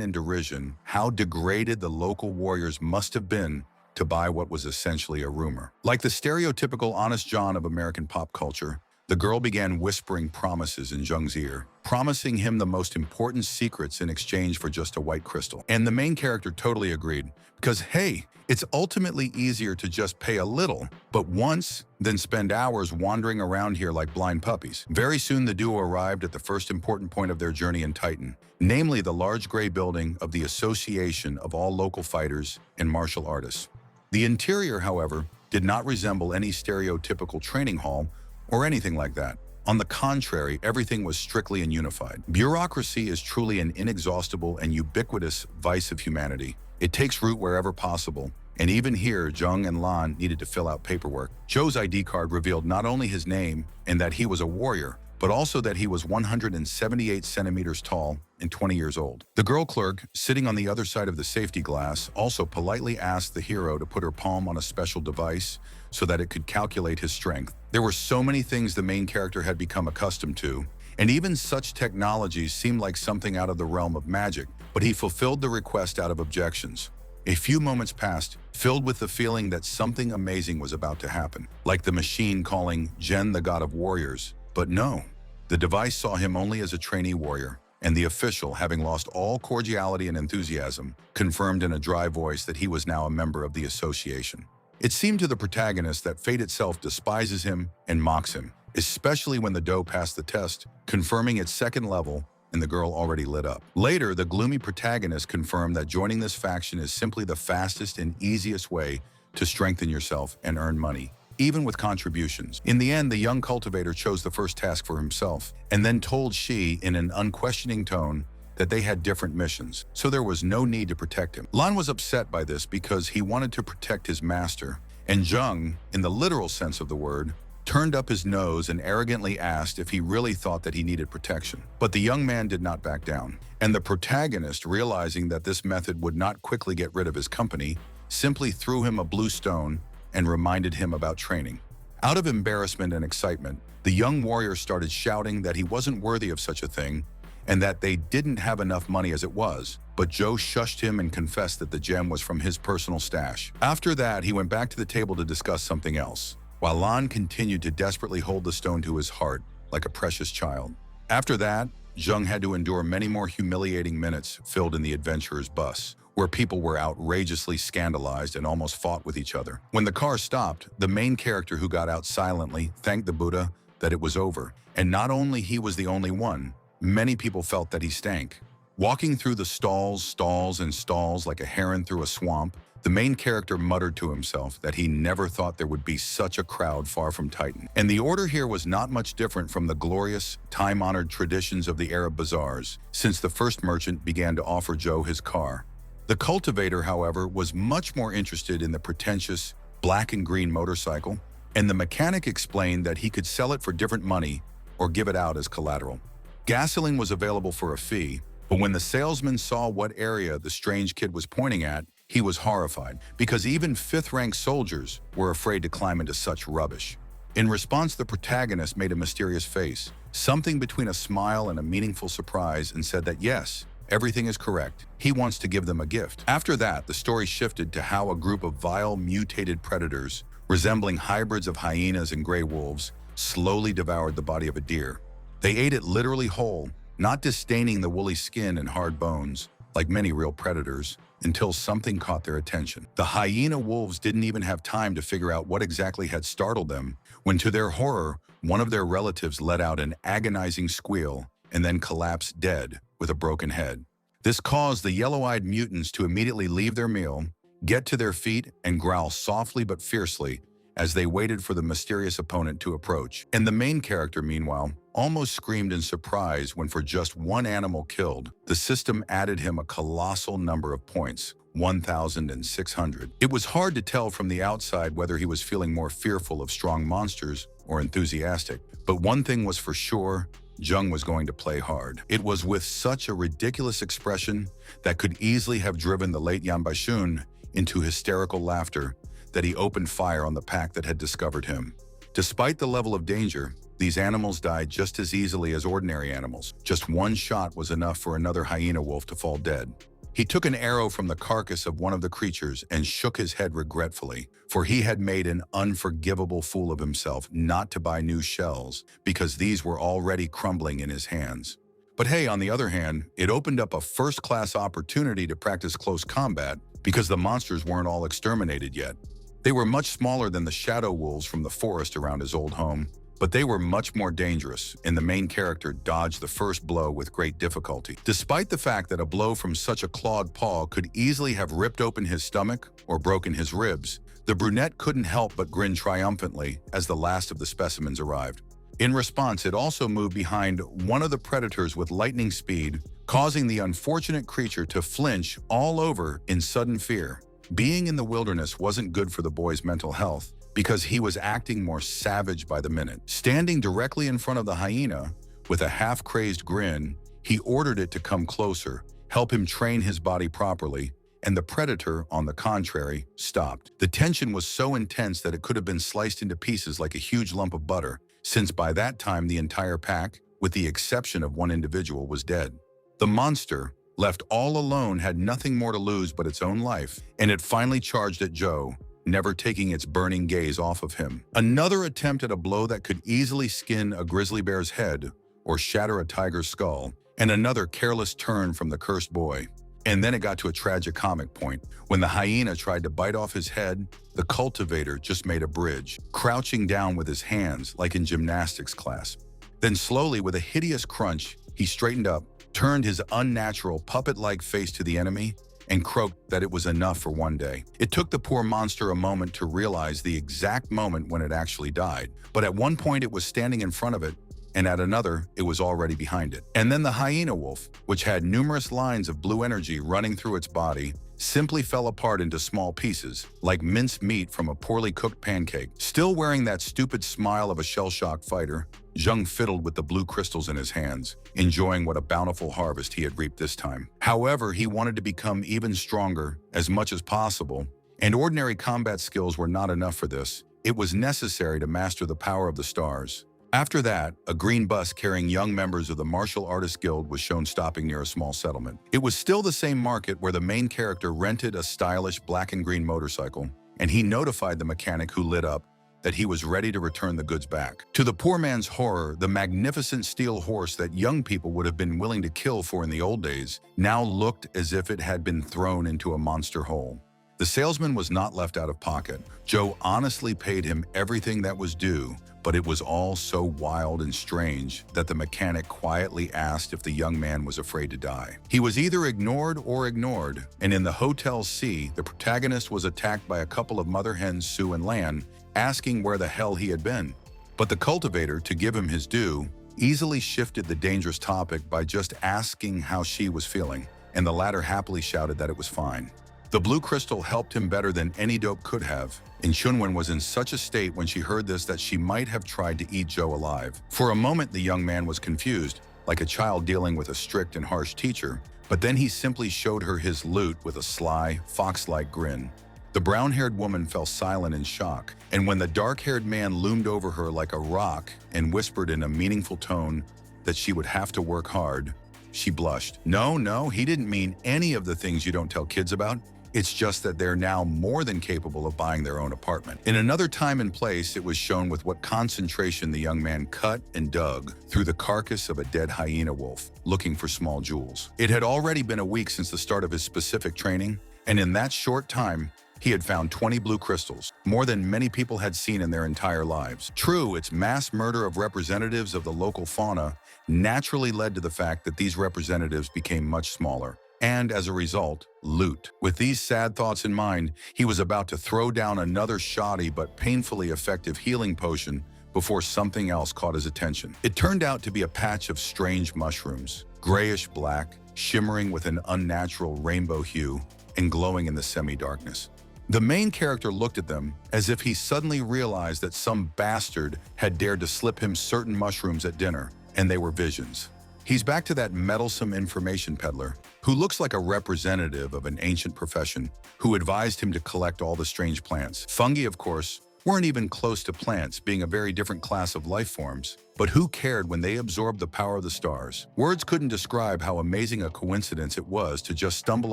and derision how degraded the local warriors must have been to buy what was essentially a rumor. Like the stereotypical Honest John of American pop culture, the girl began whispering promises in Jung's ear, promising him the most important secrets in exchange for just a white crystal. And the main character totally agreed, because hey, it's ultimately easier to just pay a little, but once, than spend hours wandering around here like blind puppies. Very soon the duo arrived at the first important point of their journey in Titan, namely the large gray building of the Association of All Local Fighters and Martial Artists. The interior, however, did not resemble any stereotypical training hall or anything like that. On the contrary, everything was strictly and unified. Bureaucracy is truly an inexhaustible and ubiquitous vice of humanity. It takes root wherever possible, and even here, Jung and Lan needed to fill out paperwork. Joe's ID card revealed not only his name and that he was a warrior, but also that he was 178 centimeters tall and 20 years old. The girl clerk, sitting on the other side of the safety glass, also politely asked the hero to put her palm on a special device so that it could calculate his strength. There were so many things the main character had become accustomed to, and even such technologies seemed like something out of the realm of magic, but he fulfilled the request out of objections. A few moments passed, filled with the feeling that something amazing was about to happen, like the machine calling Jen the god of warriors. But no, the device saw him only as a trainee warrior, and the official, having lost all cordiality and enthusiasm, confirmed in a dry voice that he was now a member of the association. It seemed to the protagonist that fate itself despises him and mocks him, especially when the doe passed the test, confirming its second level, and the girl already lit up. Later, the gloomy protagonist confirmed that joining this faction is simply the fastest and easiest way to strengthen yourself and earn money, even with contributions. In the end, the young cultivator chose the first task for himself, and then told she, in an unquestioning tone, that they had different missions, so there was no need to protect him. Lan was upset by this because he wanted to protect his master, and Jung, in the literal sense of the word, turned up his nose and arrogantly asked if he really thought that he needed protection. But the young man did not back down, and the protagonist, realizing that this method would not quickly get rid of his company, simply threw him a blue stone and reminded him about training. Out of embarrassment and excitement, the young warrior started shouting that he wasn't worthy of such a thing and that they didn't have enough money as it was, but Joe shushed him and confessed that the gem was from his personal stash. After that, he went back to the table to discuss something else, while Lan continued to desperately hold the stone to his heart like a precious child. After that, Jung had to endure many more humiliating minutes filled in the adventurer's bus, where people were outrageously scandalized and almost fought with each other. When the car stopped, the main character, who got out silently, thanked the Buddha that it was over. And not only he was the only one, many people felt that he stank. Walking through the stalls and stalls like a heron through a swamp, the main character muttered to himself that he never thought there would be such a crowd far from Titan. And the order here was not much different from the glorious, time-honored traditions of the Arab bazaars, since the first merchant began to offer Joe his car. The cultivator, however, was much more interested in the pretentious black and green motorcycle, and the mechanic explained that he could sell it for different money or give it out as collateral. Gasoline was available for a fee, but when the salesman saw what area the strange kid was pointing at, he was horrified, because even fifth-rank soldiers were afraid to climb into such rubbish. In response, the protagonist made a mysterious face, something between a smile and a meaningful surprise, and said that yes, everything is correct. He wants to give them a gift. After that, the story shifted to how a group of vile, mutated predators, resembling hybrids of hyenas and gray wolves, slowly devoured the body of a deer. They ate it literally whole, not disdaining the woolly skin and hard bones, like many real predators, until something caught their attention. The hyena wolves didn't even have time to figure out what exactly had startled them, when to their horror, one of their relatives let out an agonizing squeal and then collapsed dead, with a broken head. This caused the yellow-eyed mutants to immediately leave their meal, get to their feet, and growl softly but fiercely as they waited for the mysterious opponent to approach. And the main character, meanwhile, almost screamed in surprise when for just one animal killed, the system added him a colossal number of points, 1,600. It was hard to tell from the outside whether he was feeling more fearful of strong monsters or enthusiastic. But one thing was for sure, Jung was going to play hard. It was with such a ridiculous expression that could easily have driven the late Yanbaishun into hysterical laughter that he opened fire on the pack that had discovered him. Despite the level of danger, these animals died just as easily as ordinary animals. Just one shot was enough for another hyena wolf to fall dead. He took an arrow from the carcass of one of the creatures and shook his head regretfully, for he had made an unforgivable fool of himself not to buy new shells because these were already crumbling in his hands. But hey, on the other hand, it opened up a first-class opportunity to practice close combat because the monsters weren't all exterminated yet. They were much smaller than the shadow wolves from the forest around his old home, but they were much more dangerous, and the main character dodged the first blow with great difficulty. Despite the fact that a blow from such a clawed paw could easily have ripped open his stomach or broken his ribs, the brunette couldn't help but grin triumphantly as the last of the specimens arrived. In response, it also moved behind one of the predators with lightning speed, causing the unfortunate creature to flinch all over in sudden fear. Being in the wilderness wasn't good for the boy's mental health because he was acting more savage by the minute. Standing directly in front of the hyena, with a half-crazed grin, he ordered it to come closer, help him train his body properly, and the predator, on the contrary, stopped. The tension was so intense that it could have been sliced into pieces like a huge lump of butter, since by that time the entire pack, with the exception of one individual, was dead. The monster, left all alone, had nothing more to lose but its own life, and it finally charged at Joe, never taking its burning gaze off of him. Another attempt at a blow that could easily skin a grizzly bear's head or shatter a tiger's skull, and another careless turn from the cursed boy. And then it got to a tragicomic point. When the hyena tried to bite off his head, the cultivator just made a bridge, crouching down with his hands like in gymnastics class. Then slowly, with a hideous crunch, he straightened up, turned his unnatural puppet-like face to the enemy, and croaked that it was enough for one day. It took the poor monster a moment to realize the exact moment when it actually died, but at one point it was standing in front of it, and at another, it was already behind it. And then the hyena wolf, which had numerous lines of blue energy running through its body, simply fell apart into small pieces, like minced meat from a poorly cooked pancake. Still wearing that stupid smile of a shell-shocked fighter, Jung fiddled with the blue crystals in his hands, enjoying what a bountiful harvest he had reaped this time. However, he wanted to become even stronger as much as possible, and ordinary combat skills were not enough for this. It was necessary to master the power of the stars. After that, a green bus carrying young members of the Martial Artists Guild was shown stopping near a small settlement. It was still the same market where the main character rented a stylish black and green motorcycle, and he notified the mechanic, who lit up, that he was ready to return the goods back. To the poor man's horror, the magnificent steel horse that young people would have been willing to kill for in the old days now looked as if it had been thrown into a monster hole. The salesman was not left out of pocket. Joe honestly paid him everything that was due, but it was all so wild and strange that the mechanic quietly asked if the young man was afraid to die. He was either ignored or ignored, and in the Hotel C, the protagonist was attacked by a couple of mother hens, Sue and Lan, asking where the hell he had been. But the cultivator, to give him his due, easily shifted the dangerous topic by just asking how she was feeling, and the latter happily shouted that it was fine. The blue crystal helped him better than any dope could have, and Chunwen was in such a state when she heard this that she might have tried to eat Joe alive. For a moment, the young man was confused, like a child dealing with a strict and harsh teacher, but then he simply showed her his loot with a sly, fox-like grin. The brown-haired woman fell silent in shock, and when the dark-haired man loomed over her like a rock and whispered in a meaningful tone that she would have to work hard, she blushed. No, he didn't mean any of the things you don't tell kids about. It's just that they're now more than capable of buying their own apartment. In another time and place, it was shown with what concentration the young man cut and dug through the carcass of a dead hyena wolf, looking for small jewels. It had already been a week since the start of his specific training, and in that short time, he had found 20 blue crystals, more than many people had seen in their entire lives. True, its mass murder of representatives of the local fauna naturally led to the fact that these representatives became much smaller, and as a result, loot. With these sad thoughts in mind, he was about to throw down another shoddy but painfully effective healing potion before something else caught his attention. It turned out to be a patch of strange mushrooms, grayish-black, shimmering with an unnatural rainbow hue and glowing in the semi-darkness. The main character looked at them as if he suddenly realized that some bastard had dared to slip him certain mushrooms at dinner, and they were visions. He's back to that meddlesome information peddler who looks like a representative of an ancient profession who advised him to collect all the strange plants. Fungi, of course, weren't even close to plants, being a very different class of life forms. But who cared when they absorbed the power of the stars? Words couldn't describe how amazing a coincidence it was to just stumble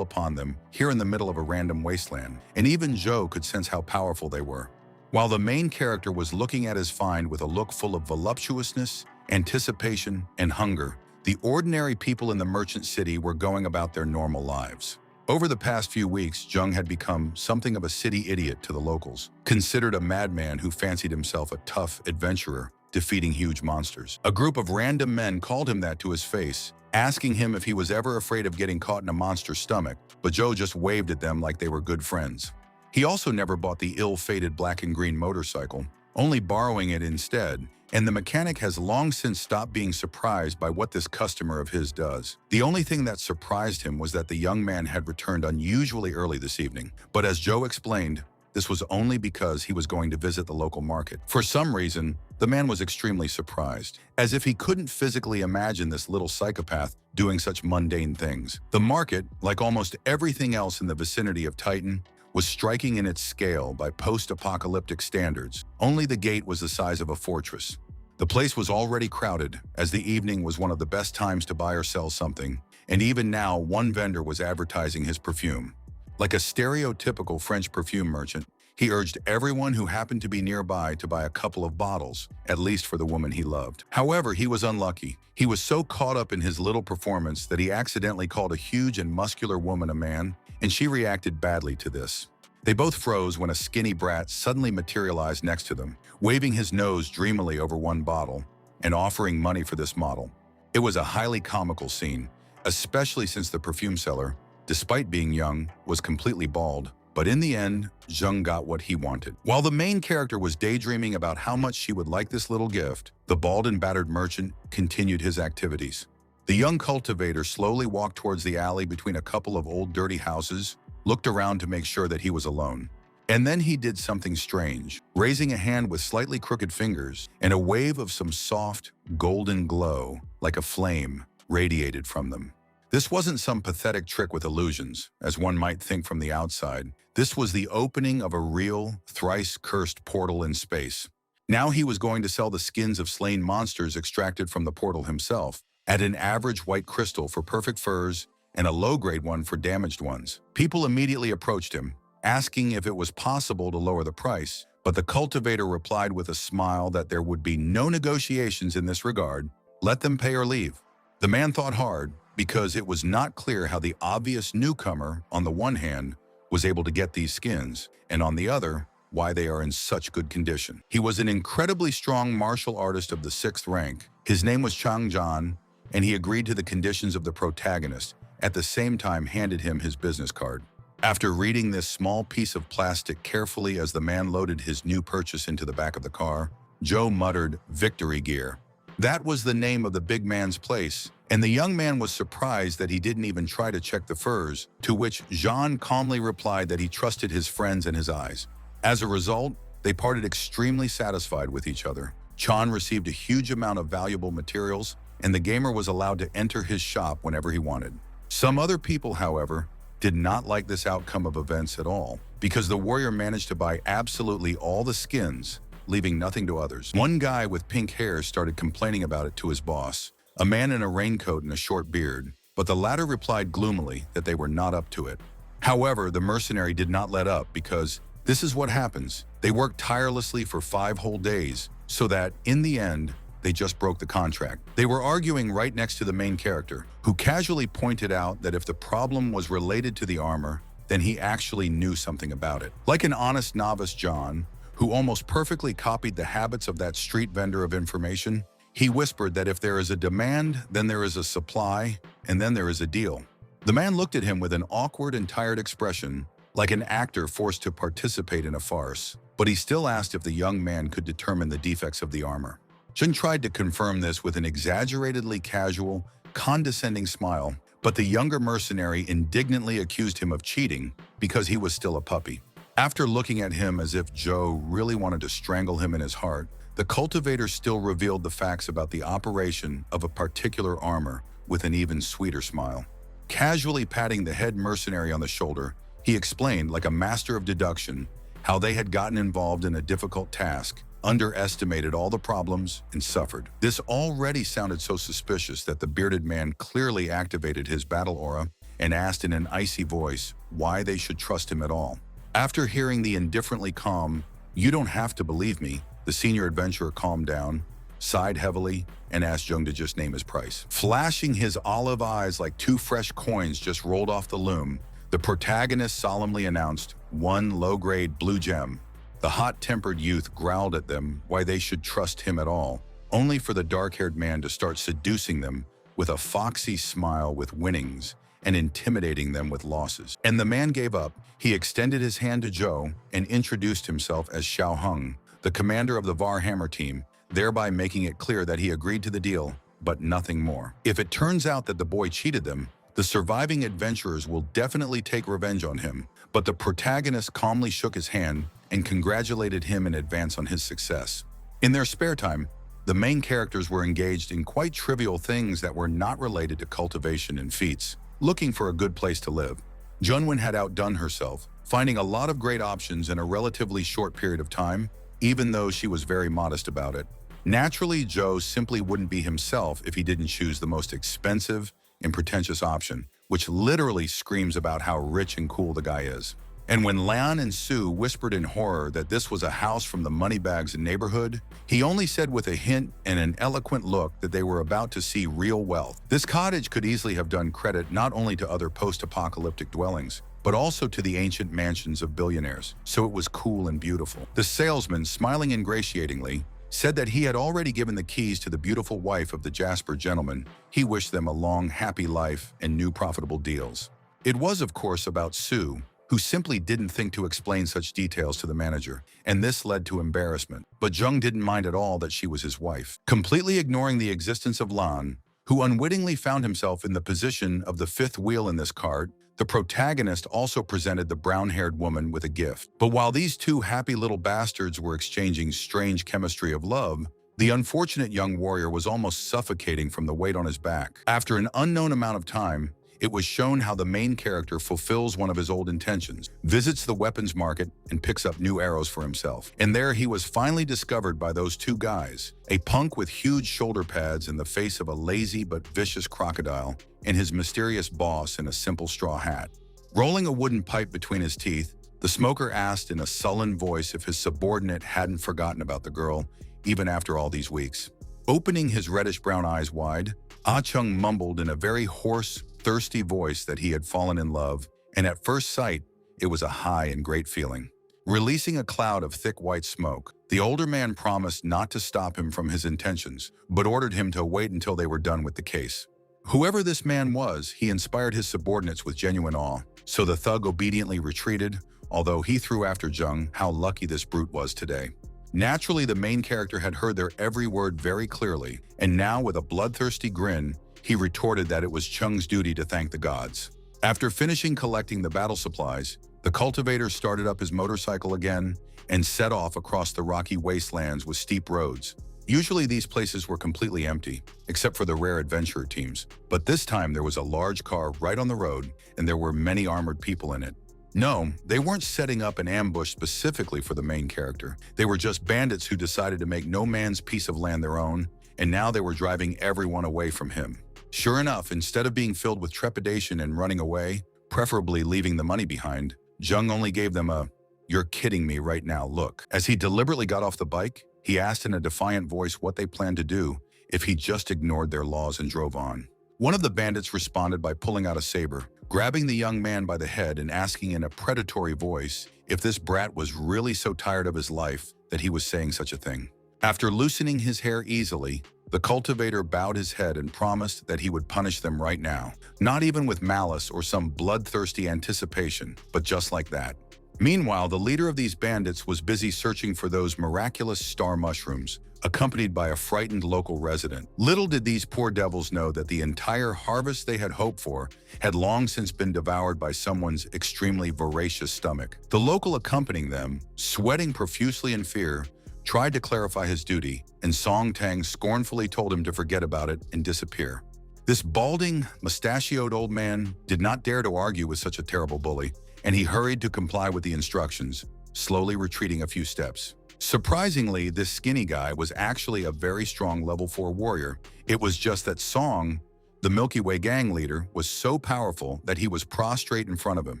upon them here in the middle of a random wasteland. And even Joe could sense how powerful they were. While the main character was looking at his find with a look full of voluptuousness, anticipation, and hunger, the ordinary people in the merchant city were going about their normal lives. Over the past few weeks, Jung had become something of a city idiot to the locals, considered a madman who fancied himself a tough adventurer, defeating huge monsters. A group of random men called him that to his face, asking him if he was ever afraid of getting caught in a monster's stomach, but Joe just waved at them like they were good friends. He also never bought the ill-fated black and green motorcycle, only borrowing it instead, and the mechanic has long since stopped being surprised by what this customer of his does. The only thing that surprised him was that the young man had returned unusually early this evening. But as Joe explained, this was only because he was going to visit the local market. For some reason, the man was extremely surprised, as if he couldn't physically imagine this little psychopath doing such mundane things. The market, like almost everything else in the vicinity of Titan, was striking in its scale by post-apocalyptic standards. Only the gate was the size of a fortress. The place was already crowded, as the evening was one of the best times to buy or sell something, and even now one vendor was advertising his perfume. Like a stereotypical French perfume merchant, he urged everyone who happened to be nearby to buy a couple of bottles, at least for the woman he loved. However, he was unlucky. He was so caught up in his little performance that he accidentally called a huge and muscular woman a man, and she reacted badly to this. They both froze when a skinny brat suddenly materialized next to them, waving his nose dreamily over one bottle and offering money for this model. It was a highly comical scene, especially since the perfume seller, despite being young, was completely bald. But in the end, Zheng got what he wanted. While the main character was daydreaming about how much she would like this little gift, the bald and battered merchant continued his activities. The young cultivator slowly walked towards the alley between a couple of old dirty houses, looked around to make sure that he was alone. And then he did something strange, raising a hand with slightly crooked fingers, and a wave of some soft, golden glow, like a flame, radiated from them. This wasn't some pathetic trick with illusions, as one might think from the outside. This was the opening of a real, thrice-cursed portal in space. Now he was going to sell the skins of slain monsters extracted from the portal himself, at an average white crystal for perfect furs and a low-grade one for damaged ones. People immediately approached him, asking if it was possible to lower the price, but the cultivator replied with a smile that there would be no negotiations in this regard. Let them pay or leave. The man thought hard, because it was not clear how the obvious newcomer, on the one hand, was able to get these skins, and on the other, why they are in such good condition. He was an incredibly strong martial artist of the 6th rank. His name was Chang Zhan, and he agreed to the conditions of the protagonist, at the same time handed him his business card. After reading this small piece of plastic carefully as the man loaded his new purchase into the back of the car, Joe muttered, "Victory Gear." That was the name of the big man's place, and the young man was surprised that he didn't even try to check the furs, to which Jean calmly replied that he trusted his friends and his eyes. As a result, they parted extremely satisfied with each other. Chan received a huge amount of valuable materials, and the gamer was allowed to enter his shop whenever he wanted. Some other people, however, did not like this outcome of events at all, because the warrior managed to buy absolutely all the skins, leaving nothing to others. One guy with pink hair started complaining about it to his boss, a man in a raincoat and a short beard, but the latter replied gloomily that they were not up to it. However, the mercenary did not let up, because this is what happens. They worked tirelessly for 5 whole days, so that, in the end, they just broke the contract. They were arguing right next to the main character, who casually pointed out that if the problem was related to the armor, then he actually knew something about it. Like an honest novice, John, who almost perfectly copied the habits of that street vendor of information, He whispered that if there is a demand, then there is a supply, and then there is a deal. The man looked at him with an awkward and tired expression, like an actor forced to participate in a farce, but he still asked if the young man could determine the defects of the armor. Jun tried to confirm this with an exaggeratedly casual, condescending smile, but the younger mercenary indignantly accused him of cheating because he was still a puppy. After looking at him as if Joe really wanted to strangle him in his heart, the cultivator still revealed the facts about the operation of a particular armor with an even sweeter smile. Casually patting the head mercenary on the shoulder, he explained, like a master of deduction, how they had gotten involved in a difficult task, underestimated all the problems, and suffered. This already sounded so suspicious that the bearded man clearly activated his battle aura and asked in an icy voice why they should trust him at all. After hearing the indifferently calm, "You don't have to believe me," the senior adventurer calmed down, sighed heavily, and asked Jung to just name his price. Flashing his olive eyes like two fresh coins just rolled off the loom, the protagonist solemnly announced, "1 low-grade blue gem." The hot-tempered youth growled at them why they should trust him at all, only for the dark-haired man to start seducing them with a foxy smile with winnings and intimidating them with losses. And the man gave up. He extended his hand to Joe and introduced himself as Xiao Hung, the commander of the Varhammer team, thereby making it clear that he agreed to the deal, but nothing more. If it turns out that the boy cheated them, the surviving adventurers will definitely take revenge on him, but the protagonist calmly shook his hand and congratulated him in advance on his success. In their spare time, the main characters were engaged in quite trivial things that were not related to cultivation and feats, looking for a good place to live. Junwin had outdone herself, finding a lot of great options in a relatively short period of time, even though she was very modest about it. Naturally, Joe simply wouldn't be himself if he didn't choose the most expensive and pretentious option, which literally screams about how rich and cool the guy is. And when Lan and Sue whispered in horror that this was a house from the Moneybags neighborhood, he only said with a hint and an eloquent look that they were about to see real wealth. This cottage could easily have done credit not only to other post-apocalyptic dwellings, but also to the ancient mansions of billionaires, so it was cool and beautiful. The salesman, smiling ingratiatingly, said that he had already given the keys to the beautiful wife of the Jasper gentleman. He wished them a long, happy life and new profitable deals. It was, of course, about Sue, who simply didn't think to explain such details to the manager, and this led to embarrassment. But Jung didn't mind at all that she was his wife. Completely ignoring the existence of Lan, who unwittingly found himself in the position of the fifth wheel in this cart, the protagonist also presented the brown-haired woman with a gift. But while these two happy little bastards were exchanging strange chemistry of love, the unfortunate young warrior was almost suffocating from the weight on his back. After an unknown amount of time, it was shown how the main character fulfills one of his old intentions, visits the weapons market, and picks up new arrows for himself. And there he was finally discovered by those two guys, a punk with huge shoulder pads in the face of a lazy but vicious crocodile, and his mysterious boss in a simple straw hat. Rolling a wooden pipe between his teeth, the smoker asked in a sullen voice if his subordinate hadn't forgotten about the girl, even after all these weeks. Opening his reddish-brown eyes wide, Ah Chung mumbled in a very hoarse, thirsty voice that he had fallen in love, and at first sight, it was a high and great feeling. Releasing a cloud of thick white smoke, the older man promised not to stop him from his intentions, but ordered him to wait until they were done with the case. Whoever this man was, he inspired his subordinates with genuine awe, so the thug obediently retreated, although he threw after Jung how lucky this brute was today. Naturally, the main character had heard their every word very clearly, and now with a bloodthirsty grin, he retorted that it was Chung's duty to thank the gods. After finishing collecting the battle supplies, the cultivator started up his motorcycle again and set off across the rocky wastelands with steep roads. Usually these places were completely empty, except for the rare adventurer teams, but this time there was a large car right on the road and there were many armored people in it. No, they weren't setting up an ambush specifically for the main character. They were just bandits who decided to make no man's piece of land their own, and now they were driving everyone away from him. Sure enough, instead of being filled with trepidation and running away, preferably leaving the money behind, Jung only gave them a "you're kidding me right now" look. As he deliberately got off the bike, he asked in a defiant voice what they planned to do if he just ignored their laws and drove on. One of the bandits responded by pulling out a saber, grabbing the young man by the head and asking in a predatory voice if this brat was really so tired of his life that he was saying such a thing. After loosening his hair easily, the cultivator bowed his head and promised that he would punish them right now. Not even with malice or some bloodthirsty anticipation, but just like that. Meanwhile, the leader of these bandits was busy searching for those miraculous star mushrooms, accompanied by a frightened local resident. Little did these poor devils know that the entire harvest they had hoped for had long since been devoured by someone's extremely voracious stomach. The local accompanying them, sweating profusely in fear, tried to clarify his duty, and Song Tang scornfully told him to forget about it and disappear. This balding, mustachioed old man did not dare to argue with such a terrible bully, and he hurried to comply with the instructions, slowly retreating a few steps. Surprisingly, this skinny guy was actually a very strong level 4 warrior. It was just that Song, the Milky Way gang leader, was so powerful that he was prostrate in front of him.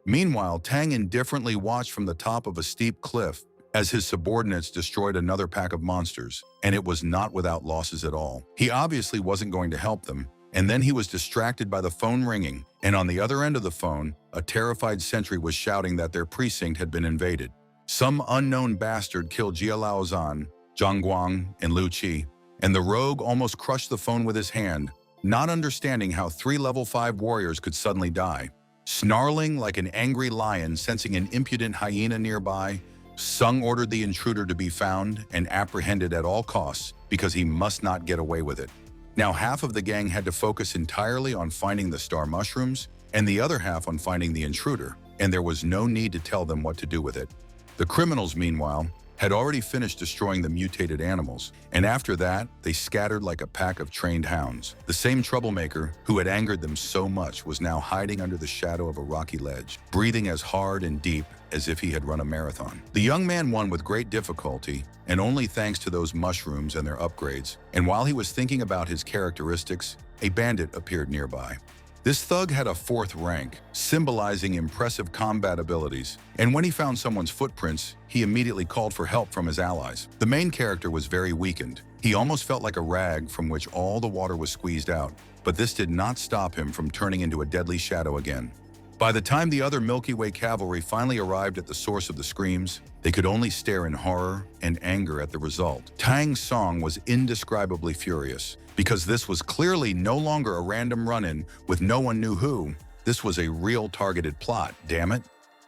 Meanwhile, Tang indifferently watched from the top of a steep cliff as his subordinates destroyed another pack of monsters, and it was not without losses at all. He obviously wasn't going to help them, and then he was distracted by the phone ringing, and on the other end of the phone, a terrified sentry was shouting that their precinct had been invaded. Some unknown bastard killed Jia Laozan, Zhang Guang, and Lu Qi, and the rogue almost crushed the phone with his hand, not understanding how 3 level 5 warriors could suddenly die. Snarling like an angry lion sensing an impudent hyena nearby, Sung ordered the intruder to be found and apprehended at all costs because he must not get away with it. Now half of the gang had to focus entirely on finding the star mushrooms and the other half on finding the intruder, and there was no need to tell them what to do with it. The criminals, meanwhile, had already finished destroying the mutated animals, and after that, they scattered like a pack of trained hounds. The same troublemaker who had angered them so much was now hiding under the shadow of a rocky ledge, breathing as hard and deep as if he had run a marathon. The young man won with great difficulty, and only thanks to those mushrooms and their upgrades. And while he was thinking about his characteristics, a bandit appeared nearby. This thug had a 4th rank, symbolizing impressive combat abilities, and when he found someone's footprints, he immediately called for help from his allies. The main character was very weakened. He almost felt like a rag from which all the water was squeezed out, but this did not stop him from turning into a deadly shadow again. By the time the other Milky Way cavalry finally arrived at the source of the screams, they could only stare in horror and anger at the result. Tang Song was indescribably furious, because this was clearly no longer a random run-in with no one knew who. This was a real targeted plot, damn it.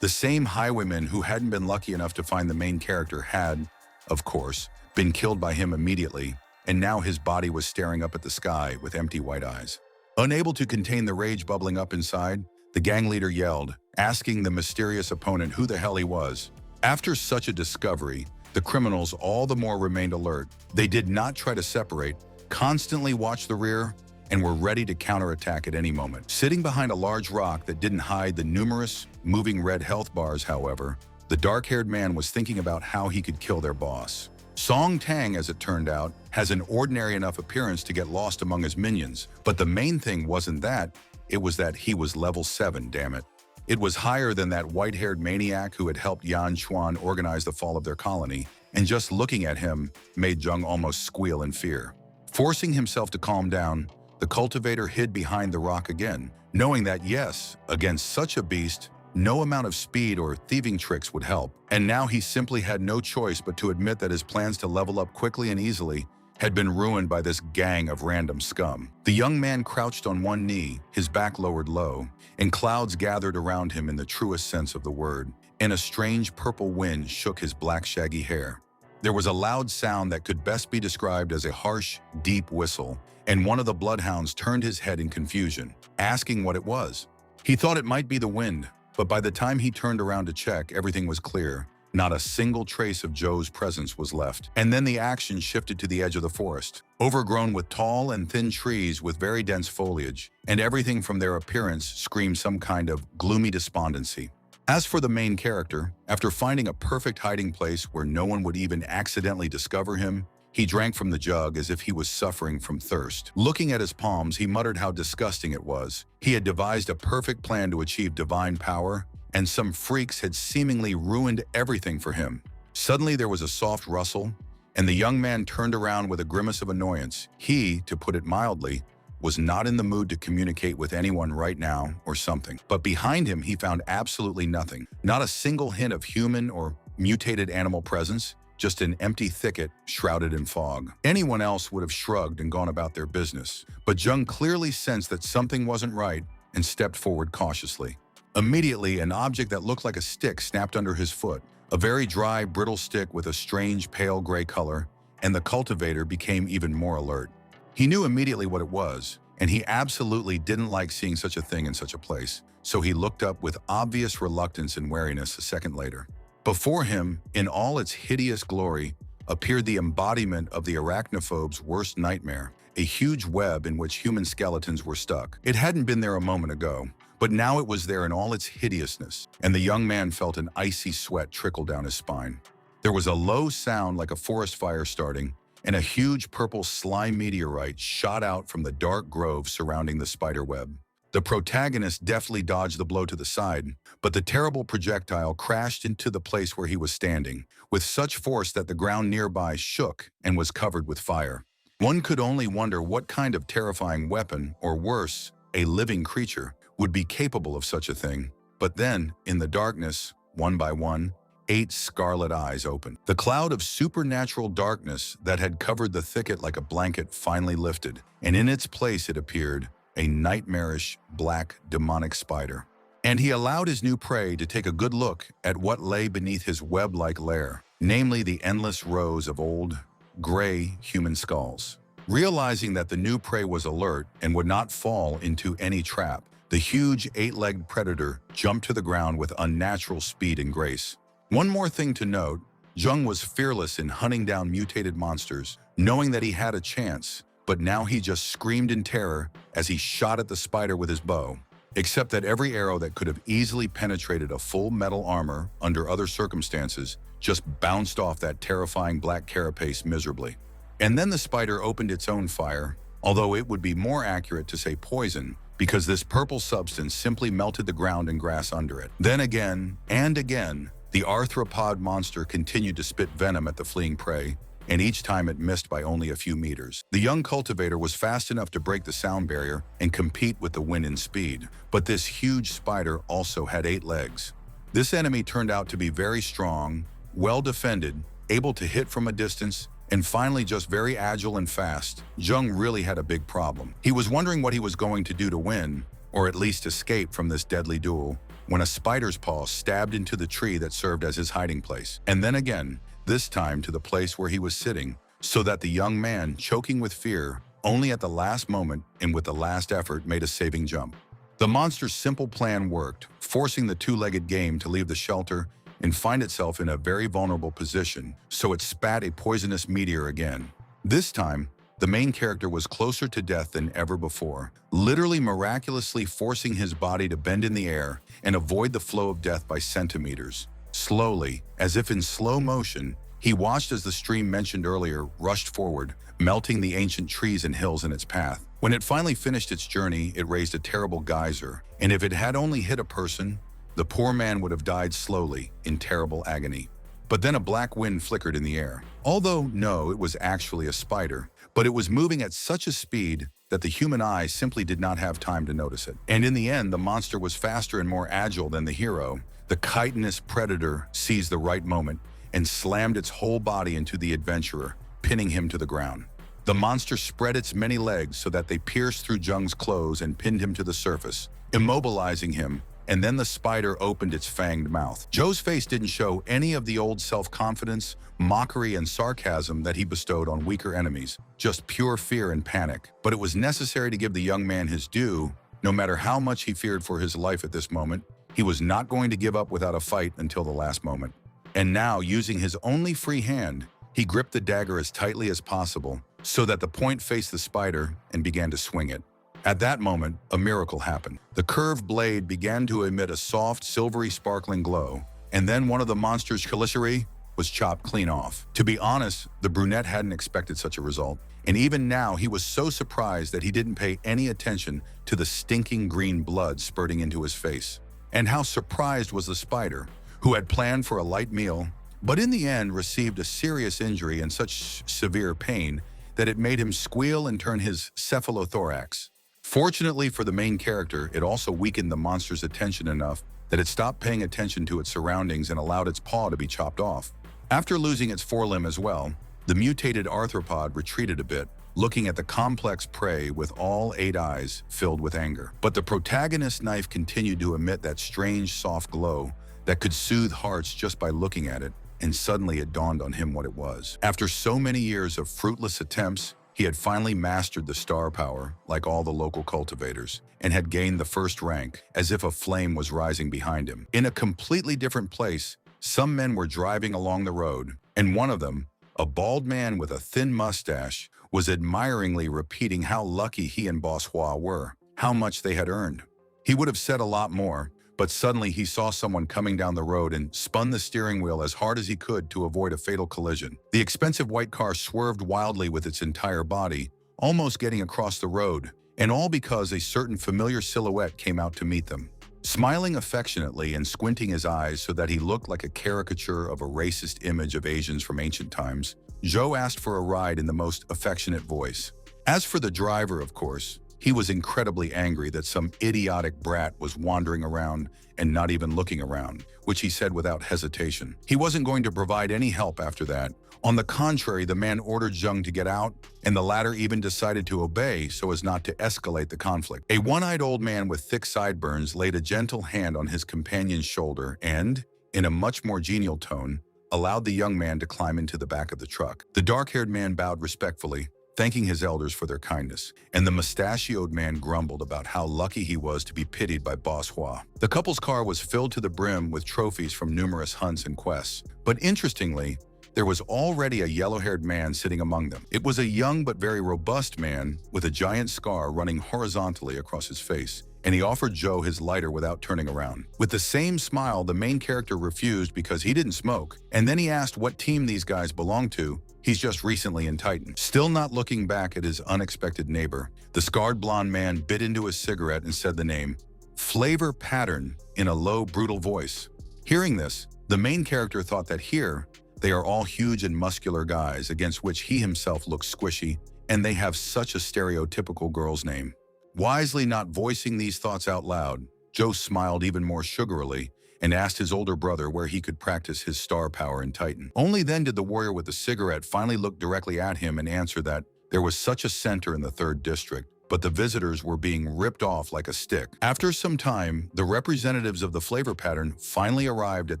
The same highwaymen who hadn't been lucky enough to find the main character had, of course, been killed by him immediately, and now his body was staring up at the sky with empty white eyes. Unable to contain the rage bubbling up inside, the gang leader yelled, asking the mysterious opponent who the hell he was. After such a discovery, the criminals all the more remained alert. They did not try to separate, constantly watched the rear, and were ready to counterattack at any moment. Sitting behind a large rock that didn't hide the numerous, moving red health bars, however, the dark-haired man was thinking about how he could kill their boss. Song Tang, as it turned out, has an ordinary enough appearance to get lost among his minions, but the main thing wasn't that, it was that he was level 7, damn it. It was higher than that white-haired maniac who had helped Yan Chuan organize the fall of their colony, and just looking at him made Zheng almost squeal in fear. Forcing himself to calm down, the cultivator hid behind the rock again, knowing that yes, against such a beast, no amount of speed or thieving tricks would help. And now he simply had no choice but to admit that his plans to level up quickly and easily had been ruined by this gang of random scum. The young man crouched on one knee, his back lowered low, and clouds gathered around him in the truest sense of the word, and a strange purple wind shook his black shaggy hair. There was a loud sound that could best be described as a harsh, deep whistle, and one of the bloodhounds turned his head in confusion, asking what it was. He thought it might be the wind, but by the time he turned around to check, everything was clear. Not a single trace of Zhou's presence was left. And then the action shifted to the edge of the forest, overgrown with tall and thin trees with very dense foliage, and everything from their appearance screamed some kind of gloomy despondency. As for the main character, after finding a perfect hiding place where no one would even accidentally discover him, he drank from the jug as if he was suffering from thirst. Looking at his palms, he muttered how disgusting it was. He had devised a perfect plan to achieve divine power, and some freaks had seemingly ruined everything for him. Suddenly there was a soft rustle, and the young man turned around with a grimace of annoyance. He, to put it mildly, was not in the mood to communicate with anyone right now or something. But behind him he found absolutely nothing. Not a single hint of human or mutated animal presence, just an empty thicket shrouded in fog. Anyone else would have shrugged and gone about their business, but Jung clearly sensed that something wasn't right and stepped forward cautiously. Immediately, an object that looked like a stick snapped under his foot, a very dry, brittle stick with a strange pale gray color, and the cultivator became even more alert. He knew immediately what it was, and he absolutely didn't like seeing such a thing in such a place, so he looked up with obvious reluctance and wariness a second later. Before him, in all its hideous glory, appeared the embodiment of the arachnophobe's worst nightmare, a huge web in which human skeletons were stuck. It hadn't been there a moment ago, but now it was there in all its hideousness, and the young man felt an icy sweat trickle down his spine. There was a low sound like a forest fire starting, and a huge purple slime meteorite shot out from the dark grove surrounding the spider web. The protagonist deftly dodged the blow to the side, but the terrible projectile crashed into the place where he was standing, with such force that the ground nearby shook and was covered with fire. One could only wonder what kind of terrifying weapon, or worse, a living creature, would be capable of such a thing. But then, in the darkness, one by one, 8 scarlet eyes opened. The cloud of supernatural darkness that had covered the thicket like a blanket finally lifted, and in its place it appeared a nightmarish, black, demonic spider. And he allowed his new prey to take a good look at what lay beneath his web-like lair, namely the endless rows of old, gray human skulls. Realizing that the new prey was alert and would not fall into any trap, the huge 8-legged predator jumped to the ground with unnatural speed and grace. One more thing to note, Jung was fearless in hunting down mutated monsters, knowing that he had a chance, but now he just screamed in terror as he shot at the spider with his bow, except that every arrow that could have easily penetrated a full metal armor under other circumstances just bounced off that terrifying black carapace miserably. And then the spider opened its own fire, although it would be more accurate to say poison, because this purple substance simply melted the ground and grass under it. Then again, and again, the arthropod monster continued to spit venom at the fleeing prey, and each time it missed by only a few meters. The young cultivator was fast enough to break the sound barrier and compete with the wind in speed, but this huge spider also had 8 legs. This enemy turned out to be very strong, well defended, able to hit from a distance, and finally just very agile and fast. Jung really had a big problem. He was wondering what he was going to do to win, or at least escape from this deadly duel, when a spider's paw stabbed into the tree that served as his hiding place. And then again, this time to the place where he was sitting, so that the young man, choking with fear, only at the last moment and with the last effort made a saving jump. The monster's simple plan worked, forcing the 2-legged game to leave the shelter and find itself in a very vulnerable position, so it spat a poisonous meteor again. This time, the main character was closer to death than ever before, literally miraculously forcing his body to bend in the air and avoid the flow of death by centimeters. Slowly, as if in slow motion, he watched as the stream mentioned earlier rushed forward, melting the ancient trees and hills in its path. When it finally finished its journey, it raised a terrible geyser, and if it had only hit a person, the poor man would have died slowly, in terrible agony. But then a black wind flickered in the air. Although, no, it was actually a spider, but it was moving at such a speed that the human eye simply did not have time to notice it. And in the end, the monster was faster and more agile than the hero. The chitinous predator seized the right moment and slammed its whole body into the adventurer, pinning him to the ground. The monster spread its many legs so that they pierced through Jung's clothes and pinned him to the surface, immobilizing him, and then the spider opened its fanged mouth. Joe's face didn't show any of the old self-confidence, mockery, and sarcasm that he bestowed on weaker enemies, just pure fear and panic. But it was necessary to give the young man his due. No matter how much he feared for his life at this moment, he was not going to give up without a fight until the last moment. And now, using his only free hand, he gripped the dagger as tightly as possible so that the point faced the spider and began to swing it. At that moment, a miracle happened. The curved blade began to emit a soft, silvery, sparkling glow, and then one of the monster's chelicerae was chopped clean off. To be honest, the brunette hadn't expected such a result, and even now he was so surprised that he didn't pay any attention to the stinking green blood spurting into his face. And how surprised was the spider, who had planned for a light meal, but in the end received a serious injury and such severe pain that it made him squeal and turn his cephalothorax. Fortunately for the main character, it also weakened the monster's attention enough that it stopped paying attention to its surroundings and allowed its paw to be chopped off. After losing its forelimb as well, the mutated arthropod retreated a bit, looking at the complex prey with all 8 eyes filled with anger. But the protagonist's knife continued to emit that strange, soft glow that could soothe hearts just by looking at it, and suddenly it dawned on him what it was. After so many years of fruitless attempts, he had finally mastered the star power, like all the local cultivators, and had gained the first rank, as if a flame was rising behind him. In a completely different place, some men were driving along the road, and one of them, a bald man with a thin mustache, was admiringly repeating how lucky he and Boss Hua were, how much they had earned. He would have said a lot more, but suddenly he saw someone coming down the road and spun the steering wheel as hard as he could to avoid a fatal collision. The expensive white car swerved wildly with its entire body, almost getting across the road, and all because a certain familiar silhouette came out to meet them. Smiling affectionately and squinting his eyes so that he looked like a caricature of a racist image of Asians from ancient times, Zhou asked for a ride in the most affectionate voice. As for the driver, of course, he was incredibly angry that some idiotic brat was wandering around and not even looking around, which he said without hesitation. He wasn't going to provide any help after that. On the contrary, the man ordered Zheng to get out, and the latter even decided to obey so as not to escalate the conflict. A one-eyed old man with thick sideburns laid a gentle hand on his companion's shoulder and, in a much more genial tone, allowed the young man to climb into the back of the truck. The dark-haired man bowed respectfully, thanking his elders for their kindness, and the mustachioed man grumbled about how lucky he was to be pitied by Boss Hua. The couple's car was filled to the brim with trophies from numerous hunts and quests, but interestingly, there was already a yellow-haired man sitting among them. It was a young but very robust man with a giant scar running horizontally across his face, and he offered Joe his lighter without turning around. With the same smile, the main character refused because he didn't smoke, and then he asked what team these guys belonged to. He's just recently in Titan. Still not looking back at his unexpected neighbor, the scarred blonde man bit into his cigarette and said the name, Flavor Pattern, in a low, brutal voice. Hearing this, the main character thought that here, they are all huge and muscular guys against which he himself looks squishy, and they have such a stereotypical girl's name. Wisely not voicing these thoughts out loud, Joe smiled even more sugarily and asked his older brother where he could practice his star power in Titan. Only then did the warrior with the cigarette finally look directly at him and answer that there was such a center in the 3rd district, but the visitors were being ripped off like a stick. After some time, the representatives of the Flavor Pattern finally arrived at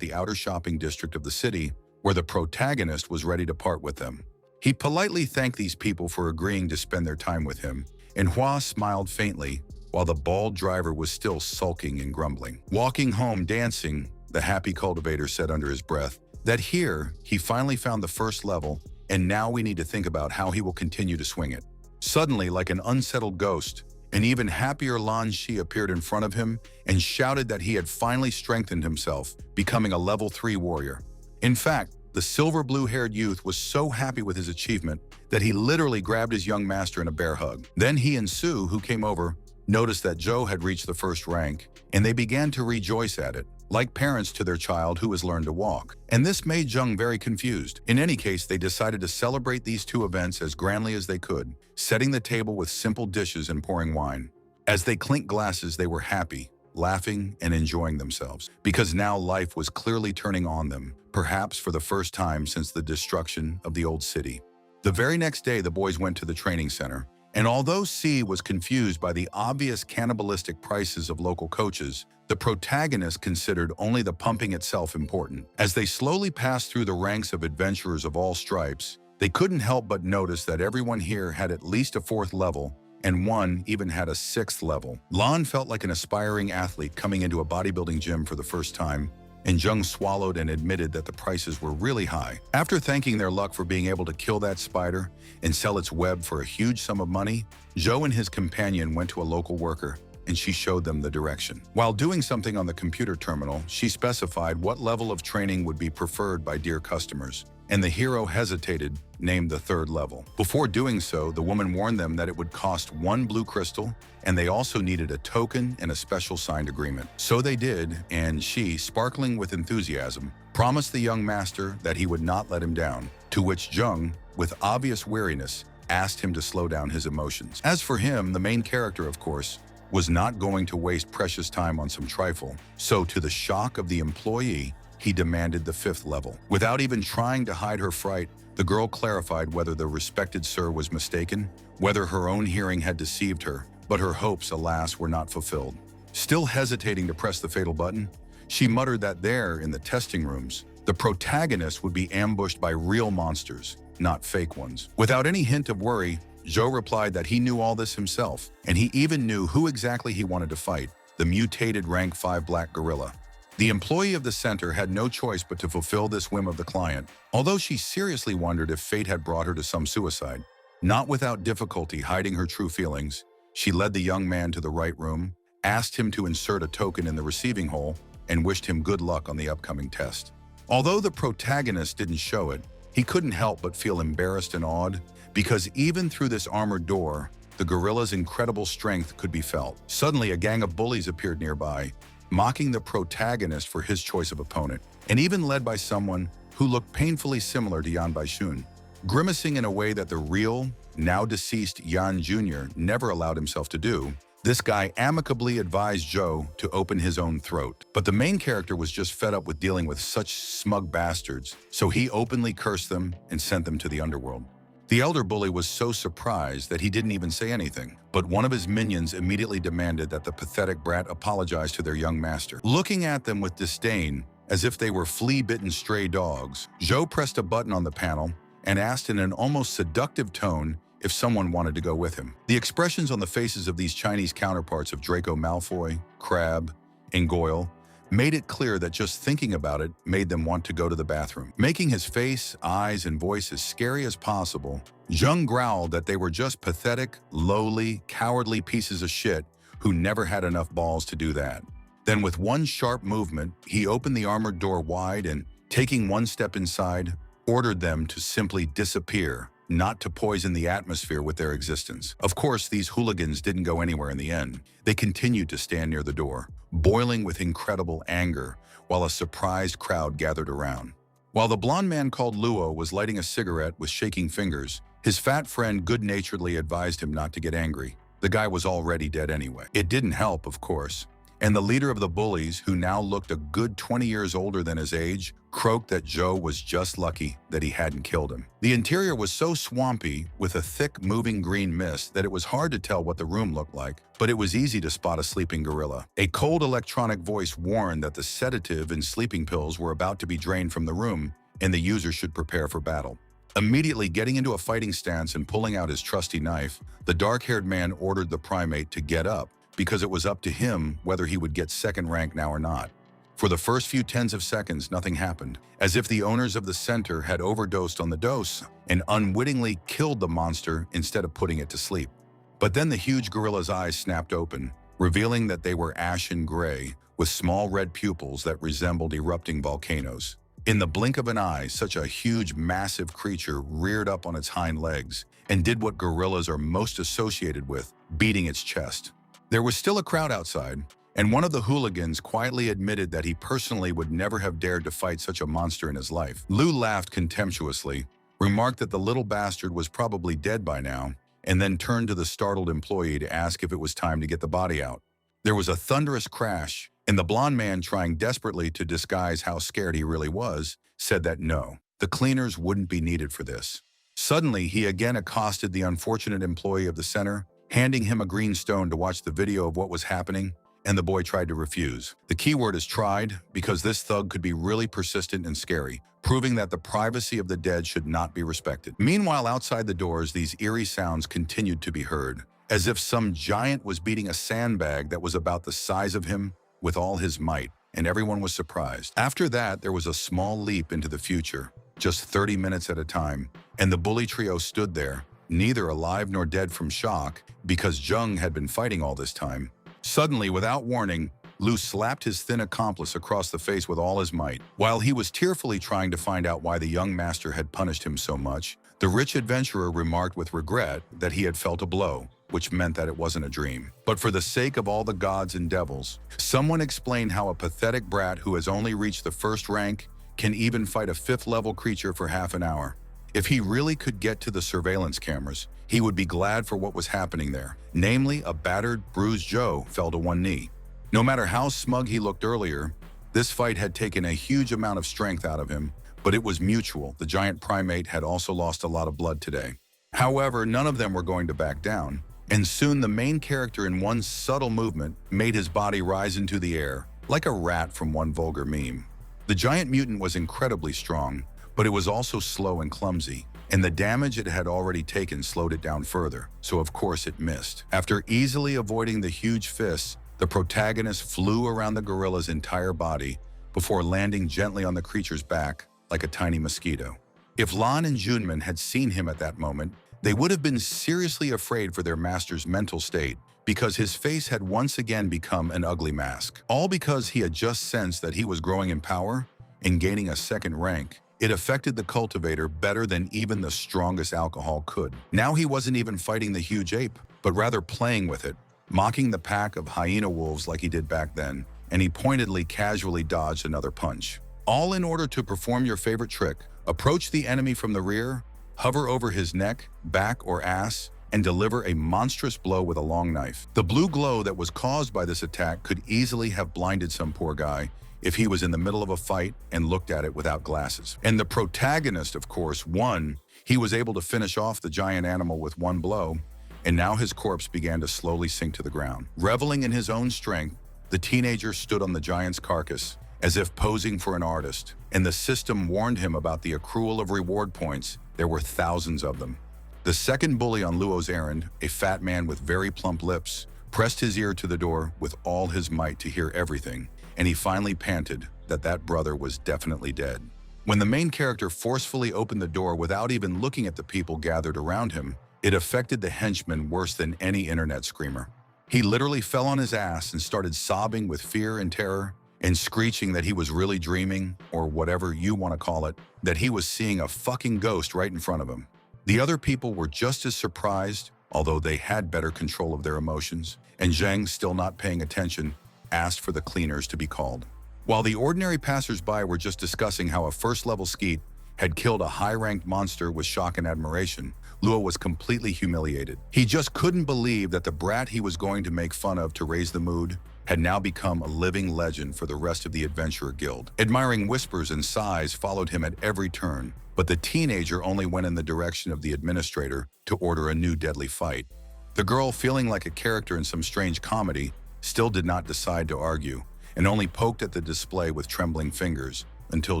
the outer shopping district of the city, where the protagonist was ready to part with them. He politely thanked these people for agreeing to spend their time with him, and Hua smiled faintly while the bald driver was still sulking and grumbling. Walking home dancing, the happy cultivator said under his breath that here he finally found the first level, and now we need to think about how he will continue to swing it. Suddenly, like an unsettled ghost, an even happier Lan Shi appeared in front of him and shouted that he had finally strengthened himself, becoming a level 3 warrior. In fact, the silver blue-haired youth was so happy with his achievement that he literally grabbed his young master in a bear hug. Then he and Sue, who came over, noticed that Joe had reached the 1st rank, and they began to rejoice at it, like parents to their child who has learned to walk. And this made Zheng very confused. In any case, they decided to celebrate these 2 events as grandly as they could, setting the table with simple dishes and pouring wine. As they clinked glasses, they were happy, laughing and enjoying themselves, because now life was clearly turning on them, perhaps for the first time since the destruction of the old city. The very next day, the boys went to the training center, and although C was confused by the obvious cannibalistic prices of local coaches, the protagonist considered only the pumping itself important. As they slowly passed through the ranks of adventurers of all stripes, they couldn't help but notice that everyone here had at least a 4th level, and one even had a 6th level. Lan felt like an aspiring athlete coming into a bodybuilding gym for the first time, and Zheng swallowed and admitted that the prices were really high. After thanking their luck for being able to kill that spider and sell its web for a huge sum of money, Zhou and his companion went to a local worker, and she showed them the direction. While doing something on the computer terminal, she specified what level of training would be preferred by dear customers, and the hero hesitated, named the 3rd level. Before doing so, the woman warned them that it would cost 1 blue crystal, and they also needed a token and a special signed agreement. So they did, and she, sparkling with enthusiasm, promised the young master that he would not let him down, to which Zheng, with obvious weariness, asked him to slow down his emotions. As for him, the main character, of course, was not going to waste precious time on some trifle, so to the shock of the employee, he demanded the 5th level. Without even trying to hide her fright, the girl clarified whether the respected sir was mistaken, whether her own hearing had deceived her, but her hopes, alas, were not fulfilled. Still hesitating to press the fatal button, she muttered that there, in the testing rooms, the protagonist would be ambushed by real monsters, not fake ones. Without any hint of worry, Zhou replied that he knew all this himself, and he even knew who exactly he wanted to fight, the mutated rank 5 black gorilla. The employee of the center had no choice but to fulfill this whim of the client, although she seriously wondered if fate had brought her to some suicide. Not without difficulty hiding her true feelings, she led the young man to the right room, asked him to insert a token in the receiving hole, and wished him good luck on the upcoming test. Although the protagonist didn't show it, he couldn't help but feel embarrassed and awed, because even through this armored door, the gorilla's incredible strength could be felt. Suddenly, a gang of bullies appeared nearby, mocking the protagonist for his choice of opponent, and even led by someone who looked painfully similar to Yan Baixun. Grimacing in a way that the real, now deceased Yan Jr. never allowed himself to do, this guy amicably advised Zhou to open his own throat. But the main character was just fed up with dealing with such smug bastards, so he openly cursed them and sent them to the underworld. The elder bully was so surprised that he didn't even say anything, but one of his minions immediately demanded that the pathetic brat apologize to their young master. Looking at them with disdain, as if they were flea-bitten stray dogs, Zhou pressed a button on the panel and asked in an almost seductive tone if someone wanted to go with him. The expressions on the faces of these Chinese counterparts of Draco Malfoy, Crabbe, and Goyle made it clear that just thinking about it made them want to go to the bathroom. Making his face, eyes, and voice as scary as possible, Zheng growled that they were just pathetic, lowly, cowardly pieces of shit who never had enough balls to do that. Then with one sharp movement, he opened the armored door wide and, taking one step inside, ordered them to simply disappear, not to poison the atmosphere with their existence. Of course, these hooligans didn't go anywhere in the end. They continued to stand near the door, boiling with incredible anger, while a surprised crowd gathered around. While the blonde man called Luo was lighting a cigarette with shaking fingers, his fat friend good-naturedly advised him not to get angry. The guy was already dead anyway. It didn't help, of course, and the leader of the bullies, who now looked a good 20 years older than his age, croaked that Zhou was just lucky that he hadn't killed him. The interior was so swampy, with a thick, moving green mist, that it was hard to tell what the room looked like, but it was easy to spot a sleeping gorilla. A cold electronic voice warned that the sedative and sleeping pills were about to be drained from the room, and the user should prepare for battle. Immediately getting into a fighting stance and pulling out his trusty knife, the dark-haired man ordered the primate to get up, because it was up to him whether he would get second rank now or not. For the first few tens of seconds, nothing happened, as if the owners of the center had overdosed on the dose and unwittingly killed the monster instead of putting it to sleep. But then the huge gorilla's eyes snapped open, revealing that they were ashen gray, with small red pupils that resembled erupting volcanoes. In the blink of an eye, such a huge, massive creature reared up on its hind legs and did what gorillas are most associated with, beating its chest. There was still a crowd outside, and one of the hooligans quietly admitted that he personally would never have dared to fight such a monster in his life. Lu laughed contemptuously, remarked that the little bastard was probably dead by now, and then turned to the startled employee to ask if it was time to get the body out. There was a thunderous crash, and the blonde man, trying desperately to disguise how scared he really was, said that no, the cleaners wouldn't be needed for this. Suddenly, he again accosted the unfortunate employee of the center, handing him a green stone to watch the video of what was happening, and the boy tried to refuse. The key word is tried, because this thug could be really persistent and scary, proving that the privacy of the dead should not be respected. Meanwhile, outside the doors, these eerie sounds continued to be heard, as if some giant was beating a sandbag that was about the size of him with all his might, and everyone was surprised. After that, there was a small leap into the future, just 30 minutes at a time, and the bully trio stood there, neither alive nor dead from shock, because Zheng had been fighting all this time. Suddenly, without warning, Lu slapped his thin accomplice across the face with all his might. While he was tearfully trying to find out why the young master had punished him so much, the rich adventurer remarked with regret that he had felt a blow, which meant that it wasn't a dream. But for the sake of all the gods and devils, someone explained how a pathetic brat who has only reached the first rank can even fight a 5th-level creature for half an hour. If he really could get to the surveillance cameras, he would be glad for what was happening there. Namely, a battered, bruised Zhou fell to one knee. No matter how smug he looked earlier, This fight had taken a huge amount of strength out of him, but it was mutual. The giant primate had also lost a lot of blood today. However, none of them were going to back down, and soon the main character in one subtle movement made his body rise into the air, like a rat from one vulgar meme. The giant mutant was incredibly strong, but it was also slow and clumsy, and the damage it had already taken slowed it down further, so of course it missed. After easily avoiding the huge fists, the protagonist flew around the gorilla's entire body before landing gently on the creature's back like a tiny mosquito. If Lan and Junman had seen him at that moment, they would have been seriously afraid for their master's mental state because his face had once again become an ugly mask. All because he had just sensed that he was growing in power and gaining a second rank. It affected the cultivator better than even the strongest alcohol could. Now he wasn't even fighting the huge ape, but rather playing with it, mocking the pack of hyena wolves like he did back then, and he pointedly casually dodged another punch. All in order to perform your favorite trick: approach the enemy from the rear, hover over his neck, back, or ass, and deliver a monstrous blow with a long knife. The blue glow that was caused by this attack could easily have blinded some poor guy if he was in the middle of a fight and looked at it without glasses. And the protagonist, of course, won. He was able to finish off the giant animal with one blow, and now his corpse began to slowly sink to the ground. Reveling in his own strength, the teenager stood on the giant's carcass, as if posing for an artist, and the system warned him about the accrual of reward points. There were thousands of them. The second bully on Luo's errand, a fat man with very plump lips, pressed his ear to the door with all his might to hear everything, and he finally panted that brother was definitely dead. When the main character forcefully opened the door without even looking at the people gathered around him, it affected the henchman worse than any internet screamer. He literally fell on his ass and started sobbing with fear and terror, and screeching that he was really dreaming, or whatever you want to call it, that he was seeing a fucking ghost right in front of him. The other people were just as surprised, although they had better control of their emotions, and Zheng, still not paying attention, asked for the cleaners to be called. While the ordinary passers-by were just discussing how a first-level skeet had killed a high-ranked monster with shock and admiration, Luo was completely humiliated. He just couldn't believe that the brat he was going to make fun of to raise the mood had now become a living legend for the rest of the Adventurer Guild. Admiring whispers and sighs followed him at every turn, but the teenager only went in the direction of the administrator to order a new deadly fight. The girl, feeling like a character in some strange comedy, still did not decide to argue, and only poked at the display with trembling fingers until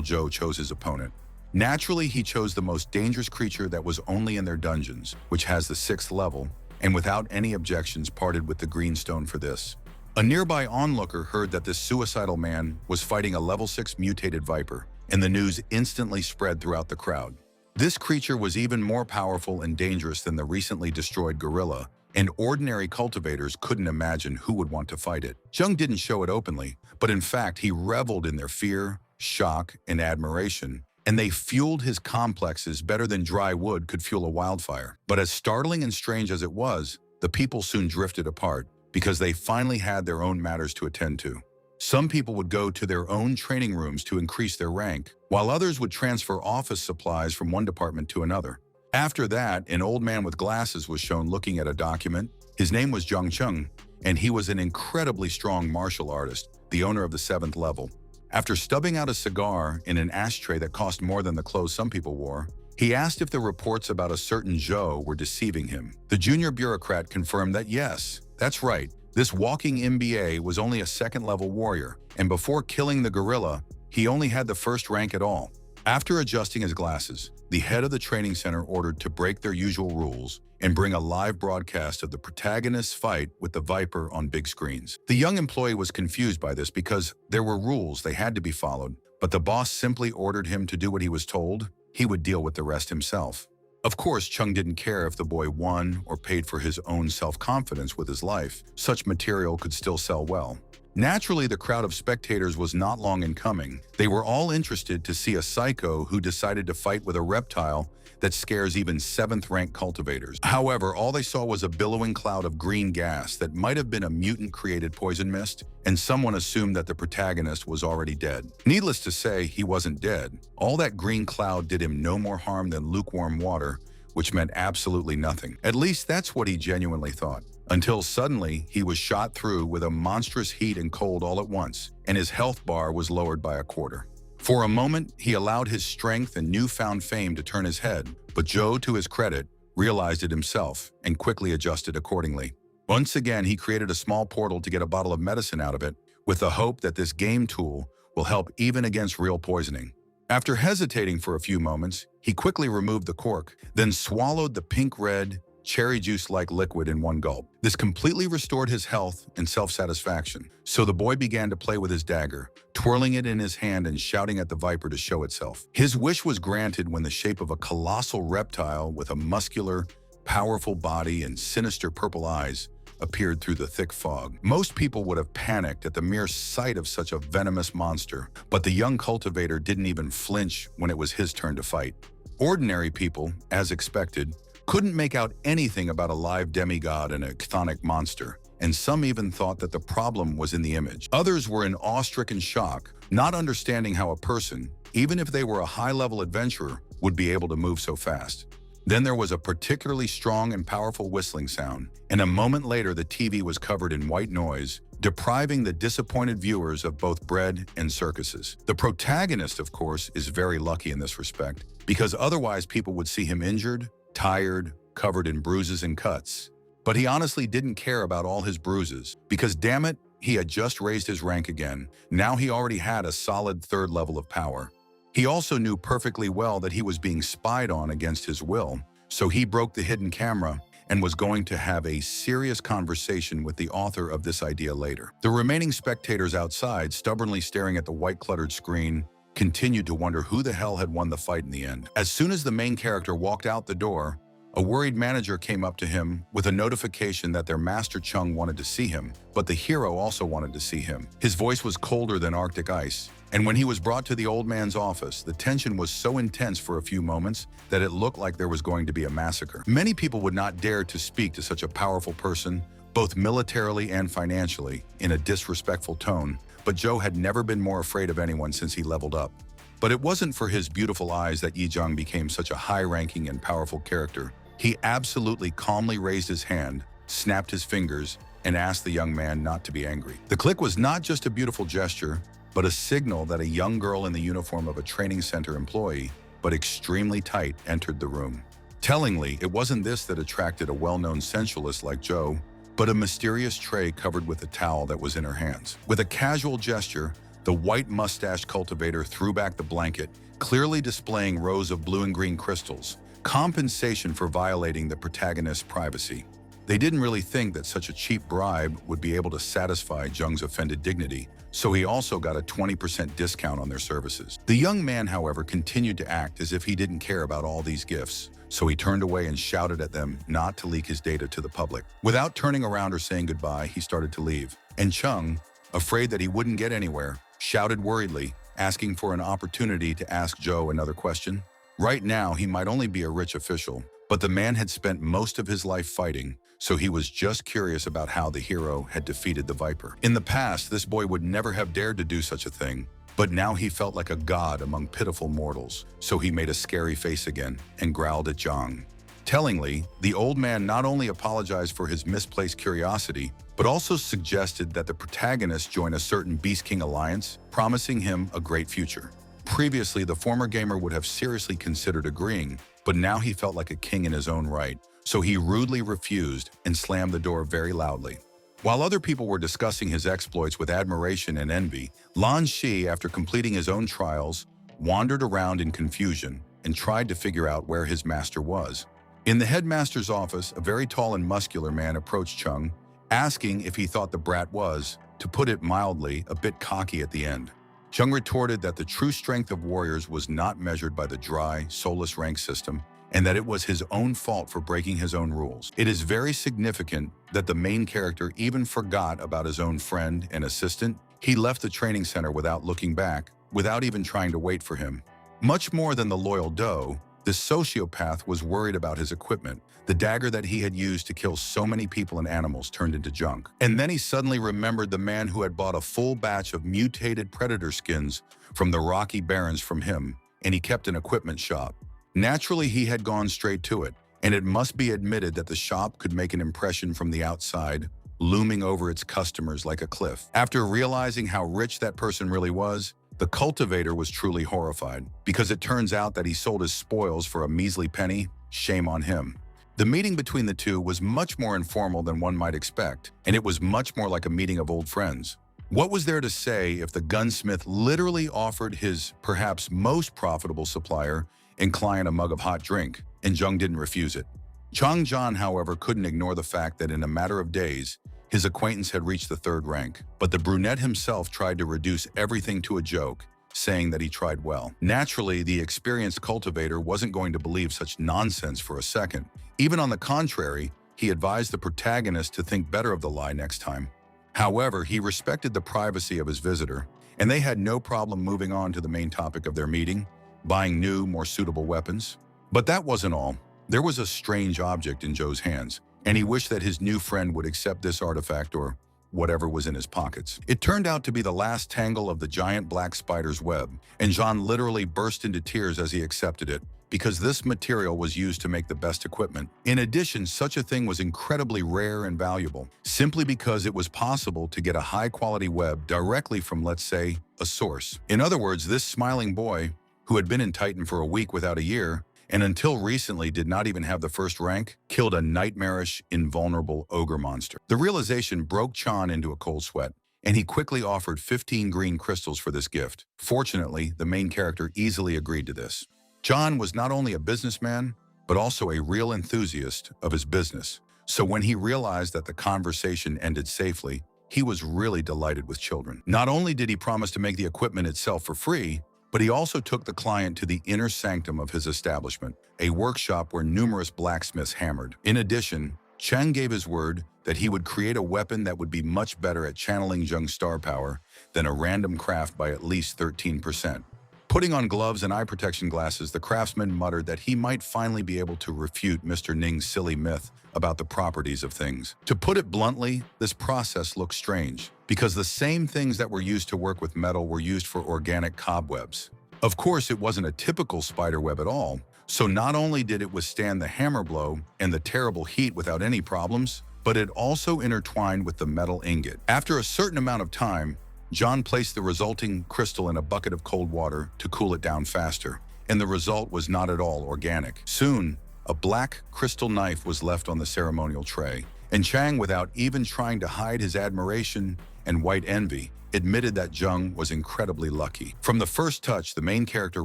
Joe chose his opponent. Naturally, he chose the most dangerous creature that was only in their dungeons, which has the 6th level, and without any objections parted with the green stone for this. A nearby onlooker heard that this suicidal man was fighting a level 6 mutated viper, and the news instantly spread throughout the crowd. This creature was even more powerful and dangerous than the recently destroyed gorilla, and ordinary cultivators couldn't imagine who would want to fight it. Zheng didn't show it openly, but in fact he reveled in their fear, shock, and admiration, and they fueled his complexes better than dry wood could fuel a wildfire. But as startling and strange as it was, the people soon drifted apart, because they finally had their own matters to attend to. Some people would go to their own training rooms to increase their rank, while others would transfer office supplies from one department to another. After that, an old man with glasses was shown looking at a document. His name was Zhang Cheng, and he was an incredibly strong martial artist, the owner of the 7th level. After stubbing out a cigar in an ashtray that cost more than the clothes some people wore, he asked if the reports about a certain Zhou were deceiving him. The junior bureaucrat confirmed that yes, that's right, this walking MBA was only a 2nd-level warrior, and before killing the gorilla, he only had the 1st rank at all. After adjusting his glasses, the head of the training center ordered to break their usual rules and bring a live broadcast of the protagonist's fight with the Viper on big screens. The young employee was confused by this because there were rules they had to be followed, but the boss simply ordered him to do what he was told. He would deal with the rest himself. Of course, Chung didn't care if the boy won or paid for his own self-confidence with his life. Such material could still sell well. Naturally, the crowd of spectators was not long in coming. They were all interested to see a psycho who decided to fight with a reptile that scares even 7th-rank cultivators. However, all they saw was a billowing cloud of green gas that might have been a mutant-created poison mist, and someone assumed that the protagonist was already dead. Needless to say, he wasn't dead. All that green cloud did him no more harm than lukewarm water, which meant absolutely nothing. At least that's what he genuinely thought. Until suddenly, he was shot through with a monstrous heat and cold all at once, and his health bar was lowered by a quarter. For a moment, he allowed his strength and newfound fame to turn his head, but Joe, to his credit, realized it himself and quickly adjusted accordingly. Once again, he created a small portal to get a bottle of medicine out of it, with the hope that this game tool will help even against real poisoning. After hesitating for a few moments, he quickly removed the cork, then swallowed the pink-red, cherry juice-like liquid in one gulp. This completely restored his health and self-satisfaction, so the boy began to play with his dagger, twirling it in his hand and shouting at the viper to show itself. His wish was granted when the shape of a colossal reptile with a muscular, powerful body and sinister purple eyes appeared through the thick fog. Most people would have panicked at the mere sight of such a venomous monster, but the young cultivator didn't even flinch when it was his turn to fight. Ordinary people, as expected, couldn't make out anything about a live demigod and a chthonic monster, and some even thought that the problem was in the image. Others were in awe-stricken shock, not understanding how a person, even if they were a high-level adventurer, would be able to move so fast. Then there was a particularly strong and powerful whistling sound, and a moment later the TV was covered in white noise, depriving the disappointed viewers of both bread and circuses. The protagonist, of course, is very lucky in this respect, because otherwise people would see him injured, tired, covered in bruises and cuts. But he honestly didn't care about all his bruises, because damn it, he had just raised his rank again. Now he already had a solid third level of power. He also knew perfectly well that he was being spied on against his will, so he broke the hidden camera and was going to have a serious conversation with the author of this idea later. The remaining spectators outside, stubbornly staring at the white-cluttered screen, continued to wonder who the hell had won the fight in the end. As soon as the main character walked out the door, a worried manager came up to him with a notification that their master Chung wanted to see him, but the hero also wanted to see him. His voice was colder than Arctic ice, and when he was brought to the old man's office, the tension was so intense for a few moments that it looked like there was going to be a massacre. Many people would not dare to speak to such a powerful person, both militarily and financially, in a disrespectful tone, but Joe had never been more afraid of anyone since he leveled up. But it wasn't for his beautiful eyes that Yijang became such a high-ranking and powerful character. He absolutely calmly raised his hand, snapped his fingers, and asked the young man not to be angry. The click was not just a beautiful gesture, but a signal that a young girl in the uniform of a training center employee, but extremely tight, entered the room. Tellingly, it wasn't this that attracted a well-known sensualist like Joe, but a mysterious tray covered with a towel that was in her hands. With a casual gesture, the white-mustached cultivator threw back the blanket, clearly displaying rows of blue and green crystals, compensation for violating the protagonist's privacy. They didn't really think that such a cheap bribe would be able to satisfy Jung's offended dignity, so he also got a 20% discount on their services. The young man, however, continued to act as if he didn't care about all these gifts, so he turned away and shouted at them not to leak his data to the public. Without turning around or saying goodbye, he started to leave, and Chung, afraid that he wouldn't get anywhere, shouted worriedly, asking for an opportunity to ask Joe another question. Right now, he might only be a rich official, but the man had spent most of his life fighting, so he was just curious about how the hero had defeated the Viper. In the past, this boy would never have dared to do such a thing, but now he felt like a god among pitiful mortals, so he made a scary face again and growled at Zhang. Tellingly, the old man not only apologized for his misplaced curiosity, but also suggested that the protagonist join a certain Beast King alliance, promising him a great future. Previously, the former gamer would have seriously considered agreeing, but now he felt like a king in his own right, so he rudely refused and slammed the door very loudly. While other people were discussing his exploits with admiration and envy, Lan Shi, after completing his own trials, wandered around in confusion and tried to figure out where his master was. In the headmaster's office, a very tall and muscular man approached Chung, asking if he thought the brat was, to put it mildly, a bit cocky at the end. Chung retorted that the true strength of warriors was not measured by the dry, soulless rank system, and that it was his own fault for breaking his own rules. It is very significant that the main character even forgot about his own friend and assistant. He left the training center without looking back, without even trying to wait for him. Much more than the loyal Do, this sociopath was worried about his equipment. The dagger that he had used to kill so many people and animals turned into junk. And then he suddenly remembered the man who had bought a full batch of mutated predator skins from the Rocky Barrens from him, and he kept an equipment shop. Naturally, he had gone straight to it, and it must be admitted that the shop could make an impression from the outside, looming over its customers like a cliff. After realizing how rich that person really was, the cultivator was truly horrified, because it turns out that he sold his spoils for a measly penny. Shame on him. The meeting between the two was much more informal than one might expect, and it was much more like a meeting of old friends. What was there to say if the gunsmith literally offered his perhaps most profitable supplier and client a mug of hot drink, and Jung didn't refuse it? Chang John, however, couldn't ignore the fact that in a matter of days, his acquaintance had reached the third rank. But the brunette himself tried to reduce everything to a joke, saying that he tried well. Naturally, the experienced cultivator wasn't going to believe such nonsense for a second. Even on the contrary, he advised the protagonist to think better of the lie next time. However, he respected the privacy of his visitor, and they had no problem moving on to the main topic of their meeting, buying new, more suitable weapons. But that wasn't all. There was a strange object in Joe's hands, and he wished that his new friend would accept this artifact or whatever was in his pockets. It turned out to be the last tangle of the giant black spider's web, and John literally burst into tears as he accepted it, because this material was used to make the best equipment. In addition, such a thing was incredibly rare and valuable, simply because it was possible to get a high-quality web directly from, let's say, a source. In other words, this smiling boy, who had been in Titan for a week without a year, and until recently did not even have the first rank, killed a nightmarish, invulnerable ogre monster. The realization broke Chan into a cold sweat, and he quickly offered 15 green crystals for this gift. Fortunately, the main character easily agreed to this. John was not only a businessman, but also a real enthusiast of his business. So when he realized that the conversation ended safely, he was really delighted with children. Not only did he promise to make the equipment itself for free, but he also took the client to the inner sanctum of his establishment, a workshop where numerous blacksmiths hammered. In addition, Cheng gave his word that he would create a weapon that would be much better at channeling Jung's star power than a random craft by at least 13%. Putting on gloves and eye protection glasses, the craftsman muttered that he might finally be able to refute Mr. Ning's silly myth about the properties of things. To put it bluntly, this process looked strange, because the same things that were used to work with metal were used for organic cobwebs. Of course, it wasn't a typical spider web at all, so not only did it withstand the hammer blow and the terrible heat without any problems, but it also intertwined with the metal ingot. After a certain amount of time, John placed the resulting crystal in a bucket of cold water to cool it down faster, and the result was not at all organic. Soon, a black crystal knife was left on the ceremonial tray, and Chang, without even trying to hide his admiration and white envy, admitted that Jung was incredibly lucky. From the first touch, the main character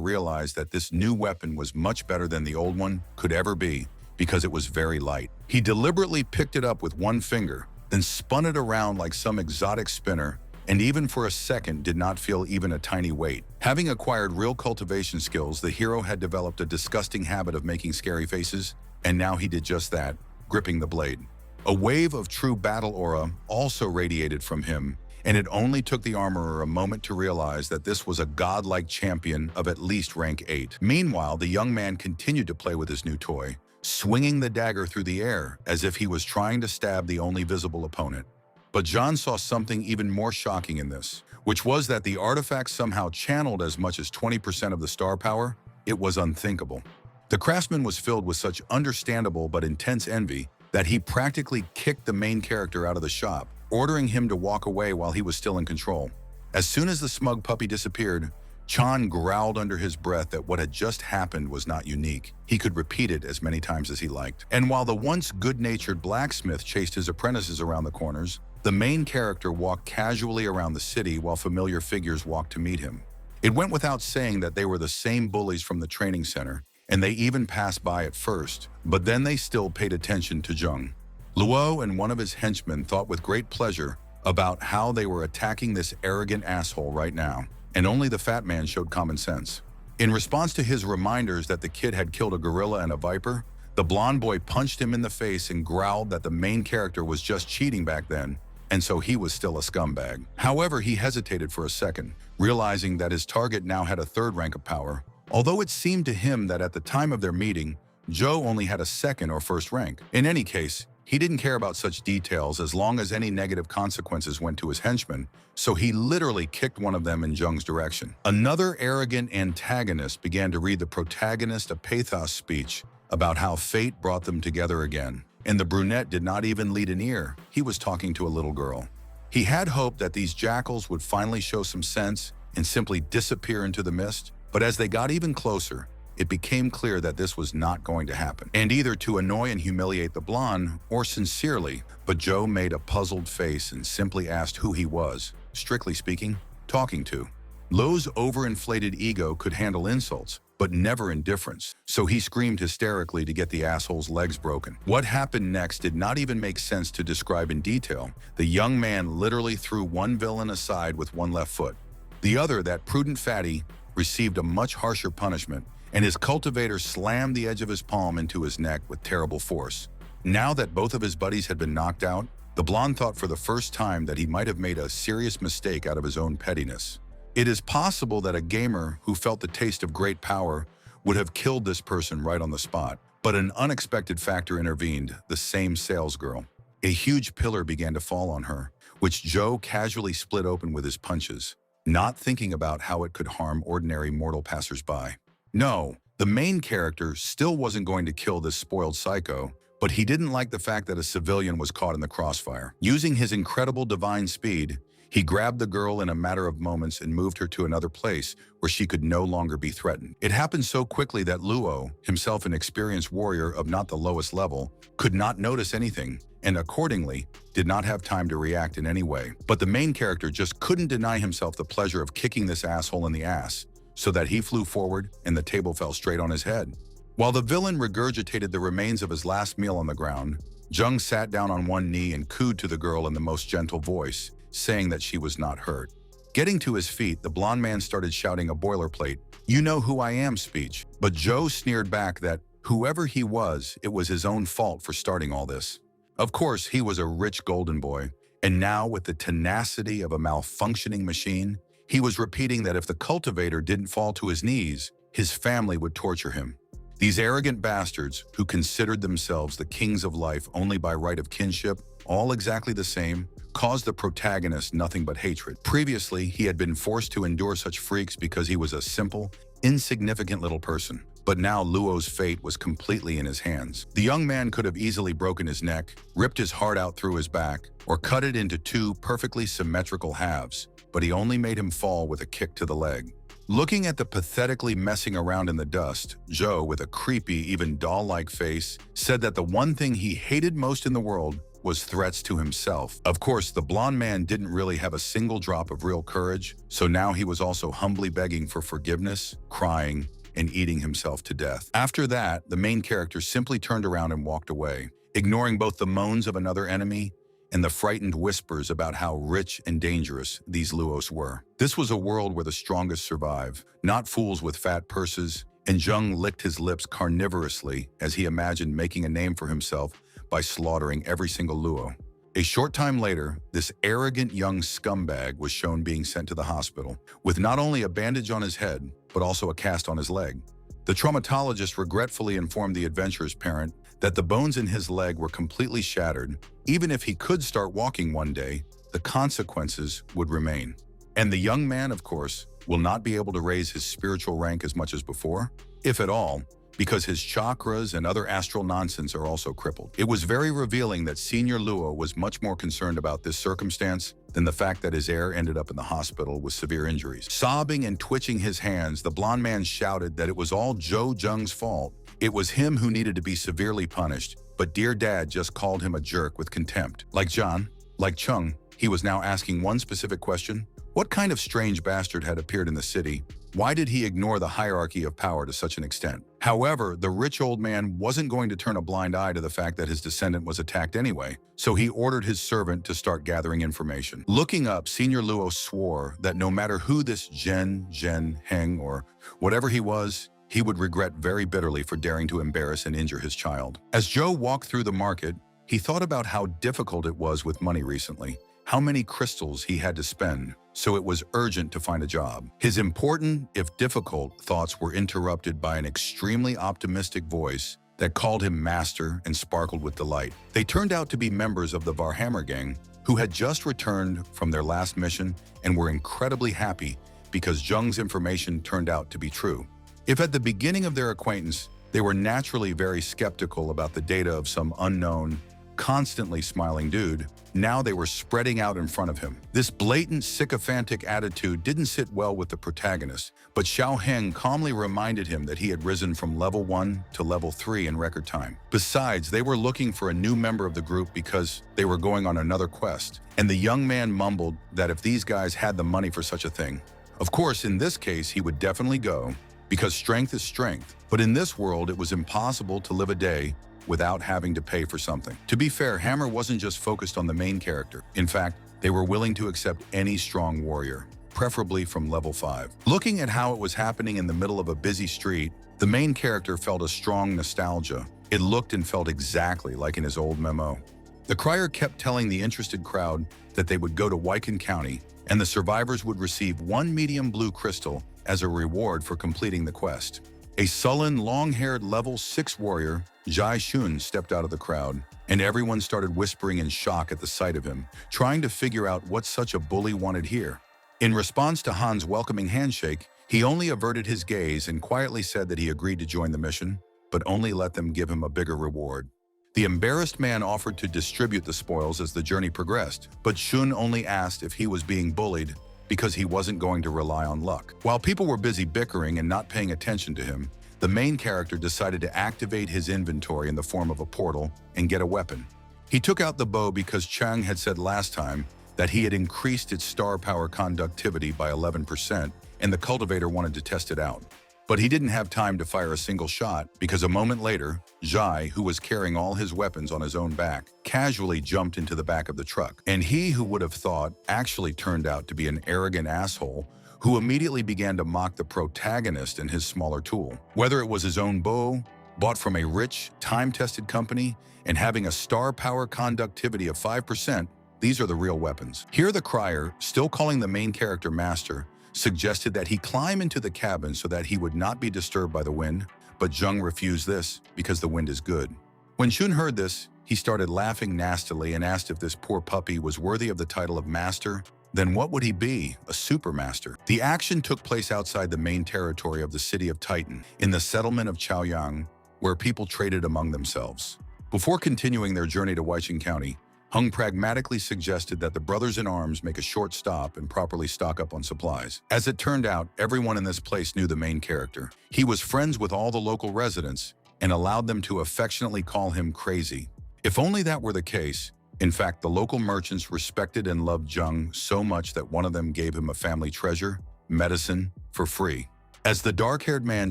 realized that this new weapon was much better than the old one could ever be, because it was very light. He deliberately picked it up with one finger, then spun it around like some exotic spinner, and even for a second did not feel even a tiny weight. Having acquired real cultivation skills, the hero had developed a disgusting habit of making scary faces, and now he did just that, gripping the blade. A wave of true battle aura also radiated from him, and it only took the armorer a moment to realize that this was a godlike champion of at least rank 8. Meanwhile, the young man continued to play with his new toy, swinging the dagger through the air as if he was trying to stab the only visible opponent. But John saw something even more shocking in this, which was that the artifact somehow channeled as much as 20% of the star power. It was unthinkable. The craftsman was filled with such understandable but intense envy that he practically kicked the main character out of the shop, ordering him to walk away while he was still in control. As soon as the smug puppy disappeared, Chan growled under his breath that what had just happened was not unique. He could repeat it as many times as he liked. And while the once good-natured blacksmith chased his apprentices around the corners, the main character walked casually around the city while familiar figures walked to meet him. It went without saying that they were the same bullies from the training center, and they even passed by at first, but then they still paid attention to Jung. Luo and one of his henchmen thought with great pleasure about how they were attacking this arrogant asshole right now, and only the fat man showed common sense. In response to his reminders that the kid had killed a gorilla and a viper, the blonde boy punched him in the face and growled that the main character was just cheating back then, and so he was still a scumbag. However, he hesitated for a second, realizing that his target now had a third rank of power, although it seemed to him that at the time of their meeting, Joe only had a second or first rank. In any case, he didn't care about such details as long as any negative consequences went to his henchmen, so he literally kicked one of them in Jung's direction. Another arrogant antagonist began to read the protagonist a pathos speech about how fate brought them together again. And the brunette did not even lead an ear. He was talking to a little girl. He had hoped that these jackals would finally show some sense and simply disappear into the mist, but as they got even closer, it became clear that this was not going to happen. And either to annoy and humiliate the blonde, or sincerely, but Joe made a puzzled face and simply asked who he was, strictly speaking, talking to. Lo's overinflated ego could handle insults, but never indifference, so he screamed hysterically to get the asshole's legs broken. What happened next did not even make sense to describe in detail. The young man literally threw one villain aside with one left foot. The other, that prudent fatty, received a much harsher punishment, and his cultivator slammed the edge of his palm into his neck with terrible force. Now that both of his buddies had been knocked out, the blonde thought for the first time that he might have made a serious mistake out of his own pettiness. It is possible that a gamer who felt the taste of great power would have killed this person right on the spot, but an unexpected factor intervened: the same salesgirl. A huge pillar began to fall on her, which Joe casually split open with his punches, not thinking about how it could harm ordinary mortal passersby. No, the main character still wasn't going to kill this spoiled psycho, but he didn't like the fact that a civilian was caught in the crossfire. Using his incredible divine speed, he grabbed the girl in a matter of moments and moved her to another place where she could no longer be threatened. It happened so quickly that Luo, himself an experienced warrior of not the lowest level, could not notice anything, and accordingly, did not have time to react in any way. But the main character just couldn't deny himself the pleasure of kicking this asshole in the ass, so that he flew forward and the table fell straight on his head. While the villain regurgitated the remains of his last meal on the ground, Jung sat down on one knee and cooed to the girl in the most gentle voice, saying that she was not hurt. Getting to his feet, the blonde man started shouting a boilerplate, "You know who I am" speech, but Joe sneered back that whoever he was, it was his own fault for starting all this. Of course, he was a rich golden boy, and now with the tenacity of a malfunctioning machine, he was repeating that if the cultivator didn't fall to his knees, his family would torture him. These arrogant bastards, who considered themselves the kings of life only by right of kinship, all exactly the same, caused the protagonist nothing but hatred. Previously, he had been forced to endure such freaks because he was a simple, insignificant little person. But now Luo's fate was completely in his hands. The young man could have easily broken his neck, ripped his heart out through his back, or cut it into two perfectly symmetrical halves, but he only made him fall with a kick to the leg. Looking at the pathetically messing around in the dust, Joe, with a creepy, even doll-like face, said that the one thing he hated most in the world was threats to himself. Of course, the blonde man didn't really have a single drop of real courage, so now he was also humbly begging for forgiveness, crying, and eating himself to death. After that, the main character simply turned around and walked away, ignoring both the moans of another enemy and the frightened whispers about how rich and dangerous these Luos were. This was a world where the strongest survive, not fools with fat purses, and Jung licked his lips carnivorously as he imagined making a name for himself by slaughtering every single Luo. A short time later, this arrogant young scumbag was shown being sent to the hospital, with not only a bandage on his head, but also a cast on his leg. The traumatologist regretfully informed the adventurer's parent that the bones in his leg were completely shattered. Even if he could start walking one day, the consequences would remain. And the young man, of course, will not be able to raise his spiritual rank as much as before, if at all, because his chakras and other astral nonsense are also crippled. It was very revealing that Senior Luo was much more concerned about this circumstance than the fact that his heir ended up in the hospital with severe injuries. Sobbing and twitching his hands, the blonde man shouted that it was all Joe Jung's fault. It was him who needed to be severely punished, but dear dad just called him a jerk with contempt. Like John, like Chung, he was now asking one specific question: what kind of strange bastard had appeared in the city? Why did he ignore the hierarchy of power to such an extent? However, the rich old man wasn't going to turn a blind eye to the fact that his descendant was attacked anyway, so he ordered his servant to start gathering information. Looking up, Senior Luo swore that no matter who this Heng, or whatever he was, he would regret very bitterly for daring to embarrass and injure his child. As Joe walked through the market, he thought about how difficult it was with money recently, how many crystals he had to spend, so it was urgent to find a job. His important, if difficult, thoughts were interrupted by an extremely optimistic voice that called him master and sparkled with delight. They turned out to be members of the Varhammer gang who had just returned from their last mission and were incredibly happy because Jung's information turned out to be true. If at the beginning of their acquaintance, They were naturally very skeptical about the data of some unknown, constantly smiling dude. Now they were spreading out in front of him. This blatant, sycophantic attitude didn't sit well with the protagonist, but Xiao Heng calmly reminded him that he had risen from level 1 to level 3 in record time. Besides, they were looking for a new member of the group because they were going on another quest, and the young man mumbled that if these guys had the money for such a thing, of course, in this case, he would definitely go, because strength is strength. But in this world, it was impossible to live a day without having to pay for something. To be fair, Hammer wasn't just focused on the main character. In fact, they were willing to accept any strong warrior, preferably from level 5. Looking at how it was happening in the middle of a busy street, the main character felt a strong nostalgia. It looked and felt exactly like in his old memo. The crier kept telling the interested crowd that they would go to Huaiqin County, and the survivors would receive 1 medium blue crystal as a reward for completing the quest. A sullen, long-haired level 6 warrior, Jai Shun, stepped out of the crowd, and everyone started whispering in shock at the sight of him, trying to figure out what such a bully wanted here. In response to Han's welcoming handshake, he only averted his gaze and quietly said that he agreed to join the mission, but only let them give him a bigger reward. The embarrassed man offered to distribute the spoils as the journey progressed, but Shun only asked if he was being bullied because he wasn't going to rely on luck. While people were busy bickering and not paying attention to him, the main character decided to activate his inventory in the form of a portal and get a weapon. He took out the bow because Chang had said last time that he had increased its star power conductivity by 11%, and the cultivator wanted to test it out. But he didn't have time to fire a single shot because a moment later, Jai, who was carrying all his weapons on his own back, casually jumped into the back of the truck. And he, who would have thought, actually turned out to be an arrogant asshole who immediately began to mock the protagonist and his smaller tool. Whether it was his own bow, bought from a rich, time-tested company, and having a star power conductivity of 5%, these are the real weapons. Here the crier, still calling the main character master, suggested that he climb into the cabin so that he would not be disturbed by the wind, but Zheng refused this because the wind is good. When Shun heard this, he started laughing nastily and asked if this poor puppy was worthy of the title of master. Then what would he be? A supermaster. The action took place outside the main territory of the city of Titan, in the settlement of Chaoyang, where people traded among themselves. Before continuing their journey to Huaiqin County, Hung pragmatically suggested that the brothers-in-arms make a short stop and properly stock up on supplies. As it turned out, everyone in this place knew the main character. He was friends with all the local residents and allowed them to affectionately call him Crazy. If only that were the case. In fact, the local merchants respected and loved Zheng so much that one of them gave him a family treasure, medicine, for free. As the dark-haired man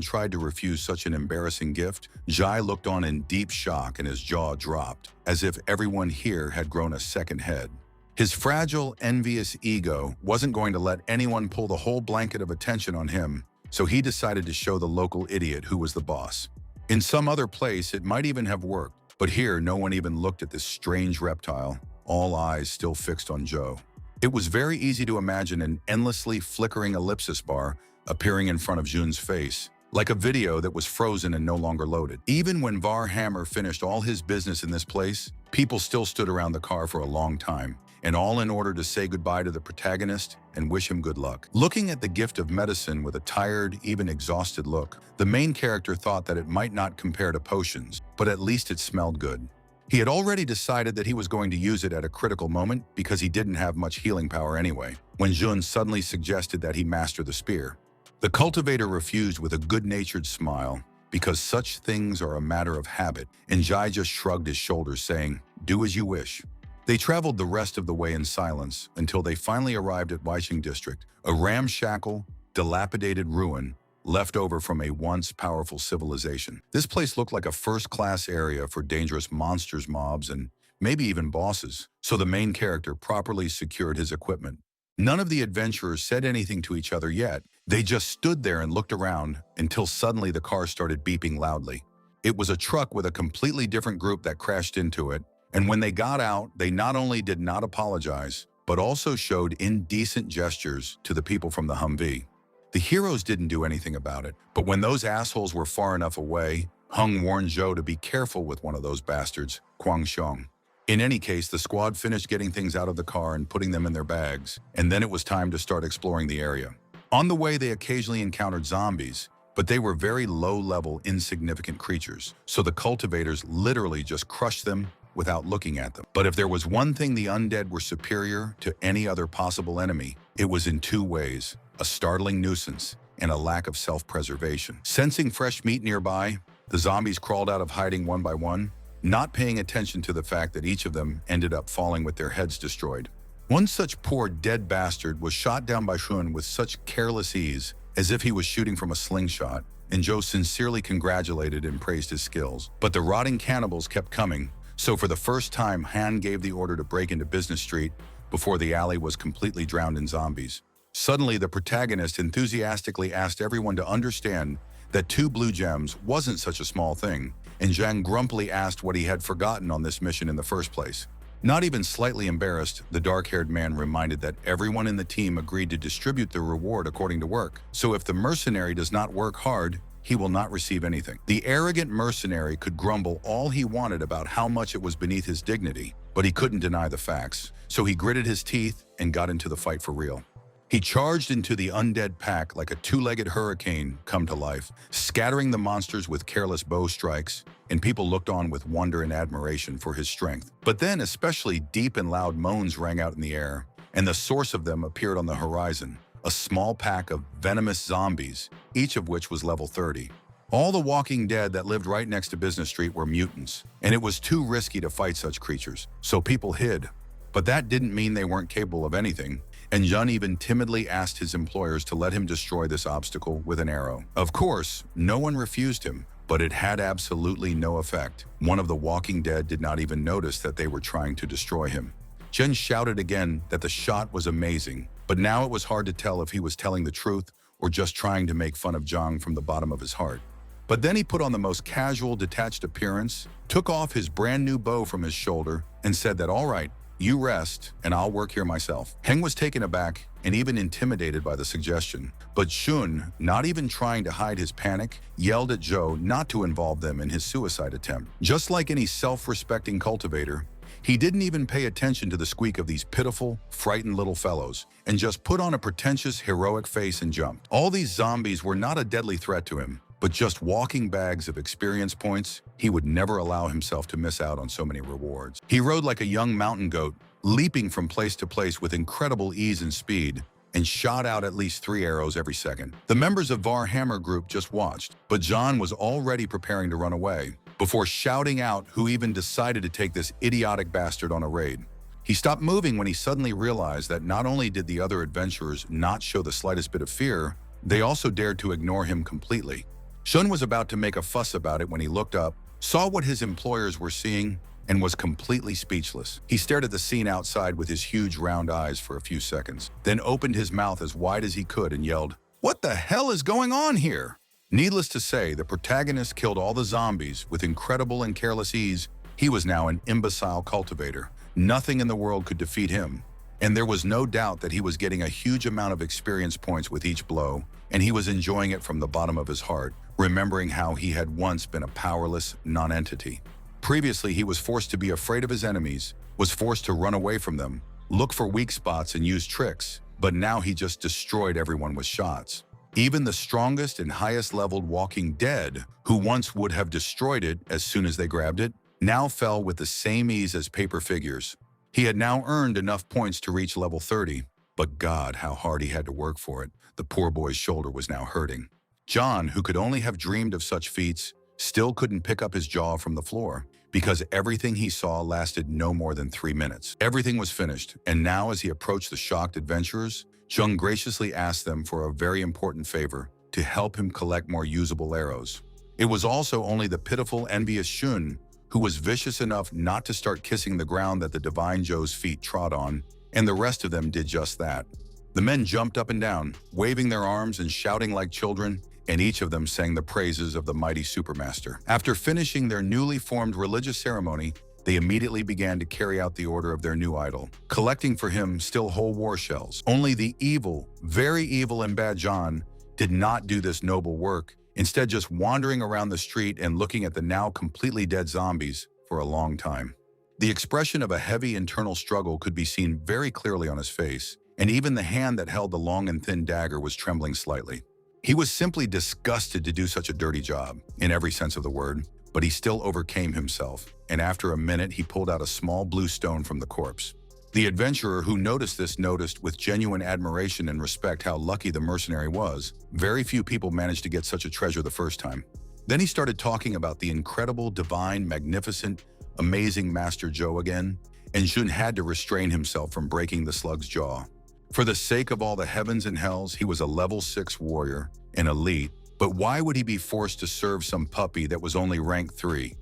tried to refuse such an embarrassing gift, Jai looked on in deep shock and his jaw dropped, as if everyone here had grown a second head. His fragile, envious ego wasn't going to let anyone pull the whole blanket of attention on him, so he decided to show the local idiot who was the boss. In some other place, it might even have worked, but here no one even looked at this strange reptile, all eyes still fixed on Joe. It was very easy to imagine an endlessly flickering ellipsis bar appearing in front of Jun's face, like a video that was frozen and no longer loaded. Even when Varhammer finished all his business in this place, people still stood around the car for a long time, and all in order to say goodbye to the protagonist and wish him good luck. Looking at the gift of medicine with a tired, even exhausted look, the main character thought that it might not compare to potions, but at least it smelled good. He had already decided that he was going to use it at a critical moment because he didn't have much healing power anyway, when Jun suddenly suggested that he master the spear. The cultivator refused with a good-natured smile, because such things are a matter of habit, and Jai just shrugged his shoulders, saying, "Do as you wish." They traveled the rest of the way in silence until they finally arrived at Huaiqin District, a ramshackle, dilapidated ruin left over from a once powerful civilization. This place looked like a first-class area for dangerous monsters, mobs, and maybe even bosses, so the main character properly secured his equipment. None of the adventurers said anything to each other yet. They just stood there and looked around until suddenly the car started beeping loudly. It was a truck with a completely different group that crashed into it, and when they got out, they not only did not apologize, but also showed indecent gestures to the people from the Humvee. The heroes didn't do anything about it, but when those assholes were far enough away, Hung warned Zhou to be careful with one of those bastards, Guangxiong. In any case, the squad finished getting things out of the car and putting them in their bags, and then it was time to start exploring the area. On the way, they occasionally encountered zombies, But they were very low-level, insignificant creatures, so the cultivators literally just crushed them without looking at them. But if there was one thing the undead were superior to any other possible enemy, it was in two ways: a startling nuisance and a lack of self-preservation. Sensing fresh meat nearby, the zombies crawled out of hiding one by one, not paying attention to the fact that each of them ended up falling with their heads destroyed. One such poor dead bastard was shot down by Shun with such careless ease, as if he was shooting from a slingshot, and Joe sincerely congratulated and praised his skills. But the rotting cannibals kept coming, so for the first time, Han gave the order to break into Business Street before the alley was completely drowned in zombies. Suddenly, the protagonist enthusiastically asked everyone to understand that 2 blue gems wasn't such a small thing, and Zhang grumpily asked what he had forgotten on this mission in the first place. Not even slightly embarrassed, the dark-haired man reminded that everyone in the team agreed to distribute the reward according to work. So if the mercenary does not work hard, he will not receive anything. The arrogant mercenary could grumble all he wanted about how much it was beneath his dignity, but he couldn't deny the facts. So he gritted his teeth and got into the fight for real. He charged into the undead pack like a 2-legged hurricane come to life, scattering the monsters with careless bow strikes, and people looked on with wonder and admiration for his strength. But then especially deep and loud moans rang out in the air, and the source of them appeared on the horizon, a small pack of venomous zombies, each of which was level 30. All the walking dead that lived right next to Business Street were mutants, and it was too risky to fight such creatures, so people hid. But that didn't mean they weren't capable of anything, and Jun even timidly asked his employers to let him destroy this obstacle with an arrow. Of course, no one refused him, but it had absolutely no effect. One of the walking dead did not even notice that they were trying to destroy him. Jen shouted again that the shot was amazing, but now it was hard to tell if he was telling the truth or just trying to make fun of Zhang from the bottom of his heart. But then he put on the most casual, detached appearance, took off his brand new bow from his shoulder, and said that, "All right, you rest, and I'll work here myself." Heng was taken aback and even intimidated by the suggestion. But Shun, not even trying to hide his panic, yelled at Zhou not to involve them in his suicide attempt. Just like any self-respecting cultivator, he didn't even pay attention to the squeak of these pitiful, frightened little fellows, and just put on a pretentious, heroic face and jumped. All these zombies were not a deadly threat to him, but just walking bags of experience points. He would never allow himself to miss out on so many rewards. He rode like a young mountain goat, leaping from place to place with incredible ease and speed, and shot out at least 3 arrows every second. The members of Varhammer Group just watched, but John was already preparing to run away, before shouting out who even decided to take this idiotic bastard on a raid. He stopped moving when he suddenly realized that not only did the other adventurers not show the slightest bit of fear, they also dared to ignore him completely. Shun was about to make a fuss about it when he looked up, saw what his employers were seeing, and was completely speechless. He stared at the scene outside with his huge round eyes for a few seconds, then opened his mouth as wide as he could and yelled, "What the hell is going on here?" Needless to say, the protagonist killed all the zombies with incredible and careless ease. He was now an imbecile cultivator. Nothing in the world could defeat him. And there was no doubt that he was getting a huge amount of experience points with each blow, and he was enjoying it from the bottom of his heart, remembering how he had once been a powerless non-entity. Previously, he was forced to be afraid of his enemies, was forced to run away from them, look for weak spots and use tricks, but now he just destroyed everyone with shots. Even the strongest and highest-leveled walking dead, who once would have destroyed it as soon as they grabbed it, now fell with the same ease as paper figures. He had now earned enough points to reach level 30, but God, how hard he had to work for it. The poor boy's shoulder was now hurting. John, who could only have dreamed of such feats, still couldn't pick up his jaw from the floor, because everything he saw lasted no more than 3 minutes. Everything was finished, and now as he approached the shocked adventurers, Jung graciously asked them for a very important favor, to help him collect more usable arrows. It was also only the pitiful, envious Shun who was vicious enough not to start kissing the ground that the divine Zhou's feet trod on, and the rest of them did just that. The men jumped up and down, waving their arms and shouting like children, and each of them sang the praises of the mighty Supermaster. After finishing their newly formed religious ceremony, they immediately began to carry out the order of their new idol, collecting for him still whole war shells. Only the evil, very evil and bad John did not do this noble work, instead just wandering around the street and looking at the now completely dead zombies for a long time. The expression of a heavy internal struggle could be seen very clearly on his face, and even the hand that held the long and thin dagger was trembling slightly. He was simply disgusted to do such a dirty job, in every sense of the word, but he still overcame himself, and after a minute he pulled out a small blue stone from the corpse. The adventurer who noticed this noticed with genuine admiration and respect how lucky the mercenary was. Very few people managed to get such a treasure the first time. Then he started talking about the incredible, divine, magnificent, amazing Master Zhou again, and Jun had to restrain himself from breaking the slug's jaw. For the sake of all the heavens and hells, he was a level 6 warrior, an elite, but why would he be forced to serve some puppy that was only rank 3?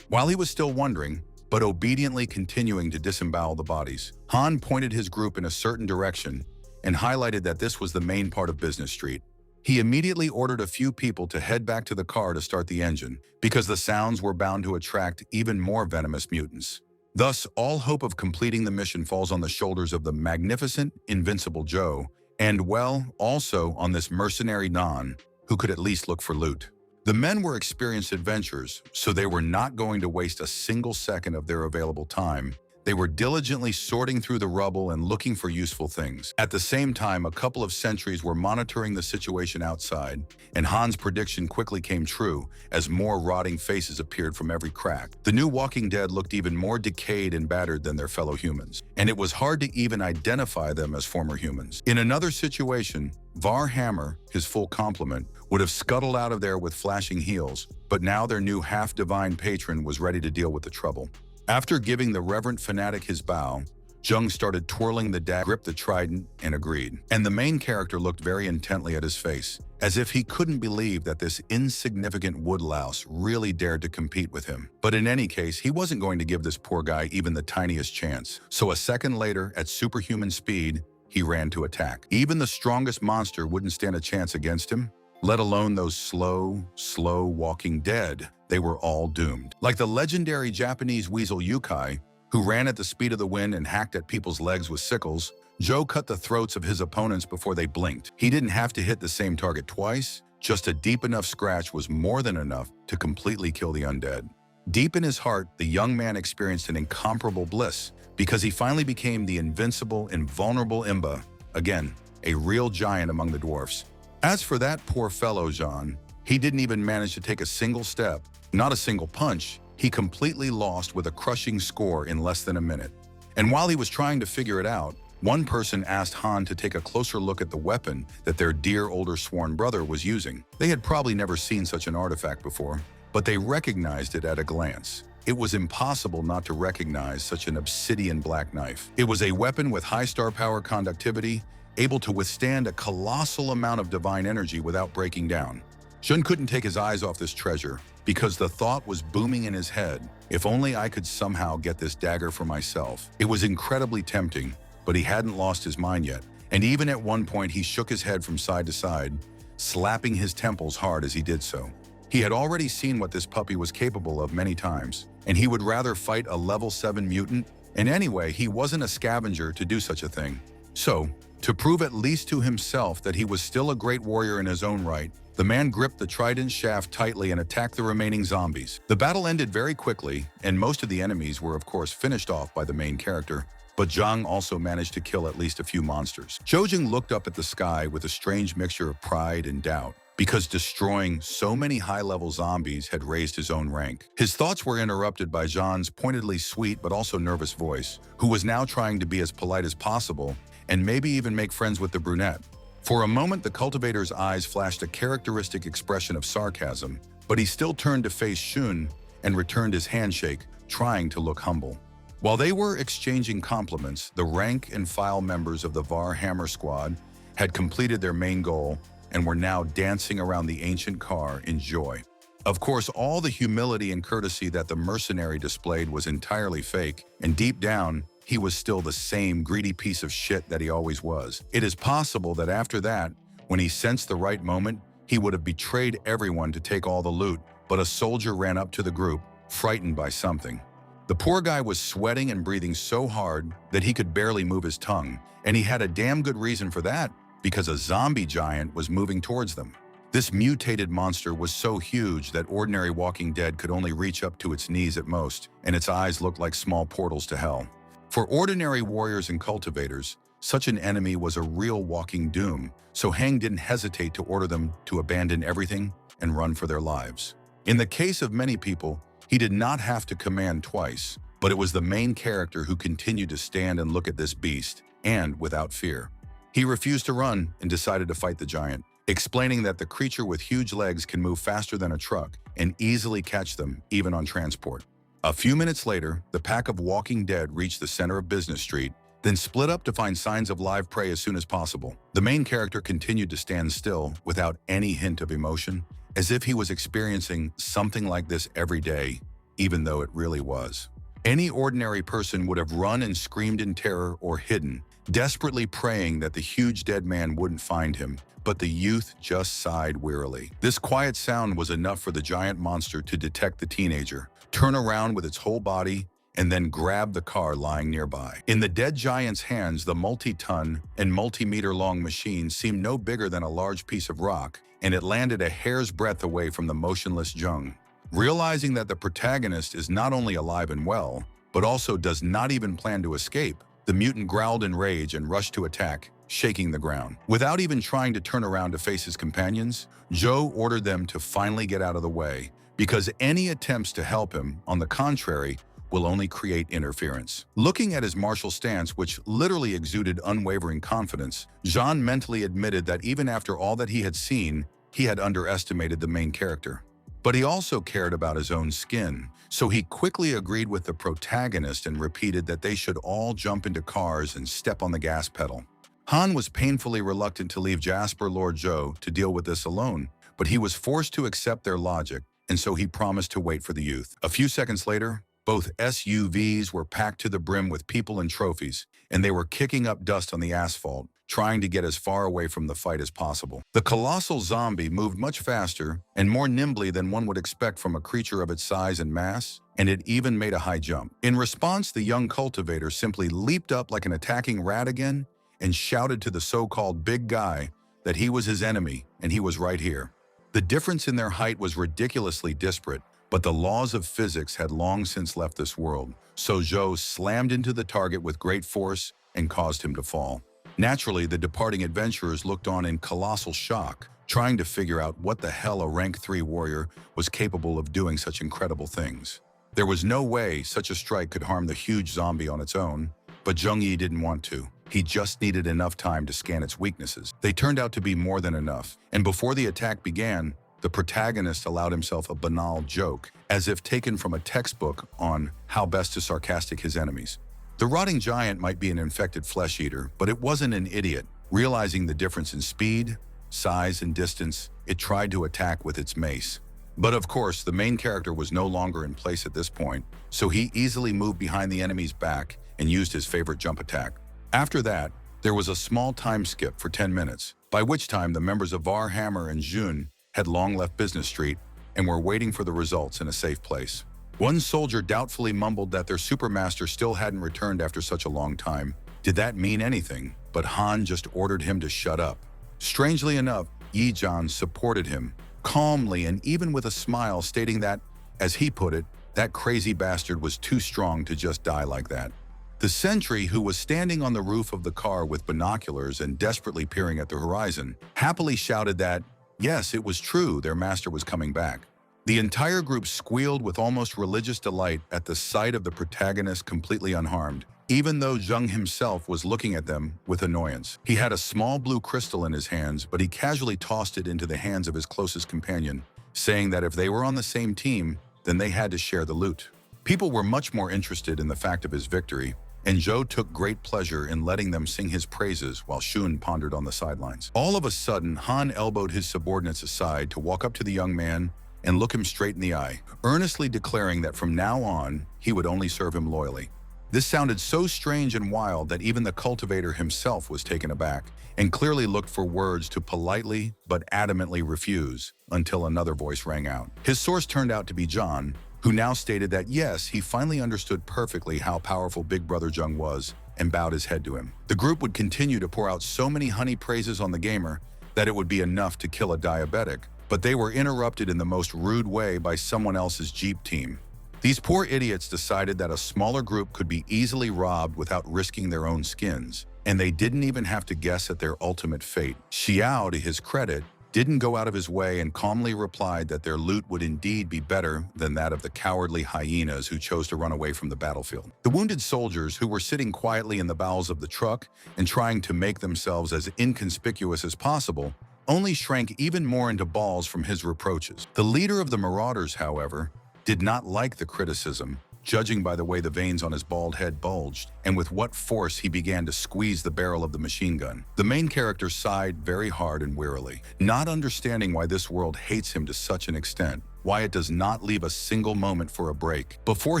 While he was still wondering, but obediently continuing to disembowel the bodies, Han pointed his group in a certain direction and highlighted that this was the main part of Business Street. He immediately ordered a few people to head back to the car to start the engine, because the sounds were bound to attract even more venomous mutants. Thus, all hope of completing the mission falls on the shoulders of the magnificent, invincible Zhou, and, well, also on this mercenary Nan, who could at least look for loot. The men were experienced adventurers, so they were not going to waste a single second of their available time. They were diligently sorting through the rubble and looking for useful things. At the same time, a couple of sentries were monitoring the situation outside, and Han's prediction quickly came true as more rotting faces appeared from every crack. The new Walking Dead looked even more decayed and battered than their fellow humans, and it was hard to even identify them as former humans. In another situation, Varhammer, his full complement, would have scuttled out of there with flashing heels, but now their new half-divine patron was ready to deal with the trouble. After giving the reverent fanatic his bow, Zheng started twirling the dagger, gripped the trident, and agreed. And the main character looked very intently at his face, as if he couldn't believe that this insignificant woodlouse really dared to compete with him. But in any case, he wasn't going to give this poor guy even the tiniest chance. So a second later, at superhuman speed, he ran to attack. Even the strongest monster wouldn't stand a chance against him, let alone those slow walking dead. They were all doomed. Like the legendary Japanese weasel Yukai, who ran at the speed of the wind and hacked at people's legs with sickles, Zhou cut the throats of his opponents before they blinked. He didn't have to hit the same target twice. Just a deep enough scratch was more than enough to completely kill the undead. Deep in his heart, the young man experienced an incomparable bliss, because he finally became the invincible, invulnerable Imba, again, a real giant among the dwarfs. As for that poor fellow Zhan, he didn't even manage to take a single step, not a single punch. He completely lost with a crushing score in less than a minute. And while he was trying to figure it out, one person asked Han to take a closer look at the weapon that their dear older sworn brother was using. They had probably never seen such an artifact before, but they recognized it at a glance. It was impossible not to recognize such an obsidian black knife. It was a weapon with high star power conductivity, able to withstand a colossal amount of divine energy without breaking down. Shun couldn't take his eyes off this treasure, because the thought was booming in his head, if only I could somehow get this dagger for myself. It was incredibly tempting, but he hadn't lost his mind yet, and even at one point he shook his head from side to side, slapping his temples hard as he did so. He had already seen what this puppy was capable of many times, and he would rather fight a level 7 mutant, and anyway, he wasn't a scavenger to do such a thing. So, to prove at least to himself that he was still a great warrior in his own right, the man gripped the trident shaft tightly and attacked the remaining zombies. The battle ended very quickly, and most of the enemies were of course finished off by the main character, but Zhang also managed to kill at least a few monsters. Zhoujing looked up at the sky with a strange mixture of pride and doubt, because destroying so many high-level zombies had raised his own rank. His thoughts were interrupted by Zhan's pointedly sweet but also nervous voice, who was now trying to be as polite as possible and maybe even make friends with the brunette. For a moment, the cultivator's eyes flashed a characteristic expression of sarcasm, but he still turned to face Shun and returned his handshake, trying to look humble. While they were exchanging compliments, the rank and file members of the Varhammer squad had completed their main goal and were now dancing around the ancient car in joy. Of course, all the humility and courtesy that the mercenary displayed was entirely fake, and deep down, he was still the same greedy piece of shit that he always was. It is possible that after that, when he sensed the right moment, he would have betrayed everyone to take all the loot, but a soldier ran up to the group, frightened by something. The poor guy was sweating and breathing so hard that he could barely move his tongue, and he had a damn good reason for that, because a zombie giant was moving towards them. This mutated monster was so huge that ordinary Walking Dead could only reach up to its knees at most, and its eyes looked like small portals to hell. For ordinary warriors and cultivators, Such an enemy was a real walking doom, so Hang didn't hesitate to order them to abandon everything and run for their lives. In the case of many people, he did not have to command twice, but it was the main character who continued to stand and look at this beast, and without fear. He refused to run and decided to fight the giant, explaining that the creature with huge legs can move faster than a truck and easily catch them, even on transport. A few minutes later, the pack of walking dead reached the center of Business Street, then split up to find signs of live prey as soon as possible. The main character continued to stand still without any hint of emotion, as if he was experiencing something like this every day, even though it really was. Any ordinary person would have run and screamed in terror or hidden, desperately praying that the huge dead man wouldn't find him, but the youth just sighed wearily. This quiet sound was enough for the giant monster to detect the teenager, turn around with its whole body, and then grab the car lying nearby. In the dead giant's hands, the multi-ton and multi-meter-long machine seemed no bigger than a large piece of rock, and it landed a hair's breadth away from the motionless Jung. Realizing that the protagonist is not only alive and well, but also does not even plan to escape, the mutant growled in rage and rushed to attack, shaking the ground. Without even trying to turn around to face his companions, Joe ordered them to finally get out of the way, because any attempts to help him, on the contrary, will only create interference. Looking at his martial stance, which literally exuded unwavering confidence, Jean mentally admitted that even after all that he had seen, he had underestimated the main character. But he also cared about his own skin, so he quickly agreed with the protagonist and repeated that they should all jump into cars and step on the gas pedal. Han was painfully reluctant to leave Jasper Lord Joe to deal with this alone, but he was forced to accept their logic, and so he promised to wait for the youth. A few seconds later, both SUVs were packed to the brim with people and trophies, and they were kicking up dust on the asphalt, trying to get as far away from the fight as possible. The colossal zombie moved much faster and more nimbly than one would expect from a creature of its size and mass, and it even made a high jump. In response, the young cultivator simply leaped up like an attacking rat again and shouted to the so-called big guy that he was his enemy and he was right here. The difference in their height was ridiculously disparate, but the laws of physics had long since left this world, so Zhou slammed into the target with great force and caused him to fall. Naturally, the departing adventurers looked on in colossal shock, trying to figure out what the hell a rank 3 warrior was capable of doing such incredible things. There was no way such a strike could harm the huge zombie on its own, but Zheng Yi didn't want to. He just needed enough time to scan its weaknesses. They turned out to be more than enough, and before the attack began, the protagonist allowed himself a banal joke, as if taken from a textbook on how best to sarcastic his enemies. The rotting giant might be an infected flesh eater, but it wasn't an idiot. Realizing the difference in speed, size, and distance, it tried to attack with its mace. But of course, the main character was no longer in place at this point, so he easily moved behind the enemy's back and used his favorite jump attack. After that, there was a small time skip for 10 minutes, by which time the members of Varhammer and Jun had long left Business Street and were waiting for the results in a safe place. One soldier doubtfully mumbled that their supermaster still hadn't returned after such a long time. Did that mean anything? But Han just ordered him to shut up. Strangely enough, Yi Jian supported him, calmly and even with a smile, stating that, as he put it, that crazy bastard was too strong to just die like that. The sentry, who was standing on the roof of the car with binoculars and desperately peering at the horizon, happily shouted that, yes, it was true, their master was coming back. The entire group squealed with almost religious delight at the sight of the protagonist completely unharmed, even though Zheng himself was looking at them with annoyance. He had a small blue crystal in his hands, but he casually tossed it into the hands of his closest companion, saying that if they were on the same team, then they had to share the loot. People were much more interested in the fact of his victory, and Zhou took great pleasure in letting them sing his praises while Shun pondered on the sidelines. All of a sudden, Han elbowed his subordinates aside to walk up to the young man and look him straight in the eye, earnestly declaring that from now on, he would only serve him loyally. This sounded so strange and wild that even the cultivator himself was taken aback and clearly looked for words to politely but adamantly refuse until another voice rang out. His source turned out to be John, who now stated that yes, he finally understood perfectly how powerful Big Brother Jung was and bowed his head to him. The group would continue to pour out so many honey praises on the gamer that it would be enough to kill a diabetic, but they were interrupted in the most rude way by someone else's Jeep team. These poor idiots decided that a smaller group could be easily robbed without risking their own skins, and they didn't even have to guess at their ultimate fate. Xiao, to his credit, didn't go out of his way and calmly replied that their loot would indeed be better than that of the cowardly hyenas who chose to run away from the battlefield. The wounded soldiers, who were sitting quietly in the bowels of the truck and trying to make themselves as inconspicuous as possible, only shrank even more into balls from his reproaches. The leader of the Marauders, however, did not like the criticism, judging by the way the veins on his bald head bulged, and with what force he began to squeeze the barrel of the machine gun. The main character sighed very hard and wearily, not understanding why this world hates him to such an extent, why it does not leave a single moment for a break. Before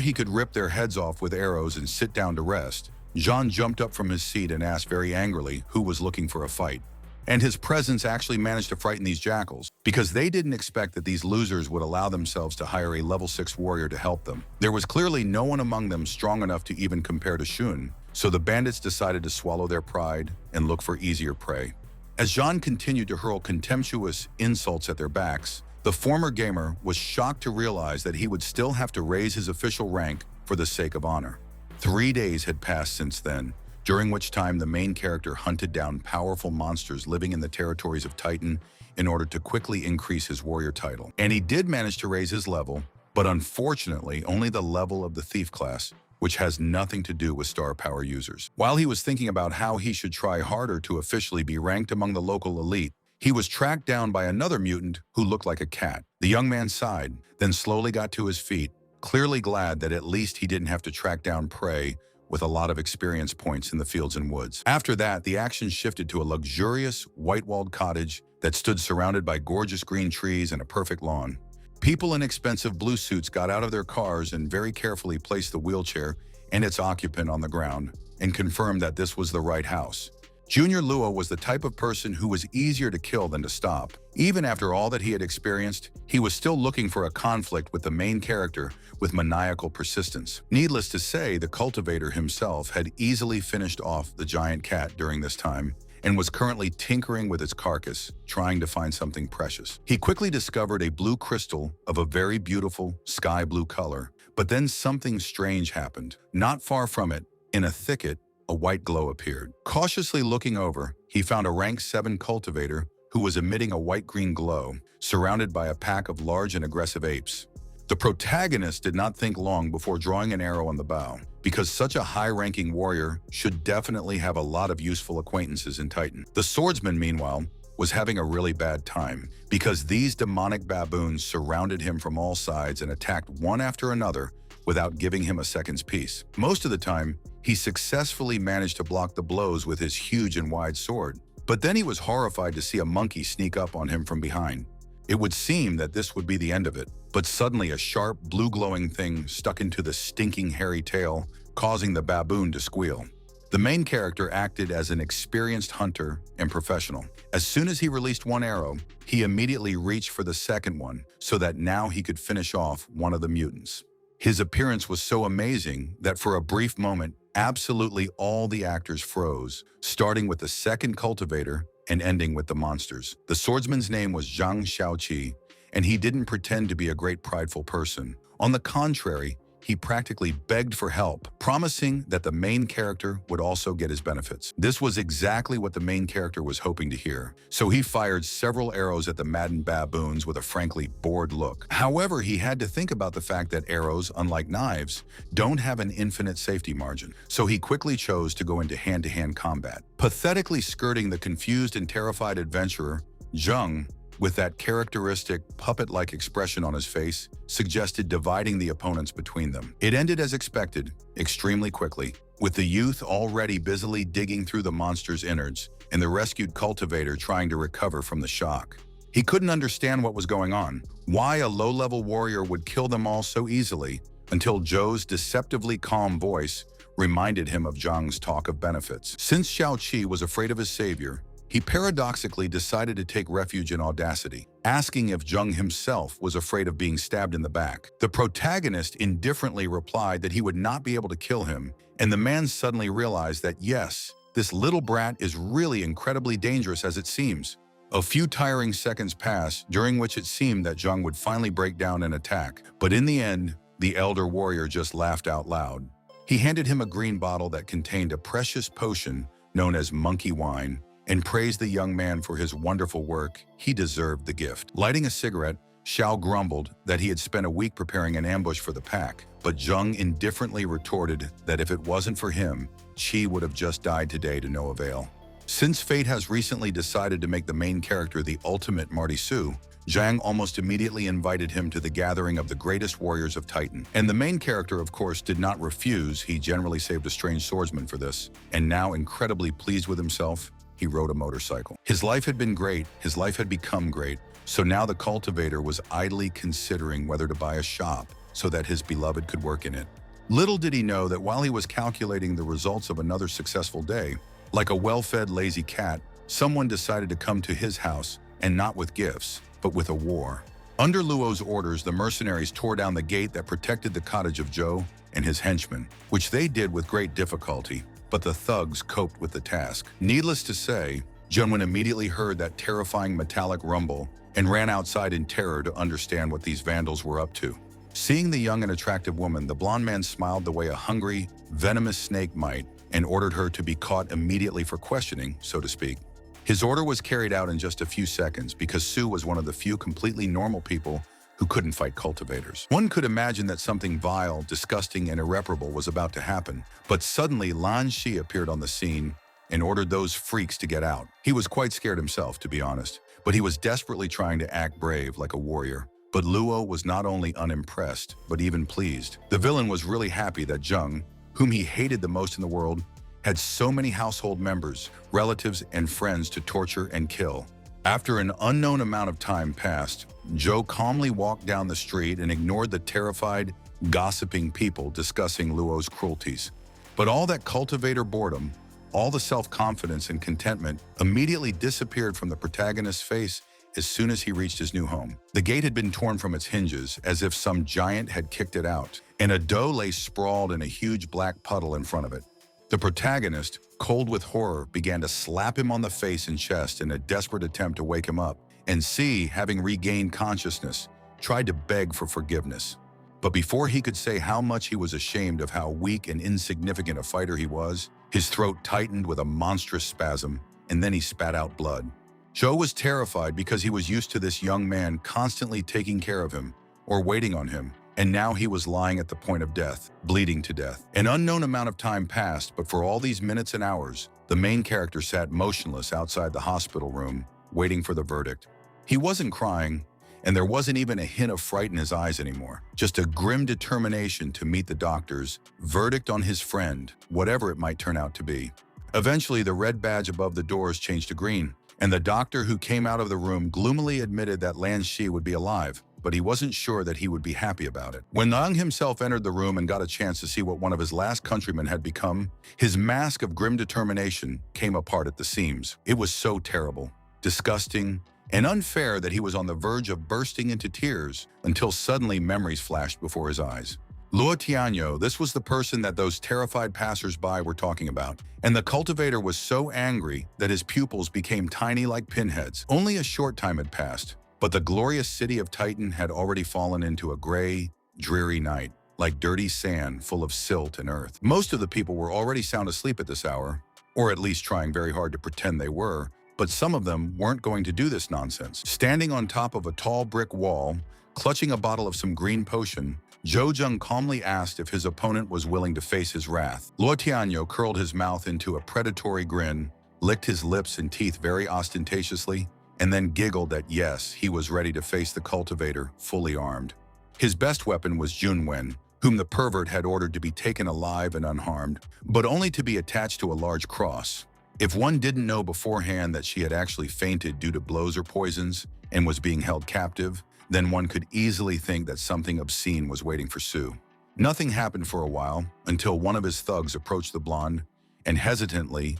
he could rip their heads off with arrows and sit down to rest, Jean jumped up from his seat and asked very angrily who was looking for a fight. And his presence actually managed to frighten these jackals, because they didn't expect that these losers would allow themselves to hire a level 6 warrior to help them. There was clearly no one among them strong enough to even compare to Shun, so the bandits decided to swallow their pride and look for easier prey. As Jean continued to hurl contemptuous insults at their backs, the former gamer was shocked to realize that he would still have to raise his official rank for the sake of honor. 3 days had passed since then, during which time the main character hunted down powerful monsters living in the territories of Titan in order to quickly increase his warrior title. And he did manage to raise his level, but unfortunately only the level of the thief class, which has nothing to do with star power users. While he was thinking about how he should try harder to officially be ranked among the local elite, he was tracked down by another mutant who looked like a cat. The young man sighed, then slowly got to his feet, clearly glad that at least he didn't have to track down prey with a lot of experience points in the fields and woods. After that, the action shifted to a luxurious, white-walled cottage that stood surrounded by gorgeous green trees and a perfect lawn. People in expensive blue suits got out of their cars and very carefully placed the wheelchair and its occupant on the ground and confirmed that this was the right house. Junior Luo was the type of person who was easier to kill than to stop. Even after all that he had experienced, he was still looking for a conflict with the main character with maniacal persistence. Needless to say, the cultivator himself had easily finished off the giant cat during this time and was currently tinkering with its carcass, trying to find something precious. He quickly discovered a blue crystal of a very beautiful sky blue color, but then something strange happened. Not far from it, in a thicket, a white glow appeared. Cautiously looking over, he found a rank 7 cultivator who was emitting a white-green glow, surrounded by a pack of large and aggressive apes. The protagonist did not think long before drawing an arrow on the bow, because such a high-ranking warrior should definitely have a lot of useful acquaintances in Titan. The swordsman, meanwhile, was having a really bad time, because these demonic baboons surrounded him from all sides and attacked one after another without giving him a second's peace. Most of the time, he successfully managed to block the blows with his huge and wide sword, but then he was horrified to see a monkey sneak up on him from behind. It would seem that this would be the end of it, but suddenly a sharp, blue-glowing thing stuck into the stinking hairy tail, causing the baboon to squeal. The main character acted as an experienced hunter and professional. As soon as he released one arrow, he immediately reached for the second one, so that now he could finish off one of the mutants. His appearance was so amazing that for a brief moment, absolutely all the actors froze, starting with the second cultivator and ending with the monsters. The swordsman's name was Zhang Xiaoqi, and he didn't pretend to be a great prideful person. On the contrary, he practically begged for help, promising that the main character would also get his benefits. This was exactly what the main character was hoping to hear, so he fired several arrows at the maddened baboons with a frankly bored look. However, he had to think about the fact that arrows, unlike knives, don't have an infinite safety margin, so he quickly chose to go into hand-to-hand combat. Pathetically skirting the confused and terrified adventurer, Zheng, with that characteristic puppet-like expression on his face, suggested dividing the opponents between them. It ended as expected, extremely quickly, with the youth already busily digging through the monster's innards and the rescued cultivator trying to recover from the shock. He couldn't understand what was going on, why a low-level warrior would kill them all so easily, until Zhou's deceptively calm voice reminded him of Zhang's talk of benefits. Since Xiaoqi was afraid of his savior, he paradoxically decided to take refuge in audacity, asking if Zheng himself was afraid of being stabbed in the back. The protagonist indifferently replied that he would not be able to kill him, and the man suddenly realized that yes, this little brat is really incredibly dangerous as it seems. A few tiring seconds passed, during which it seemed that Zheng would finally break down and attack, but in the end, the elder warrior just laughed out loud. He handed him a green bottle that contained a precious potion known as monkey wine, and praised the young man for his wonderful work. He deserved the gift. Lighting a cigarette, Xiao grumbled that he had spent a week preparing an ambush for the pack, but Zheng indifferently retorted that if it wasn't for him, Qi would have just died today to no avail. Since fate has recently decided to make the main character the ultimate Marty Su, Zhang almost immediately invited him to the gathering of the greatest warriors of Titan. And the main character, of course, did not refuse. He generally saved a strange swordsman for this. And now, incredibly pleased with himself, he rode a motorcycle. His life had been great. His life had become great. So now the cultivator was idly considering whether to buy a shop so that his beloved could work in it. Little did he know that while he was calculating the results of another successful day, like a well-fed lazy cat, someone decided to come to his house, and not with gifts, but with a war. Under Luo's orders, the mercenaries tore down the gate that protected the cottage of Zhou and his henchmen, which they did with great difficulty, but the thugs coped with the task. Needless to say, Junwen immediately heard that terrifying metallic rumble and ran outside in terror to understand what these vandals were up to. Seeing the young and attractive woman, the blonde man smiled the way a hungry, venomous snake might and ordered her to be caught immediately for questioning, so to speak. His order was carried out in just a few seconds because Su was one of the few completely normal people who couldn't fight cultivators. One could imagine that something vile, disgusting, and irreparable was about to happen, but suddenly Lan Shi appeared on the scene and ordered those freaks to get out. He was quite scared himself, to be honest, but he was desperately trying to act brave like a warrior. But Luo was not only unimpressed, but even pleased. The villain was really happy that Zheng, whom he hated the most in the world, had so many household members, relatives, and friends to torture and kill. After an unknown amount of time passed, Zhou calmly walked down the street and ignored the terrified, gossiping people discussing Luo's cruelties. But all that cultivator boredom, all the self-confidence and contentment immediately disappeared from the protagonist's face as soon as he reached his new home. The gate had been torn from its hinges as if some giant had kicked it out, and a doe lay sprawled in a huge black puddle in front of it. The protagonist, cold with horror, began to slap him on the face and chest in a desperate attempt to wake him up, and C, having regained consciousness, tried to beg for forgiveness. But before he could say how much he was ashamed of how weak and insignificant a fighter he was, his throat tightened with a monstrous spasm, and then he spat out blood. Zhou was terrified because he was used to this young man constantly taking care of him or waiting on him, and now he was lying at the point of death, bleeding to death. An unknown amount of time passed, but for all these minutes and hours, the main character sat motionless outside the hospital room, waiting for the verdict. He wasn't crying, and there wasn't even a hint of fright in his eyes anymore, just a grim determination to meet the doctor's verdict on his friend, whatever it might turn out to be. Eventually, the red badge above the doors changed to green, and the doctor who came out of the room gloomily admitted that Lan Shi would be alive, but he wasn't sure that he would be happy about it. When Yang himself entered the room and got a chance to see what one of his last countrymen had become, his mask of grim determination came apart at the seams. It was so terrible, disgusting, and unfair that he was on the verge of bursting into tears until suddenly memories flashed before his eyes. Luo Tianyo, this was the person that those terrified passers-by were talking about, and the cultivator was so angry that his pupils became tiny like pinheads. Only a short time had passed, but the glorious city of Titan had already fallen into a gray, dreary night, like dirty sand full of silt and earth. Most of the people were already sound asleep at this hour, or at least trying very hard to pretend they were, but some of them weren't going to do this nonsense. Standing on top of a tall brick wall, clutching a bottle of some green potion, Zhou Zheng calmly asked if his opponent was willing to face his wrath. Luo Tianyo curled his mouth into a predatory grin, licked his lips and teeth very ostentatiously, and then giggled that yes, he was ready to face the cultivator, fully armed. His best weapon was Junwen, whom the pervert had ordered to be taken alive and unharmed, but only to be attached to a large cross. If one didn't know beforehand that she had actually fainted due to blows or poisons and was being held captive, then one could easily think that something obscene was waiting for Su. Nothing happened for a while until one of his thugs approached the blonde and hesitatingly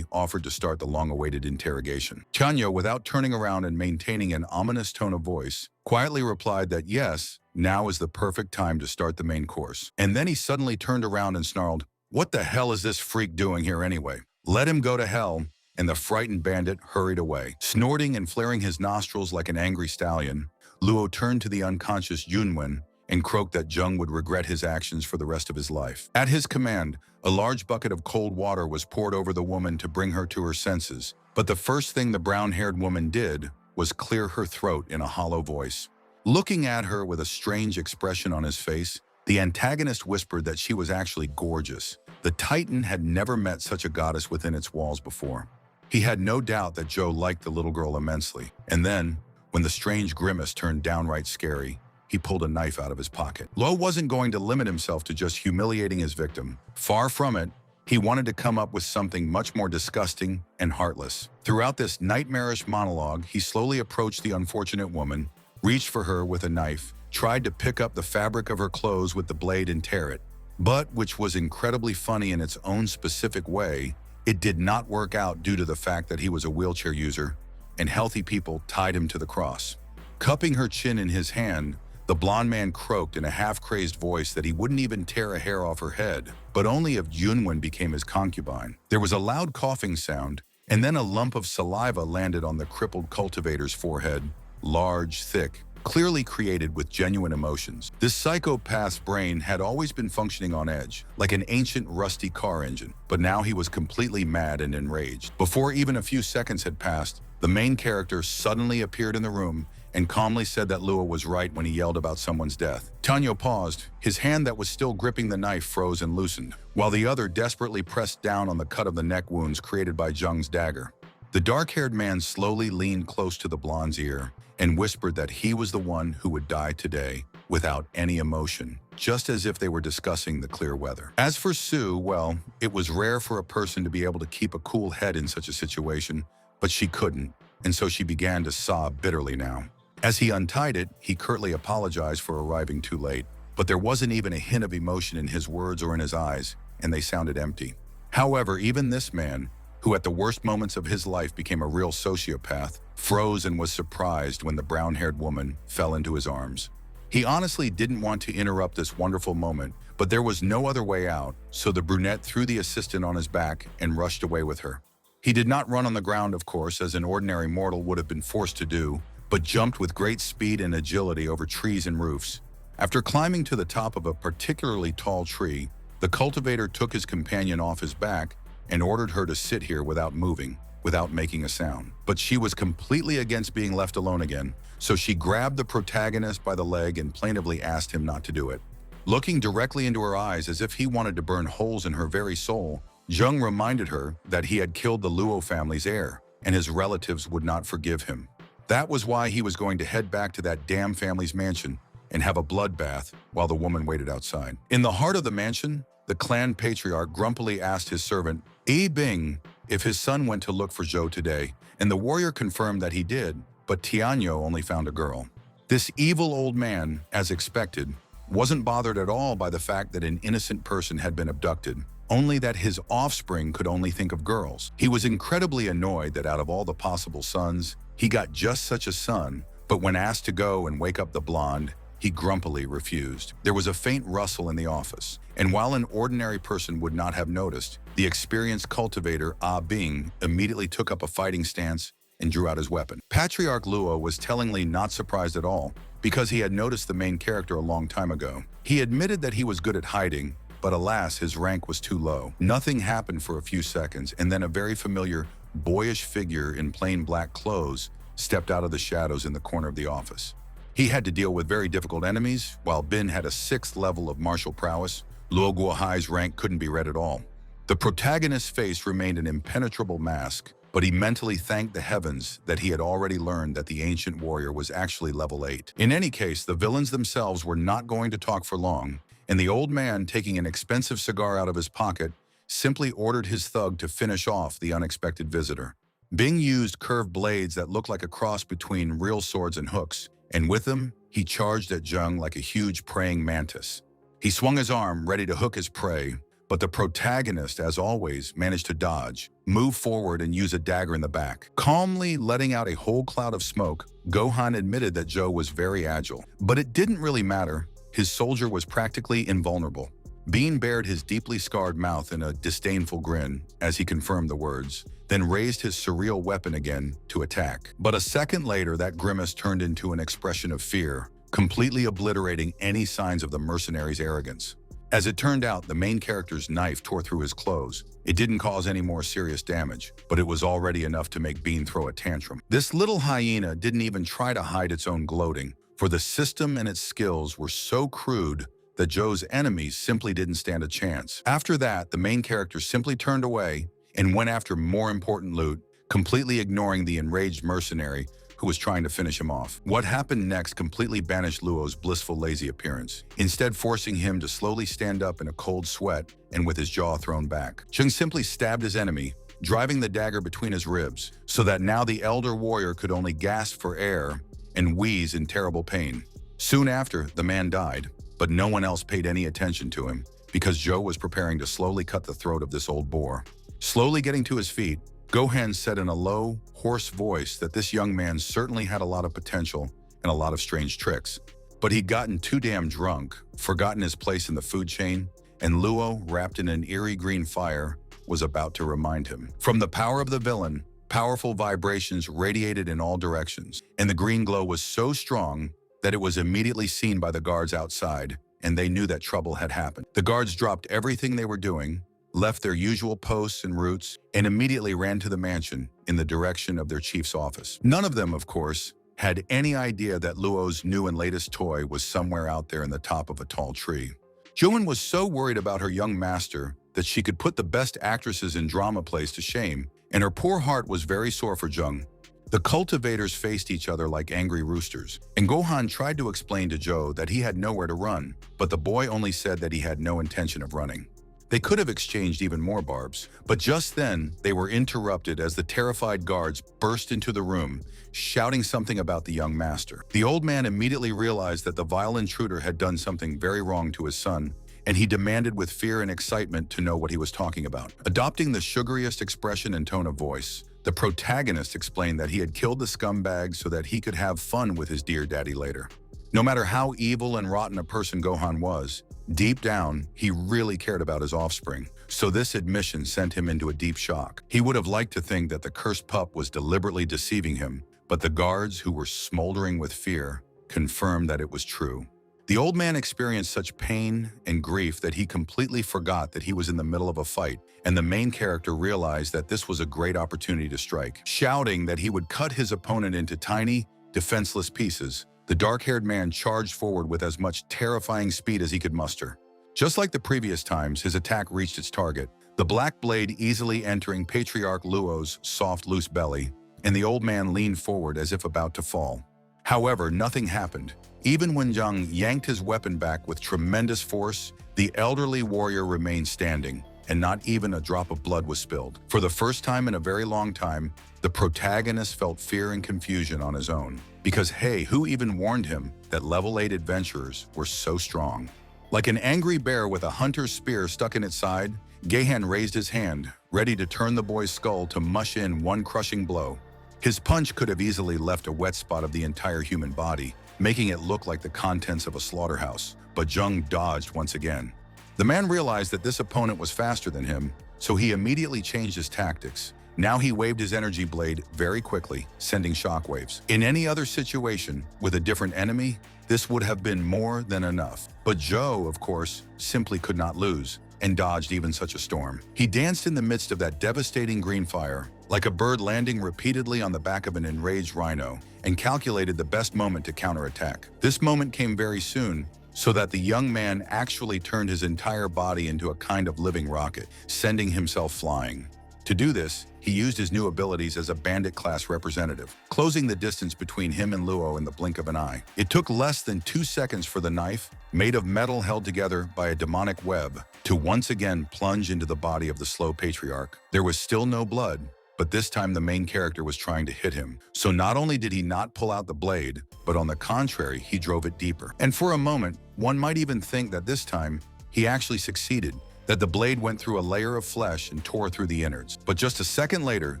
offered to start the long-awaited interrogation. Chanyo, without turning around and maintaining an ominous tone of voice, quietly replied that yes, now is the perfect time to start the main course. And then he suddenly turned around and snarled, "What the hell is this freak doing here anyway? Let him go to hell." And the frightened bandit hurried away. Snorting and flaring his nostrils like an angry stallion, Luo turned to the unconscious Junwen and croaked that Jung would regret his actions for the rest of his life. At his command, a large bucket of cold water was poured over the woman to bring her to her senses, but the first thing the brown-haired woman did was clear her throat in a hollow voice. Looking at her with a strange expression on his face, the antagonist whispered that she was actually gorgeous. The Titan had never met such a goddess within its walls before. He had no doubt that Joe liked the little girl immensely. And then, when the strange grimace turned downright scary, he pulled a knife out of his pocket. Lo wasn't going to limit himself to just humiliating his victim. Far from it, he wanted to come up with something much more disgusting and heartless. Throughout this nightmarish monologue, he slowly approached the unfortunate woman, reached for her with a knife, tried to pick up the fabric of her clothes with the blade and tear it. But, which was incredibly funny in its own specific way, it did not work out due to the fact that he was a wheelchair user, and healthy people tied him to the cross. Cupping her chin in his hand, the blond man croaked in a half-crazed voice that he wouldn't even tear a hair off her head, but only if Junwen became his concubine. There was a loud coughing sound, and then a lump of saliva landed on the crippled cultivator's forehead, large, thick, clearly created with genuine emotions. This psychopath's brain had always been functioning on edge, like an ancient rusty car engine, but now he was completely mad and enraged. Before even a few seconds had passed, the main character suddenly appeared in the room and calmly said that Lua was right when he yelled about someone's death. Tanyo paused. His hand that was still gripping the knife froze and loosened, while the other desperately pressed down on the cut of the neck wounds created by Jung's dagger. The dark-haired man slowly leaned close to the blonde's ear and whispered that he was the one who would die today, without any emotion, just as if they were discussing the clear weather. As for Sue, well, it was rare for a person to be able to keep a cool head in such a situation, but she couldn't, and so she began to sob bitterly now. As he untied it, he curtly apologized for arriving too late, but there wasn't even a hint of emotion in his words or in his eyes, and they sounded empty. However, even this man, who at the worst moments of his life became a real sociopath, froze and was surprised when the brown-haired woman fell into his arms. He honestly didn't want to interrupt this wonderful moment, but there was no other way out, so the brunette threw the assistant on his back and rushed away with her. He did not run on the ground, of course, as an ordinary mortal would have been forced to do, but jumped with great speed and agility over trees and roofs. After climbing to the top of a particularly tall tree, the cultivator took his companion off his back and ordered her to sit here without moving, without making a sound. But she was completely against being left alone again, so she grabbed the protagonist by the leg and plaintively asked him not to do it. Looking directly into her eyes as if he wanted to burn holes in her very soul, Jung reminded her that he had killed the Luo family's heir, and his relatives would not forgive him. That was why he was going to head back to that damn family's mansion and have a bloodbath while the woman waited outside. In the heart of the mansion, the clan patriarch grumpily asked his servant, Yi Bing, if his son went to look for Zhou today, and the warrior confirmed that he did, but Tianyo only found a girl. This evil old man, as expected, wasn't bothered at all by the fact that an innocent person had been abducted, only that his offspring could only think of girls. He was incredibly annoyed that out of all the possible sons, he got just such a son, but when asked to go and wake up the blonde, he grumpily refused. There was a faint rustle in the office, and while an ordinary person would not have noticed, the experienced cultivator Ah Bing immediately took up a fighting stance and drew out his weapon. Patriarch Luo was tellingly not surprised at all, because he had noticed the main character a long time ago. He admitted that he was good at hiding, but alas, his rank was too low. Nothing happened for a few seconds, and then a very familiar, boyish figure in plain black clothes stepped out of the shadows in the corner of the office. He had to deal with very difficult enemies, while Bin had a 6th level of martial prowess. Luo Guohai's rank couldn't be read at all. The protagonist's face remained an impenetrable mask, but he mentally thanked the heavens that he had already learned that the ancient warrior was actually level 8. In any case, the villains themselves were not going to talk for long, and the old man, taking an expensive cigar out of his pocket, simply ordered his thug to finish off the unexpected visitor. Bing used curved blades that looked like a cross between real swords and hooks, and with them, he charged at Jung like a huge praying mantis. He swung his arm, ready to hook his prey, but the protagonist, as always, managed to dodge, move forward, and use a dagger in the back. Calmly letting out a whole cloud of smoke, Gohan admitted that Zhou was very agile. But it didn't really matter. His soldier was practically invulnerable. Bean bared his deeply scarred mouth in a disdainful grin as he confirmed the words, then raised his surreal weapon again to attack. But a second later, that grimace turned into an expression of fear, completely obliterating any signs of the mercenary's arrogance. As it turned out, the main character's knife tore through his clothes. It didn't cause any more serious damage, but it was already enough to make Bean throw a tantrum. This little hyena didn't even try to hide its own gloating, for the system and its skills were so crude that Joe's enemies simply didn't stand a chance. After that, the main character simply turned away and went after more important loot, completely ignoring the enraged mercenary who was trying to finish him off. What happened next completely banished Luo's blissful, lazy appearance, instead forcing him to slowly stand up in a cold sweat and with his jaw thrown back. Zheng simply stabbed his enemy, driving the dagger between his ribs, so that now the elder warrior could only gasp for air and wheeze in terrible pain. Soon after, the man died, but no one else paid any attention to him because Joe was preparing to slowly cut the throat of this old boar. Slowly getting to his feet, Gohan said in a low, hoarse voice that this young man certainly had a lot of potential and a lot of strange tricks. But he'd gotten too damn drunk, forgotten his place in the food chain, and Luo, wrapped in an eerie green fire, was about to remind him. From the power of the villain, powerful vibrations radiated in all directions, and the green glow was so strong that it was immediately seen by the guards outside, and they knew that trouble had happened. The guards dropped everything they were doing, left their usual posts and routes, and immediately ran to the mansion in the direction of their chief's office. None of them, of course, had any idea that Luo's new and latest toy was somewhere out there in the top of a tall tree. Joan was so worried about her young master that she could put the best actresses in drama plays to shame, and her poor heart was very sore for Zheng. The cultivators faced each other like angry roosters, and Gohan tried to explain to Joe that he had nowhere to run, but the boy only said that he had no intention of running. They could have exchanged even more barbs, but just then they were interrupted as the terrified guards burst into the room, shouting something about the young master. The old man immediately realized that the vile intruder had done something very wrong to his son, and he demanded with fear and excitement to know what he was talking about. Adopting the sugariest expression and tone of voice, the protagonist explained that he had killed the scumbag so that he could have fun with his dear daddy later. No matter how evil and rotten a person Gohan was, deep down, he really cared about his offspring, so this admission sent him into a deep shock. He would have liked to think that the cursed pup was deliberately deceiving him, but the guards, who were smoldering with fear, confirmed that it was true. The old man experienced such pain and grief that he completely forgot that he was in the middle of a fight, and the main character realized that this was a great opportunity to strike. Shouting that he would cut his opponent into tiny, defenseless pieces, the dark-haired man charged forward with as much terrifying speed as he could muster. Just like the previous times, his attack reached its target, the black blade easily entering Patriarch Luo's soft, loose belly, and the old man leaned forward as if about to fall. However, nothing happened. Even when Zheng yanked his weapon back with tremendous force, the elderly warrior remained standing, and not even a drop of blood was spilled. For the first time in a very long time, the protagonist felt fear and confusion on his own. Because hey, who even warned him that level 8 adventurers were so strong? Like an angry bear with a hunter's spear stuck in its side, Gohan raised his hand, ready to turn the boy's skull to mush in one crushing blow. His punch could have easily left a wet spot of the entire human body, making it look like the contents of a slaughterhouse, but Zheng dodged once again. The man realized that this opponent was faster than him, so he immediately changed his tactics. Now he waved his energy blade very quickly, sending shockwaves. In any other situation, with a different enemy, this would have been more than enough. But Joe, of course, simply could not lose, and dodged even such a storm. He danced in the midst of that devastating green fire, like a bird landing repeatedly on the back of an enraged rhino, and calculated the best moment to counterattack. This moment came very soon, so that the young man actually turned his entire body into a kind of living rocket, sending himself flying. To do this, he used his new abilities as a bandit-class representative, closing the distance between him and Luo in the blink of an eye. It took less than 2 seconds for the knife, made of metal held together by a demonic web, to once again plunge into the body of the slow patriarch. There was still no blood, but this time the main character was trying to hit him. So not only did he not pull out the blade, but on the contrary, he drove it deeper. And for a moment, one might even think that this time, he actually succeeded, that the blade went through a layer of flesh and tore through the innards. But just a second later,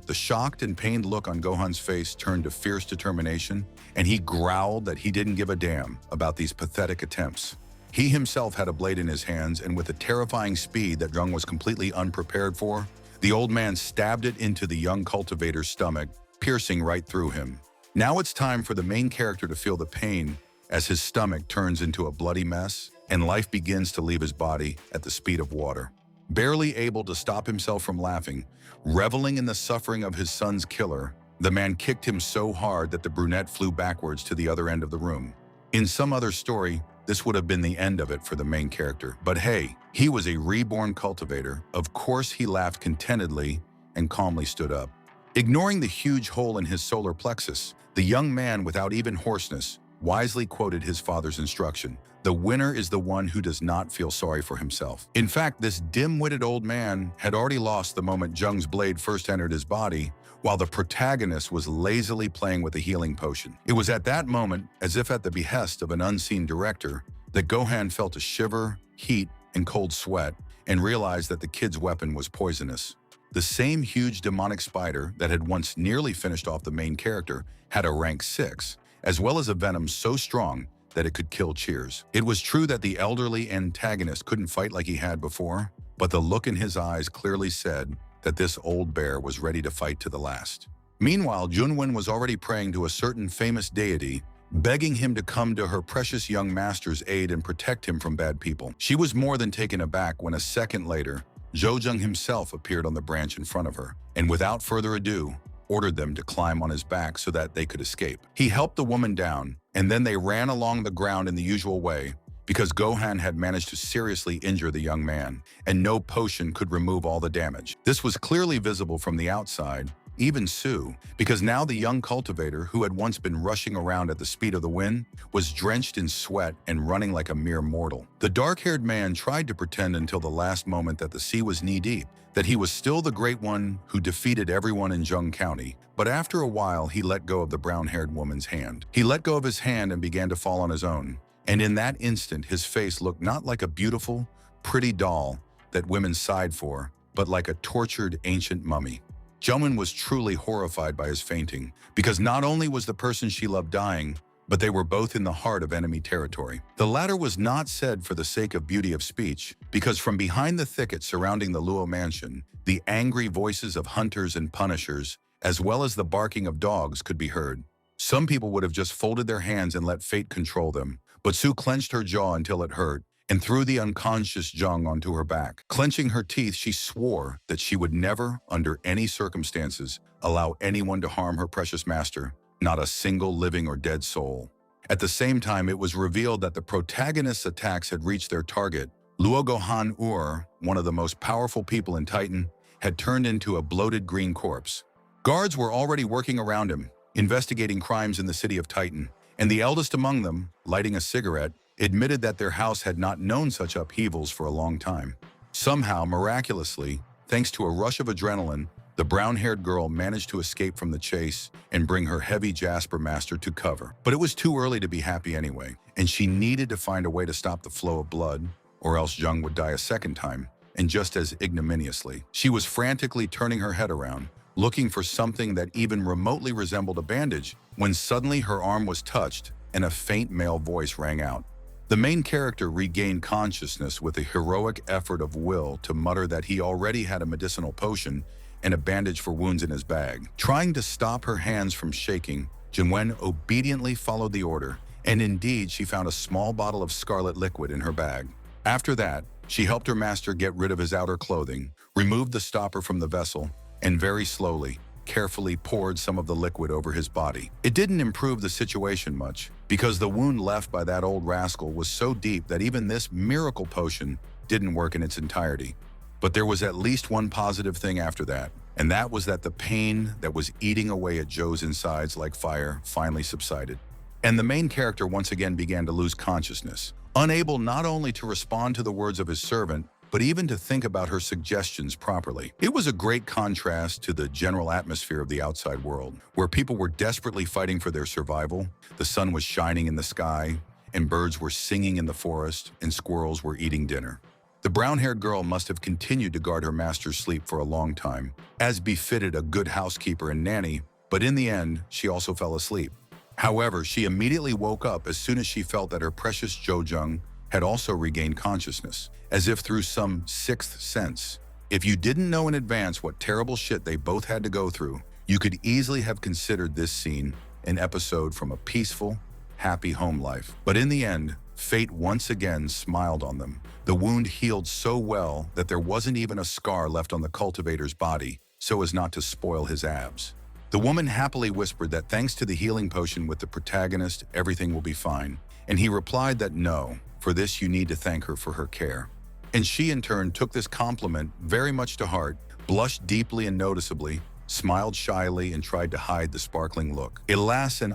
the shocked and pained look on Gohan's face turned to fierce determination, and he growled that he didn't give a damn about these pathetic attempts. He himself had a blade in his hands, and with a terrifying speed that Zheng was completely unprepared for, the old man stabbed it into the young cultivator's stomach, piercing right through him. Now it's time for the main character to feel the pain as his stomach turns into a bloody mess and life begins to leave his body at the speed of water. Barely able to stop himself from laughing, reveling in the suffering of his son's killer, the man kicked him so hard that the brunette flew backwards to the other end of the room. In some other story, this would have been the end of it for the main character. But hey, he was a reborn cultivator. Of course, he laughed contentedly and calmly stood up. Ignoring the huge hole in his solar plexus, the young man, without even hoarseness, wisely quoted his father's instruction: "The winner is the one who does not feel sorry for himself." In fact, this dim-witted old man had already lost the moment Jung's blade first entered his body, while the protagonist was lazily playing with a healing potion. It was at that moment, as if at the behest of an unseen director, that Gohan felt a shiver, heat, and cold sweat, and realized that the kid's weapon was poisonous. The same huge demonic spider that had once nearly finished off the main character had a rank 6, as well as a venom so strong that it could kill Cheers. It was true that the elderly antagonist couldn't fight like he had before, but the look in his eyes clearly said that this old bear was ready to fight to the last. Meanwhile, Junwen was already praying to a certain famous deity, begging him to come to her precious young master's aid and protect him from bad people. She was more than taken aback when a second later, Zhou himself appeared on the branch in front of her, and without further ado, ordered them to climb on his back so that they could escape. He helped the woman down, and then they ran along the ground in the usual way, because Gohan had managed to seriously injure the young man, and no potion could remove all the damage. This was clearly visible from the outside, even Su, because now the young cultivator, who had once been rushing around at the speed of the wind, was drenched in sweat and running like a mere mortal. The dark-haired man tried to pretend until the last moment that the sea was knee-deep, that he was still the great one who defeated everyone in Zheng County, but after a while he let go of the brown-haired woman's hand. He let go of his hand and began to fall on his own, and in that instant his face looked not like a beautiful, pretty doll that women sighed for, but like a tortured ancient mummy. Junwen was truly horrified by his fainting, because not only was the person she loved dying, but they were both in the heart of enemy territory. The latter was not said for the sake of beauty of speech, because from behind the thicket surrounding the Luo mansion, the angry voices of hunters and punishers, as well as the barking of dogs, could be heard. Some people would have just folded their hands and let fate control them, but Su clenched her jaw until it hurt, and threw the unconscious Zheng onto her back. Clenching her teeth, she swore that she would never, under any circumstances, allow anyone to harm her precious master, not a single living or dead soul. At the same time, it was revealed that the protagonist's attacks had reached their target. Luo Gohan Ur, one of the most powerful people in Titan, had turned into a bloated green corpse. Guards were already working around him, investigating crimes in the city of Titan, and the eldest among them, lighting a cigarette, admitted that their house had not known such upheavals for a long time. Somehow, miraculously, thanks to a rush of adrenaline, the brown-haired girl managed to escape from the chase and bring her heavy Jasper master to cover. But it was too early to be happy anyway, and she needed to find a way to stop the flow of blood, or else Zheng would die a second time, and just as ignominiously. She was frantically turning her head around, looking for something that even remotely resembled a bandage, when suddenly her arm was touched and a faint male voice rang out. The main character regained consciousness with a heroic effort of will to mutter that he already had a medicinal potion and a bandage for wounds in his bag. Trying to stop her hands from shaking, Junwen obediently followed the order, and indeed she found a small bottle of scarlet liquid in her bag. After that, she helped her master get rid of his outer clothing, removed the stopper from the vessel, and very slowly, carefully poured some of the liquid over his body. It didn't improve the situation much, because the wound left by that old rascal was so deep that even this miracle potion didn't work in its entirety. But there was at least one positive thing after that, and that was that the pain that was eating away at Zhou's insides like fire finally subsided. And the main character once again began to lose consciousness, unable not only to respond to the words of his servant, but even to think about her suggestions properly. It was a great contrast to the general atmosphere of the outside world, where people were desperately fighting for their survival, the sun was shining in the sky, and birds were singing in the forest, and squirrels were eating dinner. The brown-haired girl must have continued to guard her master's sleep for a long time, as befitted a good housekeeper and nanny, but in the end, she also fell asleep. However, she immediately woke up as soon as she felt that her precious Zhou had also regained consciousness, as if through some sixth sense. If you didn't know in advance what terrible shit they both had to go through, you could easily have considered this scene an episode from a peaceful, happy home life. But in the end, fate once again smiled on them. The wound healed so well that there wasn't even a scar left on the cultivator's body, so as not to spoil his abs. The woman happily whispered that thanks to the healing potion with the protagonist, everything will be fine. And he replied that no, for this you need to thank her for her care. And she in turn took this compliment very much to heart, blushed deeply and noticeably, smiled shyly, and tried to hide the sparkling look. Alas and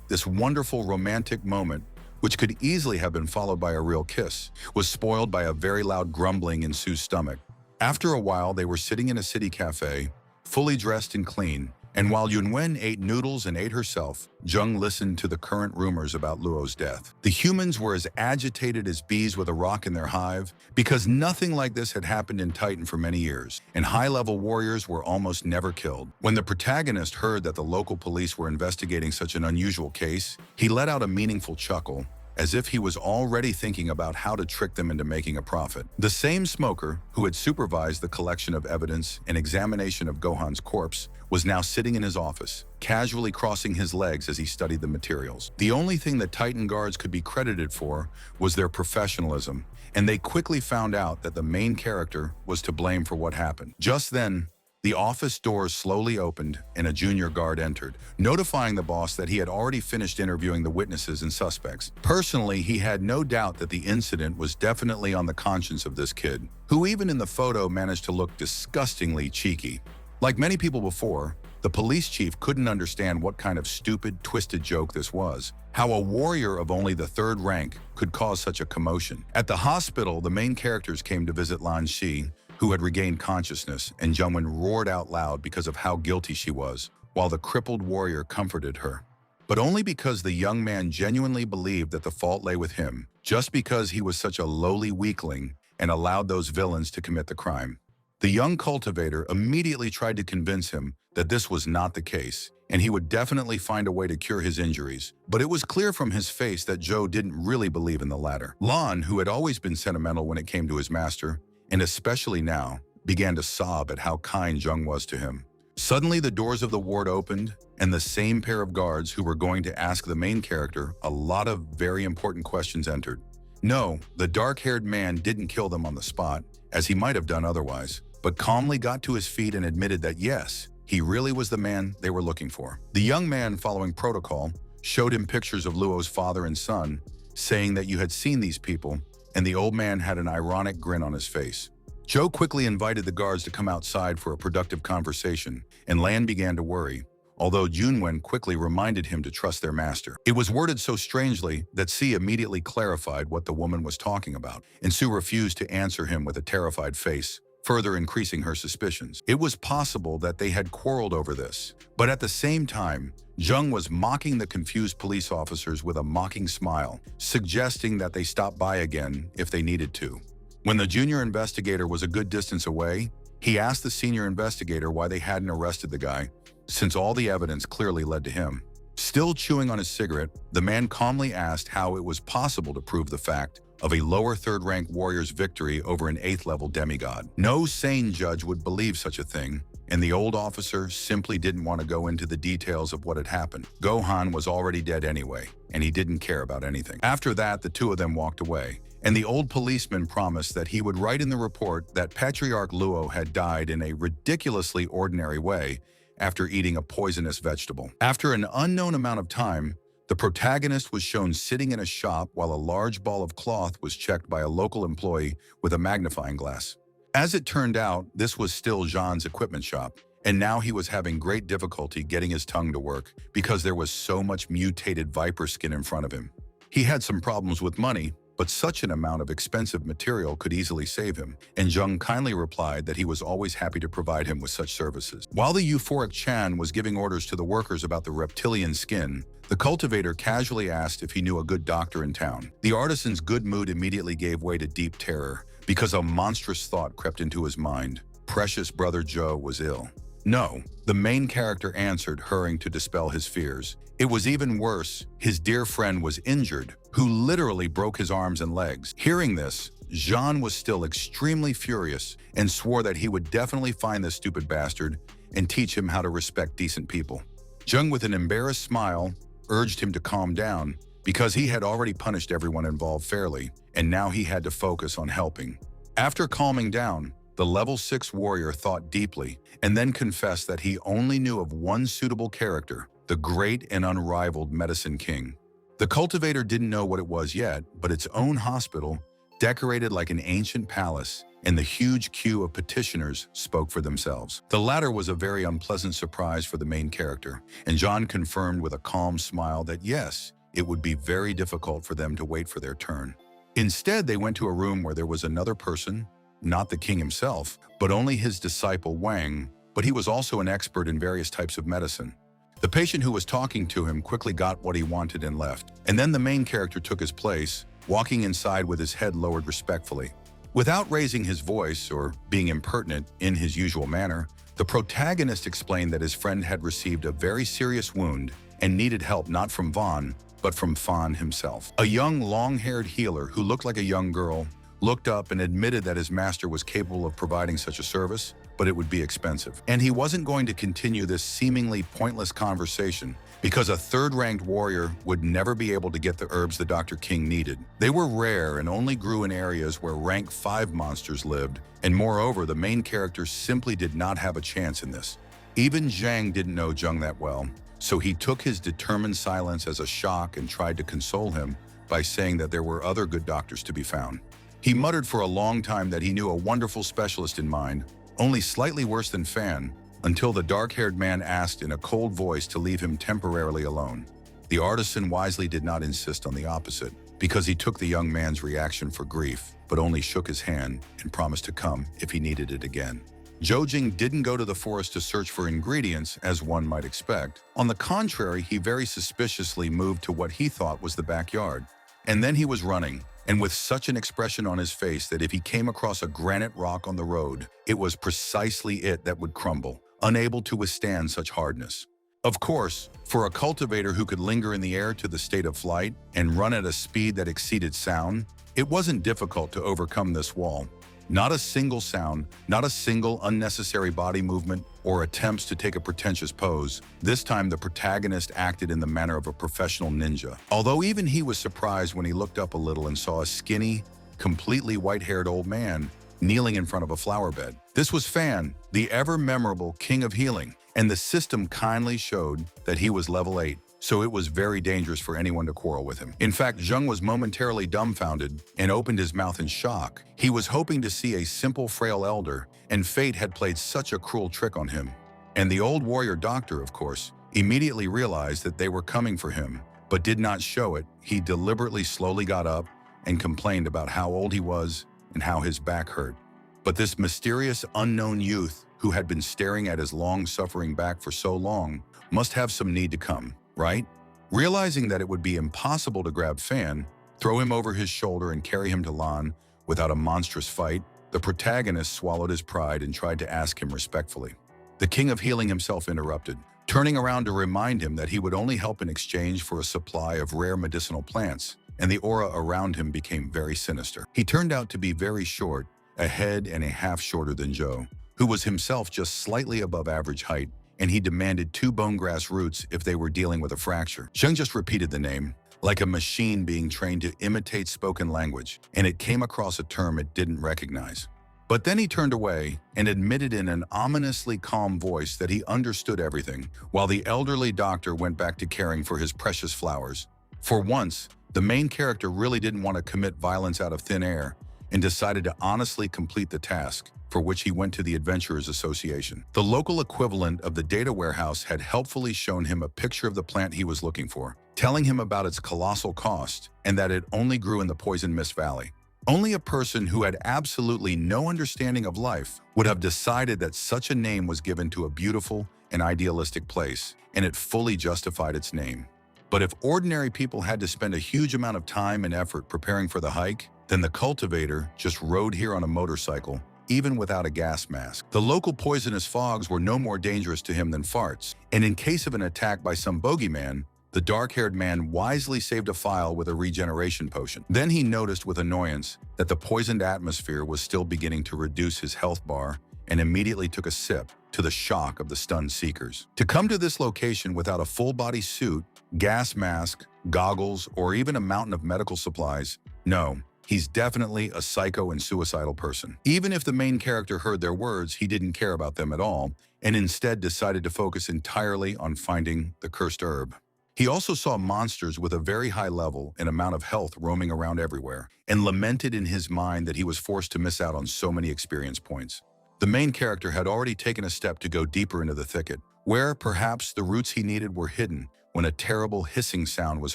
this wonderful romantic moment, which could easily have been followed by a real kiss, was spoiled by a very loud grumbling in Sue's stomach. After a while, they were sitting in a city cafe, fully dressed and clean, and while Yunwen ate noodles and ate herself, Jung listened to the current rumors about Luo's death. The humans were as agitated as bees with a rock in their hive, because nothing like this had happened in Titan for many years, and high-level warriors were almost never killed. When the protagonist heard that the local police were investigating such an unusual case, he let out a meaningful chuckle, as if he was already thinking about how to trick them into making a profit. The same smoker, who had supervised the collection of evidence and examination of Gohan's corpse, was now sitting in his office, casually crossing his legs as he studied the materials. The only thing the Titan guards could be credited for was their professionalism, and they quickly found out that the main character was to blame for what happened. Just then, the office doors slowly opened and a junior guard entered, notifying the boss that he had already finished interviewing the witnesses and suspects. Personally, he had no doubt that the incident was definitely on the conscience of this kid, who even in the photo managed to look disgustingly cheeky. Like many people before, the police chief couldn't understand what kind of stupid, twisted joke this was. How a warrior of only the 3rd rank could cause such a commotion. At the hospital, the main characters came to visit Lan Shi, who had regained consciousness, and Jungwon roared out loud because of how guilty she was, while the crippled warrior comforted her. But only because the young man genuinely believed that the fault lay with him, just because he was such a lowly weakling and allowed those villains to commit the crime. The young cultivator immediately tried to convince him that this was not the case, and he would definitely find a way to cure his injuries. But it was clear from his face that Joe didn't really believe in the latter. Lan, who had always been sentimental when it came to his master, and especially now, began to sob at how kind Jung was to him. Suddenly, the doors of the ward opened, and the same pair of guards who were going to ask the main character a lot of very important questions entered. No, the dark-haired man didn't kill them on the spot, as he might have done otherwise, but calmly got to his feet and admitted that yes, he really was the man they were looking for. The young man, following protocol, showed him pictures of Luo's father and son, saying that you had seen these people, and the old man had an ironic grin on his face. Joe quickly invited the guards to come outside for a productive conversation, and Lan began to worry, although Junwen quickly reminded him to trust their master. It was worded so strangely that Si immediately clarified what the woman was talking about, and Sue refused to answer him with a terrified face, further increasing her suspicions. It was possible that they had quarreled over this, but at the same time, Jung was mocking the confused police officers with a mocking smile, suggesting that they stop by again if they needed to. When the junior investigator was a good distance away, he asked the senior investigator why they hadn't arrested the guy, since all the evidence clearly led to him. Still chewing on his cigarette, the man calmly asked how it was possible to prove the fact of a lower 3rd-rank warrior's victory over an 8th-level demigod. No sane judge would believe such a thing, and the old officer simply didn't want to go into the details of what had happened. Gohan was already dead anyway, and he didn't care about anything. After that, the two of them walked away, and the old policeman promised that he would write in the report that Patriarch Luo had died in a ridiculously ordinary way after eating a poisonous vegetable. After an unknown amount of time, the protagonist was shown sitting in a shop while a large ball of cloth was checked by a local employee with a magnifying glass. As it turned out, this was still Jean's equipment shop, and now he was having great difficulty getting his tongue to work because there was so much mutated viper skin in front of him. He had some problems with money, but such an amount of expensive material could easily save him, and Jung kindly replied that he was always happy to provide him with such services. While the euphoric Chan was giving orders to the workers about the reptilian skin, the cultivator casually asked if he knew a good doctor in town. The artisan's good mood immediately gave way to deep terror, because a monstrous thought crept into his mind. Precious brother Joe was ill. No, the main character answered, hurrying to dispel his fears. It was even worse. His dear friend was injured, who literally broke his arms and legs. Hearing this, Jean was still extremely furious and swore that he would definitely find this stupid bastard and teach him how to respect decent people. Jung, with an embarrassed smile, urged him to calm down because he had already punished everyone involved fairly, and now he had to focus on helping. After calming down, the level 6 warrior thought deeply and then confessed that he only knew of one suitable character, the great and unrivaled Medicine King. The cultivator didn't know what it was yet, but its own hospital, decorated like an ancient palace, and the huge queue of petitioners spoke for themselves. The latter was a very unpleasant surprise for the main character, and John confirmed with a calm smile that yes, it would be very difficult for them to wait for their turn. Instead, they went to a room where there was another person, not the king himself, but only his disciple Wang, but he was also an expert in various types of medicine. The patient who was talking to him quickly got what he wanted and left, and then the main character took his place, walking inside with his head lowered respectfully. Without raising his voice or being impertinent in his usual manner, the protagonist explained that his friend had received a very serious wound and needed help not from Vaughn, but from Fawn himself. A young, long-haired healer who looked like a young girl looked up and admitted that his master was capable of providing such a service, but it would be expensive. And he wasn't going to continue this seemingly pointless conversation because a third-ranked warrior would never be able to get the herbs the Dr. King needed. They were rare and only grew in areas where rank 5 monsters lived, and moreover, the main character simply did not have a chance in this. Even Zhang didn't know Zheng that well, so he took his determined silence as a shock and tried to console him by saying that there were other good doctors to be found. He muttered for a long time that he knew a wonderful specialist in mind, only slightly worse than Fan, until the dark-haired man asked in a cold voice to leave him temporarily alone. The artisan wisely did not insist on the opposite, because he took the young man's reaction for grief, but only shook his hand and promised to come if he needed it again. Zhou Jing didn't go to the forest to search for ingredients, as one might expect. On the contrary, he very suspiciously moved to what he thought was the backyard. And then he was running, and with such an expression on his face that if he came across a granite rock on the road, it was precisely it that would crumble, unable to withstand such hardness. Of course, for a cultivator who could linger in the air to the state of flight and run at a speed that exceeded sound, it wasn't difficult to overcome this wall. Not a single sound, not a single unnecessary body movement or attempts to take a pretentious pose. This time the protagonist acted in the manner of a professional ninja. Although even he was surprised when he looked up a little and saw a skinny, completely white-haired old man kneeling in front of a flower bed. This was Fan, the ever-memorable king of healing, and the system kindly showed that he was level 8. So it was very dangerous for anyone to quarrel with him. In fact, Zheng was momentarily dumbfounded and opened his mouth in shock. He was hoping to see a simple, frail elder, and fate had played such a cruel trick on him. And the old warrior doctor, of course, immediately realized that they were coming for him, but did not show it. He deliberately slowly got up and complained about how old he was and how his back hurt. But this mysterious, unknown youth who had been staring at his long-suffering back for so long must have some need to come. Right? Realizing that it would be impossible to grab Fan, throw him over his shoulder and carry him to Lan without a monstrous fight, the protagonist swallowed his pride and tried to ask him respectfully. The king of healing himself interrupted, turning around to remind him that he would only help in exchange for a supply of rare medicinal plants, and the aura around him became very sinister. He turned out to be very short, a head and a half shorter than Zhou, who was himself just slightly above average height, and he demanded 2 bone grass roots if they were dealing with a fracture. Zheng just repeated the name, like a machine being trained to imitate spoken language, and it came across a term it didn't recognize. But then he turned away and admitted in an ominously calm voice that he understood everything, while the elderly doctor went back to caring for his precious flowers. For once, the main character really didn't want to commit violence out of thin air and decided to honestly complete the task, for which he went to the Adventurers Association. The local equivalent of the data warehouse had helpfully shown him a picture of the plant he was looking for, telling him about its colossal cost and that it only grew in the Poison Mist Valley. Only a person who had absolutely no understanding of life would have decided that such a name was given to a beautiful and idealistic place, and it fully justified its name. But if ordinary people had to spend a huge amount of time and effort preparing for the hike, then the cultivator just rode here on a motorcycle, even without a gas mask. The local poisonous fogs were no more dangerous to him than farts, and in case of an attack by some bogeyman, the dark-haired man wisely saved a file with a regeneration potion. Then he noticed with annoyance that the poisoned atmosphere was still beginning to reduce his health bar and immediately took a sip, to the shock of the stunned seekers. To come to this location without a full-body suit, gas mask, goggles, or even a mountain of medical supplies, no, he's definitely a psycho and suicidal person. Even if the main character heard their words, he didn't care about them at all, and instead decided to focus entirely on finding the cursed herb. He also saw monsters with a very high level and amount of health roaming around everywhere, and lamented in his mind that he was forced to miss out on so many experience points. The main character had already taken a step to go deeper into the thicket, where perhaps the roots he needed were hidden, when a terrible hissing sound was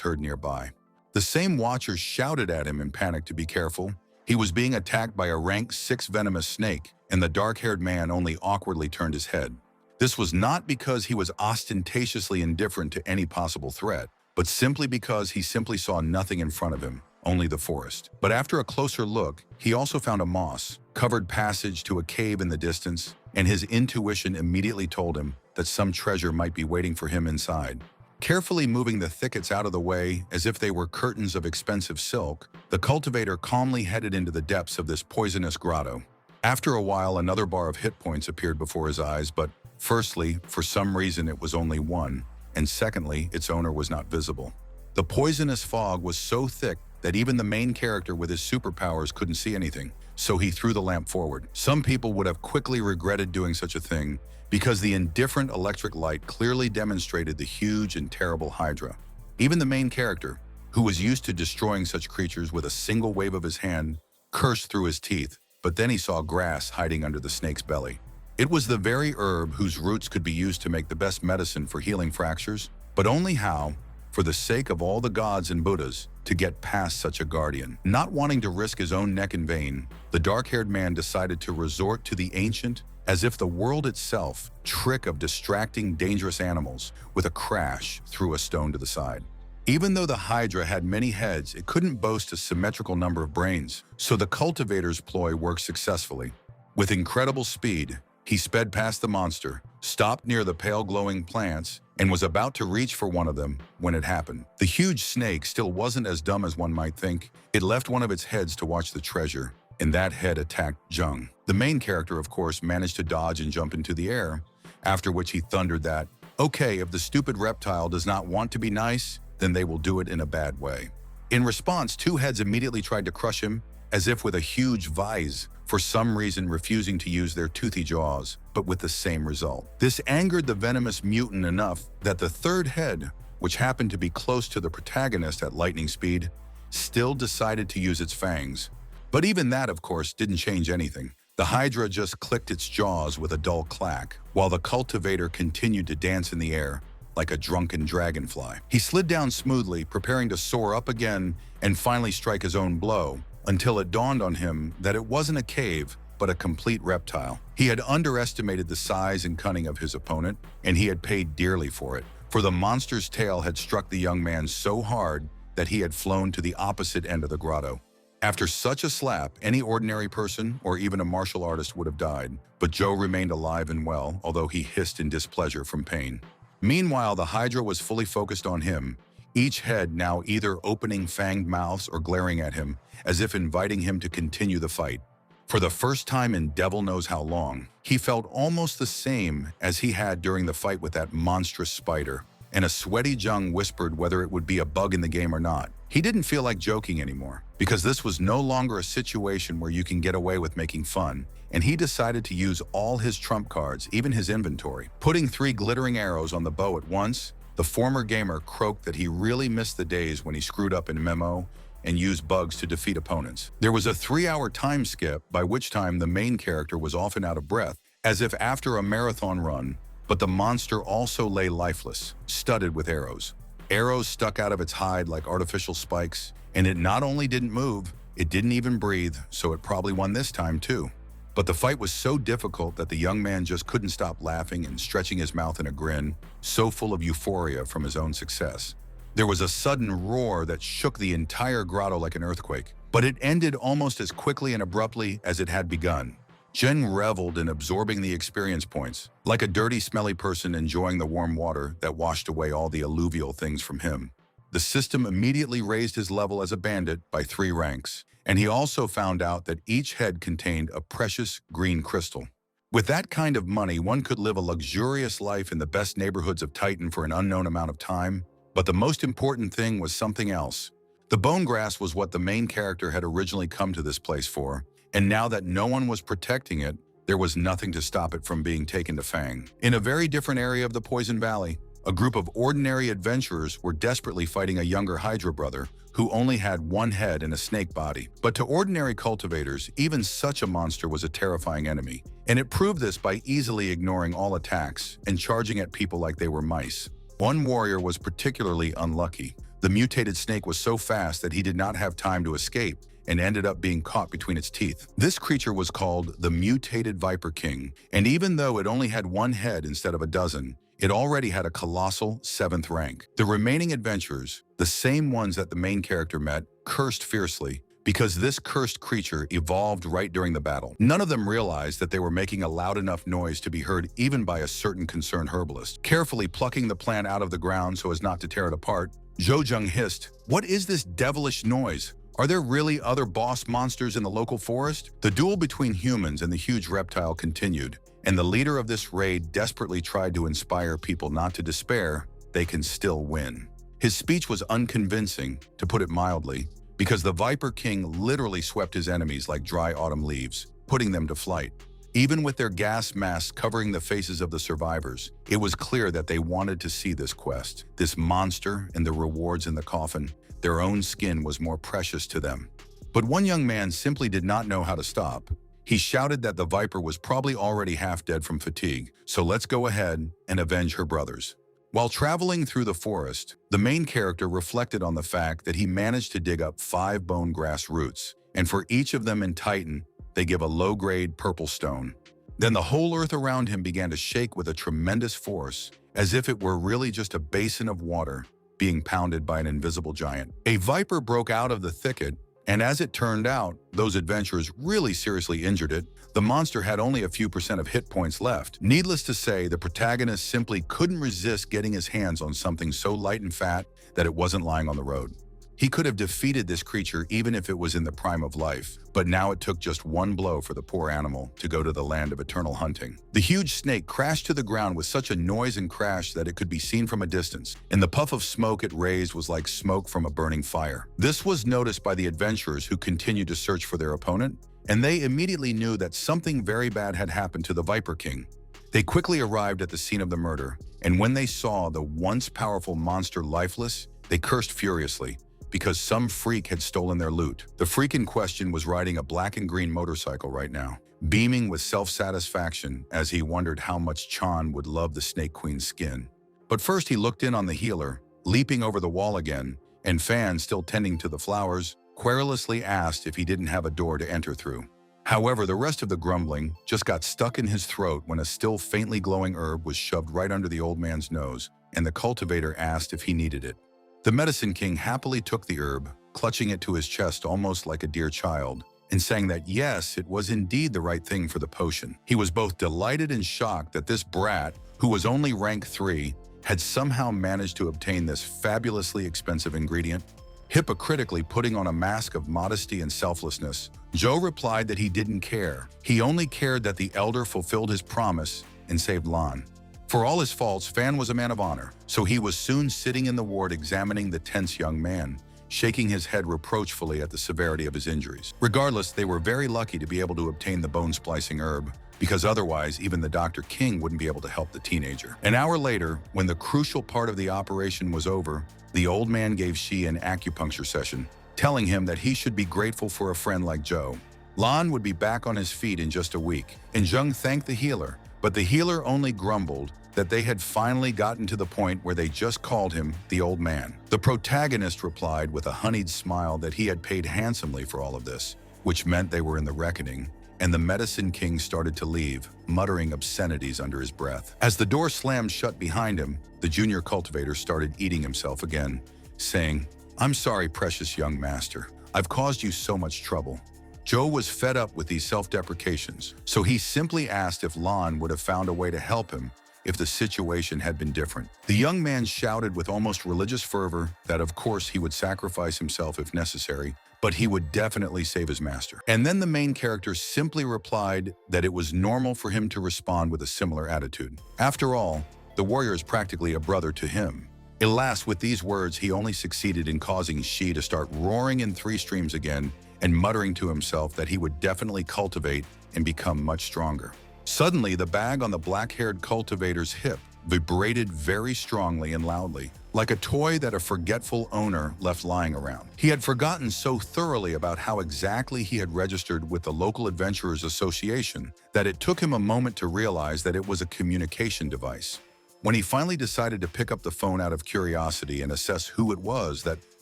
heard nearby. The same watchers shouted at him in panic to be careful. He was being attacked by a rank 6 venomous snake, and the dark-haired man only awkwardly turned his head. This was not because he was ostentatiously indifferent to any possible threat, but simply because he simply saw nothing in front of him, only the forest. But after a closer look, he also found a moss-covered passage to a cave in the distance, and his intuition immediately told him that some treasure might be waiting for him inside. Carefully moving the thickets out of the way as if they were curtains of expensive silk, the cultivator calmly headed into the depths of this poisonous grotto. After a while, another bar of hit points appeared before his eyes, but firstly, for some reason it was only one, and secondly, its owner was not visible. The poisonous fog was so thick that even the main character with his superpowers couldn't see anything, so he threw the lamp forward. Some people would have quickly regretted doing such a thing because the indifferent electric light clearly demonstrated the huge and terrible Hydra. Even the main character, who was used to destroying such creatures with a single wave of his hand, cursed through his teeth, but then he saw grass hiding under the snake's belly. It was the very herb whose roots could be used to make the best medicine for healing fractures, but only how, for the sake of all the gods and Buddhas, to get past such a guardian. Not wanting to risk his own neck in vain, the dark-haired man decided to resort to the ancient, as if the world itself, trick of distracting dangerous animals with a crash threw a stone to the side. Even though the Hydra had many heads, it couldn't boast a symmetrical number of brains, so the cultivator's ploy worked successfully. With incredible speed, he sped past the monster, stopped near the pale glowing plants, and was about to reach for one of them when it happened. The huge snake still wasn't as dumb as one might think. It left one of its heads to watch the treasure, and that head attacked Jung. The main character, of course, managed to dodge and jump into the air, after which he thundered that, okay, if the stupid reptile does not want to be nice, then they will do it in a bad way. In response, two heads immediately tried to crush him, as if with a huge vise, for some reason refusing to use their toothy jaws, but with the same result. This angered the venomous mutant enough that the third head, which happened to be close to the protagonist at lightning speed, still decided to use its fangs. But even that, of course, didn't change anything. The Hydra just clicked its jaws with a dull clack, while the cultivator continued to dance in the air like a drunken dragonfly. He slid down smoothly, preparing to soar up again and finally strike his own blow, until it dawned on him that it wasn't a cave, but a complete reptile. He had underestimated the size and cunning of his opponent, and he had paid dearly for it, for the monster's tail had struck the young man so hard that he had flown to the opposite end of the grotto. After such a slap, any ordinary person or even a martial artist would have died, but Joe remained alive and well, although he hissed in displeasure from pain. Meanwhile, the Hydra was fully focused on him, each head now either opening fanged mouths or glaring at him, as if inviting him to continue the fight. For the first time in devil knows how long, he felt almost the same as he had during the fight with that monstrous spider, and a sweaty Jung whispered whether it would be a bug in the game or not. He didn't feel like joking anymore, because this was no longer a situation where you can get away with making fun, and he decided to use all his trump cards, even his inventory. Putting 3 glittering arrows on the bow at once, the former gamer croaked that he really missed the days when he screwed up in MMO and used bugs to defeat opponents. There was a 3-hour time skip, by which time the main character was often out of breath, as if after a marathon run, but the monster also lay lifeless, studded with arrows. Arrows stuck out of its hide like artificial spikes, and it not only didn't move, it didn't even breathe, so it probably won this time too. But the fight was so difficult that the young man just couldn't stop laughing and stretching his mouth in a grin, so full of euphoria from his own success. There was a sudden roar that shook the entire grotto like an earthquake, but it ended almost as quickly and abruptly as it had begun. Jen reveled in absorbing the experience points, like a dirty, smelly person enjoying the warm water that washed away all the alluvial things from him. The system immediately raised his level as a bandit by 3 ranks, and he also found out that each head contained a precious green crystal. With that kind of money, one could live a luxurious life in the best neighborhoods of Titan for an unknown amount of time. But the most important thing was something else. The bone grass was what the main character had originally come to this place for, and now that no one was protecting it, there was nothing to stop it from being taken to Fang. In a very different area of the Poison Valley, a group of ordinary adventurers were desperately fighting a younger Hydra brother who only had one head and a snake body. But to ordinary cultivators, even such a monster was a terrifying enemy, and it proved this by easily ignoring all attacks and charging at people like they were mice. One warrior was particularly unlucky. The mutated snake was so fast that he did not have time to escape and ended up being caught between its teeth. This creature was called the Mutated Viper King, and even though it only had one head instead of a dozen, it already had a colossal 7th rank. The remaining adventurers, the same ones that the main character met, cursed fiercely because this cursed creature evolved right during the battle. None of them realized that they were making a loud enough noise to be heard even by a certain concerned herbalist. Carefully plucking the plant out of the ground so as not to tear it apart, Zhou Zheng hissed, "What is this devilish noise? Are there really other boss monsters in the local forest?" The duel between humans and the huge reptile continued, and the leader of this raid desperately tried to inspire people not to despair. They can still win. His speech was unconvincing, to put it mildly, because the Viper King literally swept his enemies like dry autumn leaves, putting them to flight. Even with their gas masks covering the faces of the survivors, it was clear that they wanted to see this quest, this monster and the rewards in the coffin. Their own skin was more precious to them. But one young man simply did not know how to stop. He shouted that the Viper was probably already half dead from fatigue, so let's go ahead and avenge her brothers. While traveling through the forest, the main character reflected on the fact that he managed to dig up 5 bone grass roots, and for each of them in Titan, they give a low-grade purple stone. Then the whole earth around him began to shake with a tremendous force, as if it were really just a basin of water being pounded by an invisible giant. A viper broke out of the thicket, and as it turned out, those adventurers really seriously injured it. The monster had only a few % of hit points left. Needless to say, the protagonist simply couldn't resist getting his hands on something so light and fat that it wasn't lying on the road. He could have defeated this creature even if it was in the prime of life, but now it took just one blow for the poor animal to go to the land of eternal hunting. The huge snake crashed to the ground with such a noise and crash that it could be seen from a distance, and the puff of smoke it raised was like smoke from a burning fire. This was noticed by the adventurers who continued to search for their opponent, and they immediately knew that something very bad had happened to the Viper King. They quickly arrived at the scene of the murder, and when they saw the once powerful monster lifeless, they cursed furiously, because some freak had stolen their loot. The freak in question was riding a black and green motorcycle right now, beaming with self-satisfaction as he wondered how much Chan would love the Snake Queen's skin. But first he looked in on the healer, leaping over the wall again, and Fan, still tending to the flowers, querulously asked if he didn't have a door to enter through. However, the rest of the grumbling just got stuck in his throat when a still faintly glowing herb was shoved right under the old man's nose, and the cultivator asked if he needed it. The Medicine King happily took the herb, clutching it to his chest almost like a dear child, and saying that yes, it was indeed the right thing for the potion. He was both delighted and shocked that this brat, who was only rank 3, had somehow managed to obtain this fabulously expensive ingredient. Hypocritically putting on a mask of modesty and selflessness, Joe replied that he didn't care. He only cared that the elder fulfilled his promise and saved Lan. For all his faults, Fan was a man of honor, so he was soon sitting in the ward examining the tense young man, shaking his head reproachfully at the severity of his injuries. Regardless, they were very lucky to be able to obtain the bone-splicing herb, because otherwise even the Dr. King wouldn't be able to help the teenager. An hour later, when the crucial part of the operation was over, the old man gave Shi an acupuncture session, telling him that he should be grateful for a friend like Joe. Lan would be back on his feet in just a week, and Zheng thanked the healer, but the healer only grumbled that they had finally gotten to the point where they just called him the old man. The protagonist replied with a honeyed smile that he had paid handsomely for all of this, which meant they were in the reckoning, and the Medicine King started to leave, muttering obscenities under his breath. As the door slammed shut behind him, the junior cultivator started eating himself again, saying, "I'm sorry, precious young master. I've caused you so much trouble." Joe was fed up with these self-deprecations, so he simply asked if Lan would have found a way to help him if the situation had been different. The young man shouted with almost religious fervor that of course he would sacrifice himself if necessary, but he would definitely save his master. And then the main character simply replied that it was normal for him to respond with a similar attitude. After all, the warrior is practically a brother to him. Alas, with these words, he only succeeded in causing Shi to start roaring in 3 streams again and muttering to himself that he would definitely cultivate and become much stronger. Suddenly, the bag on the black-haired cultivator's hip vibrated very strongly and loudly, like a toy that a forgetful owner left lying around. He had forgotten so thoroughly about how exactly he had registered with the local Adventurers Association that it took him a moment to realize that it was a communication device. When he finally decided to pick up the phone out of curiosity and assess who it was that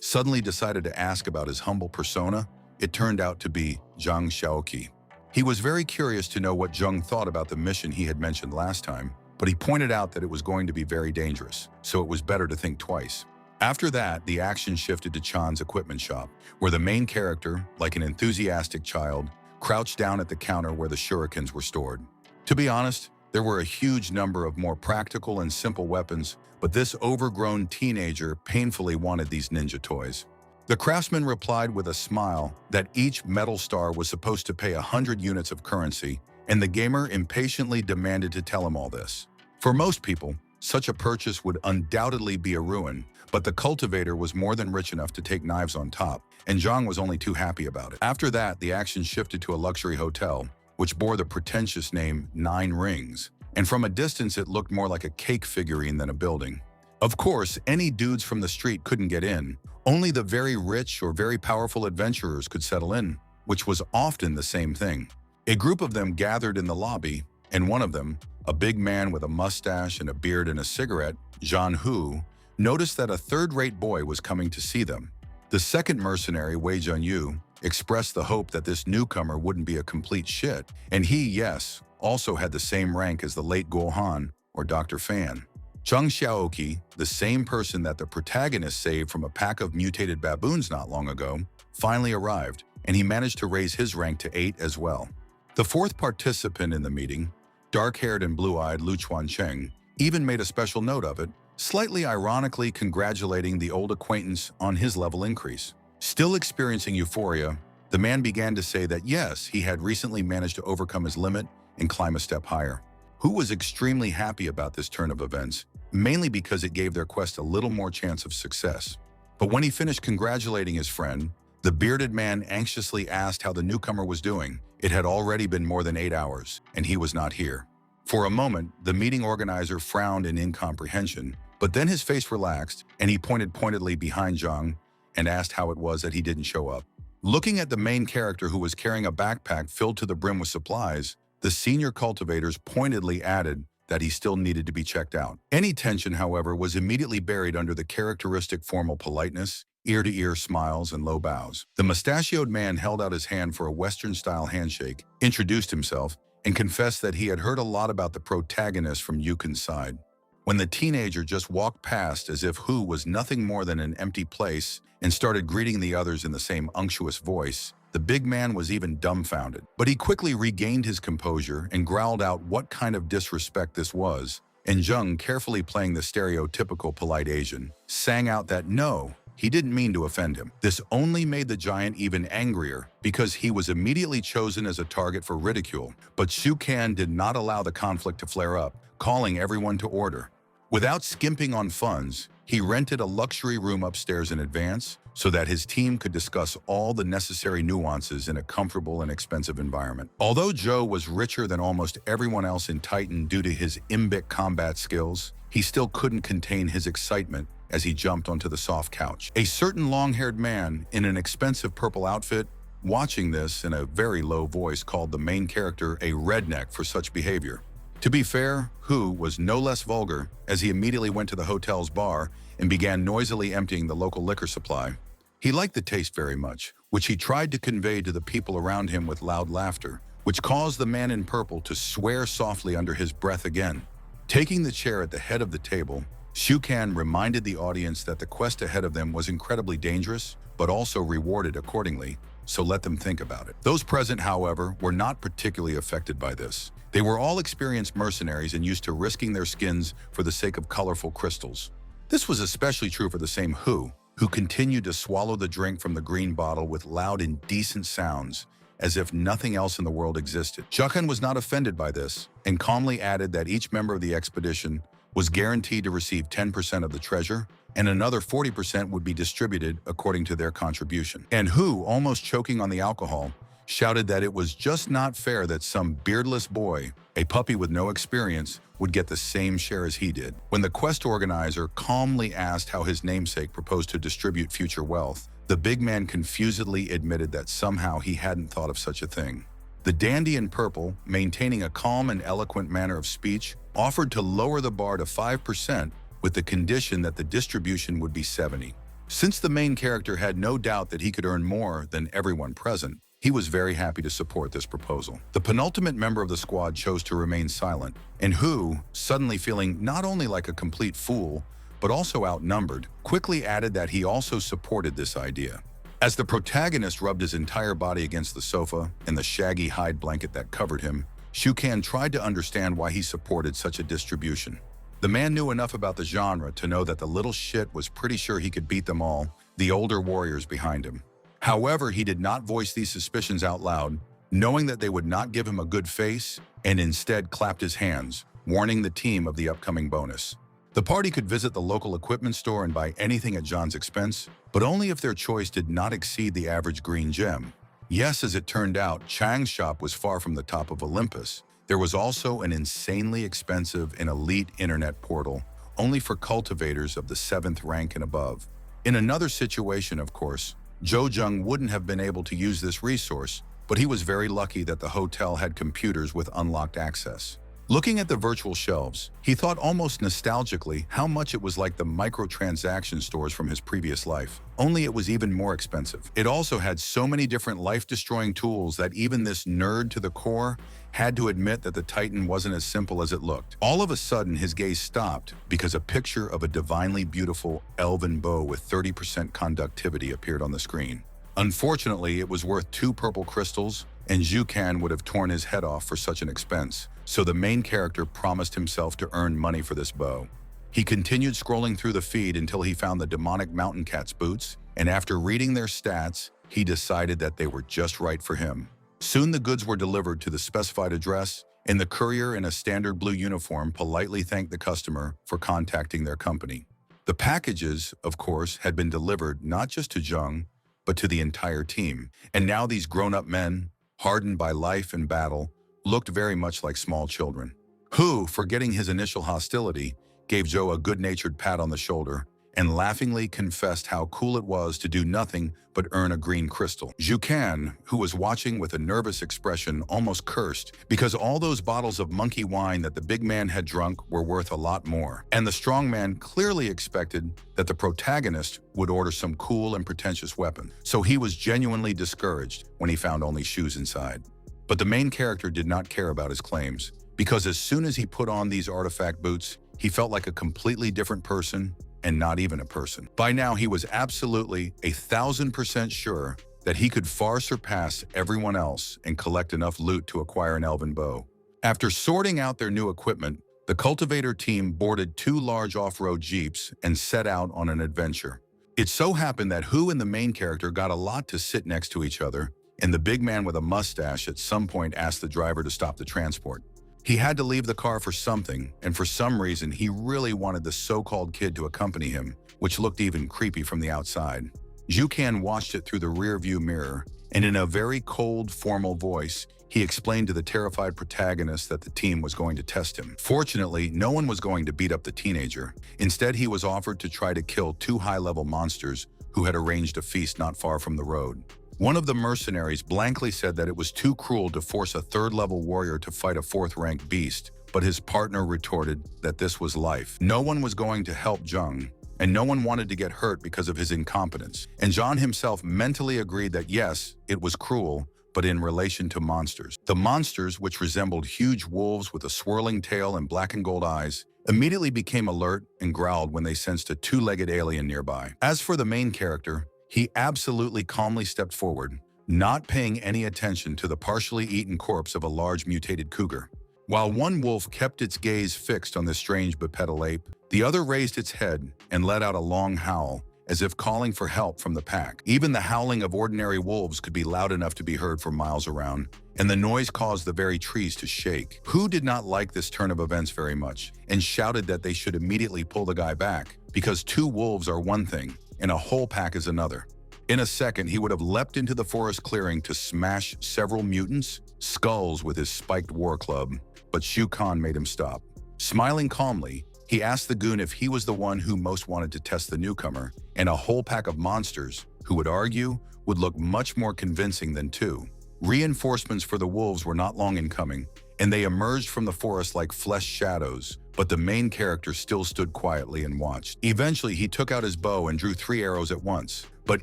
suddenly decided to ask about his humble persona, it turned out to be Zhang Xiaoqi. He was very curious to know what Zhang thought about the mission he had mentioned last time, but he pointed out that it was going to be very dangerous, so it was better to think twice. After that, the action shifted to Chan's equipment shop, where the main character, like an enthusiastic child, crouched down at the counter where the shurikens were stored. To be honest, there were a huge number of more practical and simple weapons, but this overgrown teenager painfully wanted these ninja toys. The craftsman replied with a smile that each metal star was supposed to pay 100 units of currency, and the gamer impatiently demanded to tell him all this. For most people, such a purchase would undoubtedly be a ruin, but the cultivator was more than rich enough to take knives on top, and Zhang was only too happy about it. After that, the action shifted to a luxury hotel, which bore the pretentious name 9 Rings, and from a distance it looked more like a cake figurine than a building. Of course, any dudes from the street couldn't get in. Only the very rich or very powerful adventurers could settle in, which was often the same thing. A group of them gathered in the lobby, and one of them, a big man with a mustache and a beard and a cigarette, Zhan Hu, noticed that a third-rate boy was coming to see them. The second mercenary, Wei Zhenyu, expressed the hope that this newcomer wouldn't be a complete shit, and he, yes, also had the same rank as the late Guohan or Dr. Fan. Zhang Xiaoqi, the same person that the protagonist saved from a pack of mutated baboons not long ago, finally arrived, and he managed to raise his rank to 8 as well. The fourth participant in the meeting, dark-haired and blue-eyed Lu Chuancheng, even made a special note of it, slightly ironically congratulating the old acquaintance on his level increase. Still experiencing euphoria, the man began to say that yes, he had recently managed to overcome his limit and climb a step higher. Hu was extremely happy about this turn of events, mainly because it gave their quest a little more chance of success. But when he finished congratulating his friend, the bearded man anxiously asked how the newcomer was doing. It had already been more than 8 hours, and he was not here. For a moment, the meeting organizer frowned in incomprehension, but then his face relaxed, and he pointed pointedly behind Zhang and asked how it was that he didn't show up. Looking at the main character who was carrying a backpack filled to the brim with supplies, the senior cultivators pointedly added that he still needed to be checked out. Any tension, however, was immediately buried under the characteristic formal politeness, ear-to-ear smiles, and low bows. The mustachioed man held out his hand for a Western-style handshake, introduced himself, and confessed that he had heard a lot about the protagonist from Yukin's side. When the teenager just walked past as if Hu was nothing more than an empty place and started greeting the others in the same unctuous voice, the big man was even dumbfounded. But he quickly regained his composure and growled out what kind of disrespect this was, and Zheng, carefully playing the stereotypical polite Asian, sang out that no, he didn't mean to offend him. This only made the giant even angrier because he was immediately chosen as a target for ridicule, but Xu Can did not allow the conflict to flare up, calling everyone to order. Without skimping on funds, he rented a luxury room upstairs in advance so that his team could discuss all the necessary nuances in a comfortable and expensive environment. Although Zhou was richer than almost everyone else in Titan due to his imbic combat skills, he still couldn't contain his excitement as he jumped onto the soft couch. A certain long-haired man in an expensive purple outfit, watching this in a very low voice, called the main character a redneck for such behavior. To be fair, Hu was no less vulgar as he immediately went to the hotel's bar and began noisily emptying the local liquor supply. He liked the taste very much, which he tried to convey to the people around him with loud laughter, which caused the man in purple to swear softly under his breath again. Taking the chair at the head of the table, Xu Can reminded the audience that the quest ahead of them was incredibly dangerous, but also rewarded accordingly, so let them think about it. Those present, however, were not particularly affected by this. They were all experienced mercenaries and used to risking their skins for the sake of colorful crystals. This was especially true for the same Hu, who continued to swallow the drink from the green bottle with loud, indecent sounds, as if nothing else in the world existed. Jukun was not offended by this, and calmly added that each member of the expedition was guaranteed to receive 10% of the treasure, and another 40% would be distributed according to their contribution. And Hu, almost choking on the alcohol, shouted that it was just not fair that some beardless boy, a puppy with no experience, would get the same share as he did. When the quest organizer calmly asked how his namesake proposed to distribute future wealth, the big man confusedly admitted that somehow he hadn't thought of such a thing. The dandy in purple, maintaining a calm and eloquent manner of speech, offered to lower the bar to 5% with the condition that the distribution would be 70. Since the main character had no doubt that he could earn more than everyone present, he was very happy to support this proposal. The penultimate member of the squad chose to remain silent, and Hu, suddenly feeling not only like a complete fool, but also outnumbered, quickly added that he also supported this idea. As the protagonist rubbed his entire body against the sofa and the shaggy hide blanket that covered him, Shukan tried to understand why he supported such a distribution. The man knew enough about the genre to know that the little shit was pretty sure he could beat them all, the older warriors behind him. However, he did not voice these suspicions out loud, knowing that they would not give him a good face, and instead clapped his hands, warning the team of the upcoming bonus. The party could visit the local equipment store and buy anything at John's expense, but only if their choice did not exceed the average green gem. Yes, as it turned out, Chang's shop was far from the top of Olympus. There was also an insanely expensive and elite internet portal, only for cultivators of the 7th rank and above. In another situation, of course, Zhou Jung wouldn't have been able to use this resource, but he was very lucky that the hotel had computers with unlocked access. Looking at the virtual shelves, he thought almost nostalgically how much it was like the microtransaction stores from his previous life, only it was even more expensive. It also had so many different life-destroying tools that even this nerd to the core had to admit that the Titan wasn't as simple as it looked. All of a sudden, his gaze stopped because a picture of a divinely beautiful elven bow with 30% conductivity appeared on the screen. Unfortunately, it was worth 2 purple crystals, and Zhukan would have torn his head off for such an expense, so the main character promised himself to earn money for this bow. He continued scrolling through the feed until he found the demonic mountain cat's boots, and after reading their stats, he decided that they were just right for him. Soon the goods were delivered to the specified address, and the courier in a standard blue uniform politely thanked the customer for contacting their company. The packages, of course, had been delivered not just to Zheng, but to the entire team, and now these grown-up men, hardened by life and battle, looked very much like small children. Hu, forgetting his initial hostility, gave Zhou a good-natured pat on the shoulder and laughingly confessed how cool it was to do nothing but earn a green crystal. Zhukan, who was watching with a nervous expression, almost cursed because all those bottles of monkey wine that the big man had drunk were worth a lot more. And the strong man clearly expected that the protagonist would order some cool and pretentious weapon, so he was genuinely discouraged when he found only shoes inside. But the main character did not care about his claims, because as soon as he put on these artifact boots, he felt like a completely different person, and not even a person. By now, he was absolutely 1,000% sure that he could far surpass everyone else and collect enough loot to acquire an elven bow. After sorting out their new equipment, the cultivator team boarded 2 large off-road jeeps and set out on an adventure. It so happened that Hu and the main character got a lot to sit next to each other, and the big man with a mustache at some point asked the driver to stop the transport. He had to leave the car for something, and for some reason, he really wanted the so-called kid to accompany him, which looked even creepy from the outside. Zhukan watched it through the rear-view mirror, and in a very cold, formal voice, he explained to the terrified protagonist that the team was going to test him. Fortunately, no one was going to beat up the teenager. Instead, he was offered to try to kill 2 high-level monsters who had arranged a feast not far from the road. One of the mercenaries blankly said that it was too cruel to force a 3rd-level warrior to fight a 4th-ranked beast, but his partner retorted that this was life. No one was going to help Zheng, and no one wanted to get hurt because of his incompetence. And John himself mentally agreed that yes, it was cruel, but in relation to monsters. The monsters, which resembled huge wolves with a swirling tail and black and gold eyes, immediately became alert and growled when they sensed a 2-legged alien nearby. As for the main character, he absolutely calmly stepped forward, not paying any attention to the partially eaten corpse of a large mutated cougar. While one wolf kept its gaze fixed on the strange bipedal ape, the other raised its head and let out a long howl as if calling for help from the pack. Even the howling of ordinary wolves could be loud enough to be heard for miles around, and the noise caused the very trees to shake. Hu did not like this turn of events very much, and shouted that they should immediately pull the guy back, because 2 wolves are one thing, and a whole pack is another. In a second, he would have leapt into the forest clearing to smash several mutants' skulls with his spiked war club, but Shu Kan made him stop. Smiling calmly, he asked the goon if he was the one who most wanted to test the newcomer, and a whole pack of monsters, who would argue, would look much more convincing than 2. Reinforcements for the wolves were not long in coming, and they emerged from the forest like flesh shadows, but the main character still stood quietly and watched. Eventually, he took out his bow and drew 3 arrows at once, but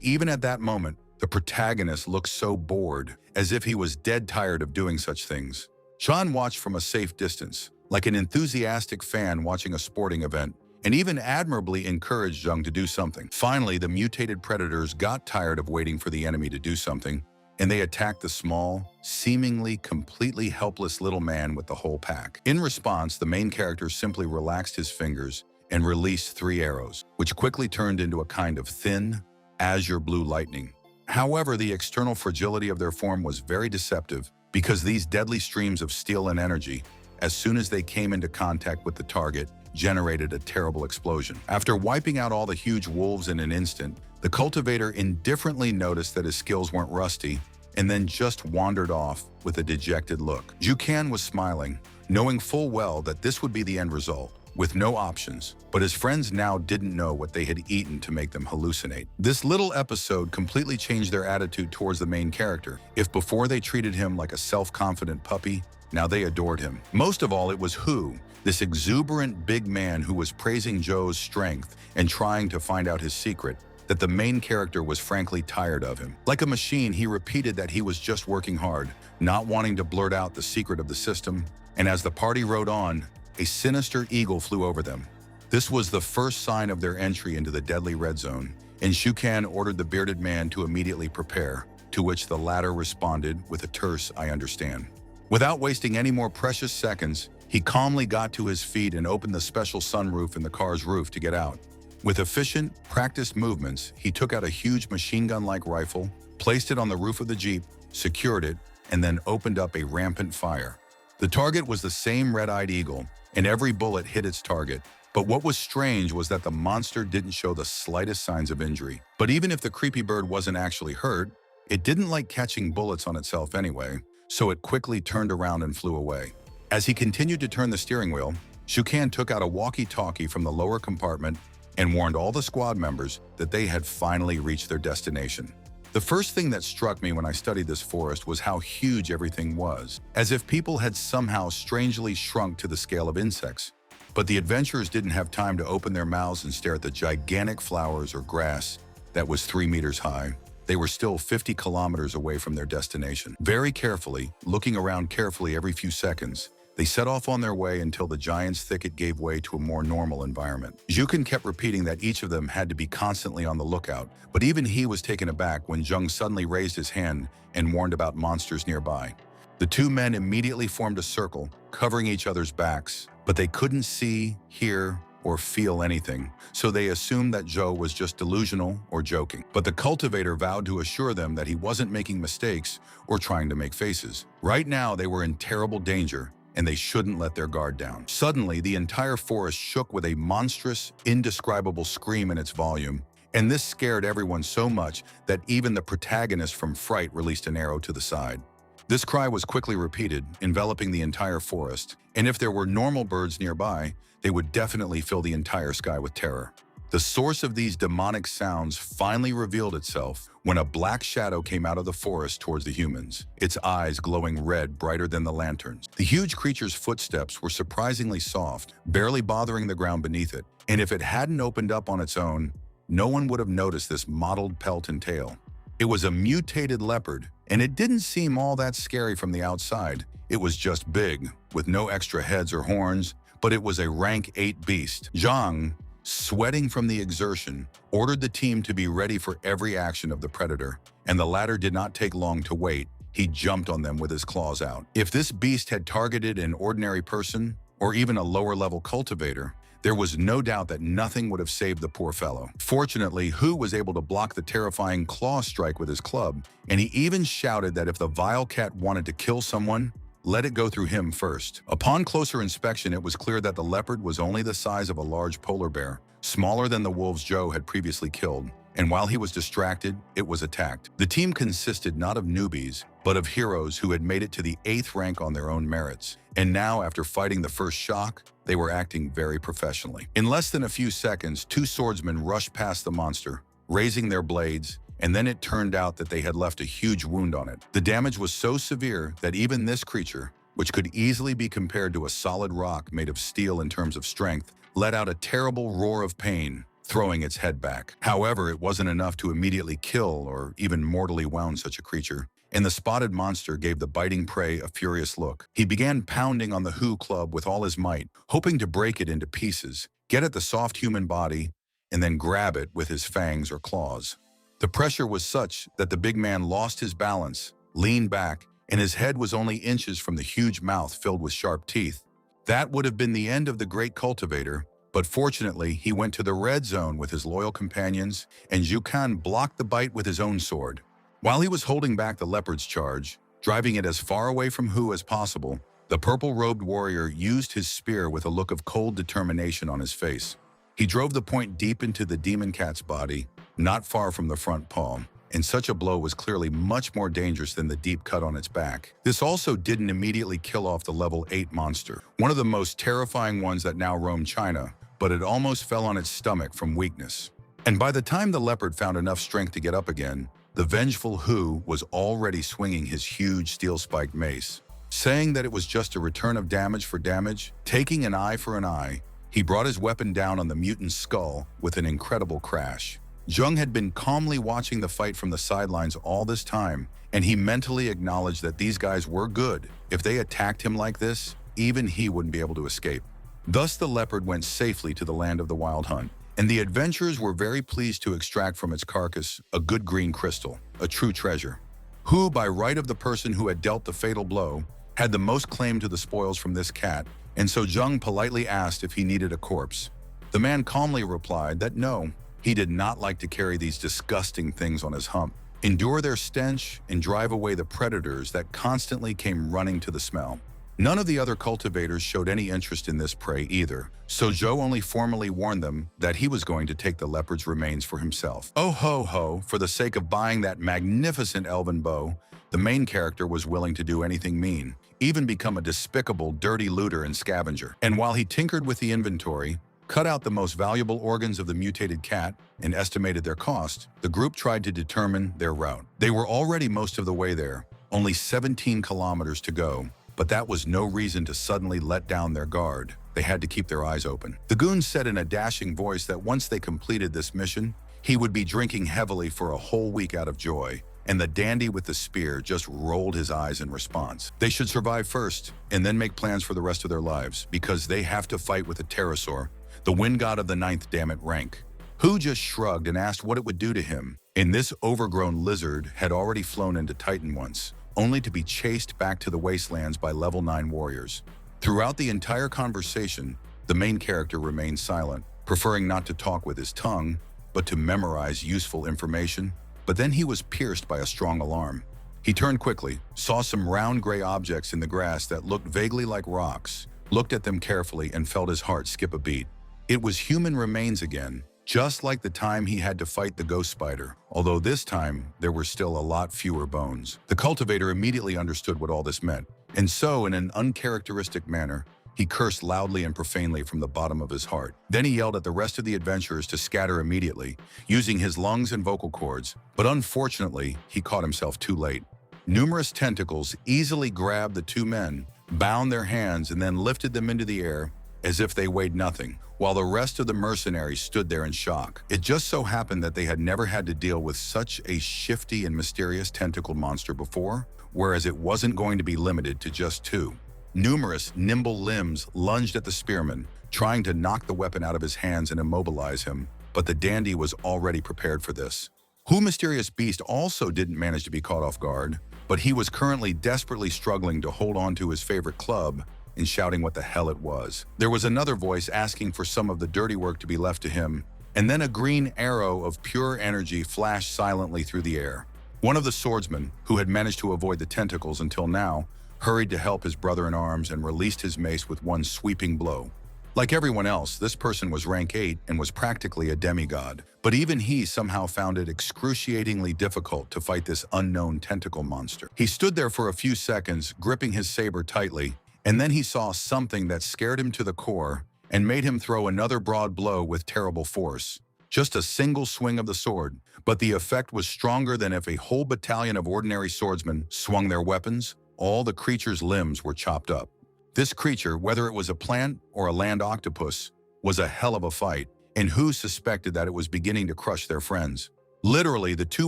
even at that moment, the protagonist looked so bored, as if he was dead tired of doing such things. Chan watched from a safe distance, like an enthusiastic fan watching a sporting event, and even admirably encouraged Zheng to do something. Finally, the mutated predators got tired of waiting for the enemy to do something, and they attacked the small, seemingly completely helpless little man with the whole pack. In response, the main character simply relaxed his fingers and released 3 arrows, which quickly turned into a kind of thin, azure blue lightning. However, the external fragility of their form was very deceptive, because these deadly streams of steel and energy, as soon as they came into contact with the target, generated a terrible explosion. After wiping out all the huge wolves in an instant, the cultivator indifferently noticed that his skills weren't rusty, and then just wandered off with a dejected look. Jukan was smiling, knowing full well that this would be the end result, with no options, but his friends now didn't know what they had eaten to make them hallucinate. This little episode completely changed their attitude towards the main character. If before they treated him like a self-confident puppy, now they adored him. Most of all, it was Hu, this exuberant big man who was praising Zhou's strength and trying to find out his secret, that the main character was frankly tired of him. Like a machine, he repeated that he was just working hard, not wanting to blurt out the secret of the system, and as the party rode on, a sinister eagle flew over them. This was the first sign of their entry into the deadly red zone, and Shukan ordered the bearded man to immediately prepare, to which the latter responded with a terse, "I understand." Without wasting any more precious seconds, he calmly got to his feet and opened the special sunroof in the car's roof to get out. With efficient, practiced movements, he took out a huge machine gun-like rifle, placed it on the roof of the Jeep, secured it, and then opened up a rampant fire. The target was the same red-eyed eagle, and every bullet hit its target. But what was strange was that the monster didn't show the slightest signs of injury. But even if the creepy bird wasn't actually hurt, it didn't like catching bullets on itself anyway, so it quickly turned around and flew away. As he continued to turn the steering wheel, Shukan took out a walkie-talkie from the lower compartment and warned all the squad members that they had finally reached their destination. The first thing that struck me when I studied this forest was how huge everything was, as if people had somehow strangely shrunk to the scale of insects. But the adventurers didn't have time to open their mouths and stare at the gigantic flowers or grass that was 3 meters high. They were still 50 kilometers away from their destination. Very carefully, looking around carefully every few seconds, they set off on their way until the giant's thicket gave way to a more normal environment. Jukan kept repeating that each of them had to be constantly on the lookout, but even he was taken aback when Zheng suddenly raised his hand and warned about monsters nearby. The 2 men immediately formed a circle, covering each other's backs, but they couldn't see, hear, or feel anything, so they assumed that Zhou was just delusional or joking. But the cultivator vowed to assure them that he wasn't making mistakes or trying to make faces. Right now, they were in terrible danger, and they shouldn't let their guard down. Suddenly, the entire forest shook with a monstrous, indescribable scream in its volume, and this scared everyone so much that even the protagonist from Fright released an arrow to the side. This cry was quickly repeated, enveloping the entire forest, and if there were normal birds nearby, they would definitely fill the entire sky with terror. The source of these demonic sounds finally revealed itself when a black shadow came out of the forest towards the humans, its eyes glowing red brighter than the lanterns. The huge creature's footsteps were surprisingly soft, barely bothering the ground beneath it, and if it hadn't opened up on its own, no one would have noticed this mottled pelt and tail. It was a mutated leopard, and it didn't seem all that scary from the outside. It was just big, with no extra heads or horns, but it was a rank 8 beast. Zhang, sweating from the exertion, ordered the team to be ready for every action of the predator, and the latter did not take long to wait. He jumped on them with his claws out. If this beast had targeted an ordinary person, or even a lower-level cultivator, There was no doubt that nothing would have saved the poor fellow. Fortunately, Hu was able to block the terrifying claw strike with his club, and he even shouted that if the vile cat wanted to kill someone, let it go through him first. Upon closer inspection, it was clear that the leopard was only the size of a large polar bear, smaller than the wolves Joe had previously killed, and while he was distracted, it was attacked. The team consisted not of newbies, but of heroes who had made it to the 8th rank on their own merits. And now, after fighting the first shock, they were acting very professionally. In less than a few seconds, 2 swordsmen rushed past the monster, raising their blades, and then it turned out that they had left a huge wound on it. The damage was so severe that even this creature, which could easily be compared to a solid rock made of steel in terms of strength, let out a terrible roar of pain, throwing its head back. However, it wasn't enough to immediately kill or even mortally wound such a creature, and the spotted monster gave the biting prey a furious look. He began pounding on the Hu club with all his might, hoping to break it into pieces, get at the soft human body, and then grab it with his fangs or claws. The pressure was such that the big man lost his balance, leaned back, and his head was only inches from the huge mouth filled with sharp teeth. That would have been the end of the great cultivator, but fortunately he went to the red zone with his loyal companions, and Zhukan blocked the bite with his own sword. While he was holding back the leopard's charge, driving it as far away from Hu as possible, the purple-robed warrior used his spear with a look of cold determination on his face. He drove the point deep into the demon cat's body, not far from the front paw, and such a blow was clearly much more dangerous than the deep cut on its back. This also didn't immediately kill off the level 8 monster, one of the most terrifying ones that now roam China, but it almost fell on its stomach from weakness. And by the time the leopard found enough strength to get up again, the vengeful Hu was already swinging his huge steel-spiked mace. Saying that it was just a return of damage for damage, taking an eye for an eye, he brought his weapon down on the mutant's skull with an incredible crash. Zheng had been calmly watching the fight from the sidelines all this time, and he mentally acknowledged that these guys were good. If they attacked him like this, even he wouldn't be able to escape. Thus the leopard went safely to the land of the Wild Hunt, and the adventurers were very pleased to extract from its carcass a good green crystal, a true treasure. Who, by right of the person who had dealt the fatal blow, had the most claim to the spoils from this cat, and so Zheng politely asked if he needed a corpse. The man calmly replied that no, he did not like to carry these disgusting things on his hump, endure their stench, and drive away the predators that constantly came running to the smell. None of the other cultivators showed any interest in this prey either, so Zhou only formally warned them that he was going to take the leopard's remains for himself. Oh ho ho, for the sake of buying that magnificent elven bow, the main character was willing to do anything mean, even become a despicable, dirty looter and scavenger. And while he tinkered with the inventory, cut out the most valuable organs of the mutated cat, and estimated their cost, the group tried to determine their route. They were already most of the way there, only 17 kilometers to go, but that was no reason to suddenly let down their guard. They had to keep their eyes open. The goon said in a dashing voice that once they completed this mission, he would be drinking heavily for a whole week out of joy, and the dandy with the spear just rolled his eyes in response. They should survive first, and then make plans for the rest of their lives, because they have to fight with a pterosaur, the wind god of the 9th dammit rank. Hu just shrugged and asked what it would do to him, and this overgrown lizard had already flown into Titan once, only to be chased back to the wastelands by level 9 warriors. Throughout the entire conversation, the main character remained silent, preferring not to talk with his tongue, but to memorize useful information. But then he was pierced by a strong alarm. He turned quickly, saw some round gray objects in the grass that looked vaguely like rocks, looked at them carefully, and felt his heart skip a beat. It was human remains again, just like the time he had to fight the ghost spider, although this time there were still a lot fewer bones. The cultivator immediately understood what all this meant, and so, in an uncharacteristic manner, he cursed loudly and profanely from the bottom of his heart. Then he yelled at the rest of the adventurers to scatter immediately, using his lungs and vocal cords, but unfortunately, he caught himself too late. Numerous tentacles easily grabbed the 2 men, bound their hands, and then lifted them into the air as if they weighed nothing, while the rest of the mercenaries stood there in shock. It just so happened that they had never had to deal with such a shifty and mysterious tentacled monster before, whereas it wasn't going to be limited to just 2. Numerous nimble limbs lunged at the spearman, trying to knock the weapon out of his hands and immobilize him, but the dandy was already prepared for this. Who Mysterious Beast also didn't manage to be caught off guard, but he was currently desperately struggling to hold on to his favorite club, and shouting what the hell it was. There was another voice asking for some of the dirty work to be left to him, and then a green arrow of pure energy flashed silently through the air. One of the swordsmen, who had managed to avoid the tentacles until now, hurried to help his brother-in-arms and released his mace with one sweeping blow. Like everyone else, this person was rank 8 and was practically a demigod, but even he somehow found it excruciatingly difficult to fight this unknown tentacle monster. He stood there for a few seconds, gripping his saber tightly, and then he saw something that scared him to the core and made him throw another broad blow with terrible force. Just a single swing of the sword, but the effect was stronger than if a whole battalion of ordinary swordsmen swung their weapons. All the creature's limbs were chopped up. This creature, whether it was a plant or a land octopus, was a hell of a fight, and who suspected that it was beginning to crush their friends? Literally, the two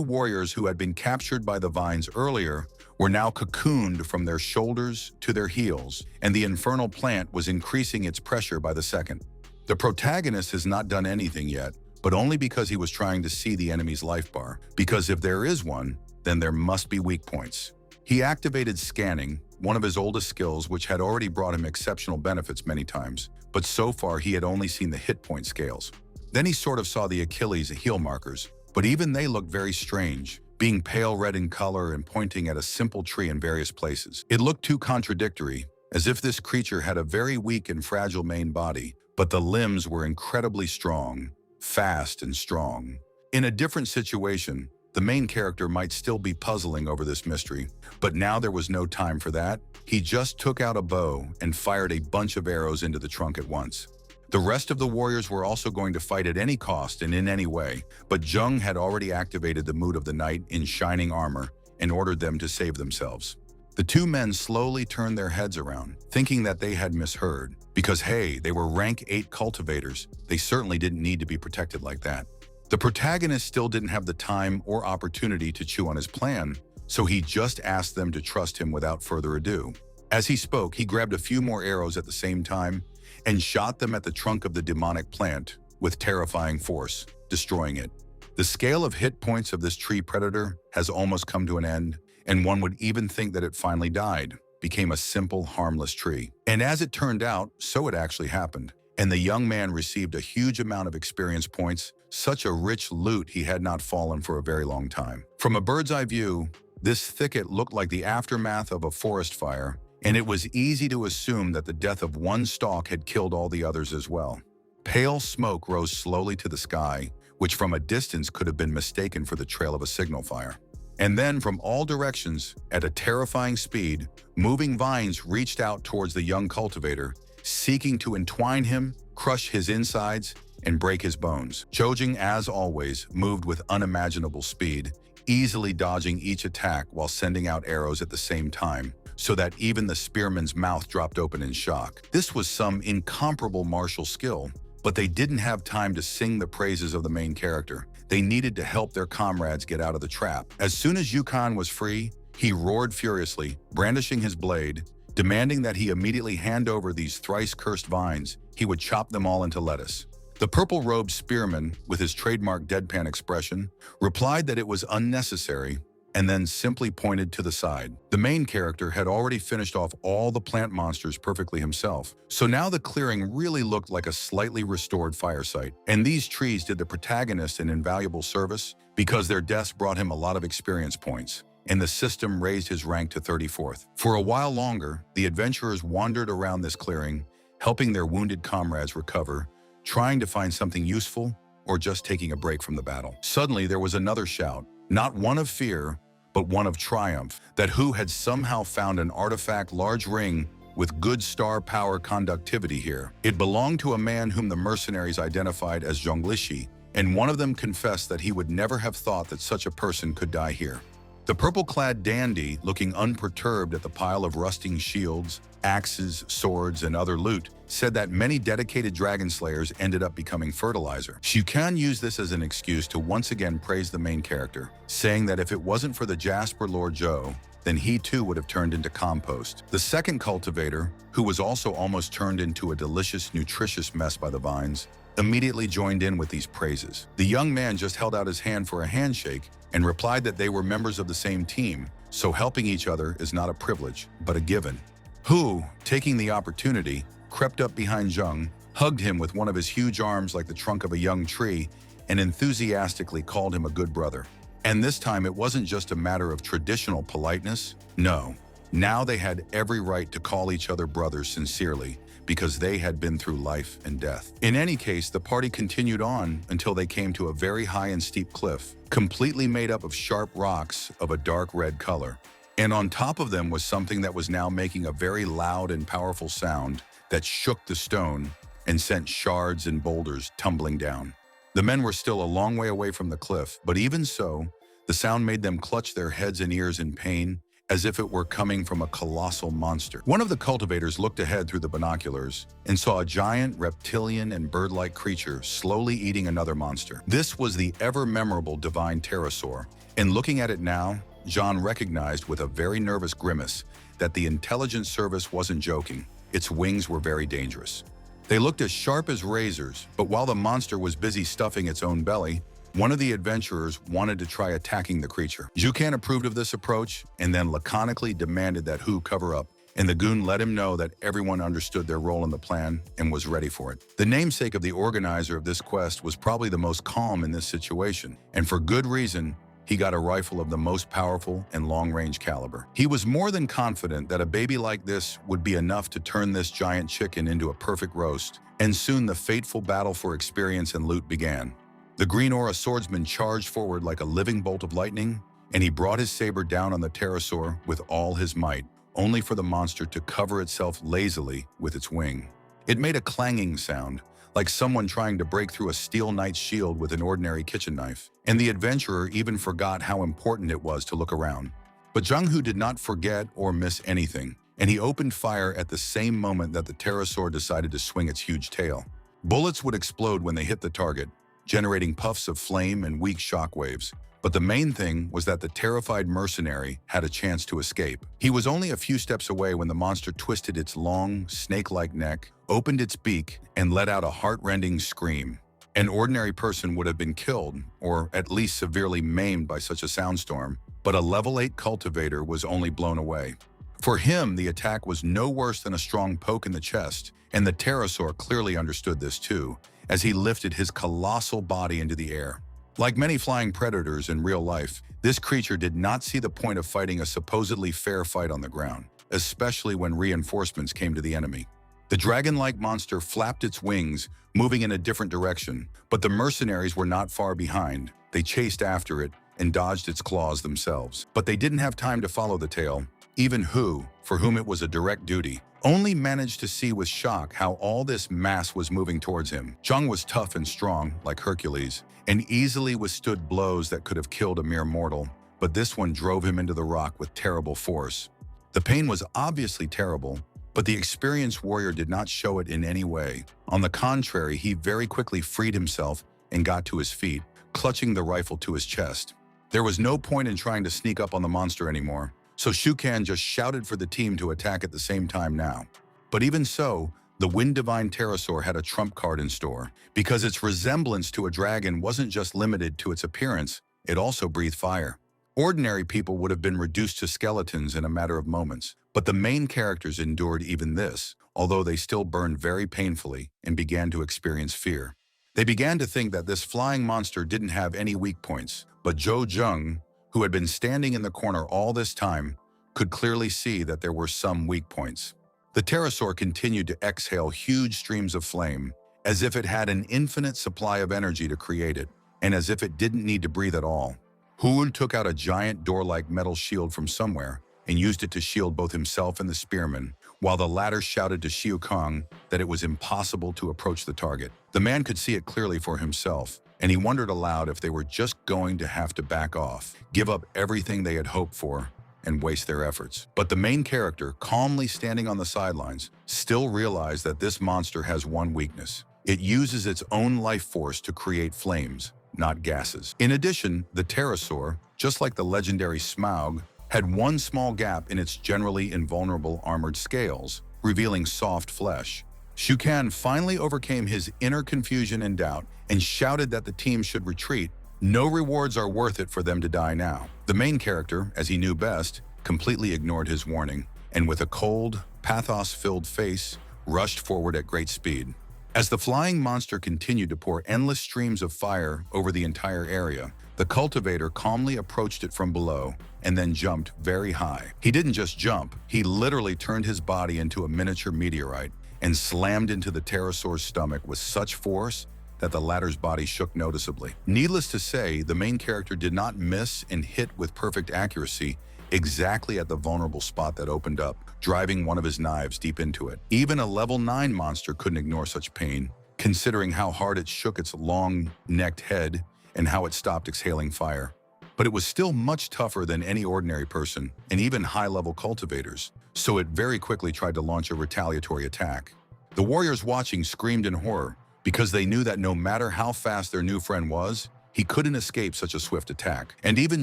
warriors who had been captured by the vines earlier were now cocooned from their shoulders to their heels, and the infernal plant was increasing its pressure by the second. The protagonist has not done anything yet, but only because he was trying to see the enemy's life bar, because if there is one, then there must be weak points. He activated scanning, one of his oldest skills, which had already brought him exceptional benefits many times, but so far he had only seen the hit point scales. Then he sort of saw the Achilles heal markers, but even they looked very strange, being pale red in color and pointing at a simple tree in various places. It looked too contradictory, as if this creature had a very weak and fragile main body, but the limbs were incredibly strong, fast and strong. In a different situation, the main character might still be puzzling over this mystery, but now there was no time for that. He just took out a bow and fired a bunch of arrows into the trunk at once. The rest of the warriors were also going to fight at any cost and in any way, but Jung had already activated the mood of the knight in shining armor and ordered them to save themselves. The two men slowly turned their heads around, thinking that they had misheard, because hey, they were rank 8 cultivators. They certainly didn't need to be protected like that. The protagonist still didn't have the time or opportunity to chew on his plan, so he just asked them to trust him without further ado. As he spoke, he grabbed a few more arrows at the same time and shot them at the trunk of the demonic plant with terrifying force, destroying it. The scale of hit points of this tree predator has almost come to an end, and one would even think that it finally died, became a simple, harmless tree. And as it turned out, so it actually happened. And the young man received a huge amount of experience points, such a rich loot he had not fallen for a very long time. From a bird's eye view, this thicket looked like the aftermath of a forest fire, and it was easy to assume that the death of one stalk had killed all the others as well. Pale smoke rose slowly to the sky, which from a distance could have been mistaken for the trail of a signal fire. And then from all directions, at a terrifying speed, moving vines reached out towards the young cultivator, seeking to entwine him, crush his insides, and break his bones. Chojing, as always, moved with unimaginable speed, easily dodging each attack while sending out arrows at the same time, so that even the spearman's mouth dropped open in shock. This was some incomparable martial skill, but they didn't have time to sing the praises of the main character. They needed to help their comrades get out of the trap. As soon as Yukon was free, he roared furiously, brandishing his blade, demanding that he immediately hand over these thrice-cursed vines. He would chop them all into lettuce. The purple-robed spearman, with his trademark deadpan expression, replied that it was unnecessary and then simply pointed to the side. The main character had already finished off all the plant monsters perfectly himself, so now the clearing really looked like a slightly restored fire site. And these trees did the protagonist an invaluable service because their deaths brought him a lot of experience points, and the system raised his rank to 34th. For a while longer, the adventurers wandered around this clearing, helping their wounded comrades recover, trying to find something useful, or just taking a break from the battle. Suddenly, there was another shout, not one of fear, but one of triumph, that Hu had somehow found an artifact large ring with good star power conductivity here. It belonged to a man whom the mercenaries identified as Zhonglishi, and one of them confessed that he would never have thought that such a person could die here. The purple-clad dandy, looking unperturbed at the pile of rusting shields, axes, swords, and other loot, said that many dedicated dragon slayers ended up becoming fertilizer. Shukan used this as an excuse to once again praise the main character, saying that if it wasn't for the Jasper Lord Zhou, then he too would have turned into compost. The second cultivator, who was also almost turned into a delicious, nutritious mess by the vines, immediately joined in with these praises. The young man just held out his hand for a handshake and replied that they were members of the same team, so helping each other is not a privilege, but a given. Hu, taking the opportunity, crept up behind Zheng, hugged him with one of his huge arms like the trunk of a young tree, and enthusiastically called him a good brother. And this time it wasn't just a matter of traditional politeness. No, now they had every right to call each other brothers sincerely, because they had been through life and death. In any case, the party continued on until they came to a very high and steep cliff, completely made up of sharp rocks of a dark red color. And on top of them was something that was now making a very loud and powerful sound that shook the stone and sent shards and boulders tumbling down. The men were still a long way away from the cliff, but even so, the sound made them clutch their heads and ears in pain, as if it were coming from a colossal monster. One of the cultivators looked ahead through the binoculars and saw a giant reptilian and bird-like creature slowly eating another monster. This was the ever-memorable divine pterosaur, and looking at it now, John recognized with a very nervous grimace that the intelligence service wasn't joking. Its wings were very dangerous. They looked as sharp as razors, but while the monster was busy stuffing its own belly, one of the adventurers wanted to try attacking the creature. Zhukan approved of this approach and then laconically demanded that Hu cover up, and the goon let him know that everyone understood their role in the plan and was ready for it. The namesake of the organizer of this quest was probably the most calm in this situation, and for good reason. He got a rifle of the most powerful and long-range caliber. He was more than confident that a baby like this would be enough to turn this giant chicken into a perfect roast, and soon the fateful battle for experience and loot began. The green aura swordsman charged forward like a living bolt of lightning, and he brought his saber down on the pterosaur with all his might, only for the monster to cover itself lazily with its wing. It made a clanging sound, like someone trying to break through a steel knight's shield with an ordinary kitchen knife. And the adventurer even forgot how important it was to look around. But Zhang Hu did not forget or miss anything, and he opened fire at the same moment that the pterosaur decided to swing its huge tail. Bullets would explode when they hit the target, generating puffs of flame and weak shockwaves. But the main thing was that the terrified mercenary had a chance to escape. He was only a few steps away when the monster twisted its long, snake-like neck, opened its beak, and let out a heart-rending scream. An ordinary person would have been killed, or at least severely maimed by such a soundstorm, but a level 8 cultivator was only blown away. For him, the attack was no worse than a strong poke in the chest, and the pterosaur clearly understood this too, as he lifted his colossal body into the air. Like many flying predators in real life, this creature did not see the point of fighting a supposedly fair fight on the ground, especially when reinforcements came to the enemy. The dragon-like monster flapped its wings, moving in a different direction, but the mercenaries were not far behind. They chased after it and dodged its claws themselves. But they didn't have time to follow the tail. Even Hu, for whom it was a direct duty, only managed to see with shock how all this mass was moving towards him. Zhang was tough and strong, like Hercules, and easily withstood blows that could have killed a mere mortal, but this one drove him into the rock with terrible force. The pain was obviously terrible, but the experienced warrior did not show it in any way. On the contrary, he very quickly freed himself and got to his feet, clutching the rifle to his chest. There was no point in trying to sneak up on the monster anymore, so Shukan just shouted for the team to attack at the same time now. But even so, the Wind Divine Pterosaur had a trump card in store, because its resemblance to a dragon wasn't just limited to its appearance, it also breathed fire. Ordinary people would have been reduced to skeletons in a matter of moments, but the main characters endured even this, although they still burned very painfully and began to experience fear. They began to think that this flying monster didn't have any weak points, but Zhou Zheng, who had been standing in the corner all this time, could clearly see that there were some weak points. The pterosaur continued to exhale huge streams of flame, as if it had an infinite supply of energy to create it, and as if it didn't need to breathe at all. Huun took out a giant door-like metal shield from somewhere and used it to shield both himself and the spearman, while the latter shouted to Xiu Kong that it was impossible to approach the target. The man could see it clearly for himself, and he wondered aloud if they were just going to have to back off, give up everything they had hoped for, and waste their efforts. But the main character, calmly standing on the sidelines, still realized that this monster has one weakness. It uses its own life force to create flames, not gases. In addition, the pterosaur, just like the legendary Smaug, had one small gap in its generally invulnerable armored scales, revealing soft flesh. Shukan finally overcame his inner confusion and doubt and shouted that the team should retreat. No rewards are worth it for them to die now. The main character, as he knew best, completely ignored his warning, and with a cold, pathos-filled face rushed forward at great speed. As the flying monster continued to pour endless streams of fire over the entire area, the cultivator calmly approached it from below and then jumped very high. He didn't just jump, he literally turned his body into a miniature meteorite and slammed into the pterosaur's stomach with such force that the latter's body shook noticeably. Needless to say, the main character did not miss and hit with perfect accuracy exactly at the vulnerable spot that opened up, driving one of his knives deep into it. Even a level 9 monster couldn't ignore such pain, considering how hard it shook its long-necked head and how it stopped exhaling fire. But it was still much tougher than any ordinary person, and even high-level cultivators, so it very quickly tried to launch a retaliatory attack. The warriors watching screamed in horror, because they knew that no matter how fast their new friend was, he couldn't escape such a swift attack. And even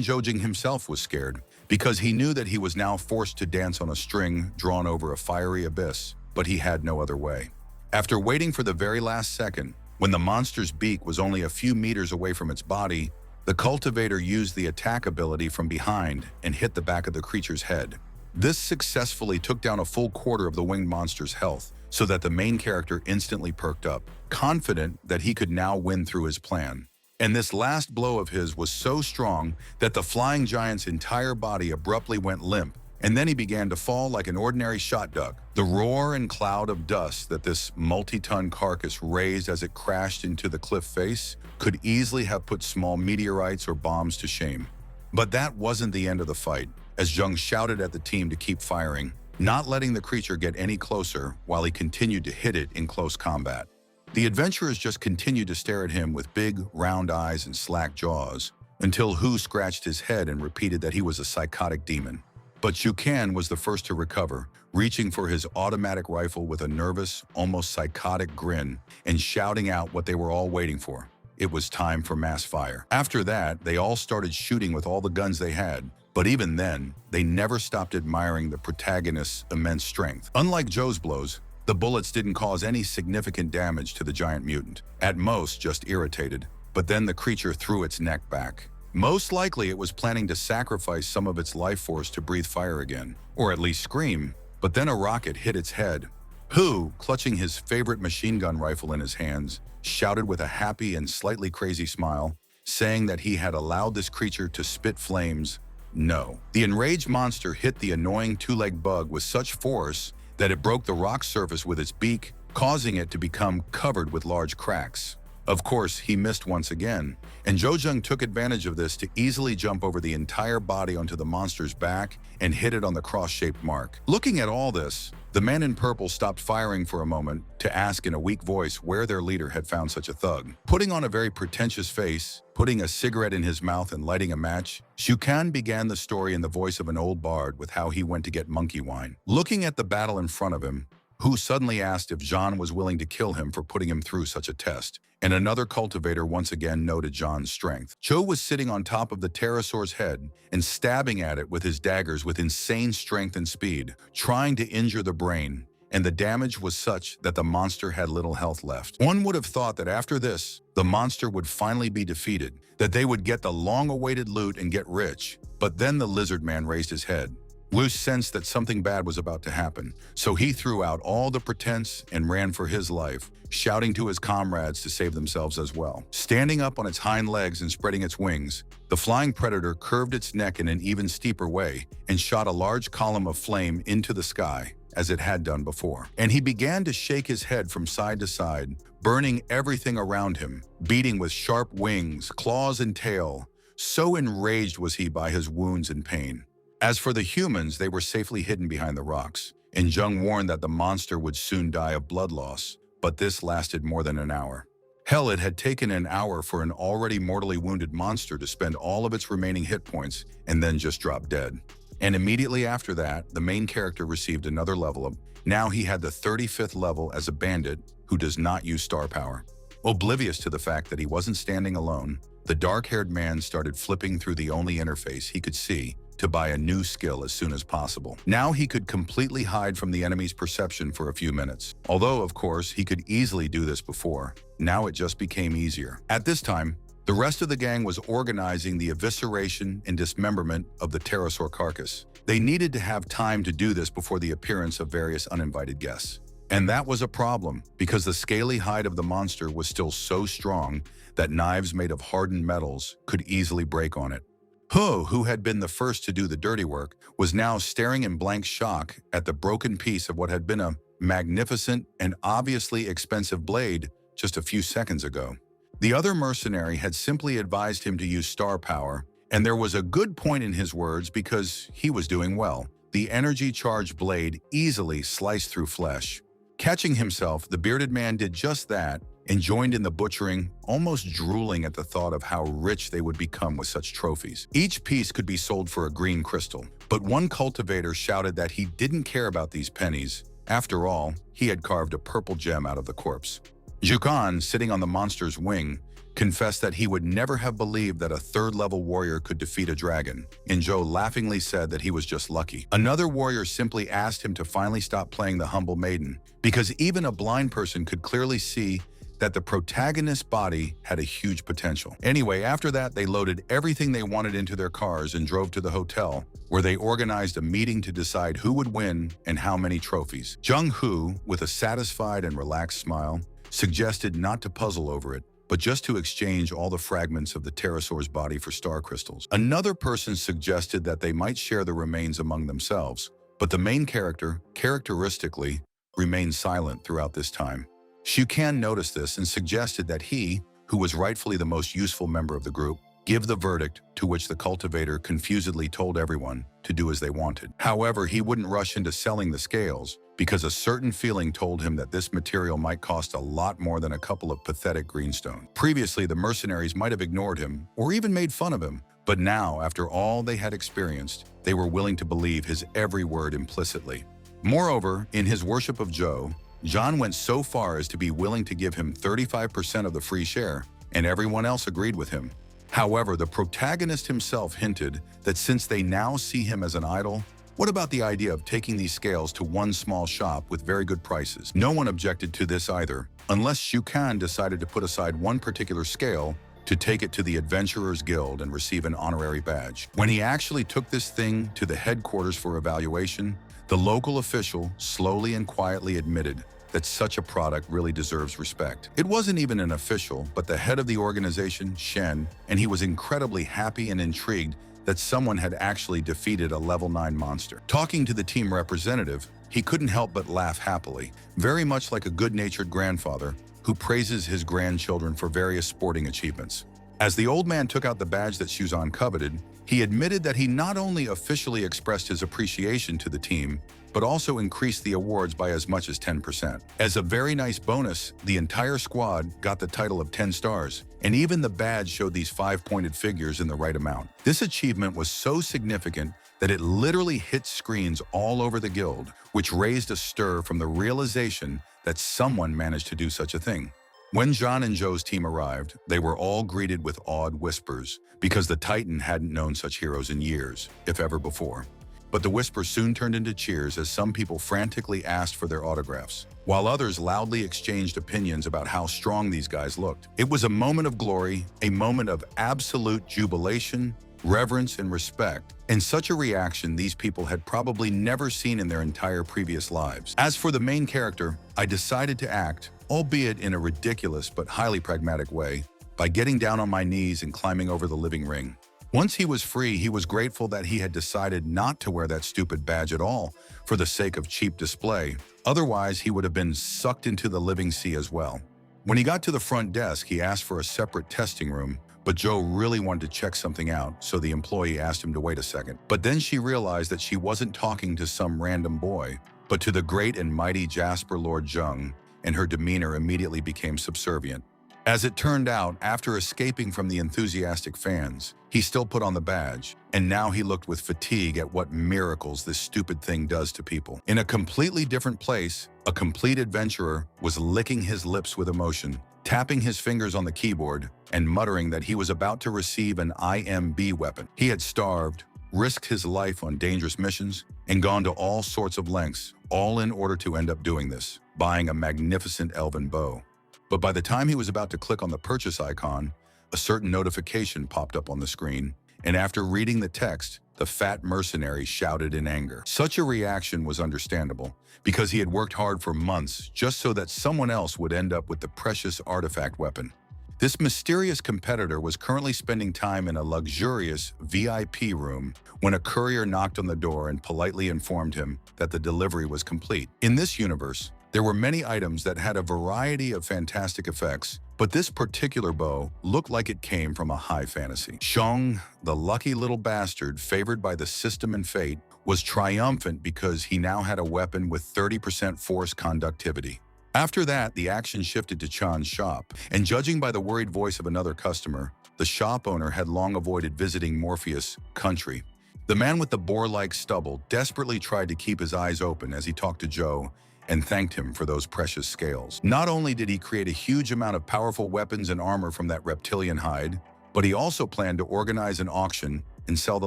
Jojing himself was scared, because he knew that he was now forced to dance on a string drawn over a fiery abyss, but he had no other way. After waiting for the very last second, when the monster's beak was only a few meters away from its body, the cultivator used the attack ability from behind and hit the back of the creature's head. This successfully took down a full quarter of the winged monster's health, so that the main character instantly perked up, confident that he could now win through his plan. And this last blow of his was so strong that the flying giant's entire body abruptly went limp, and then he began to fall like an ordinary shot duck. The roar and cloud of dust that this multi-ton carcass raised as it crashed into the cliff face could easily have put small meteorites or bombs to shame. But that wasn't the end of the fight, as Jung shouted at the team to keep firing, not letting the creature get any closer while he continued to hit it in close combat. The adventurers just continued to stare at him with big, round eyes and slack jaws, until Hu scratched his head and repeated that he was a psychotic demon. But Shukan was the first to recover, reaching for his automatic rifle with a nervous, almost psychotic grin and shouting out what they were all waiting for. It was time for mass fire. After that, they all started shooting with all the guns they had, but even then, they never stopped admiring the protagonist's immense strength. Unlike Joe's blows, the bullets didn't cause any significant damage to the giant mutant, at most just irritated, but then the creature threw its neck back. Most likely it was planning to sacrifice some of its life force to breathe fire again, or at least scream, but then a rocket hit its head. Hu, clutching his favorite machine gun rifle in his hands, shouted with a happy and slightly crazy smile, saying that he had allowed this creature to spit flames. No. The enraged monster hit the annoying two-legged bug with such force that it broke the rock surface with its beak, causing it to become covered with large cracks. Of course, he missed once again, and Jojung took advantage of this to easily jump over the entire body onto the monster's back and hit it on the cross-shaped mark. Looking at all this, the man in purple stopped firing for a moment to ask in a weak voice where their leader had found such a thug. Putting on a very pretentious face, putting a cigarette in his mouth and lighting a match, Shukan began the story in the voice of an old bard with how he went to get monkey wine. Looking at the battle in front of him, Hu suddenly asked if Jean was willing to kill him for putting him through such a test, and another cultivator once again noted Jean's strength. Cho was sitting on top of the pterosaur's head and stabbing at it with his daggers with insane strength and speed, trying to injure the brain, and the damage was such that the monster had little health left. One would have thought that after this, the monster would finally be defeated, that they would get the long-awaited loot and get rich, but then the lizard man raised his head. Wu sensed that something bad was about to happen, so he threw out all the pretense and ran for his life, shouting to his comrades to save themselves as well. Standing up on its hind legs and spreading its wings, the flying predator curved its neck in an even steeper way and shot a large column of flame into the sky, as it had done before. And he began to shake his head from side to side, burning everything around him, beating with sharp wings, claws, and tail. So enraged was he by his wounds and pain. As for the humans, they were safely hidden behind the rocks, and Jung warned that the monster would soon die of blood loss, but this lasted more than an hour. Hell, it had taken an hour for an already mortally wounded monster to spend all of its remaining hit points and then just drop dead. And immediately after that, the main character received another level up. Now he had the 35th level as a bandit who does not use star power. Oblivious to the fact that he wasn't standing alone, the dark-haired man started flipping through the only interface he could see to buy a new skill as soon as possible. Now he could completely hide from the enemy's perception for a few minutes. Although, of course, he could easily do this before. Now it just became easier. At this time, The rest of the gang was organizing the evisceration and dismemberment of the pterosaur carcass. They needed to have time to do this before the appearance of various uninvited guests. And that was a problem, because the scaly hide of the monster was still so strong that knives made of hardened metals could easily break on it. Hu, who had been the first to do the dirty work, was now staring in blank shock at the broken piece of what had been a magnificent and obviously expensive blade just a few seconds ago. The other mercenary had simply advised him to use star power, and there was a good point in his words because he was doing well. The energy-charged blade easily sliced through flesh. Catching himself, the bearded man did just that and joined in the butchering, almost drooling at the thought of how rich they would become with such trophies. Each piece could be sold for a green crystal, but one cultivator shouted that he didn't care about these pennies. After all, he had carved a purple gem out of the corpse. Jukan, sitting on the monster's wing, confessed that he would never have believed that a third-level warrior could defeat a dragon, and Joe laughingly said that he was just lucky. Another warrior simply asked him to finally stop playing the humble maiden, because even a blind person could clearly see that the protagonist's body had a huge potential. Anyway, after that, they loaded everything they wanted into their cars and drove to the hotel, where they organized a meeting to decide who would win and how many trophies. Jung Hu, with a satisfied and relaxed smile, suggested not to puzzle over it, but just to exchange all the fragments of the pterosaur's body for star crystals. Another person suggested that they might share the remains among themselves, but the main character, characteristically, remained silent throughout this time. Shukan noticed this and suggested that he, who was rightfully the most useful member of the group, give the verdict, to which the cultivator confusedly told everyone to do as they wanted. However, he wouldn't rush into selling the scales, because a certain feeling told him that this material might cost a lot more than a couple of pathetic greenstone. Previously, the mercenaries might have ignored him or even made fun of him, but now, after all they had experienced, they were willing to believe his every word implicitly. Moreover, in his worship of Joe, John went so far as to be willing to give him 35% of the free share, and everyone else agreed with him. However, the protagonist himself hinted that since they now see him as an idol, what about the idea of taking these scales to one small shop with very good prices? No one objected to this either, unless Shukan decided to put aside one particular scale to take it to the Adventurers Guild and receive an honorary badge. When he actually took this thing to the headquarters for evaluation, the local official slowly and quietly admitted that such a product really deserves respect. It wasn't even an official, but the head of the organization, Shen, and he was incredibly happy and intrigued that someone had actually defeated a level 9 monster. Talking to the team representative, he couldn't help but laugh happily, very much like a good-natured grandfather who praises his grandchildren for various sporting achievements. As the old man took out the badge that Shuzan coveted, he admitted that he not only officially expressed his appreciation to the team, but also increased the awards by as much as 10%. As a very nice bonus, the entire squad got the title of 10 stars, and even the badge showed these 5-pointed figures in the right amount. This achievement was so significant that it literally hit screens all over the guild, which raised a stir from the realization that someone managed to do such a thing. When John and Joe's team arrived, they were all greeted with awed whispers, because the Titan hadn't known such heroes in years, if ever before. But the whispers soon turned into cheers as some people frantically asked for their autographs, while others loudly exchanged opinions about how strong these guys looked. It was a moment of glory, a moment of absolute jubilation, reverence, and respect, and such a reaction these people had probably never seen in their entire previous lives. As for the main character, I decided to act, albeit in a ridiculous but highly pragmatic way, by getting down on my knees and climbing over the living ring. Once he was free, he was grateful that he had decided not to wear that stupid badge at all for the sake of cheap display. Otherwise, he would have been sucked into the living sea as well. When he got to the front desk, he asked for a separate testing room, but Joe really wanted to check something out, so the employee asked him to wait a second. But then she realized that she wasn't talking to some random boy, but to the great and mighty Jasper Lord Jung, and her demeanor immediately became subservient. As it turned out, after escaping from the enthusiastic fans, he still put on the badge, and now he looked with fatigue at what miracles this stupid thing does to people. In a completely different place, a complete adventurer was licking his lips with emotion, tapping his fingers on the keyboard, and muttering that he was about to receive an IMB weapon. He had starved, risked his life on dangerous missions, and gone to all sorts of lengths, all in order to end up doing this, buying a magnificent elven bow. But by the time he was about to click on the purchase icon, a certain notification popped up on the screen, and after reading the text, the fat mercenary shouted in anger. Such a reaction was understandable, because he had worked hard for months just so that someone else would end up with the precious artifact weapon. This mysterious competitor was currently spending time in a luxurious VIP room when a courier knocked on the door and politely informed him that the delivery was complete. In this universe, there were many items that had a variety of fantastic effects, but this particular bow looked like it came from a high fantasy. Xiong, the lucky little bastard favored by the system and fate, was triumphant because he now had a weapon with 30% force conductivity. After that, the action shifted to Chan's shop, and judging by the worried voice of another customer, the shop owner had long avoided visiting Morpheus' country. The man with the boar-like stubble desperately tried to keep his eyes open as he talked to Joe and thanked him for those precious scales. Not only did he create a huge amount of powerful weapons and armor from that reptilian hide, but he also planned to organize an auction and sell the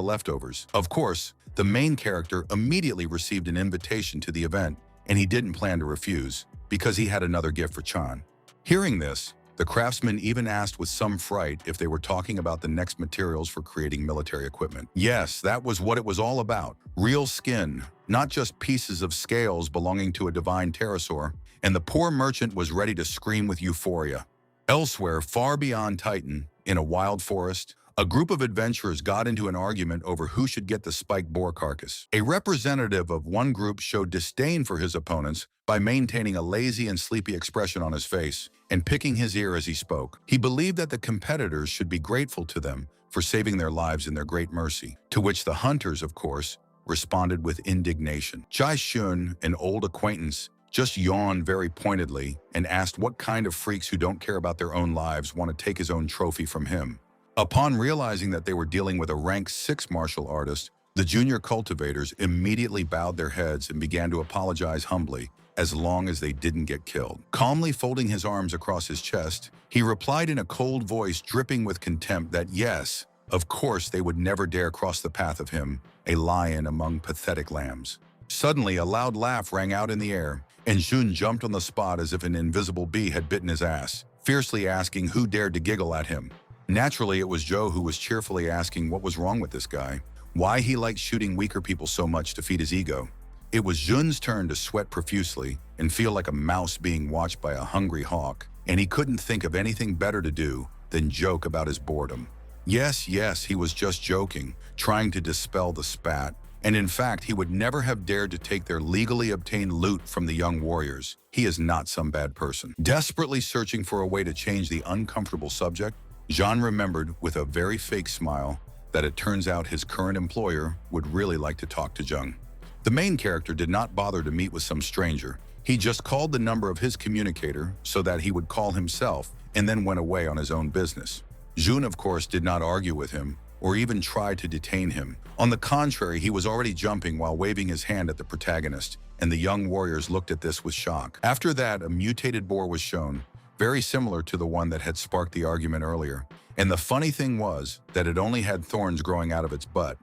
leftovers. Of course, the main character immediately received an invitation to the event, and he didn't plan to refuse, because he had another gift for Chan. Hearing this, the craftsman even asked with some fright if they were talking about the next materials for creating military equipment. Yes, that was what it was all about. Real skin, not just pieces of scales belonging to a divine pterosaur, and the poor merchant was ready to scream with euphoria. Elsewhere, far beyond Titan, in a wild forest, a group of adventurers got into an argument over who should get the spiked boar carcass. A representative of one group showed disdain for his opponents by maintaining a lazy and sleepy expression on his face and picking his ear as he spoke. He believed that the competitors should be grateful to them for saving their lives in their great mercy, to which the hunters, of course, responded with indignation. Jai Shun, an old acquaintance, just yawned very pointedly and asked what kind of freaks who don't care about their own lives want to take his own trophy from him. Upon realizing that they were dealing with a rank 6 martial artist, the junior cultivators immediately bowed their heads and began to apologize humbly, as long as they didn't get killed. Calmly folding his arms across his chest, he replied in a cold voice dripping with contempt that yes, of course they would never dare cross the path of him, a lion among pathetic lambs. Suddenly, a loud laugh rang out in the air, and Jun jumped on the spot as if an invisible bee had bitten his ass, fiercely asking who dared to giggle at him. Naturally, it was Joe who was cheerfully asking what was wrong with this guy, why he liked shooting weaker people so much to feed his ego. It was Jun's turn to sweat profusely and feel like a mouse being watched by a hungry hawk, and he couldn't think of anything better to do than joke about his boredom. Yes, he was just joking, trying to dispel the spat, and in fact, he would never have dared to take their legally obtained loot from the young warriors. He is not some bad person. Desperately searching for a way to change the uncomfortable subject, Jean remembered with a very fake smile that it turns out his current employer would really like to talk to Jung. The main character did not bother to meet with some stranger. He just called the number of his communicator so that he would call himself and then went away on his own business. Jun, of course, did not argue with him or even try to detain him. On the contrary, he was already jumping while waving his hand at the protagonist, and the young warriors looked at this with shock. After that, a mutated boar was shown, very similar to the one that had sparked the argument earlier. And the funny thing was that it only had thorns growing out of its butt.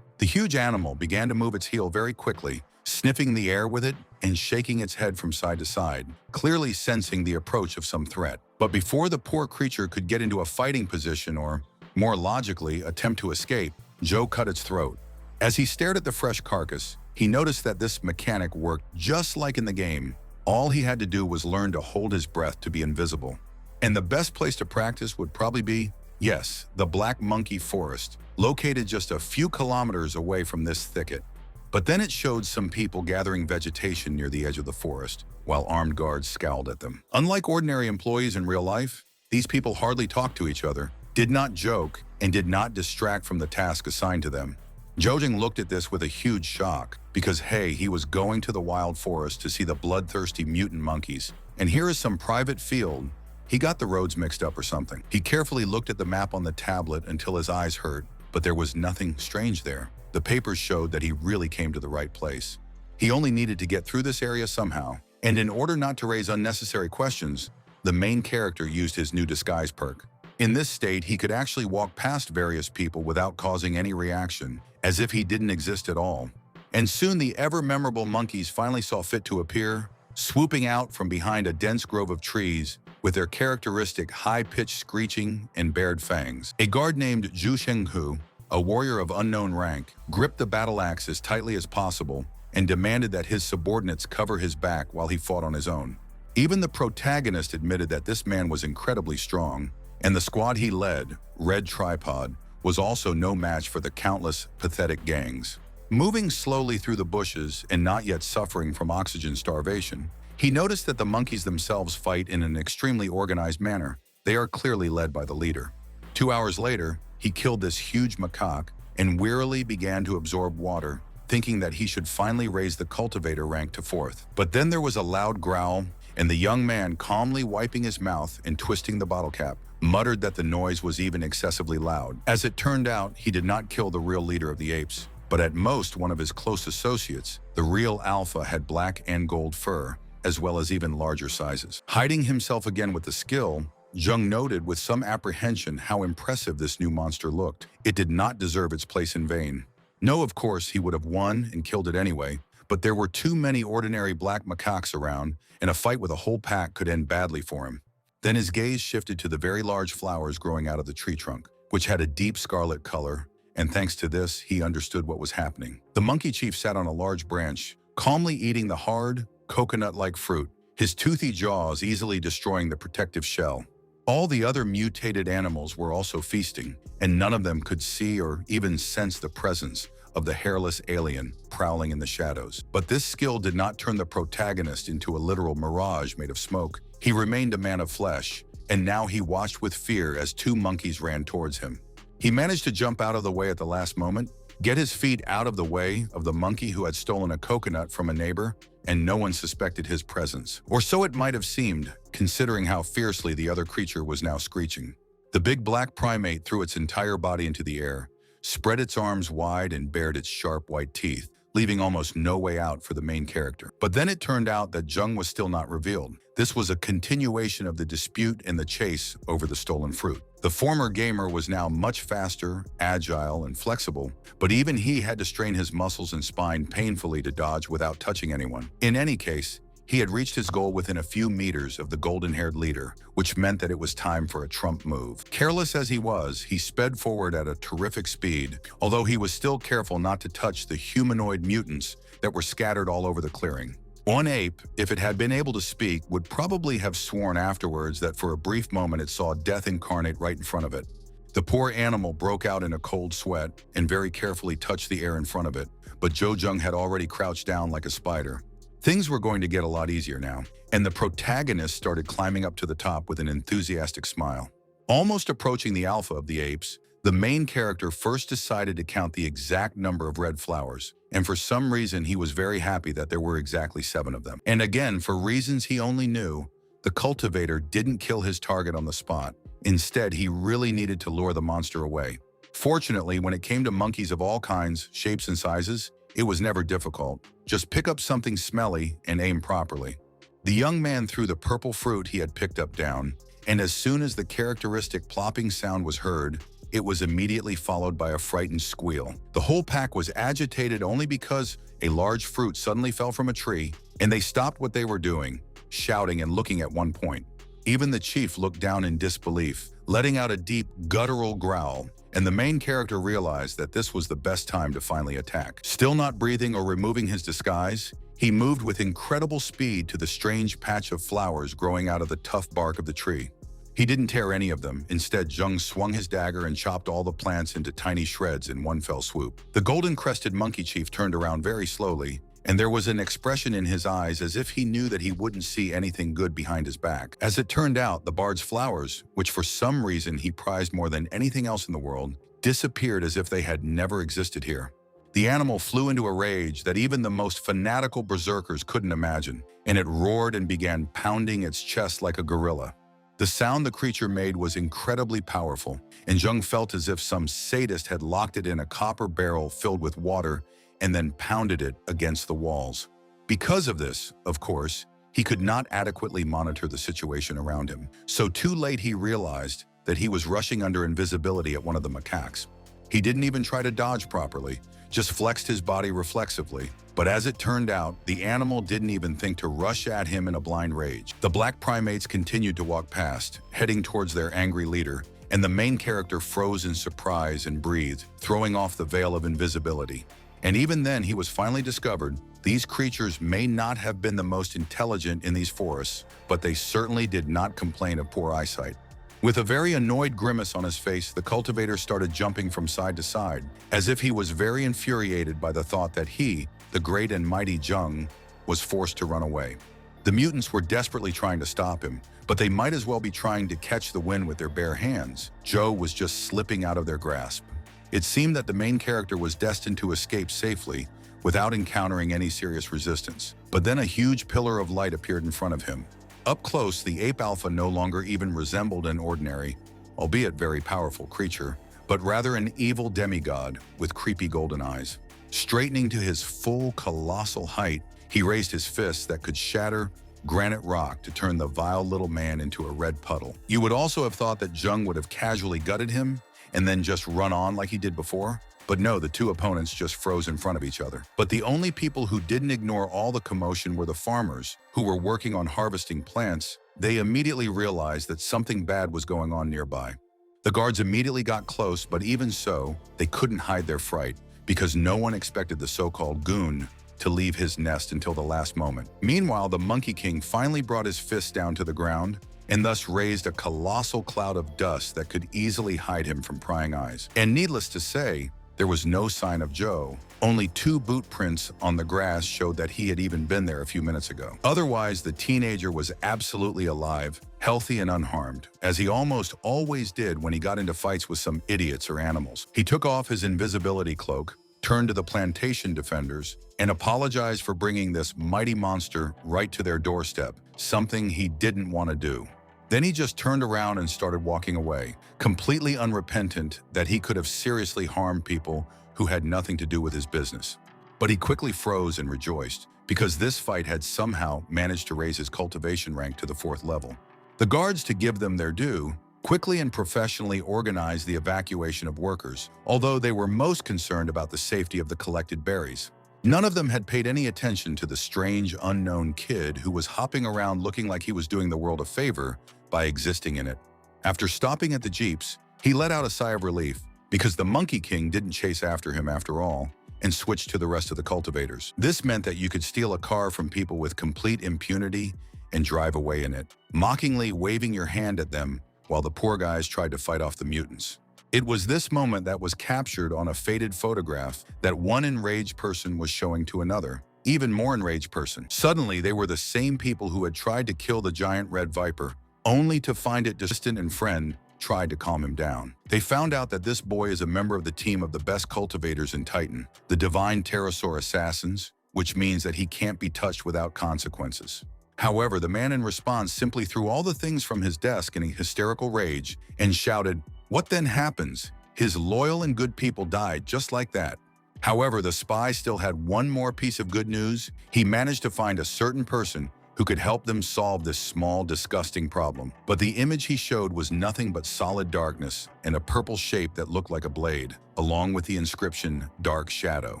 The huge animal began to move its heel very quickly, sniffing the air with it and shaking its head from side to side, clearly sensing the approach of some threat. But before the poor creature could get into a fighting position or, more logically, attempt to escape, Joe cut its throat. As he stared at the fresh carcass, he noticed that this mechanic worked just like in the game. All he had to do was learn to hold his breath to be invisible. And the best place to practice would probably be, yes, the Black Monkey Forest, located just a few kilometers away from this thicket. But then it showed some people gathering vegetation near the edge of the forest, while armed guards scowled at them. Unlike ordinary employees in real life, these people hardly talked to each other, did not joke, and did not distract from the task assigned to them. Jojing looked at this with a huge shock, because hey, he was going to the wild forest to see the bloodthirsty mutant monkeys, and here is some private field. He got the roads mixed up or something. He carefully looked at the map on the tablet until his eyes hurt, but there was nothing strange there. The papers showed that he really came to the right place. He only needed to get through this area somehow, and in order not to raise unnecessary questions, the main character used his new disguise perk. In this state, he could actually walk past various people without causing any reaction, as if he didn't exist at all. And soon the ever-memorable monkeys finally saw fit to appear, swooping out from behind a dense grove of trees with their characteristic high-pitched screeching and bared fangs. A guard named Zhu Shenghu, a warrior of unknown rank, gripped the battle axe as tightly as possible and demanded that his subordinates cover his back while he fought on his own. Even the protagonist admitted that this man was incredibly strong, and the squad he led, Red Tripod, was also no match for the countless pathetic gangs. Moving slowly through the bushes and not yet suffering from oxygen starvation, he noticed that the monkeys themselves fight in an extremely organized manner. They are clearly led by the leader. 2 hours later, he killed this huge macaque and wearily began to absorb water, thinking that he should finally raise the cultivator rank to 4th. But then there was a loud growl, and the young man, calmly wiping his mouth and twisting the bottle cap, muttered that the noise was even excessively loud. As it turned out, he did not kill the real leader of the apes, but at most one of his close associates. The real alpha had black and gold fur, as well as even larger sizes. Hiding himself again with the skill, Zheng noted with some apprehension how impressive this new monster looked. It did not deserve its place in vain. No, of course, he would have won and killed it anyway, but there were too many ordinary black macaques around, and a fight with a whole pack could end badly for him. Then his gaze shifted to the very large flowers growing out of the tree trunk, which had a deep scarlet color, and thanks to this, he understood what was happening. The monkey chief sat on a large branch, calmly eating the hard, coconut-like fruit, his toothy jaws easily destroying the protective shell. All the other mutated animals were also feasting, and none of them could see or even sense the presence of the hairless alien prowling in the shadows. But this skill did not turn the protagonist into a literal mirage made of smoke. He remained a man of flesh, and now he watched with fear as 2 monkeys ran towards him. He managed to jump out of the way at the last moment, get his feet out of the way of the monkey who had stolen a coconut from a neighbor, and no one suspected his presence. Or so it might have seemed, considering how fiercely the other creature was now screeching. The big black primate threw its entire body into the air, spread its arms wide and bared its sharp white teeth, leaving almost no way out for the main character. But then it turned out that Zheng was still not revealed. This was a continuation of the dispute and the chase over the stolen fruit. The former gamer was now much faster, agile, and flexible, but even he had to strain his muscles and spine painfully to dodge without touching anyone. In any case, he had reached his goal within a few meters of the golden-haired leader, which meant that it was time for a trump move. Careless as he was, he sped forward at a terrific speed, although he was still careful not to touch the humanoid mutants that were scattered all over the clearing. One ape, if it had been able to speak, would probably have sworn afterwards that for a brief moment it saw death incarnate right in front of it. The poor animal broke out in a cold sweat and very carefully touched the air in front of it, but Zheng had already crouched down like a spider. Things were going to get a lot easier now, and the protagonist started climbing up to the top with an enthusiastic smile. Almost approaching the alpha of the apes, the main character first decided to count the exact number of red flowers, and for some reason he was very happy that there were exactly 7 of them. And again, for reasons he only knew, the cultivator didn't kill his target on the spot. Instead, he really needed to lure the monster away. Fortunately, when it came to monkeys of all kinds, shapes, and sizes, it was never difficult. Just pick up something smelly and aim properly. The young man threw the purple fruit he had picked up down, and as soon as the characteristic plopping sound was heard, it was immediately followed by a frightened squeal. The whole pack was agitated only because a large fruit suddenly fell from a tree, and they stopped what they were doing, shouting and looking at one point. Even the chief looked down in disbelief, letting out a deep, guttural growl, and the main character realized that this was the best time to finally attack. Still not breathing or removing his disguise, he moved with incredible speed to the strange patch of flowers growing out of the tough bark of the tree. He didn't tear any of them. Instead, Zheng swung his dagger and chopped all the plants into tiny shreds in one fell swoop. The golden-crested monkey chief turned around very slowly, and there was an expression in his eyes as if he knew that he wouldn't see anything good behind his back. As it turned out, the bard's flowers, which for some reason he prized more than anything else in the world, disappeared as if they had never existed here. The animal flew into a rage that even the most fanatical berserkers couldn't imagine, and it roared and began pounding its chest like a gorilla. The sound the creature made was incredibly powerful, and Zheng felt as if some sadist had locked it in a copper barrel filled with water and then pounded it against the walls. Because of this, of course, he could not adequately monitor the situation around him. So too late he realized that he was rushing under invisibility at one of the macaques. He didn't even try to dodge properly, just flexed his body reflexively. But as it turned out, the animal didn't even think to rush at him in a blind rage. The black primates continued to walk past, heading towards their angry leader, and the main character froze in surprise and breathed, throwing off the veil of invisibility. And even then, he was finally discovered. These creatures may not have been the most intelligent in these forests, but they certainly did not complain of poor eyesight. With a very annoyed grimace on his face, the cultivator started jumping from side to side, as if he was very infuriated by the thought that he, the great and mighty Jung, was forced to run away. The mutants were desperately trying to stop him, but they might as well be trying to catch the wind with their bare hands. Joe was just slipping out of their grasp. It seemed that the main character was destined to escape safely without encountering any serious resistance. But then a huge pillar of light appeared in front of him. Up close, the ape alpha no longer even resembled an ordinary, albeit very powerful creature, but rather an evil demigod with creepy golden eyes. Straightening to his full colossal height, he raised his fists that could shatter granite rock to turn the vile little man into a red puddle. You would also have thought that Jung would have casually gutted him and then just run on like he did before. But no, the two opponents just froze in front of each other. But the only people who didn't ignore all the commotion were the farmers, who were working on harvesting plants. They immediately realized that something bad was going on nearby. The guards immediately got close, but even so, they couldn't hide their fright, because no one expected the so-called goon to leave his nest until the last moment. Meanwhile, the Monkey King finally brought his fist down to the ground, and thus raised a colossal cloud of dust that could easily hide him from prying eyes. And needless to say, there was no sign of Joe. Only 2 boot prints on the grass showed that he had even been there a few minutes ago. Otherwise, the teenager was absolutely alive, healthy and unharmed, as he almost always did when he got into fights with some idiots or animals. He took off his invisibility cloak, turned to the plantation defenders, and apologized for bringing this mighty monster right to their doorstep, something he didn't want to do. Then he just turned around and started walking away, completely unrepentant that he could have seriously harmed people who had nothing to do with his business. But he quickly froze and rejoiced, because this fight had somehow managed to raise his cultivation rank to the 4th level. The guards, to give them their due, quickly and professionally organized the evacuation of workers, although they were most concerned about the safety of the collected berries. None of them had paid any attention to the strange, unknown kid who was hopping around looking like he was doing the world a favor by existing in it. After stopping at the jeeps, he let out a sigh of relief, because the Monkey King didn't chase after him after all, and switched to the rest of the cultivators. This meant that you could steal a car from people with complete impunity and drive away in it, mockingly waving your hand at them while the poor guys tried to fight off the mutants. It was this moment that was captured on a faded photograph that one enraged person was showing to another, even more enraged person. Suddenly, they were the same people who had tried to kill the giant red viper, only to find it distant and friend tried to calm him down. They found out that this boy is a member of the team of the best cultivators in Titan, the Divine Pterosaur Assassins, which means that he can't be touched without consequences. However, the man in response simply threw all the things from his desk in a hysterical rage and shouted, "What then happens? His loyal and good people died just like that." However, the spy still had one more piece of good news. He managed to find a certain person who could help them solve this small, disgusting problem. But the image he showed was nothing but solid darkness and a purple shape that looked like a blade, along with the inscription, "Dark Shadow."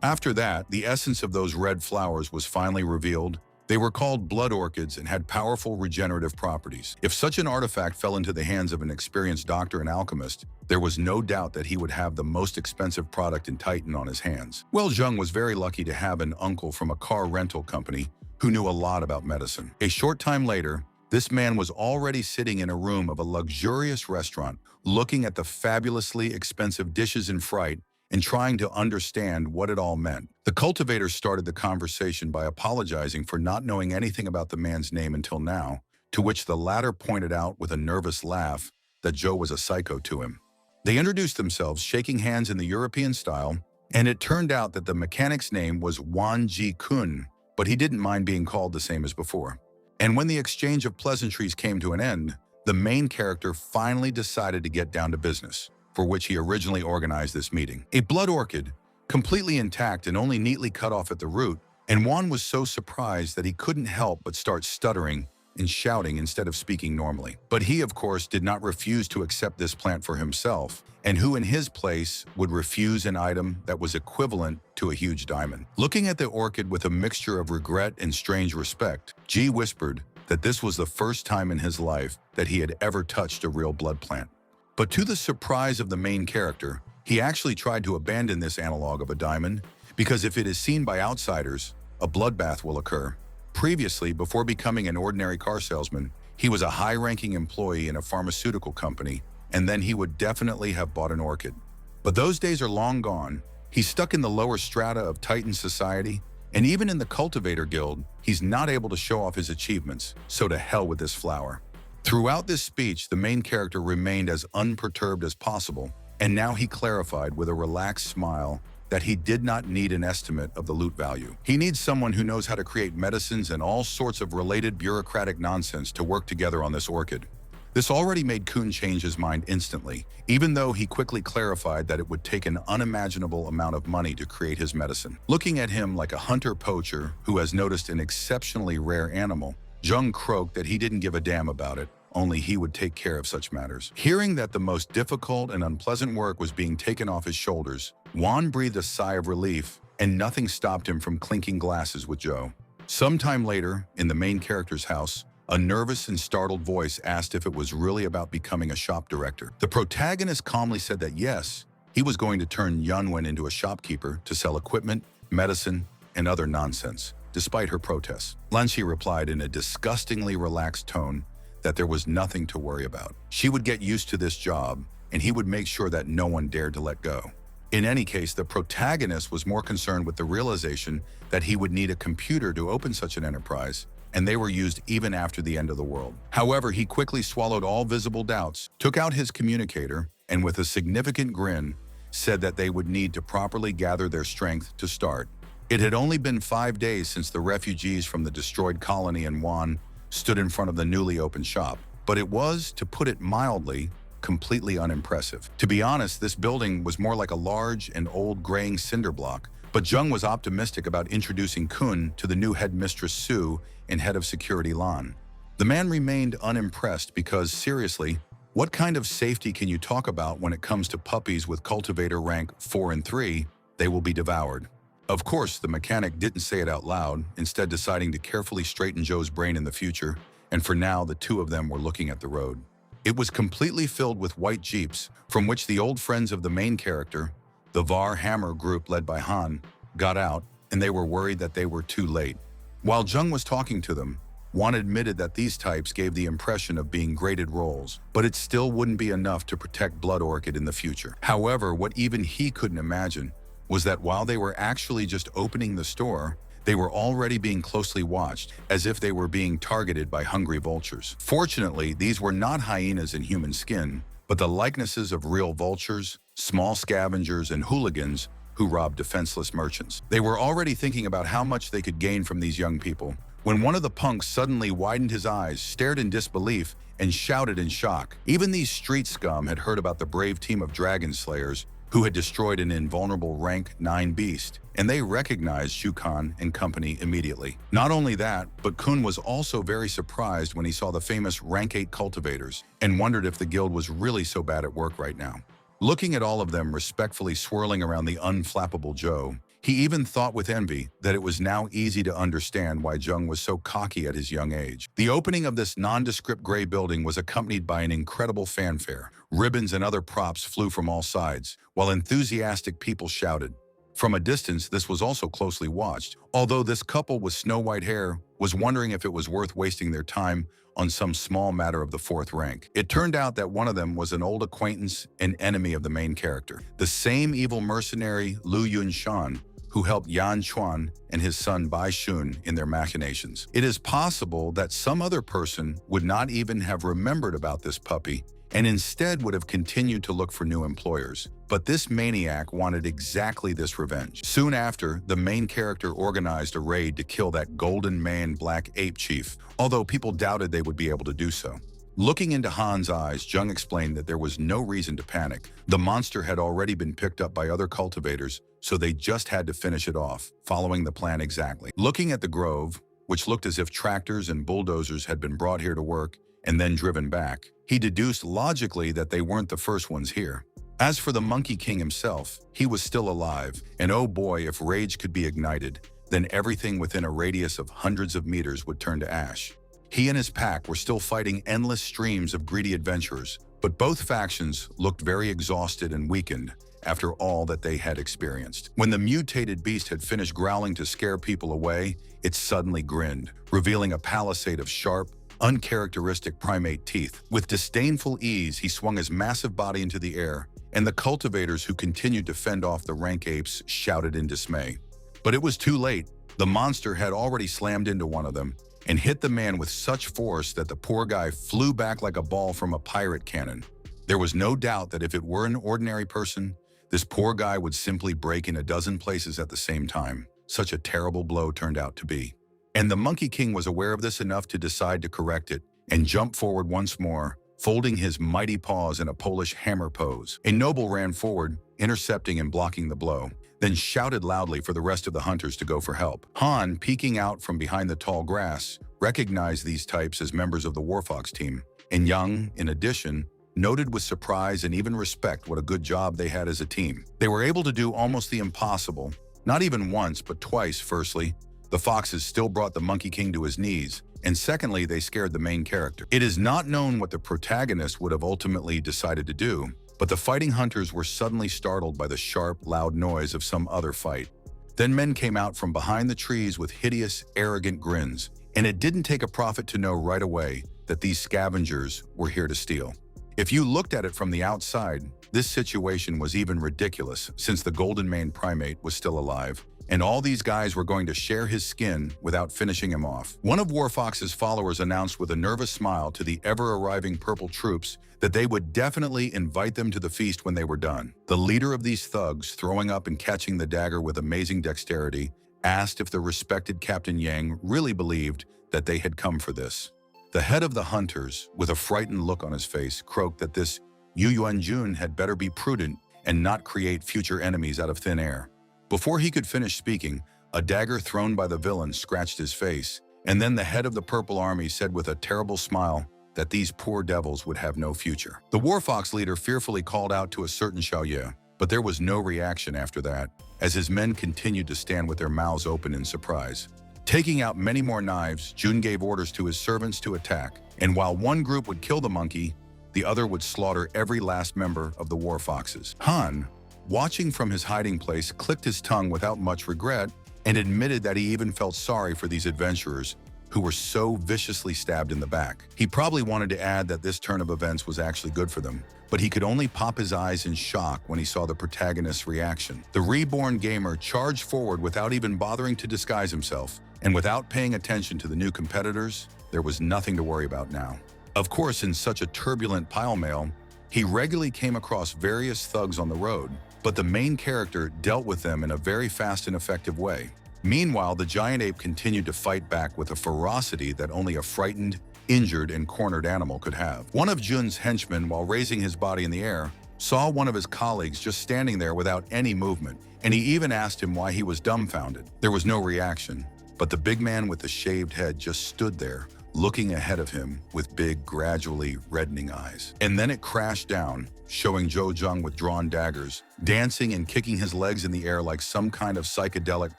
After that, the essence of those red flowers was finally revealed. They were called blood orchids and had powerful regenerative properties. If such an artifact fell into the hands of an experienced doctor and alchemist, there was no doubt that he would have the most expensive product in Titan on his hands. Well, Jung was very lucky to have an uncle from a car rental company who knew a lot about medicine. A short time later, this man was already sitting in a room of a luxurious restaurant, looking at the fabulously expensive dishes in fright and trying to understand what it all meant. The cultivator started the conversation by apologizing for not knowing anything about the man's name until now, to which the latter pointed out with a nervous laugh that Joe was a psycho to him. They introduced themselves, shaking hands in the European style, and it turned out that the mechanic's name was Wan Ji-kun, but he didn't mind being called the same as before. And when the exchange of pleasantries came to an end, the main character finally decided to get down to business, for which he originally organized this meeting. A blood orchid, completely intact and only neatly cut off at the root, and Juan was so surprised that he couldn't help but start stuttering and shouting instead of speaking normally. But he, of course, did not refuse to accept this plant for himself, and who in his place would refuse an item that was equivalent to a huge diamond? Looking at the orchid with a mixture of regret and strange respect, G whispered that this was the first time in his life that he had ever touched a real blood plant. But to the surprise of the main character, he actually tried to abandon this analog of a diamond, because if it is seen by outsiders, a bloodbath will occur. Previously, before becoming an ordinary car salesman, he was a high-ranking employee in a pharmaceutical company, and then he would definitely have bought an orchid. But those days are long gone. He's stuck in the lower strata of Titan society, and even in the Cultivator Guild, he's not able to show off his achievements, so to hell with this flower. Throughout this speech, the main character remained as unperturbed as possible, and now he clarified with a relaxed smile that he did not need an estimate of the loot value. He needs someone who knows how to create medicines and all sorts of related bureaucratic nonsense to work together on this orchid. This already made Kun change his mind instantly, even though he quickly clarified that it would take an unimaginable amount of money to create his medicine. Looking at him like a hunter-poacher who has noticed an exceptionally rare animal, Jung croaked that he didn't give a damn about it, only he would take care of such matters. Hearing that the most difficult and unpleasant work was being taken off his shoulders, Juan breathed a sigh of relief, and nothing stopped him from clinking glasses with Joe. Sometime later, in the main character's house, a nervous and startled voice asked if it was really about becoming a shop director. The protagonist calmly said that yes, he was going to turn Yunwen into a shopkeeper to sell equipment, medicine, and other nonsense, despite her protests. Lanxi replied in a disgustingly relaxed tone that there was nothing to worry about. She would get used to this job, and he would make sure that no one dared to let go. In any case, the protagonist was more concerned with the realization that he would need a computer to open such an enterprise, and they were used even after the end of the world. However, he quickly swallowed all visible doubts, took out his communicator, and with a significant grin, said that they would need to properly gather their strength to start. It had only been 5 days since the refugees from the destroyed colony in Wan stood in front of the newly opened shop, but it was, to put it mildly, completely unimpressive. To be honest, this building was more like a large and old graying cinder block, but Jung was optimistic about introducing Kun to the new headmistress Su and head of security Lan. The man remained unimpressed because, seriously, what kind of safety can you talk about when it comes to puppies with cultivator rank 4 and 3? They will be devoured. Of course, the mechanic didn't say it out loud, instead deciding to carefully straighten Joe's brain in the future, and for now the two of them were looking at the road. It was completely filled with white jeeps, from which the old friends of the main character, the Var Hammer group led by Han, got out, and they were worried that they were too late. While Jung was talking to them, Wan admitted that these types gave the impression of being graded roles, but it still wouldn't be enough to protect Blood Orchid in the future. However, what even he couldn't imagine was that while they were actually just opening the store, they were already being closely watched, as if they were being targeted by hungry vultures. Fortunately, these were not hyenas in human skin, but the likenesses of real vultures, small scavengers, and hooligans who robbed defenseless merchants. They were already thinking about how much they could gain from these young people, when one of the punks suddenly widened his eyes, stared in disbelief, and shouted in shock. Even these street scum had heard about the brave team of dragon slayers who had destroyed an invulnerable rank 9 beast, and they recognized Shukan and company immediately. Not only that, but Kun was also very surprised when he saw the famous rank 8 cultivators and wondered if the guild was really so bad at work right now. Looking at all of them respectfully swirling around the unflappable Joe, he even thought with envy that it was now easy to understand why Jung was so cocky at his young age. The opening of this nondescript gray building was accompanied by an incredible fanfare. Ribbons and other props flew from all sides, while enthusiastic people shouted. From a distance, this was also closely watched, although this couple with snow-white hair was wondering if it was worth wasting their time on some small matter of the 4th rank. It turned out that one of them was an old acquaintance and enemy of the main character, the same evil mercenary Lu Yunshan, who helped Yan Chuan and his son Bai Shun in their machinations. It is possible that some other person would not even have remembered about this puppy and instead would have continued to look for new employers. But this maniac wanted exactly this revenge. Soon after, the main character organized a raid to kill that golden man black ape chief, although people doubted they would be able to do so. Looking into Han's eyes, Jung explained that there was no reason to panic. The monster had already been picked up by other cultivators, so they just had to finish it off, following the plan exactly. Looking at the grove, which looked as if tractors and bulldozers had been brought here to work and then driven back. He deduced logically that they weren't the first ones here. As for the Monkey King himself, he was still alive, and oh boy, if rage could be ignited, then everything within a radius of hundreds of meters would turn to ash. He and his pack were still fighting endless streams of greedy adventurers, but both factions looked very exhausted and weakened after all that they had experienced. When the mutated beast had finished growling to scare people away, it suddenly grinned, revealing a palisade of sharp, uncharacteristic primate teeth. With disdainful ease, he swung his massive body into the air, and the cultivators who continued to fend off the rank apes shouted in dismay. But it was too late. The monster had already slammed into one of them and hit the man with such force that the poor guy flew back like a ball from a pirate cannon. There was no doubt that if it were an ordinary person, this poor guy would simply break in a dozen places at the same time. Such a terrible blow turned out to be. And the Monkey King was aware of this enough to decide to correct it and jump forward once more, folding his mighty paws in a Polish hammer pose. A noble ran forward, intercepting and blocking the blow, then shouted loudly for the rest of the hunters to go for help. Han, peeking out from behind the tall grass, recognized these types as members of the Warfox team, and Yang, in addition, noted with surprise and even respect what a good job they had as a team. They were able to do almost the impossible, not even once, but twice. Firstly, the foxes still brought the Monkey King to his knees, and secondly, they scared the main character. It is not known what the protagonist would have ultimately decided to do, but the fighting hunters were suddenly startled by the sharp, loud noise of some other fight. Then men came out from behind the trees with hideous, arrogant grins, and it didn't take a prophet to know right away that these scavengers were here to steal. If you looked at it from the outside, this situation was even ridiculous since the golden maned primate was still alive, and all these guys were going to share his skin without finishing him off. One of Warfox's followers announced with a nervous smile to the ever-arriving purple troops that they would definitely invite them to the feast when they were done. The leader of these thugs, throwing up and catching the dagger with amazing dexterity, asked if the respected Captain Yang really believed that they had come for this. The head of the hunters, with a frightened look on his face, croaked that this Yu Yuanjun had better be prudent and not create future enemies out of thin air. Before he could finish speaking, a dagger thrown by the villain scratched his face, and then the head of the Purple Army said with a terrible smile that these poor devils would have no future. The Warfox leader fearfully called out to a certain Xiaoye, but there was no reaction after that, as his men continued to stand with their mouths open in surprise. Taking out many more knives, Jun gave orders to his servants to attack, and while one group would kill the monkey, the other would slaughter every last member of the Warfoxes. Han, watching from his hiding place, clicked his tongue without much regret and admitted that he even felt sorry for these adventurers who were so viciously stabbed in the back. He probably wanted to add that this turn of events was actually good for them, but he could only pop his eyes in shock when he saw the protagonist's reaction. The reborn gamer charged forward without even bothering to disguise himself, and without paying attention to the new competitors, there was nothing to worry about now. Of course, in such a turbulent pile-mail, he regularly came across various thugs on the road, but the main character dealt with them in a very fast and effective way. Meanwhile, the giant ape continued to fight back with a ferocity that only a frightened, injured, and cornered animal could have. One of Jun's henchmen, while raising his body in the air, saw one of his colleagues just standing there without any movement, and he even asked him why he was dumbfounded. There was no reaction, but the big man with the shaved head just stood there, looking ahead of him with big, gradually reddening eyes. And then it crashed down, showing Zhou Zheng with drawn daggers, dancing and kicking his legs in the air like some kind of psychedelic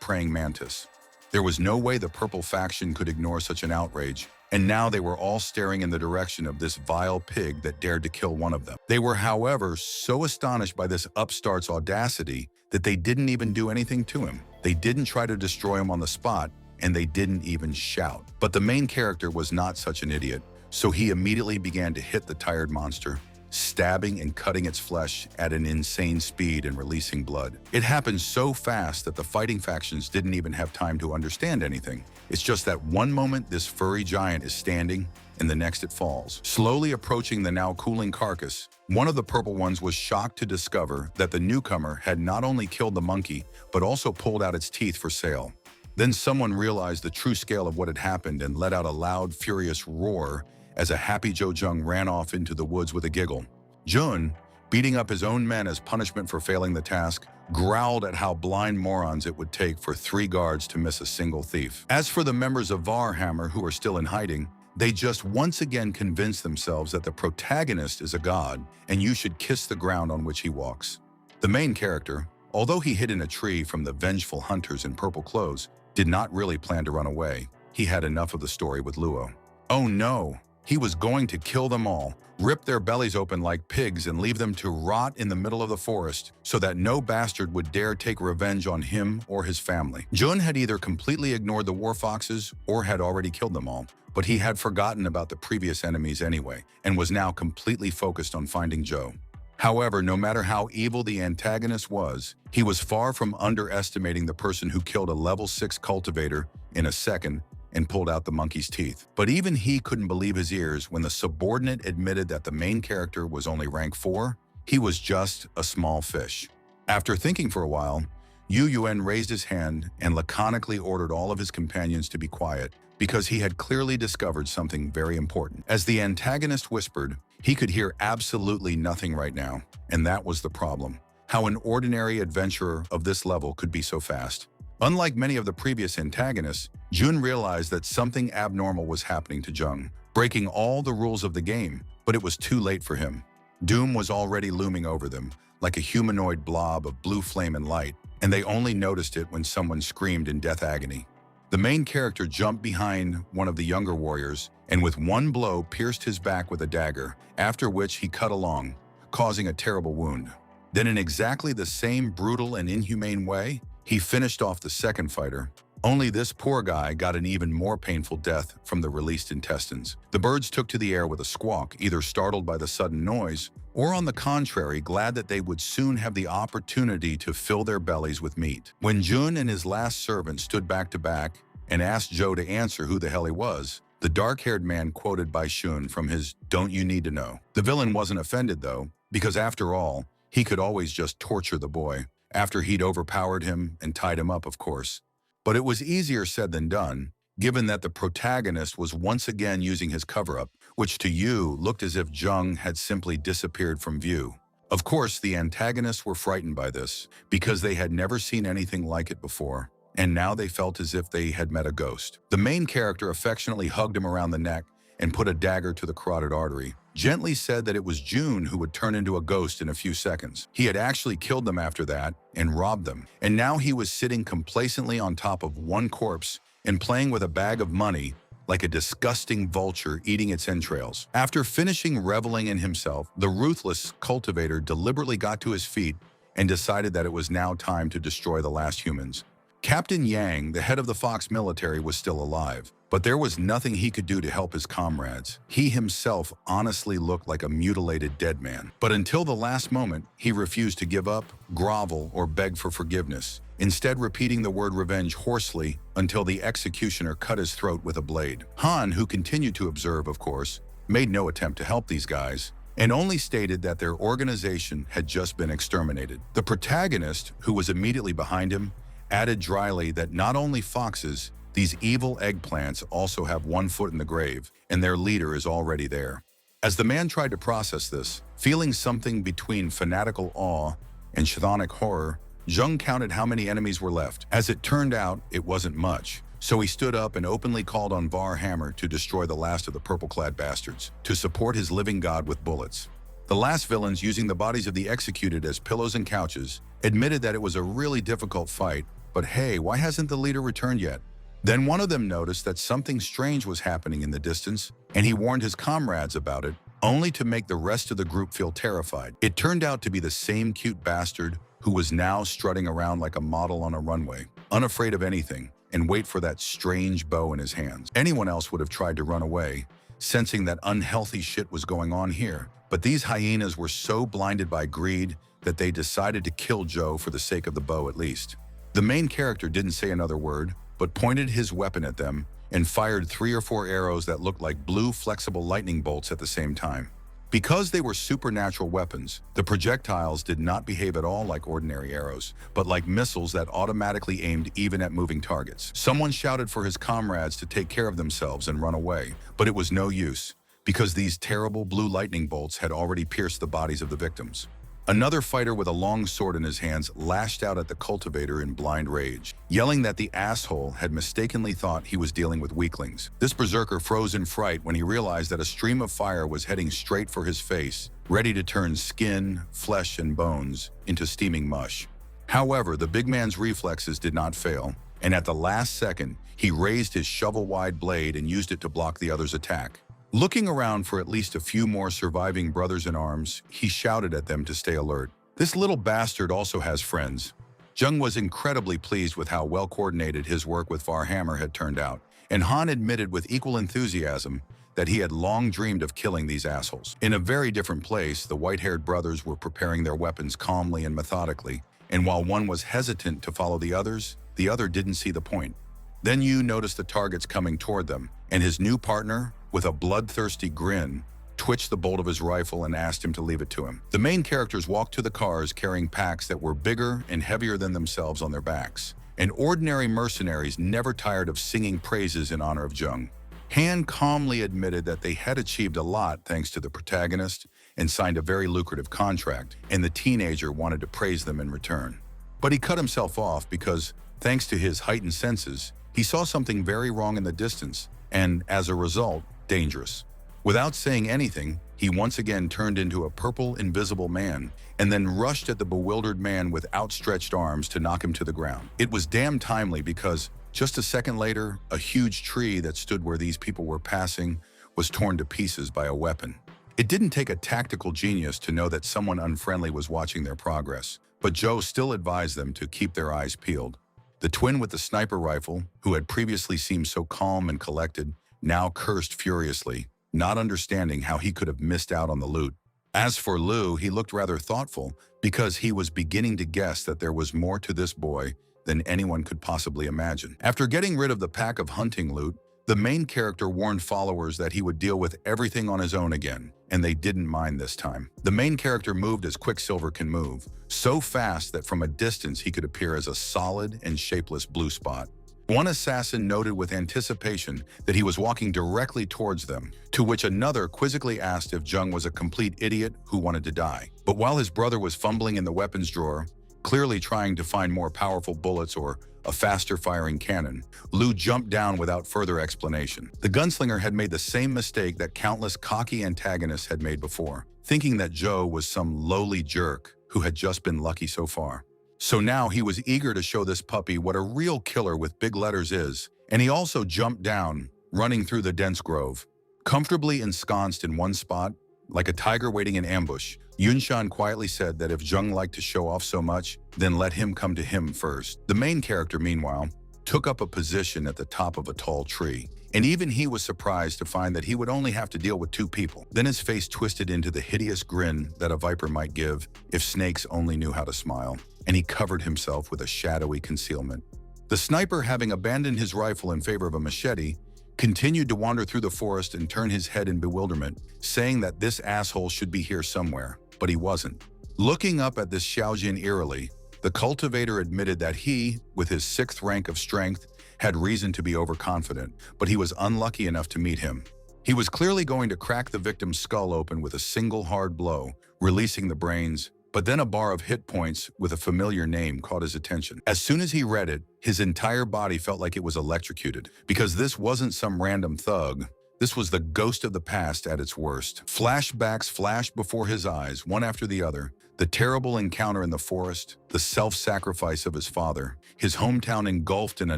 praying mantis. There was no way the purple faction could ignore such an outrage, and now they were all staring in the direction of this vile pig that dared to kill one of them. They were, however, so astonished by this upstart's audacity that they didn't even do anything to him. They didn't try to destroy him on the spot, and they didn't even shout. But the main character was not such an idiot, so he immediately began to hit the tired monster, stabbing and cutting its flesh at an insane speed and releasing blood. It happened so fast that the fighting factions didn't even have time to understand anything. It's just that one moment this furry giant is standing, and the next it falls. Slowly approaching the now cooling carcass, one of the purple ones was shocked to discover that the newcomer had not only killed the monkey, but also pulled out its teeth for sale. Then someone realized the true scale of what had happened and let out a loud, furious roar as a happy Zhou Zheng ran off into the woods with a giggle. Jun, beating up his own men as punishment for failing the task, growled at how blind morons it would take for 3 guards to miss a single thief. As for the members of Varhammer who are still in hiding, they just once again convince themselves that the protagonist is a god and you should kiss the ground on which he walks. The main character, although he hid in a tree from the vengeful hunters in purple clothes, did not really plan to run away. He had enough of the story with Luo. Oh no! He was going to kill them all, rip their bellies open like pigs and leave them to rot in the middle of the forest so that no bastard would dare take revenge on him or his family. Jun had either completely ignored the war foxes or had already killed them all, but he had forgotten about the previous enemies anyway and was now completely focused on finding Zhou. However, no matter how evil the antagonist was, he was far from underestimating the person who killed a level 6 cultivator in a second and pulled out the monkey's teeth. But even he couldn't believe his ears when the subordinate admitted that the main character was only rank 4. He was just a small fish. After thinking for a while, Yu Yuan raised his hand and laconically ordered all of his companions to be quiet because he had clearly discovered something very important. As the antagonist whispered, he could hear absolutely nothing right now, and that was the problem. How an ordinary adventurer of this level could be so fast. Unlike many of the previous antagonists, Jun realized that something abnormal was happening to Zheng, breaking all the rules of the game, but it was too late for him. Doom was already looming over them, like a humanoid blob of blue flame and light, and they only noticed it when someone screamed in death agony. The main character jumped behind one of the younger warriors and with one blow pierced his back with a dagger, after which he cut along, causing a terrible wound. Then in exactly the same brutal and inhumane way, he finished off the second fighter. Only this poor guy got an even more painful death from the released intestines. The birds took to the air with a squawk, either startled by the sudden noise, or on the contrary, glad that they would soon have the opportunity to fill their bellies with meat. When Jun and his last servant stood back to back and asked Zhou to answer who the hell he was, the dark-haired man quoted Bai Shun from his "Don't You Need to Know." The villain wasn't offended though, because after all, he could always just torture the boy, after he'd overpowered him and tied him up, of course. But it was easier said than done, given that the protagonist was once again using his cover-up, which to Yu looked as if Zheng had simply disappeared from view. Of course, the antagonists were frightened by this, because they had never seen anything like it before, and now they felt as if they had met a ghost. The main character affectionately hugged him around the neck and put a dagger to the carotid artery, gently said that it was June who would turn into a ghost in a few seconds. He had actually killed them after that and robbed them, and now he was sitting complacently on top of one corpse and playing with a bag of money like a disgusting vulture eating its entrails. After finishing reveling in himself, the ruthless cultivator deliberately got to his feet and decided that it was now time to destroy the last humans. Captain Yang, the head of the Fox military, was still alive, but there was nothing he could do to help his comrades. He himself honestly looked like a mutilated dead man. But until the last moment, he refused to give up, grovel, or beg for forgiveness, instead repeating the word revenge hoarsely until the executioner cut his throat with a blade. Han, who continued to observe, of course, made no attempt to help these guys, and only stated that their organization had just been exterminated. The protagonist, who was immediately behind him, added dryly that not only foxes, these evil eggplants also have one foot in the grave, and their leader is already there. As the man tried to process this, feeling something between fanatical awe and chthonic horror, Zheng counted how many enemies were left. As it turned out, it wasn't much, so he stood up and openly called on Varhammer to destroy the last of the purple-clad bastards, to support his living god with bullets. The last villains, using the bodies of the executed as pillows and couches, admitted that it was a really difficult fight, but hey, why hasn't the leader returned yet? Then one of them noticed that something strange was happening in the distance, and he warned his comrades about it, only to make the rest of the group feel terrified. It turned out to be the same cute bastard who was now strutting around like a model on a runway, unafraid of anything, and wait for that strange bow in his hands. Anyone else would have tried to run away, sensing that unhealthy shit was going on here, but these hyenas were so blinded by greed that they decided to kill Zhou for the sake of the bow at least. The main character didn't say another word, but pointed his weapon at them and fired 3 or 4 arrows that looked like blue flexible lightning bolts at the same time. Because they were supernatural weapons, the projectiles did not behave at all like ordinary arrows, but like missiles that automatically aimed even at moving targets. Someone shouted for his comrades to take care of themselves and run away, but it was no use, because these terrible blue lightning bolts had already pierced the bodies of the victims. Another fighter with a long sword in his hands lashed out at the cultivator in blind rage, yelling that the asshole had mistakenly thought he was dealing with weaklings. This berserker froze in fright when he realized that a stream of fire was heading straight for his face, ready to turn skin, flesh, and bones into steaming mush. However, the big man's reflexes did not fail, and at the last second, he raised his shovel-wide blade and used it to block the other's attack. Looking around for at least a few more surviving brothers-in-arms, he shouted at them to stay alert. This little bastard also has friends. Jung was incredibly pleased with how well-coordinated his work with Varhammer had turned out, and Han admitted with equal enthusiasm that he had long dreamed of killing these assholes. In a very different place, the white-haired brothers were preparing their weapons calmly and methodically, and while one was hesitant to follow the others, the other didn't see the point. Then Yu noticed the targets coming toward them, and his new partner, with a bloodthirsty grin, twitched the bolt of his rifle and asked him to leave it to him. The main characters walked to the cars carrying packs that were bigger and heavier than themselves on their backs, and ordinary mercenaries never tired of singing praises in honor of Jung. Han calmly admitted that they had achieved a lot thanks to the protagonist and signed a very lucrative contract, and the teenager wanted to praise them in return. But he cut himself off because, thanks to his heightened senses, he saw something very wrong in the distance, and, as a result, dangerous. Without saying anything, he once again turned into a purple, invisible man, and then rushed at the bewildered man with outstretched arms to knock him to the ground. It was damn timely because, just a second later, a huge tree that stood where these people were passing was torn to pieces by a weapon. It didn't take a tactical genius to know that someone unfriendly was watching their progress, but Joe still advised them to keep their eyes peeled. The twin with the sniper rifle, who had previously seemed so calm and collected, now cursed furiously, not understanding how he could have missed out on the loot. As for Lu, he looked rather thoughtful because he was beginning to guess that there was more to this boy than anyone could possibly imagine. After getting rid of the pack of hunting loot, the main character warned followers that he would deal with everything on his own again, and they didn't mind this time. The main character moved as Quicksilver can move, so fast that from a distance he could appear as a solid and shapeless blue spot. One assassin noted with anticipation that he was walking directly towards them, to which another quizzically asked if Jung was a complete idiot who wanted to die. But while his brother was fumbling in the weapons drawer, clearly trying to find more powerful bullets or a faster-firing cannon, Lu jumped down without further explanation. The gunslinger had made the same mistake that countless cocky antagonists had made before, thinking that Joe was some lowly jerk who had just been lucky so far. So now he was eager to show this puppy what a real killer with big letters is, and he also jumped down, running through the dense grove. Comfortably ensconced in one spot, like a tiger waiting in ambush, Yunshan quietly said that if Jung liked to show off so much, then let him come to him first. The main character, meanwhile, took up a position at the top of a tall tree, and even he was surprised to find that he would only have to deal with 2 people. Then his face twisted into the hideous grin that a viper might give if snakes only knew how to smile, and he covered himself with a shadowy concealment. The sniper, having abandoned his rifle in favor of a machete, continued to wander through the forest and turn his head in bewilderment, saying that this asshole should be here somewhere, but he wasn't. Looking up at this Xiaojin eerily, the cultivator admitted that he, with his 6th rank of strength, had reason to be overconfident, but he was unlucky enough to meet him. He was clearly going to crack the victim's skull open with a single hard blow, releasing the brains, but then a bar of hit points with a familiar name caught his attention. As soon as he read it, his entire body felt like it was electrocuted, because this wasn't some random thug. This was the ghost of the past at its worst. Flashbacks flashed before his eyes, one after the other. The terrible encounter in the forest, the self-sacrifice of his father, his hometown engulfed in a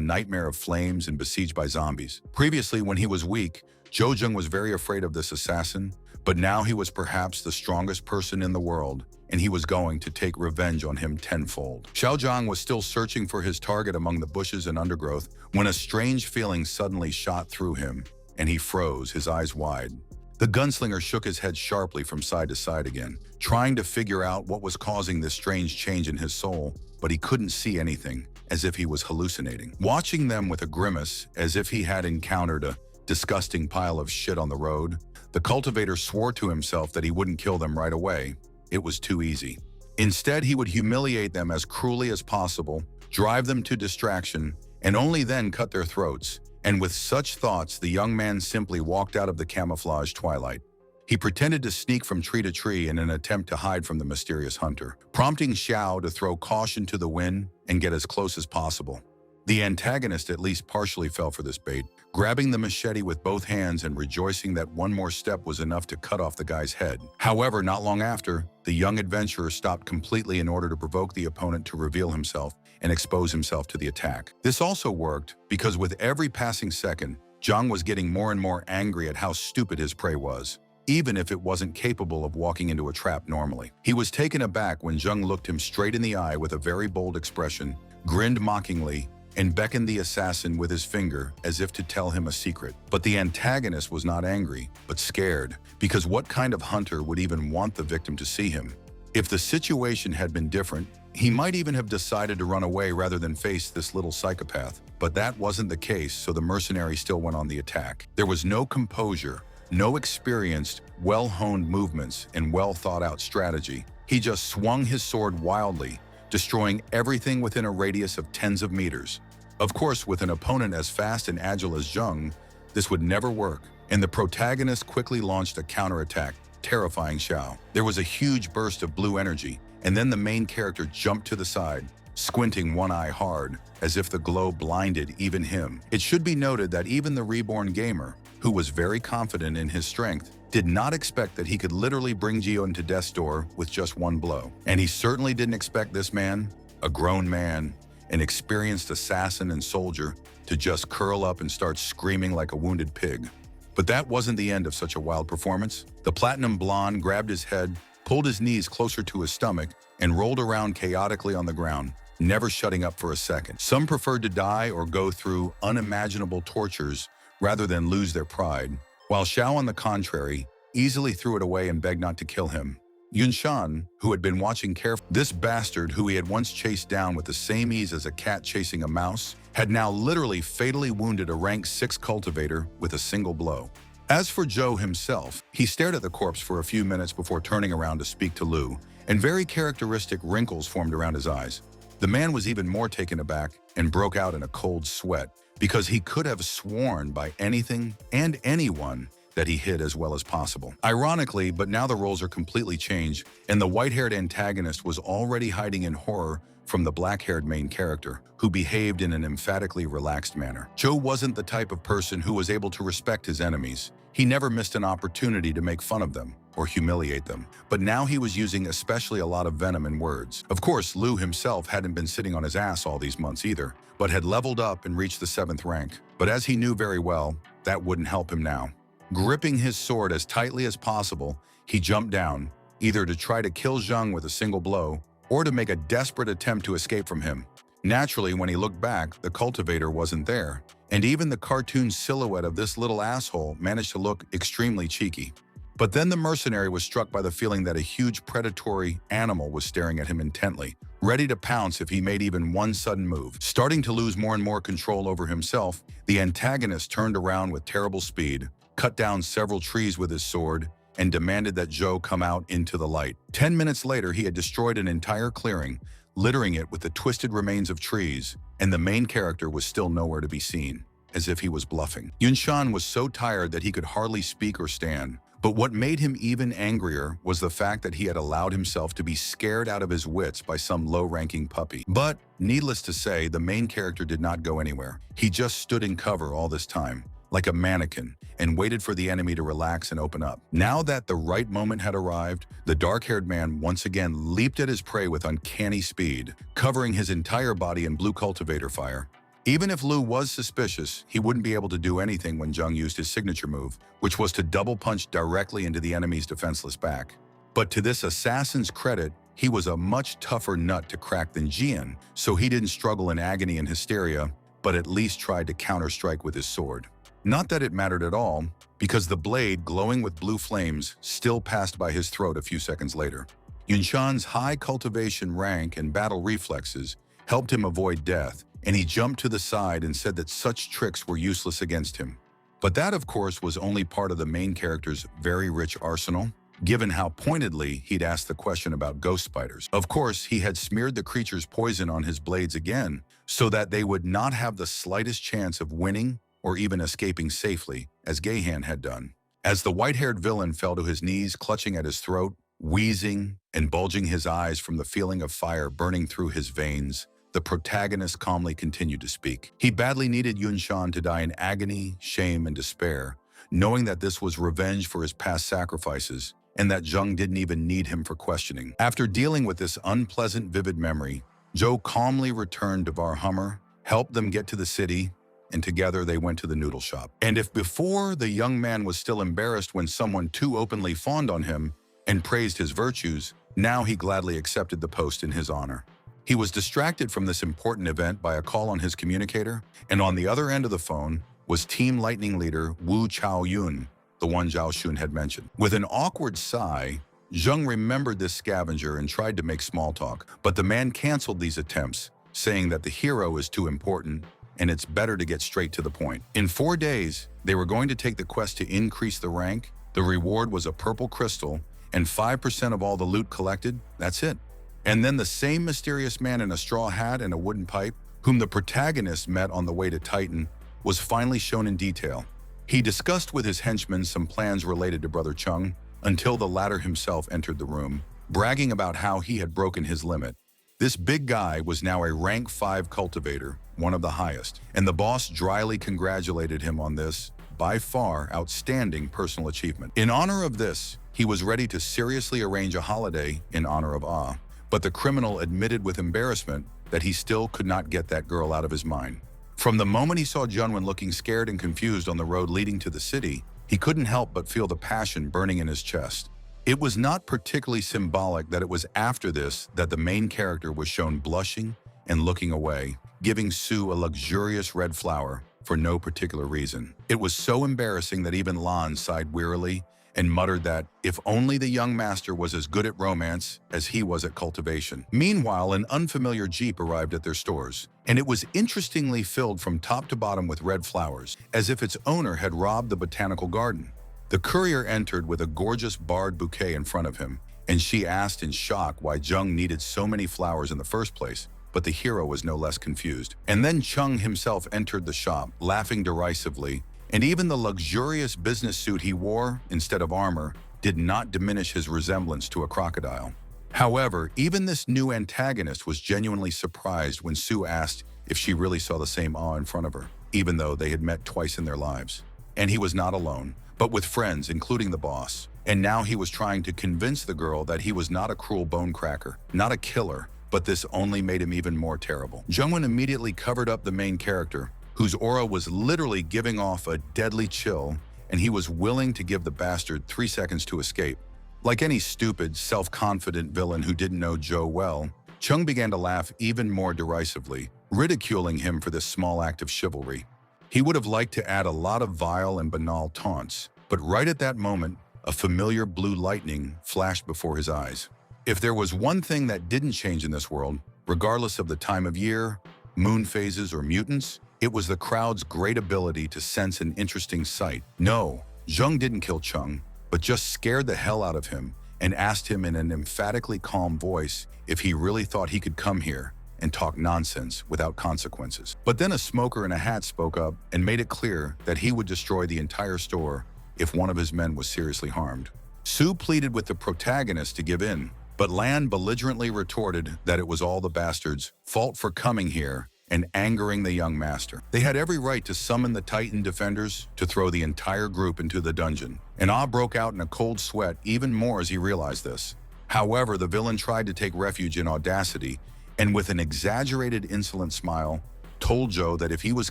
nightmare of flames and besieged by zombies. Previously, when he was weak, Jo Jung was very afraid of this assassin, but now he was perhaps the strongest person in the world, and he was going to take revenge on him tenfold. Xiao Zhang was still searching for his target among the bushes and undergrowth when a strange feeling suddenly shot through him, and he froze, his eyes wide. The gunslinger shook his head sharply from side to side again, trying to figure out what was causing this strange change in his soul, but he couldn't see anything, as if he was hallucinating. Watching them with a grimace, as if he had encountered a disgusting pile of shit on the road, the cultivator swore to himself that he wouldn't kill them right away. It was too easy. Instead, he would humiliate them as cruelly as possible, drive them to distraction, and only then cut their throats. And with such thoughts, the young man simply walked out of the camouflage twilight. He pretended to sneak from tree to tree in an attempt to hide from the mysterious hunter, prompting Xiao to throw caution to the wind and get as close as possible. The antagonist at least partially fell for this bait, grabbing the machete with both hands and rejoicing that one more step was enough to cut off the guy's head. However, not long after, the young adventurer stopped completely in order to provoke the opponent to reveal himself and expose himself to the attack. This also worked because with every passing second, Zhang was getting more and more angry at how stupid his prey was, even if it wasn't capable of walking into a trap normally. He was taken aback when Zhang looked him straight in the eye with a very bold expression, grinned mockingly, and beckoned the assassin with his finger as if to tell him a secret. But the antagonist was not angry, but scared, because what kind of hunter would even want the victim to see him? If the situation had been different, he might even have decided to run away rather than face this little psychopath. But that wasn't the case, so the mercenary still went on the attack. There was no composure, no experienced, well-honed movements, and well-thought-out strategy. He just swung his sword wildly, destroying everything within a radius of tens of meters. Of course, with an opponent as fast and agile as Zhang, this would never work, and the protagonist quickly launched a counterattack, terrifying Xiao. There was a huge burst of blue energy, and then the main character jumped to the side, squinting one eye hard, as if the glow blinded even him. It should be noted that even the reborn gamer, who was very confident in his strength, did not expect that he could literally bring Jion to death's door with just one blow. And he certainly didn't expect this man, a grown man, an experienced assassin and soldier, to just curl up and start screaming like a wounded pig. But that wasn't the end of such a wild performance. The platinum blonde grabbed his head, pulled his knees closer to his stomach, and rolled around chaotically on the ground, never shutting up for a second. Some preferred to die or go through unimaginable tortures rather than lose their pride, while Xiao, on the contrary, easily threw it away and begged not to kill him. Yunshan, who had been watching carefully, this bastard who he had once chased down with the same ease as a cat chasing a mouse, had now literally fatally wounded a rank 6 cultivator with a single blow. As for Zhou himself, he stared at the corpse for a few minutes before turning around to speak to Lu, and very characteristic wrinkles formed around his eyes. The man was even more taken aback and broke out in a cold sweat, because he could have sworn by anything and anyone that he hid as well as possible. Ironically, but now the roles are completely changed, and the white-haired antagonist was already hiding in horror from the black-haired main character, who behaved in an emphatically relaxed manner. Zhou wasn't the type of person who was able to respect his enemies. He never missed an opportunity to make fun of them or humiliate them, but now he was using especially a lot of venom in words. Of course, Lu himself hadn't been sitting on his ass all these months either, but had leveled up and reached the 7th rank. But as he knew very well, that wouldn't help him now. Gripping his sword as tightly as possible, he jumped down, either to try to kill Zhang with a single blow, or to make a desperate attempt to escape from him. Naturally, when he looked back, the cultivator wasn't there, and even the cartoon silhouette of this little asshole managed to look extremely cheeky. But then the mercenary was struck by the feeling that a huge predatory animal was staring at him intently, ready to pounce if he made even one sudden move. Starting to lose more and more control over himself, the antagonist turned around with terrible speed, cut down several trees with his sword, and demanded that Zhou come out into the light. 10 minutes later, he had destroyed an entire clearing, littering it with the twisted remains of trees, and the main character was still nowhere to be seen, as if he was bluffing. Yunshan was so tired that he could hardly speak or stand, but what made him even angrier was the fact that he had allowed himself to be scared out of his wits by some low-ranking puppy. But, needless to say, the main character did not go anywhere. He just stood in cover all this time, like a mannequin, and waited for the enemy to relax and open up. Now that the right moment had arrived, the dark-haired man once again leaped at his prey with uncanny speed, covering his entire body in blue cultivator fire. Even if Lu was suspicious, he wouldn't be able to do anything when Zhang used his signature move, which was to double punch directly into the enemy's defenseless back. But to this assassin's credit, he was a much tougher nut to crack than Jian, so he didn't struggle in agony and hysteria, but at least tried to counter-strike with his sword. Not that it mattered at all, because the blade, glowing with blue flames, still passed by his throat a few seconds later. Yunshan's high cultivation rank and battle reflexes helped him avoid death, and he jumped to the side and said that such tricks were useless against him. But that, of course, was only part of the main character's very rich arsenal, given how pointedly he'd asked the question about ghost spiders. Of course, he had smeared the creature's poison on his blades again, so that they would not have the slightest chance of winning or even escaping safely, as Geihan had done. As the white-haired villain fell to his knees, clutching at his throat, wheezing and bulging his eyes from the feeling of fire burning through his veins, the protagonist calmly continued to speak. He badly needed Yunshan to die in agony, shame, and despair, knowing that this was revenge for his past sacrifices and that Zheng didn't even need him for questioning. After dealing with this unpleasant, vivid memory, Zhou calmly returned to Varhammer, helped them get to the city, and together they went to the noodle shop. And if before the young man was still embarrassed when someone too openly fawned on him and praised his virtues, now he gladly accepted the post in his honor. He was distracted from this important event by a call on his communicator, and on the other end of the phone was Team Lightning leader Wu Chaoyun, the one Zhao Xun had mentioned. With an awkward sigh, Zheng remembered this scavenger and tried to make small talk, but the man canceled these attempts, saying that the hero is too important and it's better to get straight to the point. In 4 days, they were going to take the quest to increase the rank. The reward was a purple crystal, and 5% of all the loot collected, that's it. And then the same mysterious man in a straw hat and a wooden pipe, whom the protagonist met on the way to Titan, was finally shown in detail. He discussed with his henchmen some plans related to Brother Chung, until the latter himself entered the room, bragging about how he had broken his limit. This big guy was now a rank 5 cultivator, one of the highest, and the boss dryly congratulated him on this, by far, outstanding personal achievement. In honor of this, he was ready to seriously arrange a holiday in honor of Ah, but the criminal admitted with embarrassment that he still could not get that girl out of his mind. From the moment he saw Junwen looking scared and confused on the road leading to the city, he couldn't help but feel the passion burning in his chest. It was not particularly symbolic that it was after this that the main character was shown blushing and looking away, giving Sue a luxurious red flower for no particular reason. It was so embarrassing that even Lan sighed wearily and muttered that if only the young master was as good at romance as he was at cultivation. Meanwhile, an unfamiliar jeep arrived at their stores, and it was interestingly filled from top to bottom with red flowers, as if its owner had robbed the botanical garden. The courier entered with a gorgeous barred bouquet in front of him, and she asked in shock why Zheng needed so many flowers in the first place, but the hero was no less confused. And then Chung himself entered the shop, laughing derisively, and even the luxurious business suit he wore instead of armor did not diminish his resemblance to a crocodile. However, even this new antagonist was genuinely surprised when Sue asked if she really saw the same awe in front of her, even though they had met twice in their lives. And he was not alone, but with friends, including the boss. And now he was trying to convince the girl that he was not a cruel bone cracker, not a killer, but this only made him even more terrible. Jungwon immediately covered up the main character, whose aura was literally giving off a deadly chill, and he was willing to give the bastard 3 seconds to escape. Like any stupid, self-confident villain who didn't know Joe well, Chung began to laugh even more derisively, ridiculing him for this small act of chivalry. He would have liked to add a lot of vile and banal taunts, but right at that moment, a familiar blue lightning flashed before his eyes. If there was one thing that didn't change in this world, regardless of the time of year, moon phases, or mutants, it was the crowd's great ability to sense an interesting sight. No, Zheng didn't kill Chung, but just scared the hell out of him and asked him in an emphatically calm voice if he really thought he could come here and talk nonsense without consequences. But then a smoker in a hat spoke up and made it clear that he would destroy the entire store if one of his men was seriously harmed. Sue pleaded with the protagonist to give in, but Lan belligerently retorted that it was all the bastard's fault for coming here and angering the young master. They had every right to summon the Titan defenders to throw the entire group into the dungeon, and Ah broke out in a cold sweat even more as he realized this. However, the villain tried to take refuge in audacity and with an exaggerated insolent smile, told Joe that if he was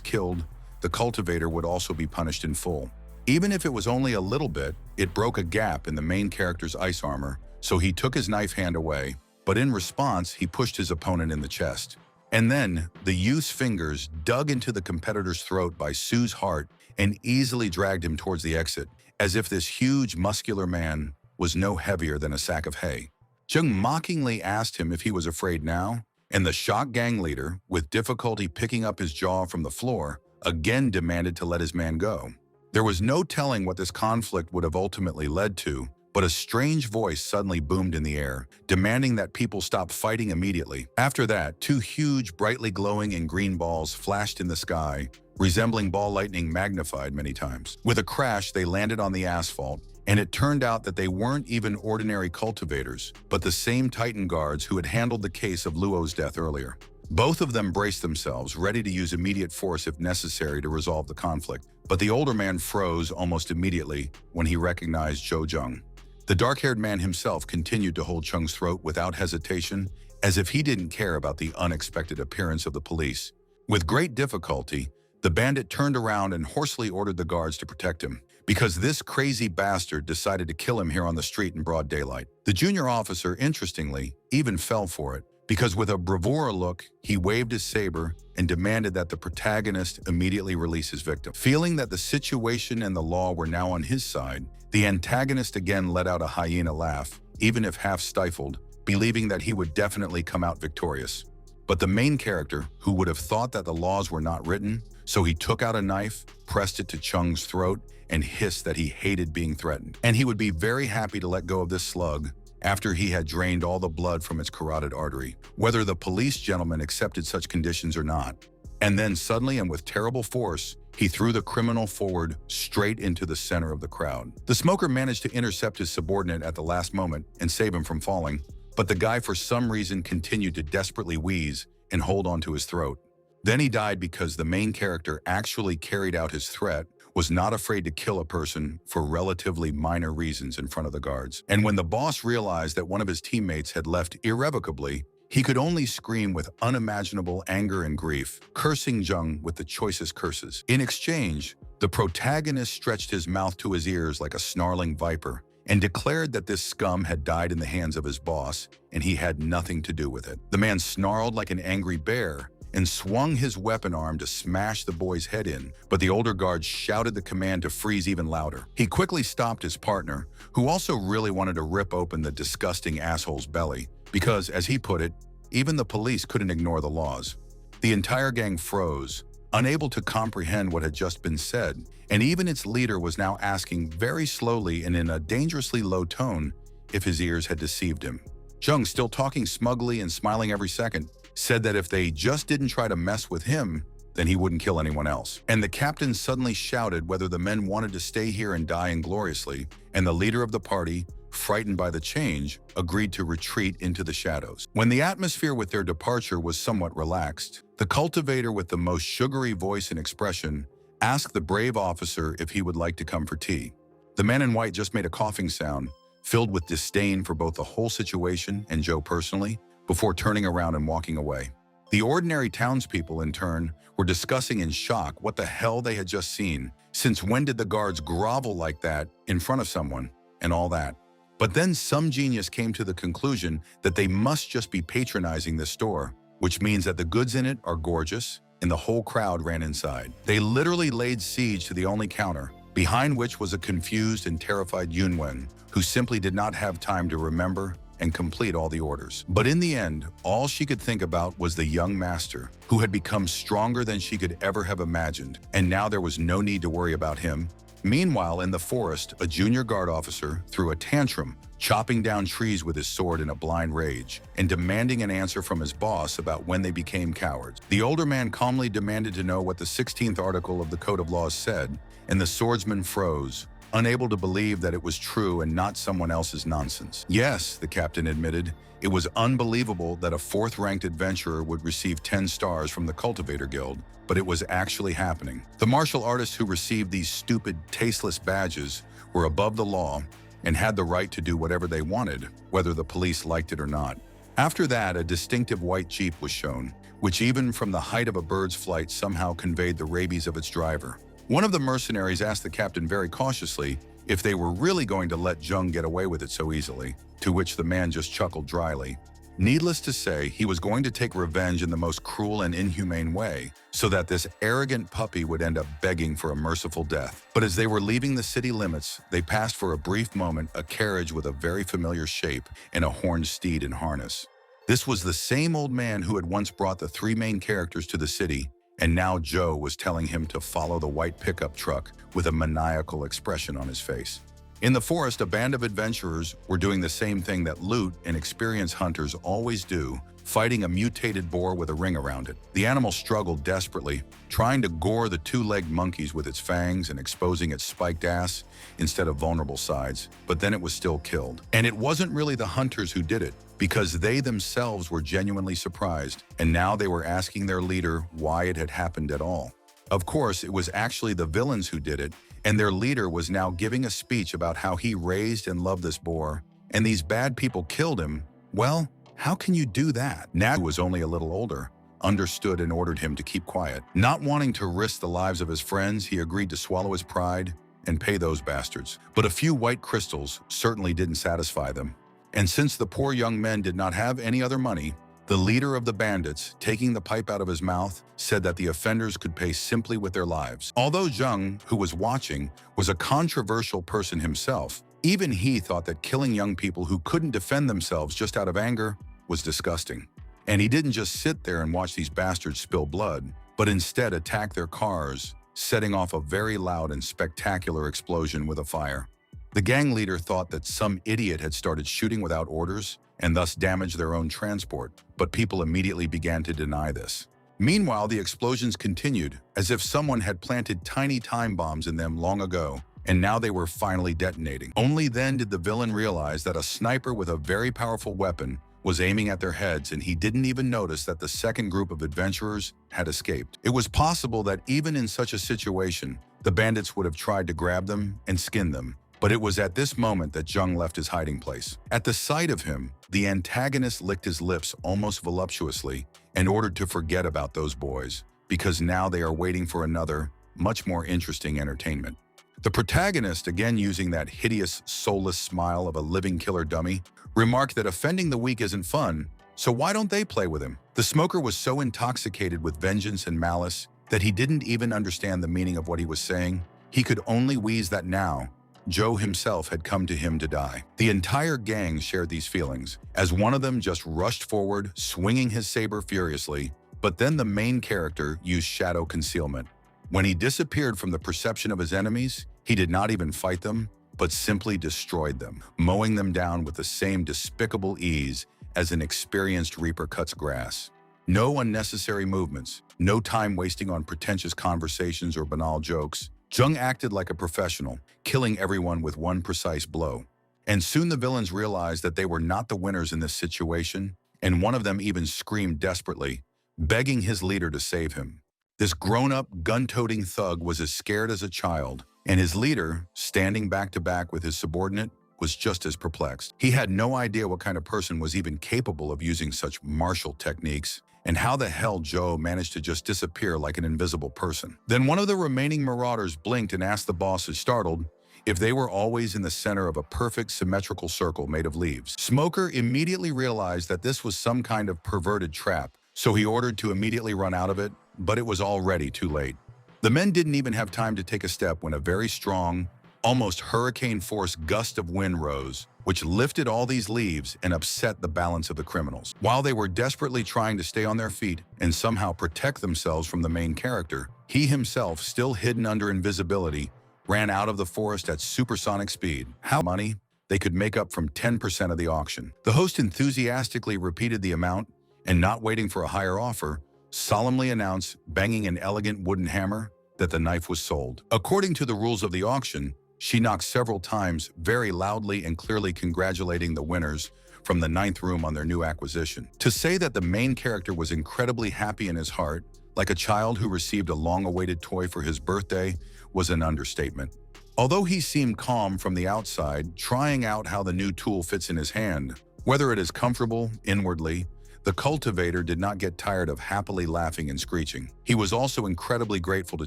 killed, the cultivator would also be punished in full. Even if it was only a little bit, it broke a gap in the main character's ice armor, so he took his knife hand away, but in response, he pushed his opponent in the chest. And then, the youth's fingers dug into the competitor's throat by Sue's heart and easily dragged him towards the exit, as if this huge, muscular man was no heavier than a sack of hay. Jung mockingly asked him if he was afraid now, and the shock gang leader, with difficulty picking up his jaw from the floor, again demanded to let his man go. There was no telling what this conflict would have ultimately led to, but a strange voice suddenly boomed in the air, demanding that people stop fighting immediately. After that, 2 huge, brightly glowing and green balls flashed in the sky, resembling ball lightning magnified many times. With a crash, they landed on the asphalt, and it turned out that they weren't even ordinary cultivators, but the same Titan guards who had handled the case of Luo's death earlier. Both of them braced themselves, ready to use immediate force if necessary to resolve the conflict, but the older man froze almost immediately when he recognized Zhou Zheng. The dark-haired man himself continued to hold Cheng's throat without hesitation, as if he didn't care about the unexpected appearance of the police. With great difficulty, the bandit turned around and hoarsely ordered the guards to protect him, because this crazy bastard decided to kill him here on the street in broad daylight. The junior officer, interestingly, even fell for it, because with a bravura look, he waved his saber and demanded that the protagonist immediately release his victim. Feeling that the situation and the law were now on his side, the antagonist again let out a hyena laugh, even if half stifled, believing that he would definitely come out victorious. But the main character, who would have thought that the laws were not written, so he took out a knife, pressed it to Cheng's throat, and hissed that he hated being threatened. And he would be very happy to let go of this slug after he had drained all the blood from its carotid artery, whether the police gentleman accepted such conditions or not. And then suddenly and with terrible force, he threw the criminal forward straight into the center of the crowd. The smoker managed to intercept his subordinate at the last moment and save him from falling, but the guy for some reason continued to desperately wheeze and hold onto his throat. Then he died because the main character actually carried out his threat, was not afraid to kill a person for relatively minor reasons in front of the guards. And when the boss realized that one of his teammates had left irrevocably, he could only scream with unimaginable anger and grief, cursing Zheng with the choicest curses. In exchange, the protagonist stretched his mouth to his ears like a snarling viper and declared that this scum had died in the hands of his boss and he had nothing to do with it. The man snarled like an angry bear and swung his weapon arm to smash the boy's head in, but the older guard shouted the command to freeze even louder. He quickly stopped his partner, who also really wanted to rip open the disgusting asshole's belly, because, as he put it, even the police couldn't ignore the laws. The entire gang froze, unable to comprehend what had just been said, and even its leader was now asking very slowly and in a dangerously low tone if his ears had deceived him. Zheng, still talking smugly and smiling every second, said that if they just didn't try to mess with him, then he wouldn't kill anyone else. And the captain suddenly shouted whether the men wanted to stay here and die ingloriously, and the leader of the party, frightened by the change, agreed to retreat into the shadows. When the atmosphere with their departure was somewhat relaxed, the cultivator with the most sugary voice and expression asked the brave officer if he would like to come for tea. The man in white just made a coughing sound, filled with disdain for both the whole situation and Joe personally, before turning around and walking away. The ordinary townspeople, in turn, were discussing in shock what the hell they had just seen. Since when did the guards grovel like that in front of someone, and all that? But then some genius came to the conclusion that they must just be patronizing this store, which means that the goods in it are gorgeous, and the whole crowd ran inside. They literally laid siege to the only counter, behind which was a confused and terrified Yunwen, who simply did not have time to remember and complete all the orders. But in the end, all she could think about was the young master, who had become stronger than she could ever have imagined, and now there was no need to worry about him. Meanwhile, in the forest, a junior guard officer threw a tantrum, chopping down trees with his sword in a blind rage, and demanding an answer from his boss about when they became cowards. The older man calmly demanded to know what the 16th article of the Code of Laws said, and the swordsman froze, unable to believe that it was true and not someone else's nonsense. Yes, the captain admitted, it was unbelievable that a 4th-ranked adventurer would receive 10 stars from the Cultivator Guild, but it was actually happening. The martial artists who received these stupid, tasteless badges were above the law and had the right to do whatever they wanted, whether the police liked it or not. After that, a distinctive white Jeep was shown, which even from the height of a bird's flight somehow conveyed the rabies of its driver. One of the mercenaries asked the captain very cautiously if they were really going to let Zheng get away with it so easily, to which the man just chuckled dryly. Needless to say, he was going to take revenge in the most cruel and inhumane way, so that this arrogant puppy would end up begging for a merciful death. But as they were leaving the city limits, they passed for a brief moment a carriage with a very familiar shape and a horned steed in harness. This was the same old man who had once brought the 3 main characters to the city, and now Joe was telling him to follow the white pickup truck with a maniacal expression on his face. In the forest, a band of adventurers were doing the same thing that loot and experienced hunters always do, fighting a mutated boar with a ring around it. The animal struggled desperately, trying to gore the two-legged monkeys with its fangs and exposing its spiked ass instead of vulnerable sides, but then it was still killed. And it wasn't really the hunters who did it, because they themselves were genuinely surprised, and now they were asking their leader why it had happened at all. Of course, it was actually the villains who did it, and their leader was now giving a speech about how he raised and loved this boar, and these bad people killed him. Well, how can you do that? Nat, who was only a little older, understood and ordered him to keep quiet. Not wanting to risk the lives of his friends, he agreed to swallow his pride and pay those bastards. But a few white crystals certainly didn't satisfy them. And since the poor young men did not have any other money, the leader of the bandits, taking the pipe out of his mouth, said that the offenders could pay simply with their lives. Although Zheng, who was watching, was a controversial person himself, even he thought that killing young people who couldn't defend themselves just out of anger was disgusting. And he didn't just sit there and watch these bastards spill blood, but instead attack their cars, setting off a very loud and spectacular explosion with a fire. The gang leader thought that some idiot had started shooting without orders and thus damaged their own transport, but people immediately began to deny this. Meanwhile, the explosions continued, as if someone had planted tiny time bombs in them long ago, and now they were finally detonating. Only then did the villain realize that a sniper with a very powerful weapon was aiming at their heads, and he didn't even notice that the second group of adventurers had escaped. It was possible that even in such a situation, the bandits would have tried to grab them and skin them, but it was at this moment that Zheng left his hiding place. At the sight of him, the antagonist licked his lips almost voluptuously and ordered to forget about those boys, because now they are waiting for another, much more interesting entertainment. The protagonist, again using that hideous, soulless smile of a living killer dummy, remarked that offending the weak isn't fun, so why don't they play with him? The smoker was so intoxicated with vengeance and malice that he didn't even understand the meaning of what he was saying. He could only wheeze that now Joe himself had come to him to die. The entire gang shared these feelings, as one of them just rushed forward, swinging his saber furiously, but then the main character used shadow concealment. When he disappeared from the perception of his enemies, he did not even fight them, but simply destroyed them, mowing them down with the same despicable ease as an experienced reaper cuts grass. No unnecessary movements, no time wasting on pretentious conversations or banal jokes. Zheng acted like a professional, killing everyone with one precise blow. And soon the villains realized that they were not the winners in this situation, and one of them even screamed desperately, begging his leader to save him. This grown-up, gun-toting thug was as scared as a child, and his leader, standing back to back with his subordinate, was just as perplexed. He had no idea what kind of person was even capable of using such martial techniques, and how the hell Joe managed to just disappear like an invisible person. Then one of the remaining marauders blinked and asked the bosses, startled, if they were always in the center of a perfect symmetrical circle made of leaves. Smoker immediately realized that this was some kind of perverted trap, so he ordered to immediately run out of it, but it was already too late. The men didn't even have time to take a step when a very strong, almost hurricane-force gust of wind rose, which lifted all these leaves and upset the balance of the criminals. While they were desperately trying to stay on their feet and somehow protect themselves from the main character, he himself, still hidden under invisibility, ran out of the forest at supersonic speed. How money? They could make up from 10% of the auction. The host enthusiastically repeated the amount, and not waiting for a higher offer, solemnly announced, banging an elegant wooden hammer, that the knife was sold. According to the rules of the auction, she knocked several times, very loudly and clearly congratulating the winners from the 9th room on their new acquisition. To say that the main character was incredibly happy in his heart, like a child who received a long-awaited toy for his birthday, was an understatement. Although he seemed calm from the outside, trying out how the new tool fits in his hand, whether it is comfortable inwardly, the cultivator did not get tired of happily laughing and screeching. He was also incredibly grateful to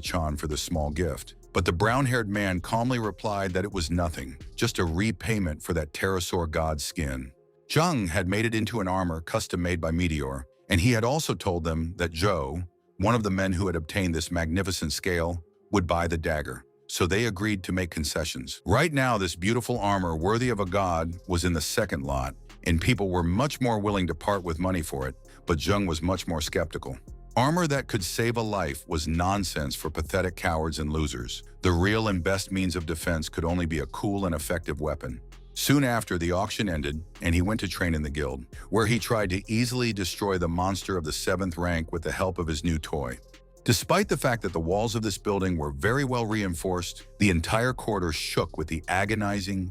Chan for the small gift. But the brown-haired man calmly replied that it was nothing, just a repayment for that pterosaur god's skin. Zheng had made it into an armor custom-made by Meteor, and he had also told them that Zhou, one of the men who had obtained this magnificent scale, would buy the dagger, so they agreed to make concessions. Right now, this beautiful armor worthy of a god was in the second lot, and people were much more willing to part with money for it, but Zheng was much more skeptical. Armor that could save a life was nonsense for pathetic cowards and losers. The real and best means of defense could only be a cool and effective weapon. Soon after, the auction ended, and he went to train in the guild, where he tried to easily destroy the monster of the 7th rank with the help of his new toy. Despite the fact that the walls of this building were very well reinforced, the entire corridor shook with the agonizing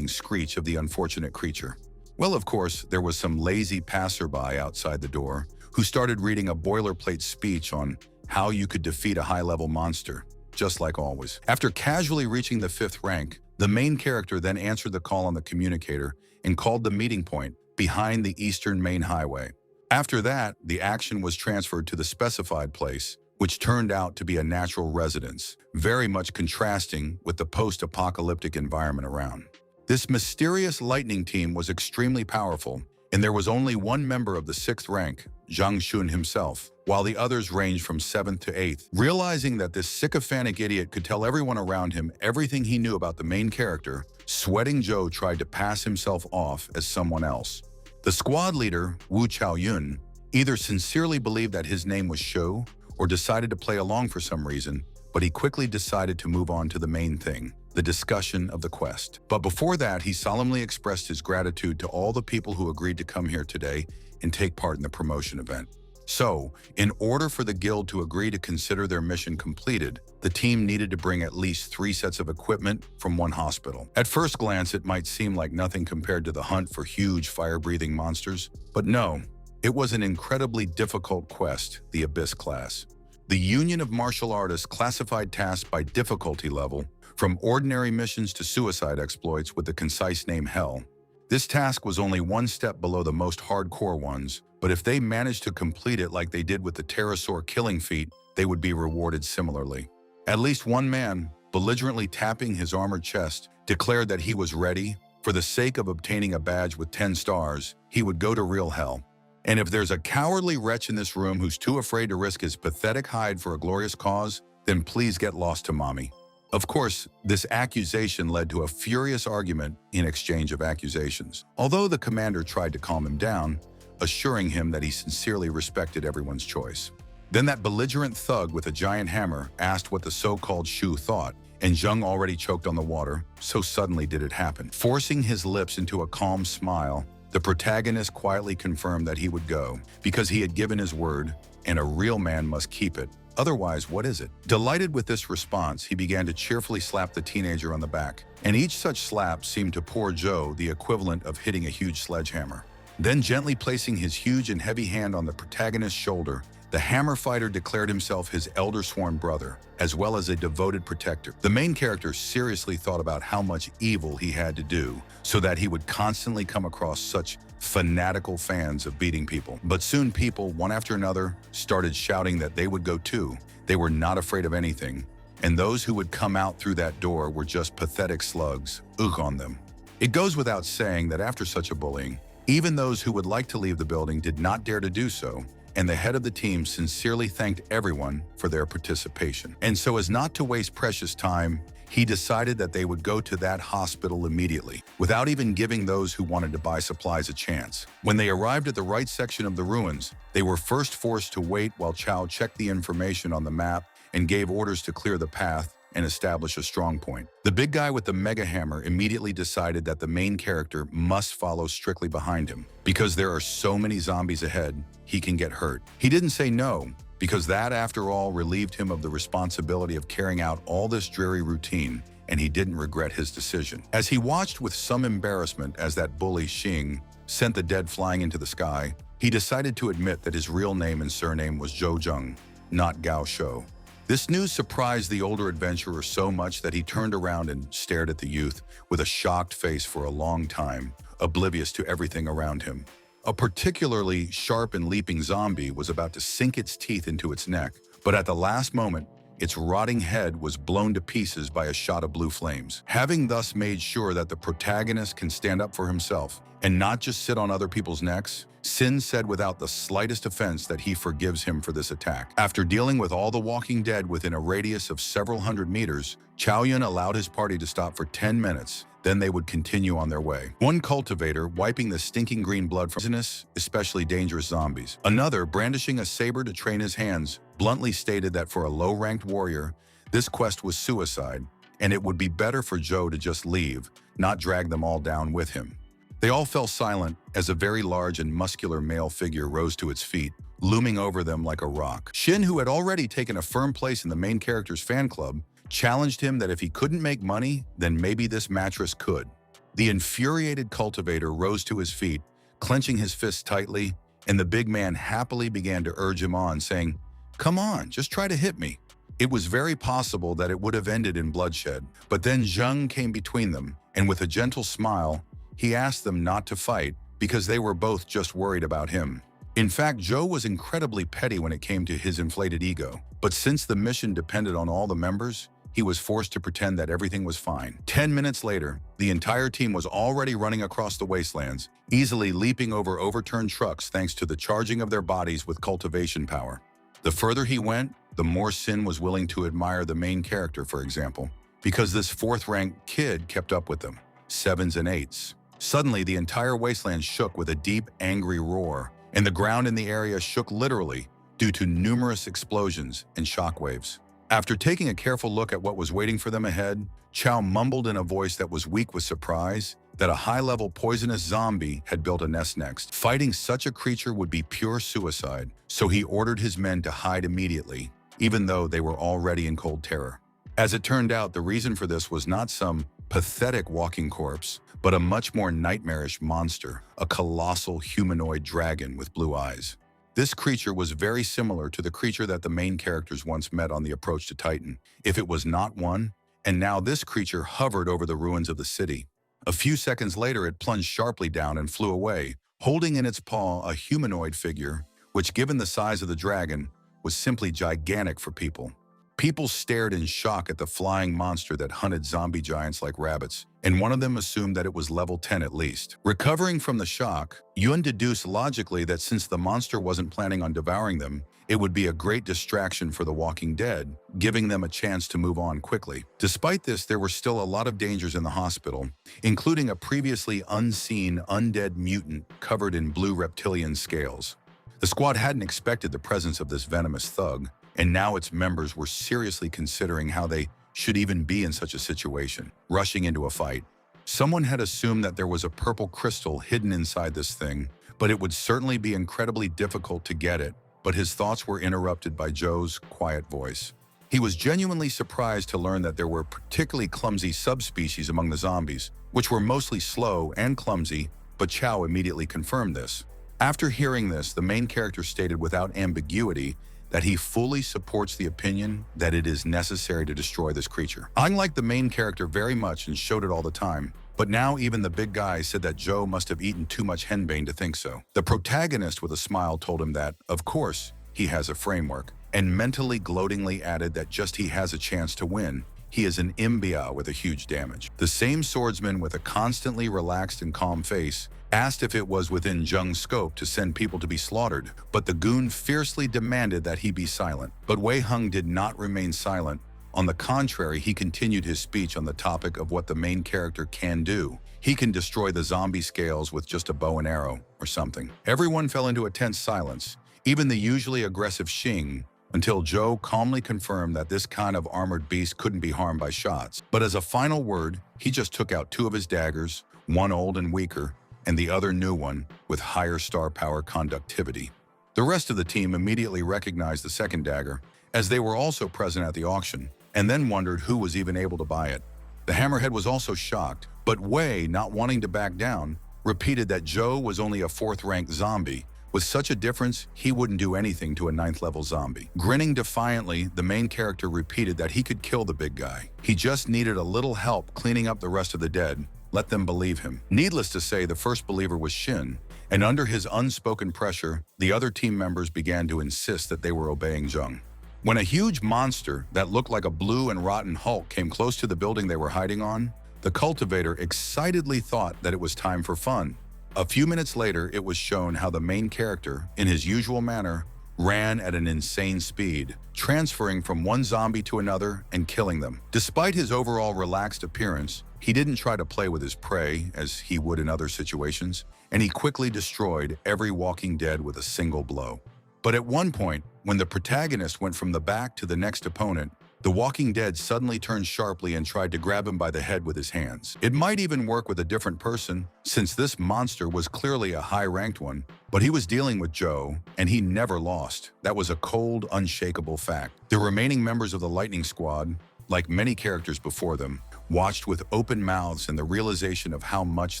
screech of the unfortunate creature. Well, of course, there was some lazy passerby outside the door who started reading a boilerplate speech on how you could defeat a high-level monster, just like always. After casually reaching the 5th rank, the main character then answered the call on the communicator and called the meeting point behind the eastern main highway. After that, the action was transferred to the specified place, which turned out to be a natural residence, very much contrasting with the post-apocalyptic environment around. This mysterious lightning team was extremely powerful, and there was only one member of the 6th rank, Zhang Xun himself, while the others ranged from 7th to 8th. Realizing that this sycophantic idiot could tell everyone around him everything he knew about the main character, Sweating Joe tried to pass himself off as someone else. The squad leader, Wu Chaoyun, either sincerely believed that his name was Shou or decided to play along for some reason, but he quickly decided to move on to the main thing, the discussion of the quest. But before that, he solemnly expressed his gratitude to all the people who agreed to come here today and take part in the promotion event. So, in order for the guild to agree to consider their mission completed, the team needed to bring at least 3 sets of equipment from one hospital. At first glance, it might seem like nothing compared to the hunt for huge fire-breathing monsters, but no, it was an incredibly difficult quest, the Abyss class. The Union of Martial Artists classified tasks by difficulty level, from ordinary missions to suicide exploits with the concise name Hell. This task was only one step below the most hardcore ones, but if they managed to complete it like they did with the pterosaur killing feat, they would be rewarded similarly. At least one man, belligerently tapping his armored chest, declared that he was ready. For the sake of obtaining a badge with 10 stars, he would go to real hell. And if there's a cowardly wretch in this room who's too afraid to risk his pathetic hide for a glorious cause, then please get lost to mommy. Of course, this accusation led to a furious argument in exchange of accusations. Although the commander tried to calm him down, assuring him that he sincerely respected everyone's choice. Then that belligerent thug with a giant hammer asked what the so-called Shu thought, and Zheng already choked on the water, so suddenly did it happen. Forcing his lips into a calm smile, the protagonist quietly confirmed that he would go, because he had given his word, and a real man must keep it. Otherwise, what is it? Delighted with this response, he began to cheerfully slap the teenager on the back, and each such slap seemed to poor Joe the equivalent of hitting a huge sledgehammer. Then gently placing his huge and heavy hand on the protagonist's shoulder, the hammer fighter declared himself his elder sworn brother, as well as a devoted protector. The main character seriously thought about how much evil he had to do so that he would constantly come across such fanatical fans of beating people. But soon people, one after another, started shouting that they would go too. They were not afraid of anything, and those who would come out through that door were just pathetic slugs. Ugh on them. It goes without saying that after such a bullying, even those who would like to leave the building did not dare to do so, and the head of the team sincerely thanked everyone for their participation. And so as not to waste precious time, he decided that they would go to that hospital immediately, without even giving those who wanted to buy supplies a chance. When they arrived at the right section of the ruins, they were first forced to wait while Chow checked the information on the map and gave orders to clear the path and establish a strong point. The big guy with the mega hammer immediately decided that the main character must follow strictly behind him. Because there are so many zombies ahead, he can get hurt. He didn't say no, because that, after all, relieved him of the responsibility of carrying out all this dreary routine, and he didn't regret his decision. As he watched with some embarrassment as that bully Xing sent the dead flying into the sky, he decided to admit that his real name and surname was Zhou Zheng, not Gao Shou. This news surprised the older adventurer so much that he turned around and stared at the youth with a shocked face for a long time, oblivious to everything around him. A particularly sharp and leaping zombie was about to sink its teeth into its neck, but at the last moment, its rotting head was blown to pieces by a shot of blue flames. Having thus made sure that the protagonist can stand up for himself, and not just sit on other people's necks? Sin said without the slightest offense that he forgives him for this attack. After dealing with all the walking dead within a radius of several hundred meters, Chow Yun allowed his party to stop for 10 minutes. Then they would continue on their way. One cultivator wiping the stinking green blood from poisonous, especially dangerous zombies. Another, brandishing a saber to train his hands, bluntly stated that for a low-ranked warrior, this quest was suicide, and it would be better for Joe to just leave, not drag them all down with him. They all fell silent as a very large and muscular male figure rose to its feet, looming over them like a rock. Shin, who had already taken a firm place in the main character's fan club, challenged him that if he couldn't make money, then maybe this mattress could. The infuriated cultivator rose to his feet, clenching his fists tightly, and the big man happily began to urge him on, saying, "Come on, just try to hit me." It was very possible that it would have ended in bloodshed, but then Zheng came between them, and with a gentle smile, he asked them not to fight because they were both just worried about him. In fact, Joe was incredibly petty when it came to his inflated ego, but since the mission depended on all the members, he was forced to pretend that everything was fine. 10 minutes later, the entire team was already running across the wastelands, easily leaping over overturned trucks thanks to the charging of their bodies with cultivation power. The further he went, the more Sin was willing to admire the main character, for example, because this fourth-ranked kid kept up with them, 7s and 8s. Suddenly, the entire wasteland shook with a deep, angry roar, and the ground in the area shook literally due to numerous explosions and shockwaves. After taking a careful look at what was waiting for them ahead, Chow mumbled in a voice that was weak with surprise that a high-level poisonous zombie had built a nest next. Fighting such a creature would be pure suicide, so he ordered his men to hide immediately, even though they were already in cold terror. As it turned out, the reason for this was not some pathetic walking corpse, but a much more nightmarish monster, a colossal humanoid dragon with blue eyes. This creature was very similar to the creature that the main characters once met on the approach to Titan, if it was not one, and now this creature hovered over the ruins of the city. A few seconds later, it plunged sharply down and flew away, holding in its paw a humanoid figure, which, given the size of the dragon, was simply gigantic for people. People stared in shock at the flying monster that hunted zombie giants like rabbits, and one of them assumed that it was level 10 at least. Recovering from the shock, Yun deduced logically that since the monster wasn't planning on devouring them, it would be a great distraction for the walking dead, giving them a chance to move on quickly. Despite this, there were still a lot of dangers in the hospital, including a previously unseen undead mutant covered in blue reptilian scales. The squad hadn't expected the presence of this venomous thug, and now its members were seriously considering how they should even be in such a situation, rushing into a fight. Someone had assumed that there was a purple crystal hidden inside this thing, but it would certainly be incredibly difficult to get it, but his thoughts were interrupted by Joe's quiet voice. He was genuinely surprised to learn that there were particularly clumsy subspecies among the zombies, which were mostly slow and clumsy, but Chow immediately confirmed this. After hearing this, the main character stated without ambiguity that he fully supports the opinion that it is necessary to destroy this creature. I liked the main character very much and showed it all the time, but now even the big guy said that Joe must have eaten too much henbane to think so. The protagonist with a smile told him that, of course, he has a framework, and mentally gloatingly added that just he has a chance to win. He is an imbia with a huge damage. The same swordsman with a constantly relaxed and calm face asked if it was within Zheng's scope to send people to be slaughtered, but the goon fiercely demanded that he be silent. But Wei Hung did not remain silent. On the contrary, he continued his speech on the topic of what the main character can do. He can destroy the zombie scales with just a bow and arrow, or something. Everyone fell into a tense silence, even the usually aggressive Xing, until Joe calmly confirmed that this kind of armored beast couldn't be harmed by shots. But as a final word, he just took out 2 of his daggers, one old and weaker, and the other new one with higher star power conductivity. The rest of the team immediately recognized the second dagger, as they were also present at the auction, and then wondered who was even able to buy it. The hammerhead was also shocked, but Wei, not wanting to back down, repeated that Joe was only a 4th-ranked zombie. With such a difference, he wouldn't do anything to a 9th-level zombie. Grinning defiantly, the main character repeated that he could kill the big guy. He just needed a little help cleaning up the rest of the dead. Let them believe him. Needless to say, the first believer was Shin, and under his unspoken pressure, the other team members began to insist that they were obeying Zheng. When a huge monster that looked like a blue and rotten Hulk came close to the building they were hiding on, the cultivator excitedly thought that it was time for fun. A few minutes later, it was shown how the main character, in his usual manner, ran at an insane speed, transferring from one zombie to another and killing them. Despite his overall relaxed appearance, he didn't try to play with his prey as he would in other situations, and he quickly destroyed every walking dead with a single blow. But at one point, when the protagonist went from the back to the next opponent, the walking dead suddenly turned sharply and tried to grab him by the head with his hands. It might even work with a different person, since this monster was clearly a high-ranked one, but he was dealing with Joe, and he never lost. That was a cold, unshakable fact. The remaining members of the Lightning Squad, like many characters before them, watched with open mouths and the realization of how much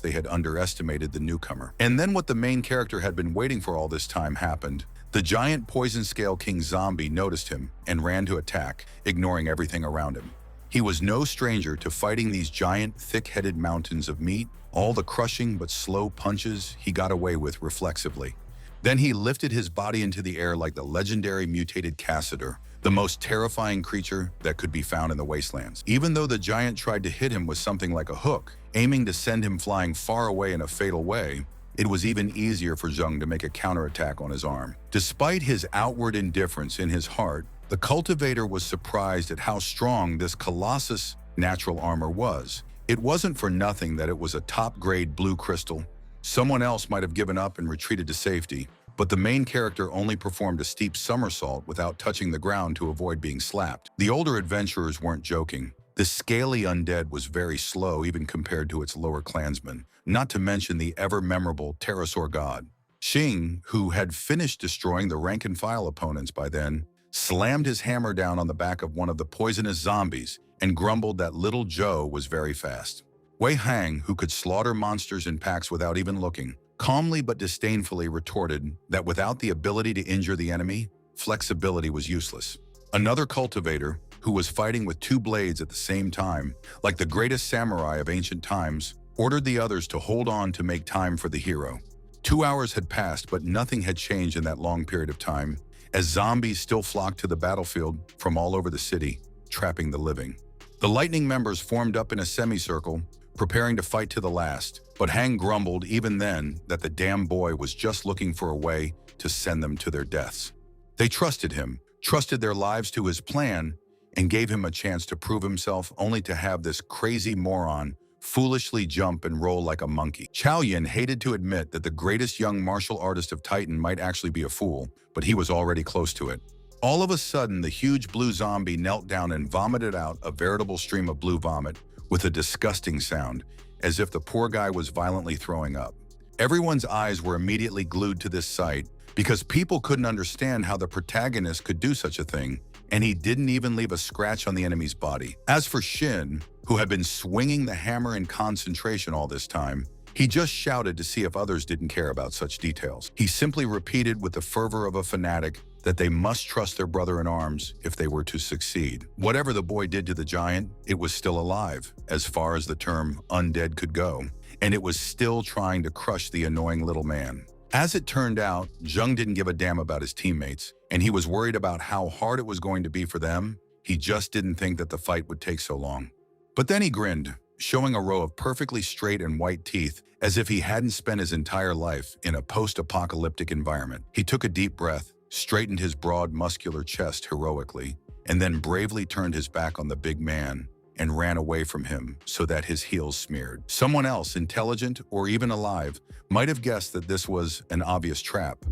they had underestimated the newcomer. And then what the main character had been waiting for all this time happened. The giant Poison Scale King zombie noticed him and ran to attack, ignoring everything around him. He was no stranger to fighting these giant, thick-headed mountains of meat, all the crushing but slow punches he got away with reflexively. Then he lifted his body into the air like the legendary mutated Cassador, the most terrifying creature that could be found in the wastelands. Even though the giant tried to hit him with something like a hook, aiming to send him flying far away in a fatal way, it was even easier for Zheng to make a counterattack on his arm. Despite his outward indifference in his heart, the cultivator was surprised at how strong this Colossus' natural armor was. It wasn't for nothing that it was a top-grade blue crystal. Someone else might have given up and retreated to safety, but the main character only performed a steep somersault without touching the ground to avoid being slapped. The older adventurers weren't joking. The scaly undead was very slow even compared to its lower clansmen, not to mention the ever-memorable pterosaur god. Xing, who had finished destroying the rank-and-file opponents by then, slammed his hammer down on the back of one of the poisonous zombies and grumbled that little Joe was very fast. Wei Hang, who could slaughter monsters in packs without even looking, calmly but disdainfully retorted that without the ability to injure the enemy, flexibility was useless. Another cultivator, who was fighting with two blades at the same time, like the greatest samurai of ancient times, ordered the others to hold on to make time for the hero. 2 hours had passed, but nothing had changed in that long period of time, as zombies still flocked to the battlefield from all over the city, trapping the living. The Lightning members formed up in a semicircle, preparing to fight to the last, but Hang grumbled even then that the damn boy was just looking for a way to send them to their deaths. They trusted him, trusted their lives to his plan, and gave him a chance to prove himself, only to have this crazy moron foolishly jump and roll like a monkey. Chao Yin hated to admit that the greatest young martial artist of Titan might actually be a fool, but he was already close to it. All of a sudden, the huge blue zombie knelt down and vomited out a veritable stream of blue vomit with a disgusting sound, as if the poor guy was violently throwing up. Everyone's eyes were immediately glued to this sight because people couldn't understand how the protagonist could do such a thing, and he didn't even leave a scratch on the enemy's body. As for Shin, who had been swinging the hammer in concentration all this time, he just shouted to see if others didn't care about such details. He simply repeated with the fervor of a fanatic that they must trust their brother in arms if they were to succeed. Whatever the boy did to the giant, it was still alive, as far as the term undead could go, and it was still trying to crush the annoying little man. As it turned out, Zheng didn't give a damn about his teammates, and he was worried about how hard it was going to be for them. He just didn't think that the fight would take so long. But then he grinned, showing a row of perfectly straight and white teeth, as if he hadn't spent his entire life in a post-apocalyptic environment. He took a deep breath, straightened his broad, muscular chest heroically, and then bravely turned his back on the big man and ran away from him so that his heels smeared. Someone else, intelligent or even alive, might have guessed that this was an obvious trap,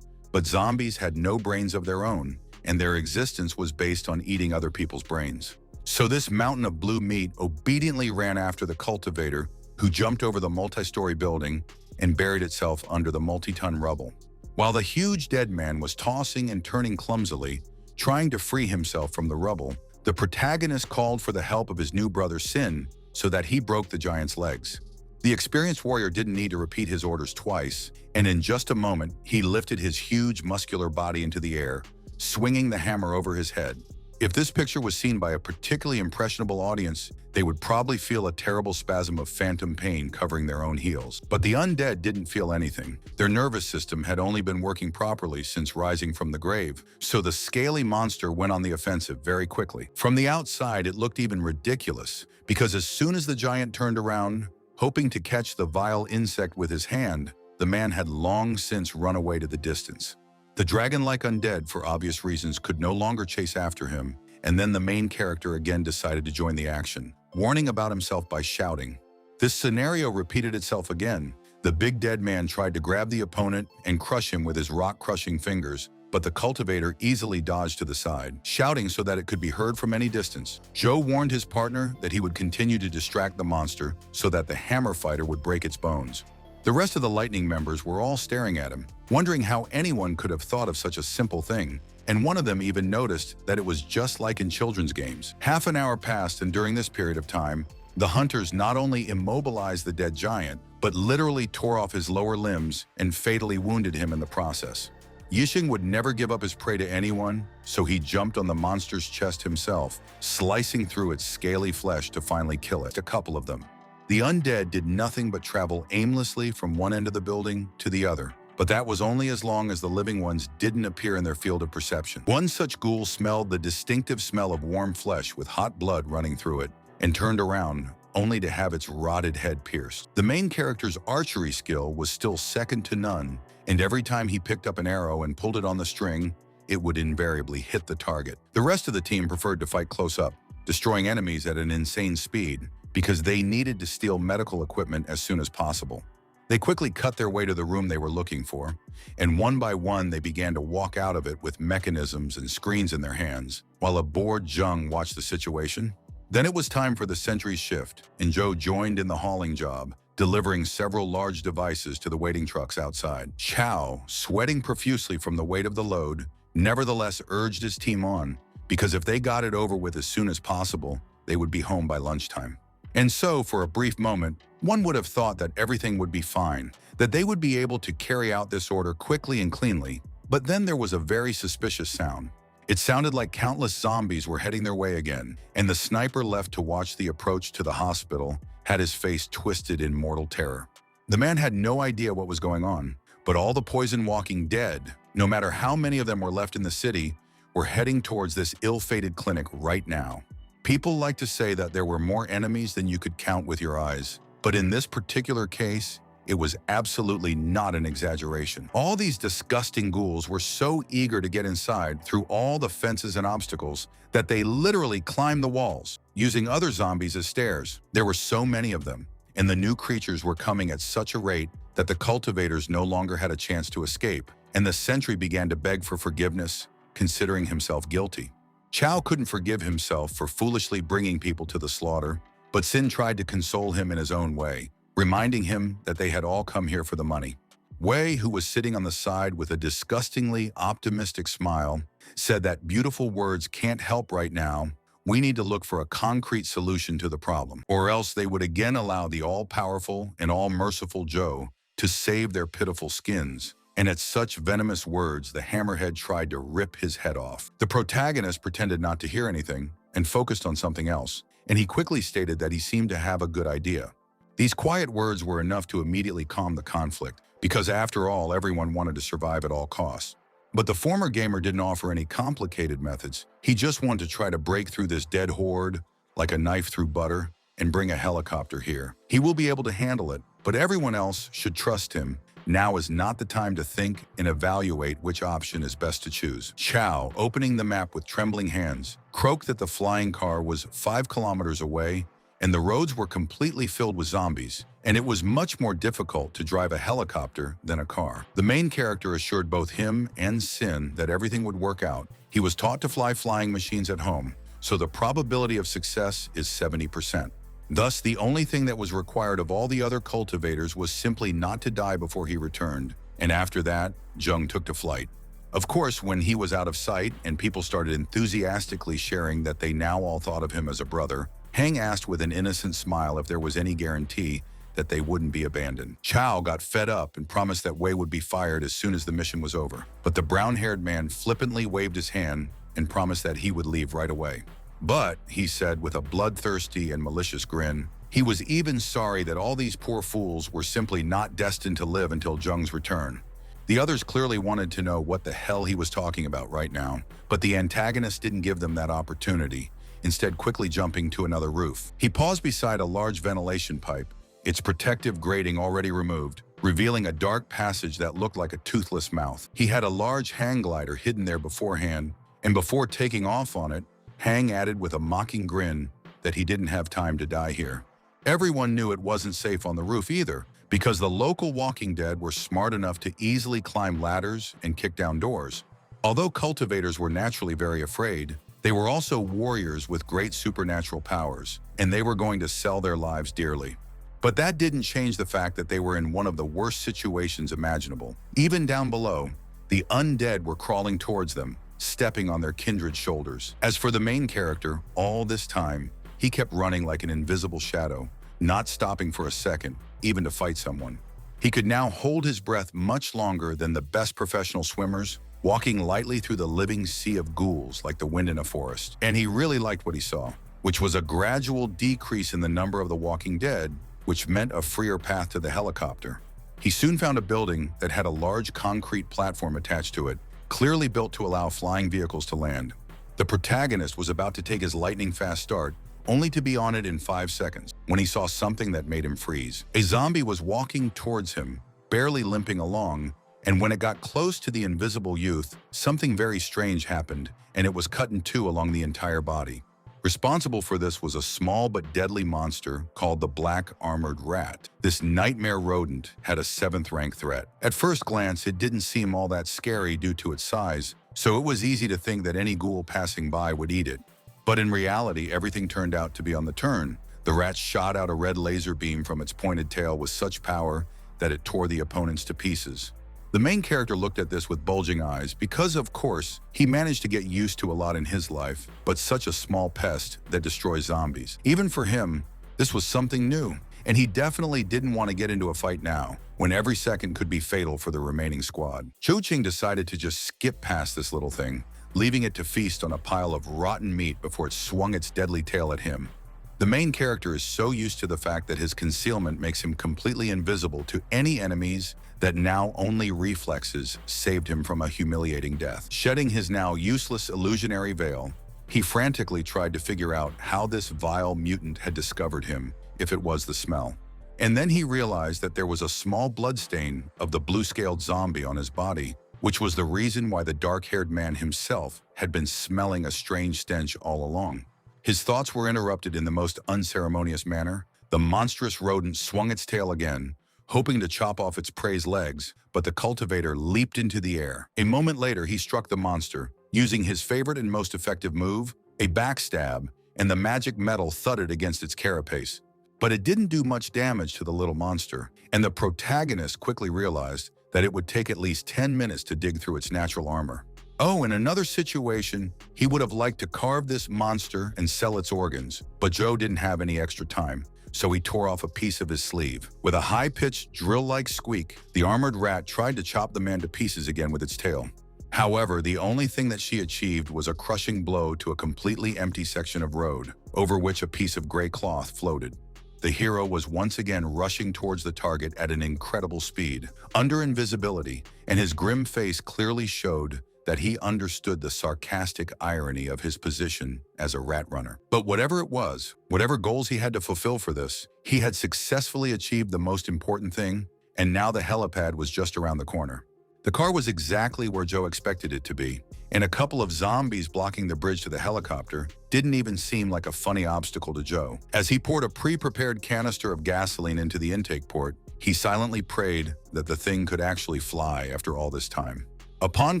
but zombies had no brains of their own, and their existence was based on eating other people's brains. So this mountain of blue meat obediently ran after the cultivator, who jumped over the multi-story building and buried itself under the multi-ton rubble. While the huge dead man was tossing and turning clumsily, trying to free himself from the rubble, the protagonist called for the help of his new brother Sin so that he broke the giant's legs. The experienced warrior didn't need to repeat his orders twice, and in just a moment, he lifted his huge muscular body into the air, swinging the hammer over his head. If this picture was seen by a particularly impressionable audience, they would probably feel a terrible spasm of phantom pain covering their own heels. But the undead didn't feel anything. Their nervous system had only been working properly since rising from the grave, so the scaly monster went on the offensive very quickly. From the outside, it looked even ridiculous, because as soon as the giant turned around, hoping to catch the vile insect with his hand, the man had long since run away to the distance. The dragon-like undead, for obvious reasons, could no longer chase after him, and then the main character again decided to join the action, warning about himself by shouting. This scenario repeated itself again. The big dead man tried to grab the opponent and crush him with his rock-crushing fingers, but the cultivator easily dodged to the side, shouting so that it could be heard from any distance. Joe warned his partner that he would continue to distract the monster so that the hammer fighter would break its bones. The rest of the Lightning members were all staring at him, wondering how anyone could have thought of such a simple thing, and one of them even noticed that it was just like in children's games. Half an hour passed, and during this period of time, the hunters not only immobilized the dead giant, but literally tore off his lower limbs and fatally wounded him in the process. Yixing would never give up his prey to anyone, so he jumped on the monster's chest himself, slicing through its scaly flesh to finally kill it. A couple of them. The undead did nothing but travel aimlessly from one end of the building to the other, but that was only as long as the living ones didn't appear in their field of perception. One such ghoul smelled the distinctive smell of warm flesh with hot blood running through it, and turned around only to have its rotted head pierced. The main character's archery skill was still second to none, and every time he picked up an arrow and pulled it on the string, it would invariably hit the target. The rest of the team preferred to fight close up, destroying enemies at an insane speed, because they needed to steal medical equipment as soon as possible. They quickly cut their way to the room they were looking for, and one by one they began to walk out of it with mechanisms and screens in their hands, while a bored Jung watched the situation. Then it was time for the sentry's shift, and Joe joined in the hauling job, delivering several large devices to the waiting trucks outside. Chow, sweating profusely from the weight of the load, nevertheless urged his team on, because if they got it over with as soon as possible, they would be home by lunchtime. And so, for a brief moment, one would have thought that everything would be fine, that they would be able to carry out this order quickly and cleanly, but then there was a very suspicious sound. It sounded like countless zombies were heading their way again, and the sniper left to watch the approach to the hospital had his face twisted in mortal terror. The man had no idea what was going on, but all the poison-walking dead, no matter how many of them were left in the city, were heading towards this ill-fated clinic right now. People like to say that there were more enemies than you could count with your eyes, but in this particular case, it was absolutely not an exaggeration. All these disgusting ghouls were so eager to get inside through all the fences and obstacles that they literally climbed the walls, using other zombies as stairs. There were so many of them, and the new creatures were coming at such a rate that the cultivators no longer had a chance to escape, and the sentry began to beg for forgiveness, considering himself guilty. Chow couldn't forgive himself for foolishly bringing people to the slaughter, but Sin tried to console him in his own way, reminding him that they had all come here for the money. Wei, who was sitting on the side with a disgustingly optimistic smile, said that beautiful words can't help right now. We need to look for a concrete solution to the problem, or else they would again allow the all-powerful and all-merciful Joe to save their pitiful skins. And at such venomous words, the hammerhead tried to rip his head off. The protagonist pretended not to hear anything and focused on something else, and he quickly stated that he seemed to have a good idea. These quiet words were enough to immediately calm the conflict, because after all, everyone wanted to survive at all costs. But the former gamer didn't offer any complicated methods. He just wanted to try to break through this dead horde like a knife through butter and bring a helicopter here. He will be able to handle it, but everyone else should trust him. Now is not the time to think and evaluate which option is best to choose. Chow, opening the map with trembling hands, croaked that the flying car was 5 kilometers away and the roads were completely filled with zombies, and it was much more difficult to drive a helicopter than a car. The main character assured both him and Sin that everything would work out. He was taught to fly flying machines at home, so the probability of success is 70%. Thus, the only thing that was required of all the other cultivators was simply not to die before he returned, and after that, Jung took to flight. Of course, when he was out of sight and people started enthusiastically sharing that they now all thought of him as a brother, Hang asked with an innocent smile if there was any guarantee that they wouldn't be abandoned. Chow got fed up and promised that Wei would be fired as soon as the mission was over, but the brown-haired man flippantly waved his hand and promised that he would leave right away. But, he said with a bloodthirsty and malicious grin, he was even sorry that all these poor fools were simply not destined to live until Jung's return. The others clearly wanted to know what the hell he was talking about right now, but the antagonist didn't give them that opportunity, instead quickly jumping to another roof. He paused beside a large ventilation pipe, its protective grating already removed, revealing a dark passage that looked like a toothless mouth. He had a large hang glider hidden there beforehand, and before taking off on it, Hang added with a mocking grin that he didn't have time to die here. Everyone knew it wasn't safe on the roof either, because the local Walking Dead were smart enough to easily climb ladders and kick down doors. Although cultivators were naturally very afraid, they were also warriors with great supernatural powers, and they were going to sell their lives dearly. But that didn't change the fact that they were in one of the worst situations imaginable. Even down below, the undead were crawling towards them, stepping on their kindred shoulders. As for the main character, all this time, he kept running like an invisible shadow, not stopping for a second, even to fight someone. He could now hold his breath much longer than the best professional swimmers, walking lightly through the living sea of ghouls like the wind in a forest. And he really liked what he saw, which was a gradual decrease in the number of the Walking Dead, which meant a freer path to the helicopter. He soon found a building that had a large concrete platform attached to it, clearly built to allow flying vehicles to land. The protagonist was about to take his lightning-fast start, only to be on it in 5 seconds, when he saw something that made him freeze. A zombie was walking towards him, barely limping along, and when it got close to the invisible youth, something very strange happened, and it was cut in two along the entire body. Responsible for this was a small but deadly monster called the Black Armored Rat. This nightmare rodent had a 7th-rank threat. At first glance, it didn't seem all that scary due to its size, so it was easy to think that any ghoul passing by would eat it. But in reality, everything turned out to be on the turn. The rat shot out a red laser beam from its pointed tail with such power that it tore the opponents to pieces. The main character looked at this with bulging eyes because, of course, he managed to get used to a lot in his life, but such a small pest that destroys zombies. Even for him, this was something new, and he definitely didn't want to get into a fight now, when every second could be fatal for the remaining squad. Cho Ching decided to just skip past this little thing, leaving it to feast on a pile of rotten meat before it swung its deadly tail at him. The main character is so used to the fact that his concealment makes him completely invisible to any enemies that now only reflexes saved him from a humiliating death. Shedding his now useless illusionary veil, he frantically tried to figure out how this vile mutant had discovered him, if it was the smell. And then he realized that there was a small bloodstain of the blue-scaled zombie on his body, which was the reason why the dark-haired man himself had been smelling a strange stench all along. His thoughts were interrupted in the most unceremonious manner. The monstrous rodent swung its tail again, hoping to chop off its prey's legs, but the cultivator leaped into the air. A moment later, he struck the monster, using his favorite and most effective move, a backstab, and the magic metal thudded against its carapace. But it didn't do much damage to the little monster, and the protagonist quickly realized that it would take at least 10 minutes to dig through its natural armor. Oh, in another situation, he would have liked to carve this monster and sell its organs, but Joe didn't have any extra time, so he tore off a piece of his sleeve. With a high-pitched, drill-like squeak, the armored rat tried to chop the man to pieces again with its tail. However, the only thing that she achieved was a crushing blow to a completely empty section of road, over which a piece of gray cloth floated. The hero was once again rushing towards the target at an incredible speed, under invisibility, and his grim face clearly showed that he understood the sarcastic irony of his position as a rat runner. But whatever it was, whatever goals he had to fulfill for this, he had successfully achieved the most important thing, and now the helipad was just around the corner. The car was exactly where Joe expected it to be, and a couple of zombies blocking the bridge to the helicopter didn't even seem like a funny obstacle to Joe. As he poured a pre-prepared canister of gasoline into the intake port, he silently prayed that the thing could actually fly after all this time. Upon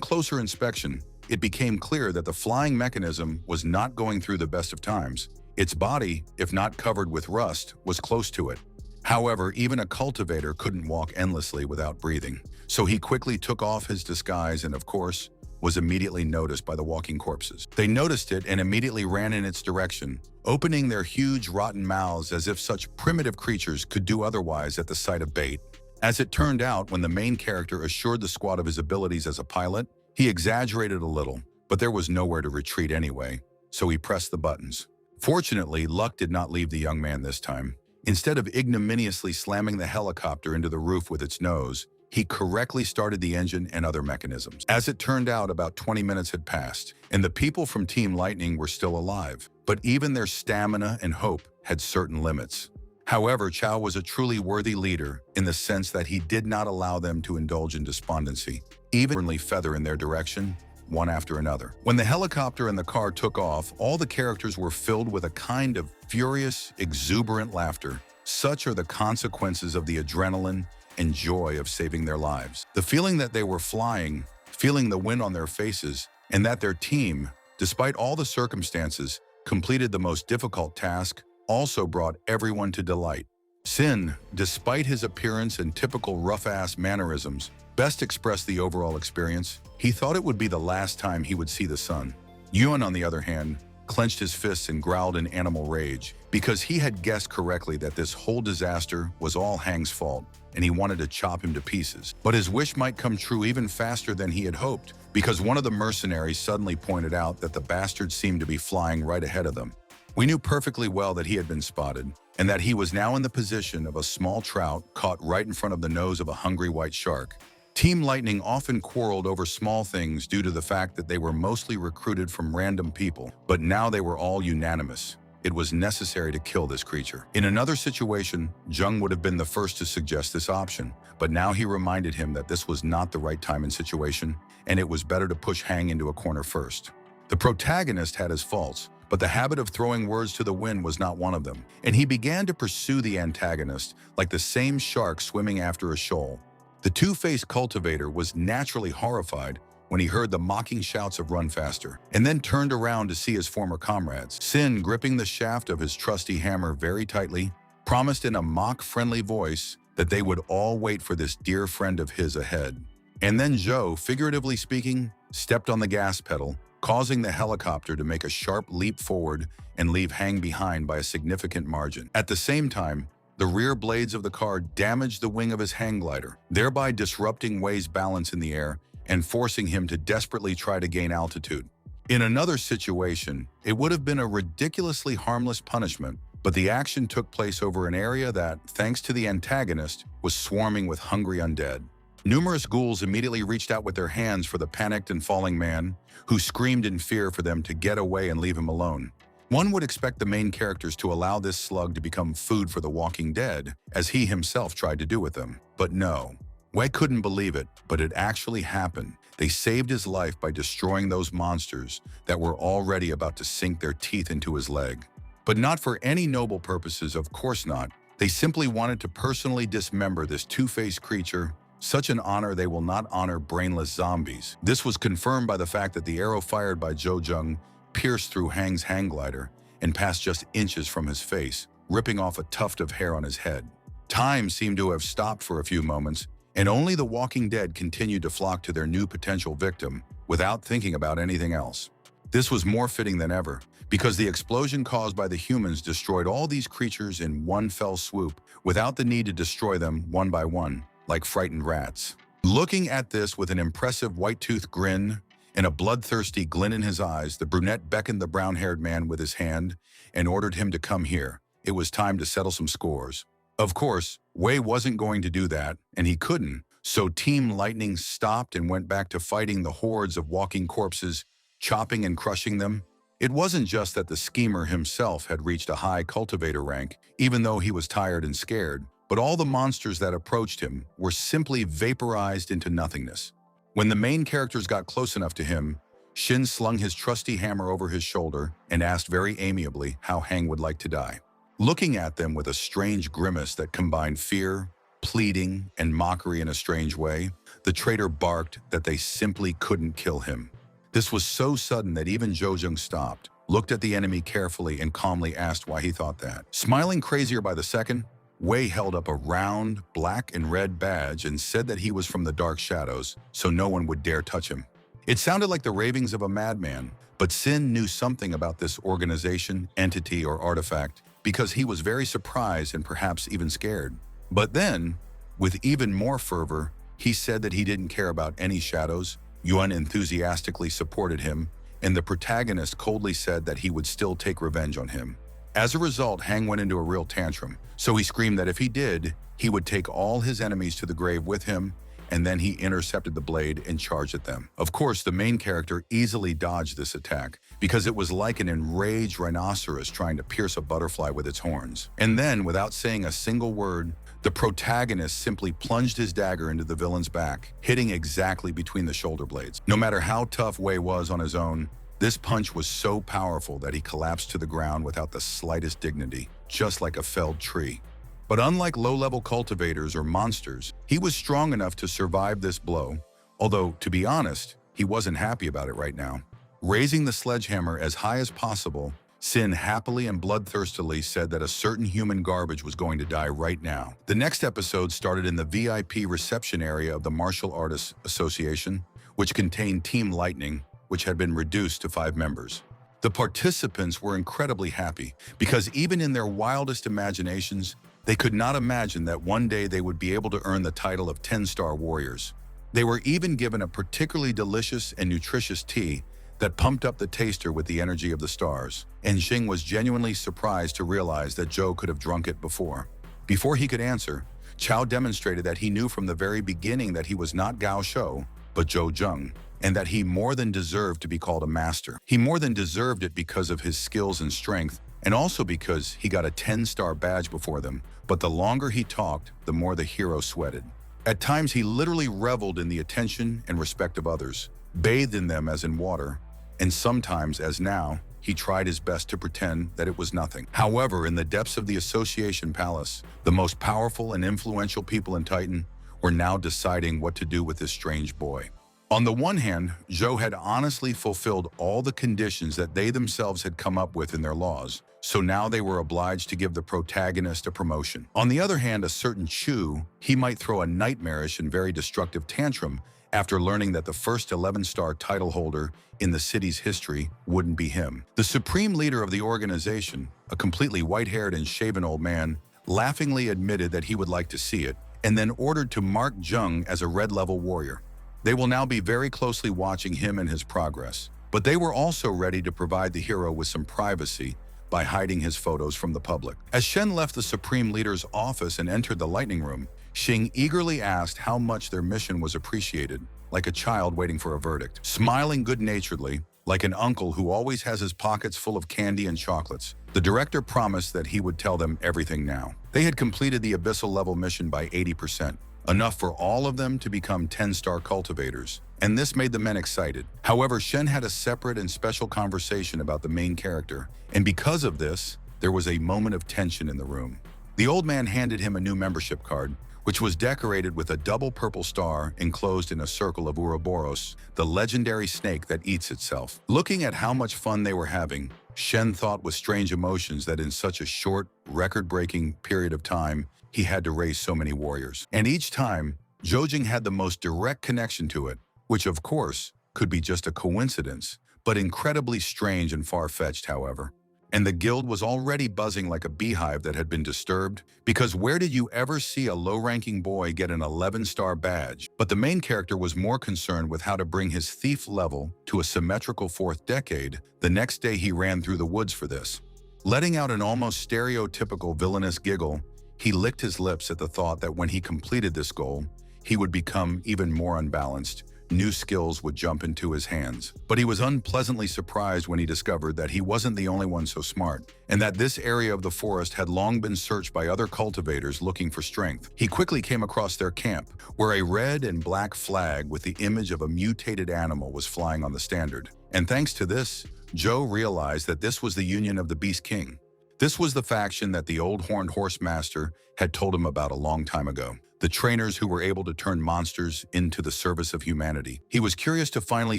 closer inspection, it became clear that the flying mechanism was not going through the best of times. Its body, if not covered with rust, was close to it. However, even a cultivator couldn't walk endlessly without breathing, so he quickly took off his disguise and, of course, was immediately noticed by the walking corpses. They noticed it and immediately ran in its direction, opening their huge, rotten mouths as if such primitive creatures could do otherwise at the sight of bait. As it turned out, when the main character assured the squad of his abilities as a pilot, he exaggerated a little, but there was nowhere to retreat anyway, so he pressed the buttons. Fortunately, luck did not leave the young man this time. Instead of ignominiously slamming the helicopter into the roof with its nose, he correctly started the engine and other mechanisms. As it turned out, about 20 minutes had passed, and the people from Team Lightning were still alive, but even their stamina and hope had certain limits. However, Chow was a truly worthy leader in the sense that he did not allow them to indulge in despondency, even feather in their direction, one after another. When the helicopter and the car took off, all the characters were filled with a kind of furious, exuberant laughter. Such are the consequences of the adrenaline and joy of saving their lives. The feeling that they were flying, feeling the wind on their faces, and that their team, despite all the circumstances, completed the most difficult task, also brought everyone to delight. Sin, despite his appearance and typical rough-ass mannerisms, best expressed the overall experience. He thought it would be the last time he would see the sun. Yuan, on the other hand, clenched his fists and growled in animal rage because he had guessed correctly that this whole disaster was all Hang's fault, and he wanted to chop him to pieces. But his wish might come true even faster than he had hoped, because one of the mercenaries suddenly pointed out that the bastard seemed to be flying right ahead of them. We knew perfectly well that he had been spotted, and that he was now in the position of a small trout caught right in front of the nose of a hungry white shark. Team Lightning often quarreled over small things due to the fact that they were mostly recruited from random people, but now they were all unanimous. It was necessary to kill this creature. In another situation, Jung would have been the first to suggest this option, but now he reminded him that this was not the right time and situation, and it was better to push Hang into a corner first. The protagonist had his faults, but the habit of throwing words to the wind was not one of them, and he began to pursue the antagonist like the same shark swimming after a shoal. The two-faced cultivator was naturally horrified when he heard the mocking shouts of "run faster," and then turned around to see his former comrades. Sin, gripping the shaft of his trusty hammer very tightly, promised in a mock-friendly voice that they would all wait for this dear friend of his ahead. And then Zhou, figuratively speaking, stepped on the gas pedal, causing the helicopter to make a sharp leap forward and leave Hang behind by a significant margin. At the same time, the rear blades of the car damaged the wing of his hang glider, thereby disrupting Wei's balance in the air and forcing him to desperately try to gain altitude. In another situation, it would have been a ridiculously harmless punishment, but the action took place over an area that, thanks to the antagonist, was swarming with hungry undead. Numerous ghouls immediately reached out with their hands for the panicked and falling man, who screamed in fear for them to get away and leave him alone. One would expect the main characters to allow this slug to become food for the walking dead, as he himself tried to do with them. But no. Wei couldn't believe it, but it actually happened. They saved his life by destroying those monsters that were already about to sink their teeth into his leg. But not for any noble purposes, of course not. They simply wanted to personally dismember this two-faced creature. Such an honor they will not honor brainless zombies. This was confirmed by the fact that the arrow fired by Zhou Jung pierced through Hang's hang glider and passed just inches from his face, ripping off a tuft of hair on his head. Time seemed to have stopped for a few moments, and only the walking dead continued to flock to their new potential victim without thinking about anything else. This was more fitting than ever, because the explosion caused by the humans destroyed all these creatures in one fell swoop without the need to destroy them one by one, like frightened rats. Looking at this with an impressive white-toothed grin and a bloodthirsty glint in his eyes, the brunette beckoned the brown-haired man with his hand and ordered him to come here. It was time to settle some scores. Of course, Wei wasn't going to do that, and he couldn't, so Team Lightning stopped and went back to fighting the hordes of walking corpses, chopping and crushing them. It wasn't just that the schemer himself had reached a high cultivator rank, even though he was tired and scared, but all the monsters that approached him were simply vaporized into nothingness. When the main characters got close enough to him, Shin slung his trusty hammer over his shoulder and asked very amiably how Hang would like to die. Looking at them with a strange grimace that combined fear, pleading, and mockery in a strange way, the traitor barked that they simply couldn't kill him. This was so sudden that even Zhou Jung stopped, looked at the enemy carefully, and calmly asked why he thought that. Smiling crazier by the second, Wei held up a round, black and red badge and said that he was from the dark shadows, so no one would dare touch him. It sounded like the ravings of a madman, but Sin knew something about this organization, entity, or artifact, because he was very surprised and perhaps even scared. But then, with even more fervor, he said that he didn't care about any shadows. Yuan enthusiastically supported him, and the protagonist coldly said that he would still take revenge on him. As a result, Hang went into a real tantrum, so he screamed that if he did, he would take all his enemies to the grave with him, and then he intercepted the blade and charged at them. Of course, the main character easily dodged this attack because it was like an enraged rhinoceros trying to pierce a butterfly with its horns. And then, without saying a single word, the protagonist simply plunged his dagger into the villain's back, hitting exactly between the shoulder blades. No matter how tough Wei was on his own, this punch was so powerful that he collapsed to the ground without the slightest dignity, just like a felled tree. But unlike low-level cultivators or monsters, he was strong enough to survive this blow, although, to be honest, he wasn't happy about it right now. Raising the sledgehammer as high as possible, Sin happily and bloodthirstily said that a certain human garbage was going to die right now. The next episode started in the VIP reception area of the Martial Artists Association, which contained Team Lightning, which had been reduced to 5 members. The participants were incredibly happy because even in their wildest imaginations, they could not imagine that one day they would be able to earn the title of 10-star warriors. They were even given a particularly delicious and nutritious tea that pumped up the taster with the energy of the stars, and Xing was genuinely surprised to realize that Zhou could have drunk it before. Before he could answer, Chao demonstrated that he knew from the very beginning that he was not Gao Shou, but Zhou Zheng, and that he more than deserved to be called a master. He more than deserved it because of his skills and strength, and also because he got a 10-star badge before them, but the longer he talked, the more the hero sweated. At times, he literally reveled in the attention and respect of others, bathed in them as in water, and sometimes, as now, he tried his best to pretend that it was nothing. However, in the depths of the Association Palace, the most powerful and influential people in Titan were now deciding what to do with this strange boy. On the one hand, Zhou had honestly fulfilled all the conditions that they themselves had come up with in their laws, so now they were obliged to give the protagonist a promotion. On the other hand, a certain Chu, he might throw a nightmarish and very destructive tantrum after learning that the first 11-star title holder in the city's history wouldn't be him. The supreme leader of the organization, a completely white-haired and shaven old man, laughingly admitted that he would like to see it, and then ordered to mark Zheng as a red-level warrior. They will now be very closely watching him and his progress, but they were also ready to provide the hero with some privacy by hiding his photos from the public. As Shen left the Supreme Leader's office and entered the Lightning Room, Xing eagerly asked how much their mission was appreciated, like a child waiting for a verdict. Smiling good-naturedly, like an uncle who always has his pockets full of candy and chocolates, the director promised that he would tell them everything now. They had completed the Abyssal-level mission by 80%, enough for all of them to become 10-star cultivators, and this made the men excited. However, Shen had a separate and special conversation about the main character, and because of this, there was a moment of tension in the room. The old man handed him a new membership card, which was decorated with a double purple star enclosed in a circle of Ouroboros, the legendary snake that eats itself. Looking at how much fun they were having, Shen thought with strange emotions that in such a short, record-breaking period of time, he had to raise so many warriors. And each time, Zhoujing had the most direct connection to it, which of course could be just a coincidence, but incredibly strange and far-fetched, however. And the guild was already buzzing like a beehive that had been disturbed, because where did you ever see a low-ranking boy get an 11-star badge? But the main character was more concerned with how to bring his thief level to a symmetrical 4th decade. The next day he ran through the woods for this. Letting out an almost stereotypical villainous giggle, he licked his lips at the thought that when he completed this goal, he would become even more unbalanced. New skills would jump into his hands. But he was unpleasantly surprised when he discovered that he wasn't the only one so smart, and that this area of the forest had long been searched by other cultivators looking for strength. He quickly came across their camp, where a red and black flag with the image of a mutated animal was flying on the standard. And thanks to this, Zhou realized that this was the Union of the Beast King. This was the faction that the old Horned Horse Master had told him about a long time ago. The trainers who were able to turn monsters into the service of humanity. He was curious to finally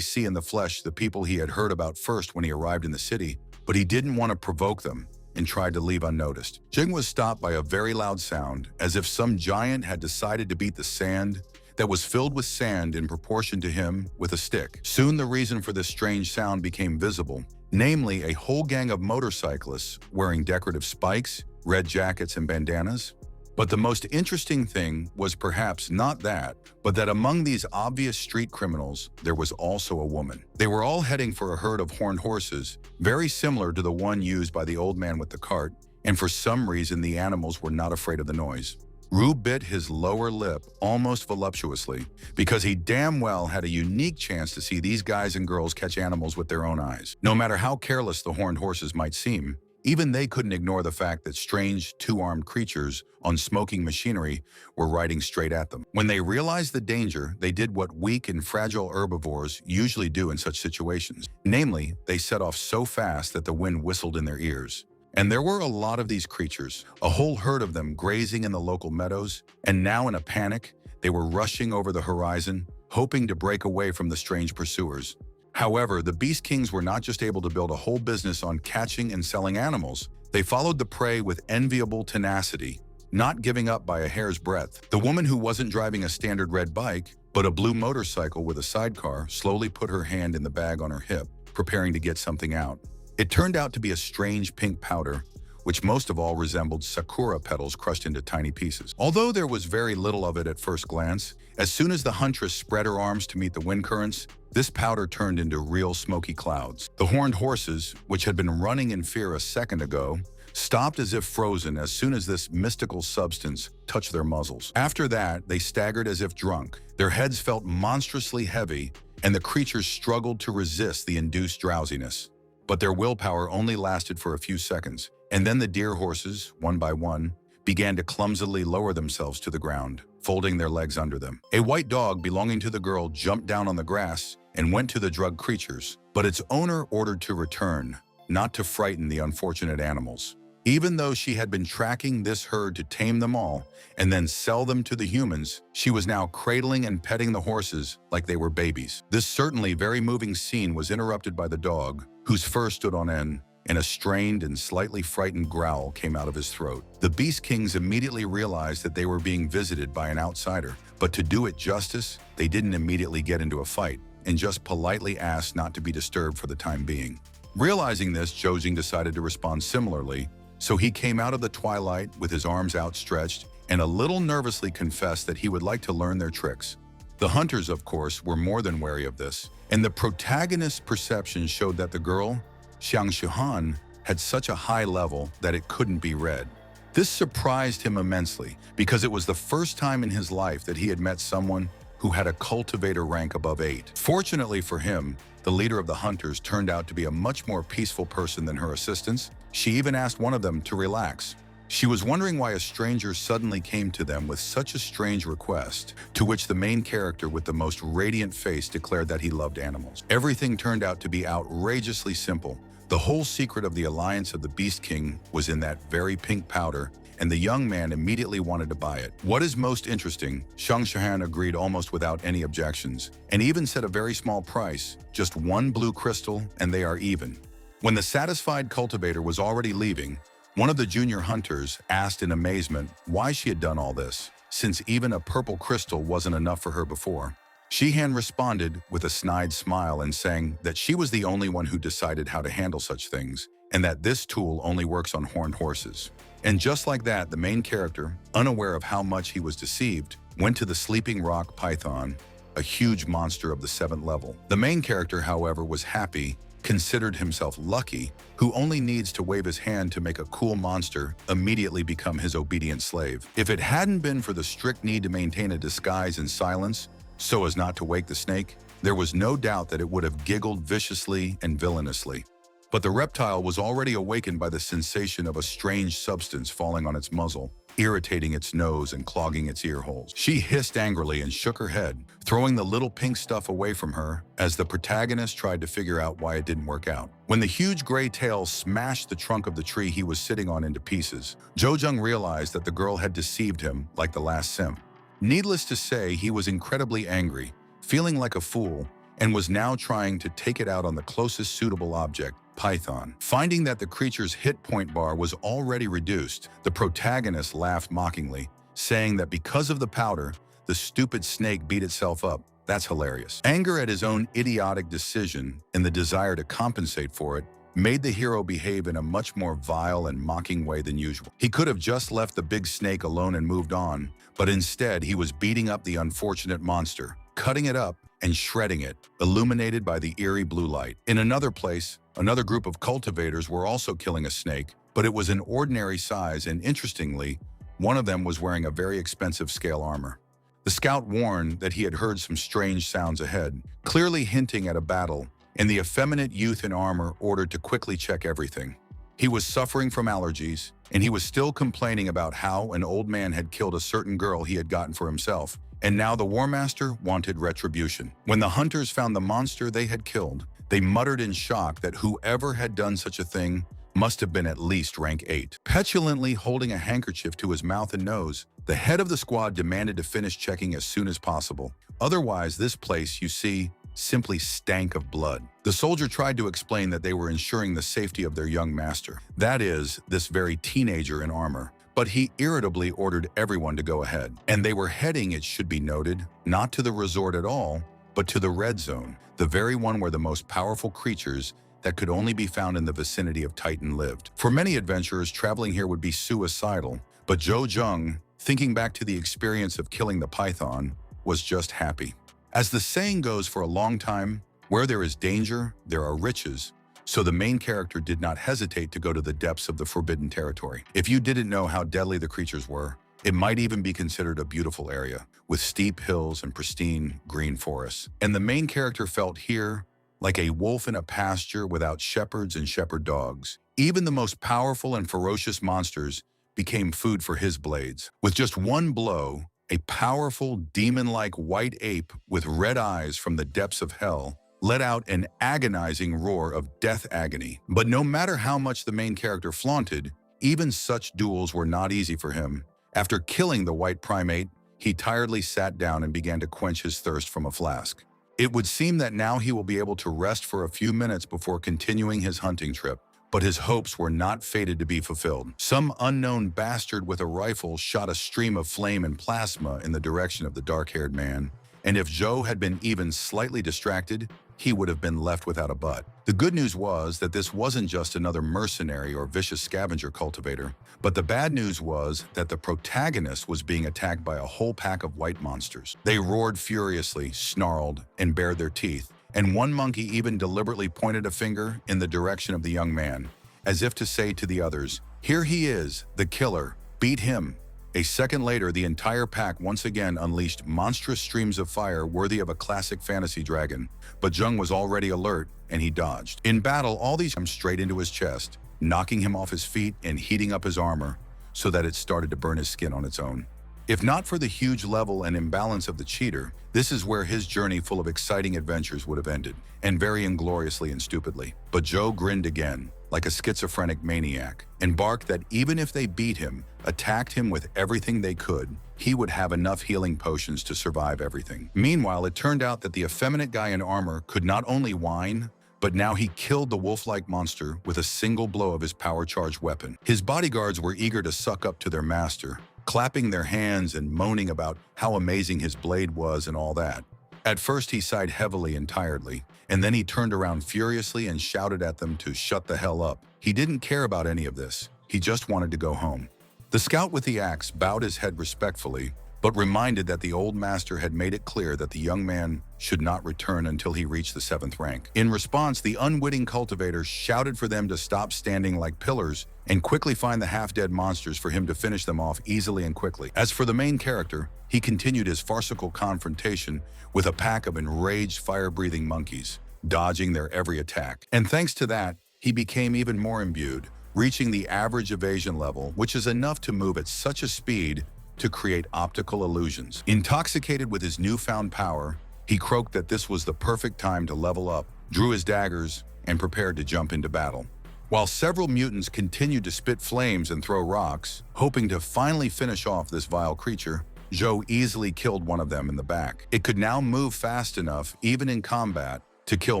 see in the flesh the people he had heard about first when he arrived in the city, but he didn't want to provoke them and tried to leave unnoticed. Jing was stopped by a very loud sound, as if some giant had decided to beat the sand that was filled with sand in proportion to him with a stick. Soon the reason for this strange sound became visible, namely a whole gang of motorcyclists wearing decorative spikes, red jackets, and bandanas. But the most interesting thing was perhaps not that, but that among these obvious street criminals, there was also a woman. They were all heading for a herd of horned horses, very similar to the one used by the old man with the cart, and for some reason the animals were not afraid of the noise. Rue bit his lower lip almost voluptuously because he damn well had a unique chance to see these guys and girls catch animals with their own eyes. No matter how careless the horned horses might seem, even they couldn't ignore the fact that strange, two-armed creatures on smoking machinery were riding straight at them. When they realized the danger, they did what weak and fragile herbivores usually do in such situations. Namely, they set off so fast that the wind whistled in their ears. And there were a lot of these creatures, a whole herd of them grazing in the local meadows, and now in a panic, they were rushing over the horizon, hoping to break away from the strange pursuers. However, the Beast Kings were not just able to build a whole business on catching and selling animals. They followed the prey with enviable tenacity, not giving up by a hair's breadth. The woman who wasn't driving a standard red bike, but a blue motorcycle with a sidecar, slowly put her hand in the bag on her hip, preparing to get something out. It turned out to be a strange pink powder, which most of all resembled sakura petals crushed into tiny pieces. Although there was very little of it at first glance, as soon as the huntress spread her arms to meet the wind currents, this powder turned into real smoky clouds. The horned horses, which had been running in fear a second ago, stopped as if frozen as soon as this mystical substance touched their muzzles. After that, they staggered as if drunk. Their heads felt monstrously heavy, and the creatures struggled to resist the induced drowsiness. But their willpower only lasted for a few seconds, and then the deer horses, one by one, began to clumsily lower themselves to the ground, folding their legs under them. A white dog belonging to the girl jumped down on the grass and went to the drugged creatures, but its owner ordered to return, not to frighten the unfortunate animals. Even though she had been tracking this herd to tame them all and then sell them to the humans, she was now cradling and petting the horses like they were babies. This certainly very moving scene was interrupted by the dog, whose fur stood on end, and a strained and slightly frightened growl came out of his throat. The Beast Kings immediately realized that they were being visited by an outsider, but to do it justice, they didn't immediately get into a fight and just politely asked not to be disturbed for the time being. Realizing this, Zhou decided to respond similarly, so he came out of the twilight with his arms outstretched and a little nervously confessed that he would like to learn their tricks. The hunters, of course, were more than wary of this, and the protagonist's perception showed that the girl, Xiang Shuhan, had such a high level that it couldn't be read. This surprised him immensely because it was the first time in his life that he had met someone who had a cultivator rank above 8. Fortunately for him, the leader of the hunters turned out to be a much more peaceful person than her assistants. She even asked one of them to relax. She was wondering why a stranger suddenly came to them with such a strange request, to which the main character with the most radiant face declared that he loved animals. Everything turned out to be outrageously simple. The whole secret of the alliance of the Beast King was in that very pink powder, and the young man immediately wanted to buy it. What is most interesting, Xiang Shuhan agreed almost without any objections, and even set a very small price, just one blue crystal, and they are even. When the satisfied cultivator was already leaving, one of the junior hunters asked in amazement why she had done all this, since even a purple crystal wasn't enough for her before. Shihan responded with a snide smile and saying that she was the only one who decided how to handle such things, and that this tool only works on horned horses. And just like that, the main character, unaware of how much he was deceived, went to the sleeping rock python, a huge monster of the 7th level. The main character, however, was happy, considered himself lucky, who only needs to wave his hand to make a cool monster immediately become his obedient slave. If it hadn't been for the strict need to maintain a disguise and silence, so as not to wake the snake, there was no doubt that it would have giggled viciously and villainously. But the reptile was already awakened by the sensation of a strange substance falling on its muzzle, irritating its nose and clogging its ear holes. She hissed angrily and shook her head, throwing the little pink stuff away from her as the protagonist tried to figure out why it didn't work out. When the huge gray tail smashed the trunk of the tree he was sitting on into pieces, Zhou realized that the girl had deceived him like the last simp. Needless to say, he was incredibly angry, feeling like a fool, and was now trying to take it out on the closest suitable object, Python. Finding that the creature's hit point bar was already reduced, the protagonist laughed mockingly, saying that because of the powder, the stupid snake beat itself up. That's hilarious. Anger at his own idiotic decision and the desire to compensate for it made the hero behave in a much more vile and mocking way than usual. He could have just left the big snake alone and moved on, but instead he was beating up the unfortunate monster, cutting it up and shredding it, illuminated by the eerie blue light. In another place, another group of cultivators were also killing a snake, but it was an ordinary size, and interestingly, One of them was wearing a very expensive scale armor. The scout warned that he had heard some strange sounds ahead, clearly hinting at a battle, and the effeminate youth in armor ordered to quickly check everything. He was suffering from allergies, and he was still complaining about how an old man had killed a certain girl he had gotten for himself, and now the War Master wanted retribution. When the hunters found the monster they had killed, they muttered in shock that whoever had done such a thing must have been at least rank 8. Petulantly holding a handkerchief to his mouth and nose, the head of the squad demanded to finish checking as soon as possible. Otherwise, this place, you see, simply stank of blood. The soldier tried to explain that they were ensuring the safety of their young master, that is, this very teenager in armor, but he irritably ordered everyone to go ahead. And they were heading, it should be noted, not to the resort at all, but to the red zone, the very one where the most powerful creatures that could only be found in the vicinity of Titan lived. For many adventurers, traveling here would be suicidal, but Zhou Zheng, thinking back to the experience of killing the python, was just happy. As the saying goes, for a long time, where there is danger, there are riches, so the main character did not hesitate to go to the depths of the forbidden territory. If you didn't know how deadly the creatures were, it might even be considered a beautiful area, with steep hills and pristine green forests. And the main character felt here like a wolf in a pasture without shepherds and shepherd dogs. Even the most powerful and ferocious monsters became food for his blades. With just one blow, a powerful, demon-like white ape with red eyes from the depths of hell let out an agonizing roar of death agony. But no matter how much the main character flaunted, even such duels were not easy for him. After killing the white primate, he tiredly sat down and began to quench his thirst from a flask. It would seem that now he will be able to rest for a few minutes before continuing his hunting trip. But his hopes were not fated to be fulfilled. Some unknown bastard with a rifle shot a stream of flame and plasma in the direction of the dark-haired man, and if Zhou had been even slightly distracted, he would have been left without a butt. The good news was that this wasn't just another mercenary or vicious scavenger cultivator, but the bad news was that the protagonist was being attacked by a whole pack of white monsters. They roared furiously, snarled, and bared their teeth, and one monkey even deliberately pointed a finger in the direction of the young man, as if to say to the others, "Here he is, the killer, beat him." A second later, the entire pack once again unleashed monstrous streams of fire worthy of a classic fantasy dragon, but Zheng was already alert, and he dodged. In battle, all these came straight into his chest, knocking him off his feet and heating up his armor so that it started to burn his skin on its own. If not for the huge level and imbalance of the cheater, this is where his journey full of exciting adventures would have ended, and very ingloriously and stupidly. But Zhou grinned again, like a schizophrenic maniac, and barked that even if they beat him, attacked him with everything they could, he would have enough healing potions to survive everything. Meanwhile, it turned out that the effeminate guy in armor could not only whine, but now he killed the wolf-like monster with a single blow of his power-charged weapon. His bodyguards were eager to suck up to their master, clapping their hands and moaning about how amazing his blade was and all that. At first he sighed heavily and tiredly, and then he turned around furiously and shouted at them to shut the hell up. He didn't care about any of this. He just wanted to go home. The scout with the axe bowed his head respectfully, but reminded that the old master had made it clear that the young man should not return until he reached the 7th rank. In response, the unwitting cultivator shouted for them to stop standing like pillars and quickly find the half-dead monsters for him to finish them off easily and quickly. As for the main character, he continued his farcical confrontation with a pack of enraged fire-breathing monkeys, dodging their every attack. And thanks to that, he became even more imbued, reaching the average evasion level, which is enough to move at such a speed to create optical illusions. Intoxicated with his newfound power, he croaked that this was the perfect time to level up, drew his daggers, and prepared to jump into battle. While several mutants continued to spit flames and throw rocks, hoping to finally finish off this vile creature, Zhou easily killed one of them in the back. It could now move fast enough, even in combat, to kill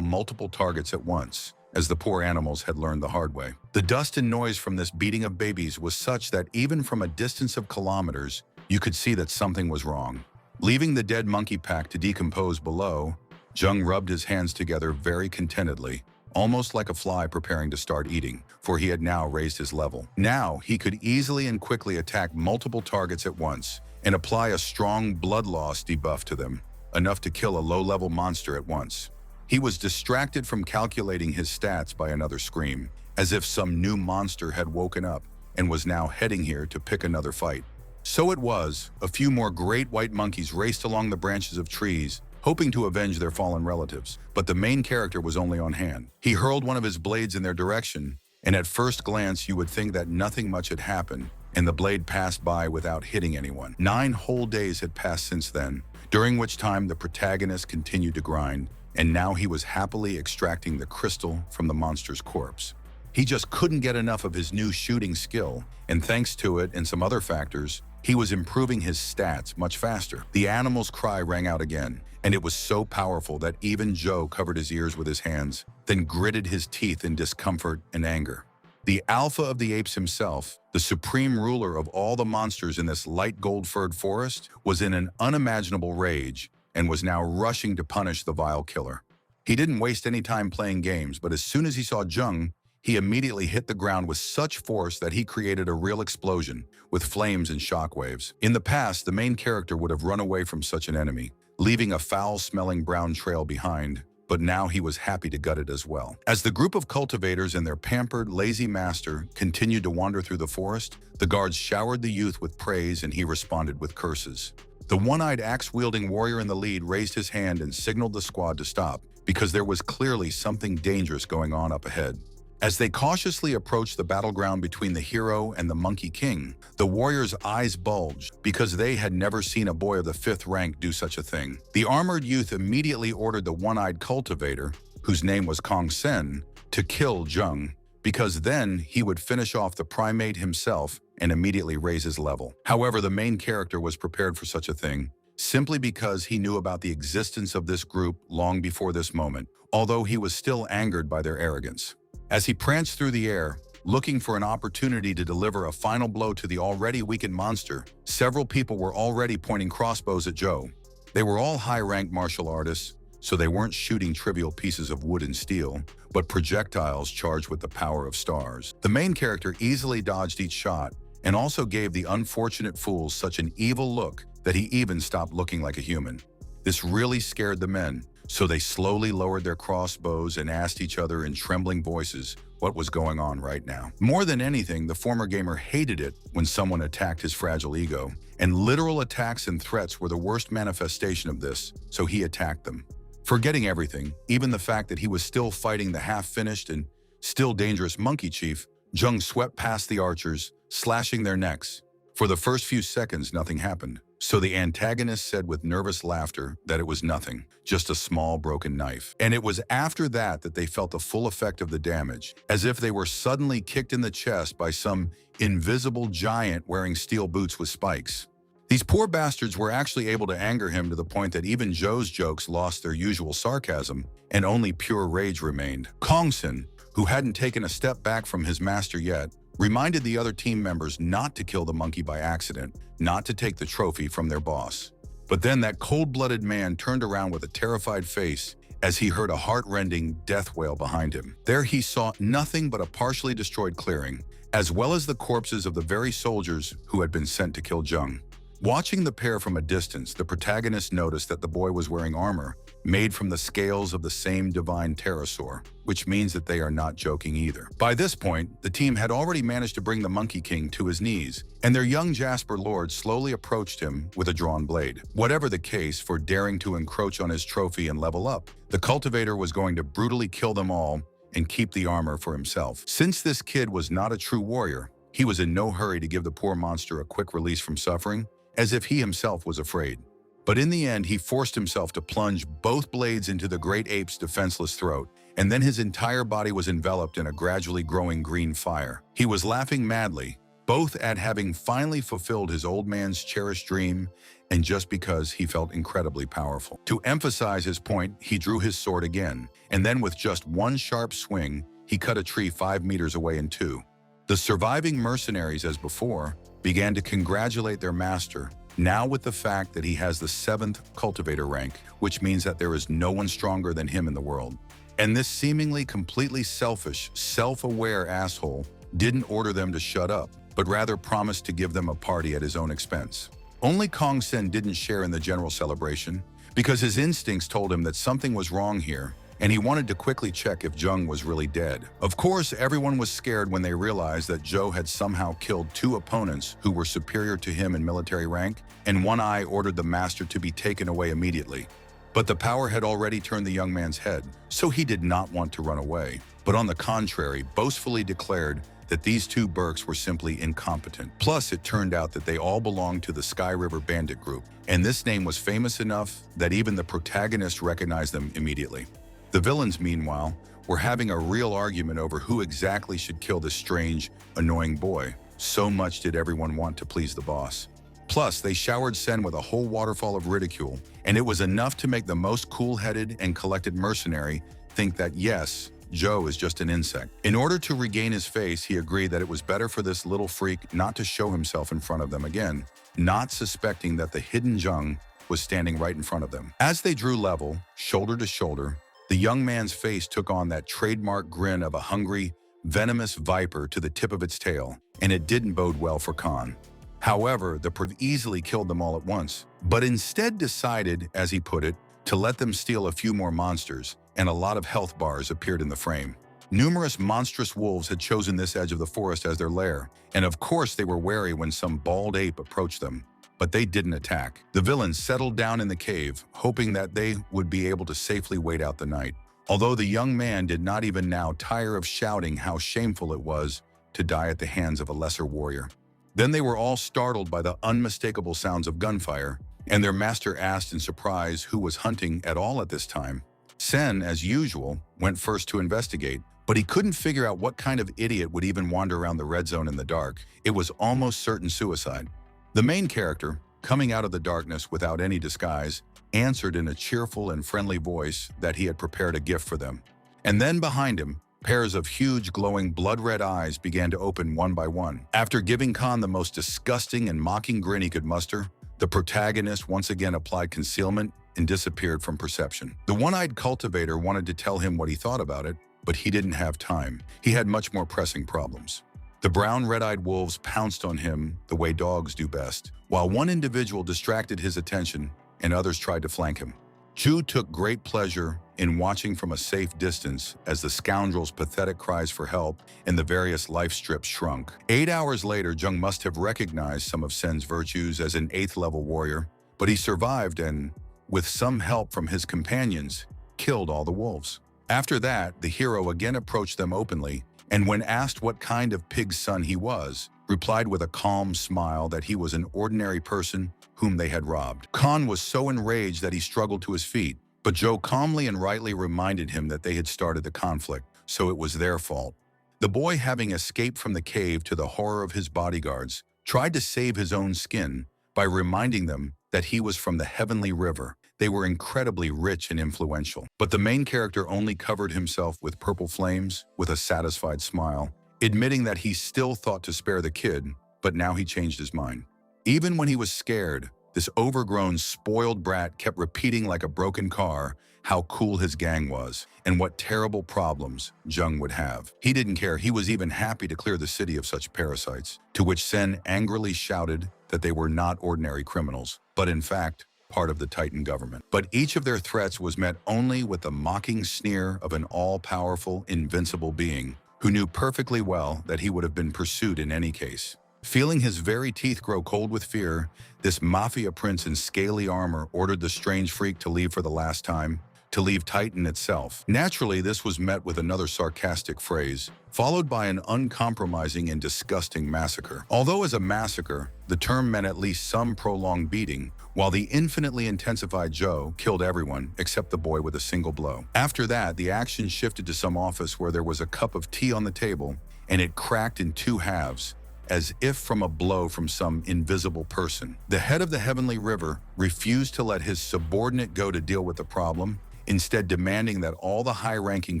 multiple targets at once, as the poor animals had learned the hard way. The dust and noise from this beating of babies was such that even from a distance of kilometers, you could see that something was wrong. Leaving the dead monkey pack to decompose below, Zheng rubbed his hands together very contentedly, almost like a fly preparing to start eating, for he had now raised his level. Now, he could easily and quickly attack multiple targets at once and apply a strong blood loss debuff to them, enough to kill a low-level monster at once. He was distracted from calculating his stats by another scream, as if some new monster had woken up and was now heading here to pick another fight. So it was, a few more great white monkeys raced along the branches of trees, hoping to avenge their fallen relatives. But the main character was only on hand. He hurled one of his blades in their direction, and at first glance you would think that nothing much had happened, and the blade passed by without hitting anyone. 9 whole days had passed since then, during which time the protagonist continued to grind, and now he was happily extracting the crystal from the monster's corpse. He just couldn't get enough of his new shooting skill, and thanks to it and some other factors, he was improving his stats much faster. The animal's cry rang out again, and it was so powerful that even Joe covered his ears with his hands, then gritted his teeth in discomfort and anger. The alpha of the apes himself, the supreme ruler of all the monsters in this light gold-furred forest, was in an unimaginable rage and was now rushing to punish the vile killer. He didn't waste any time playing games, but as soon as he saw Jung, he immediately hit the ground with such force that he created a real explosion, with flames and shockwaves. In the past, the main character would have run away from such an enemy, leaving a foul-smelling brown trail behind, but now he was happy to gut it as well. As the group of cultivators and their pampered, lazy master continued to wander through the forest, the guards showered the youth with praise and he responded with curses. The one-eyed axe-wielding warrior in the lead raised his hand and signaled the squad to stop, because there was clearly something dangerous going on up ahead. As they cautiously approached the battleground between the hero and the Monkey King, the warriors' eyes bulged because they had never seen a boy of the 5th rank do such a thing. The armored youth immediately ordered the one-eyed cultivator, whose name was Kong Sen, to kill Jung, because then he would finish off the primate himself and immediately raise his level. However, the main character was prepared for such a thing, simply because he knew about the existence of this group long before this moment, although he was still angered by their arrogance. As he pranced through the air, looking for an opportunity to deliver a final blow to the already weakened monster, several people were already pointing crossbows at Joe. They were all high-ranked martial artists, so they weren't shooting trivial pieces of wood and steel, but projectiles charged with the power of stars. The main character easily dodged each shot, and also gave the unfortunate fools such an evil look that he even stopped looking like a human. This really scared the men, so they slowly lowered their crossbows and asked each other in trembling voices what was going on right now. More than anything, the former gamer hated it when someone attacked his fragile ego, and literal attacks and threats were the worst manifestation of this, so he attacked them. Forgetting everything, even the fact that he was still fighting the half-finished and still dangerous Monkey Chief, Jung swept past the archers, slashing their necks. For the first few seconds, nothing happened. So the antagonist said with nervous laughter that it was nothing, just a small broken knife. And it was after that that they felt the full effect of the damage, as if they were suddenly kicked in the chest by some invisible giant wearing steel boots with spikes. These poor bastards were actually able to anger him to the point that even Joe's jokes lost their usual sarcasm, and only pure rage remained. Kongsen, who hadn't taken a step back from his master yet, reminded the other team members not to kill the monkey by accident, not to take the trophy from their boss. But then that cold-blooded man turned around with a terrified face as he heard a heart-rending death wail behind him. There he saw nothing but a partially destroyed clearing, as well as the corpses of the very soldiers who had been sent to kill Jung. Watching the pair from a distance, the protagonist noticed that the boy was wearing armor made from the scales of the same divine pterosaur, which means that they are not joking either. By this point, the team had already managed to bring the Monkey King to his knees, and their young Jasper Lord slowly approached him with a drawn blade. Whatever the case for daring to encroach on his trophy and level up, the cultivator was going to brutally kill them all and keep the armor for himself. Since this kid was not a true warrior, he was in no hurry to give the poor monster a quick release from suffering, as if he himself was afraid. But in the end, he forced himself to plunge both blades into the great ape's defenseless throat, and then his entire body was enveloped in a gradually growing green fire. He was laughing madly, both at having finally fulfilled his old man's cherished dream and just because he felt incredibly powerful. To emphasize his point, he drew his sword again, and then with just one sharp swing, he cut a tree 5 meters away in two. The surviving mercenaries, as before, began to congratulate their master, now with the fact that he has the 7th cultivator rank, which means that there is no one stronger than him in the world. And this seemingly completely selfish, self-aware asshole didn't order them to shut up, but rather promised to give them a party at his own expense. Only Kong Sen didn't share in the general celebration, because his instincts told him that something was wrong here, and he wanted to quickly check if Jung was really dead. Of course, everyone was scared when they realized that Zhou had somehow killed two opponents who were superior to him in military rank, and One Eye ordered the master to be taken away immediately. But the power had already turned the young man's head, so he did not want to run away, but on the contrary, boastfully declared that these two Burks were simply incompetent. Plus, it turned out that they all belonged to the Sky River Bandit Group, and this name was famous enough that even the protagonist recognized them immediately. The villains, meanwhile, were having a real argument over who exactly should kill this strange, annoying boy. So much did everyone want to please the boss. Plus, they showered Sen with a whole waterfall of ridicule, and it was enough to make the most cool-headed and collected mercenary think that yes, Joe is just an insect. In order to regain his face, he agreed that it was better for this little freak not to show himself in front of them again, not suspecting that the hidden Jung was standing right in front of them. As they drew level, shoulder to shoulder, the young man's face took on that trademark grin of a hungry, venomous viper to the tip of its tail, and it didn't bode well for Khan. However, the Perv easily killed them all at once, but instead decided, as he put it, to let them steal a few more monsters, and a lot of health bars appeared in the frame. Numerous monstrous wolves had chosen this edge of the forest as their lair, and of course they were wary when some bald ape approached them, but they didn't attack. The villains settled down in the cave, hoping that they would be able to safely wait out the night, although the young man did not even now tire of shouting how shameful it was to die at the hands of a lesser warrior. Then they were all startled by the unmistakable sounds of gunfire, and their master asked in surprise who was hunting at all at this time. Sen, as usual, went first to investigate, but he couldn't figure out what kind of idiot would even wander around the red zone in the dark. It was almost certain suicide. The main character, coming out of the darkness without any disguise, answered in a cheerful and friendly voice that he had prepared a gift for them. And then behind him, pairs of huge, glowing, blood-red eyes began to open one by one. After giving Khan the most disgusting and mocking grin he could muster, the protagonist once again applied concealment and disappeared from perception. The one-eyed cultivator wanted to tell him what he thought about it, but he didn't have time. He had much more pressing problems. The brown red-eyed wolves pounced on him the way dogs do best, while one individual distracted his attention and others tried to flank him. Chu took great pleasure in watching from a safe distance as the scoundrel's pathetic cries for help and the various life strips shrunk. 8 hours later, Jung must have recognized some of Sen's virtues as an 8th-level warrior, but he survived and, with some help from his companions, killed all the wolves. After that, the hero again approached them openly, and when asked what kind of pig's son he was, replied with a calm smile that he was an ordinary person whom they had robbed. Khan was so enraged that he struggled to his feet, but Joe calmly and rightly reminded him that they had started the conflict, so it was their fault. The boy, having escaped from the cave to the horror of his bodyguards, tried to save his own skin by reminding them that he was from the heavenly river. They were incredibly rich and influential. But the main character only covered himself with purple flames with a satisfied smile, admitting that he still thought to spare the kid, but now he changed his mind. Even when he was scared, this overgrown, spoiled brat kept repeating like a broken car how cool his gang was and what terrible problems Jung would have. He didn't care. He was even happy to clear the city of such parasites, to which Sen angrily shouted that they were not ordinary criminals, but in fact, part of the Titan government. But each of their threats was met only with the mocking sneer of an all-powerful, invincible being who knew perfectly well that he would have been pursued in any case. Feeling his very teeth grow cold with fear, this mafia prince in scaly armor ordered the strange freak to leave for the last time, to leave Titan itself. Naturally, this was met with another sarcastic phrase, followed by an uncompromising and disgusting massacre. Although as a massacre, the term meant at least some prolonged beating, while the infinitely intensified Joe killed everyone except the boy with a single blow. After that, the action shifted to some office where there was a cup of tea on the table, and it cracked in two halves, as if from a blow from some invisible person. The head of the Heavenly River refused to let his subordinate go to deal with the problem, instead demanding that all the high-ranking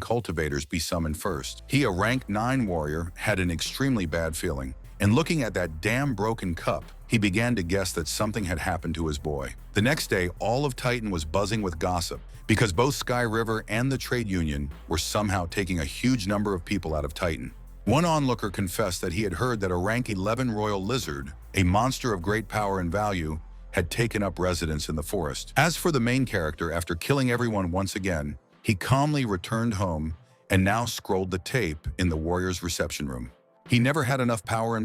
cultivators be summoned first. He, a rank 9 warrior, had an extremely bad feeling, and looking at that damn broken cup, he began to guess that something had happened to his boy. The next day, all of Titan was buzzing with gossip, because both Sky River and the trade union were somehow taking a huge number of people out of Titan. One onlooker confessed that he had heard that a rank 11 royal lizard, a monster of great power and value, had taken up residence in the forest. As for the main character, after killing everyone once again, He calmly returned home and now scrolled the tape in the warrior's reception room. He never had enough power,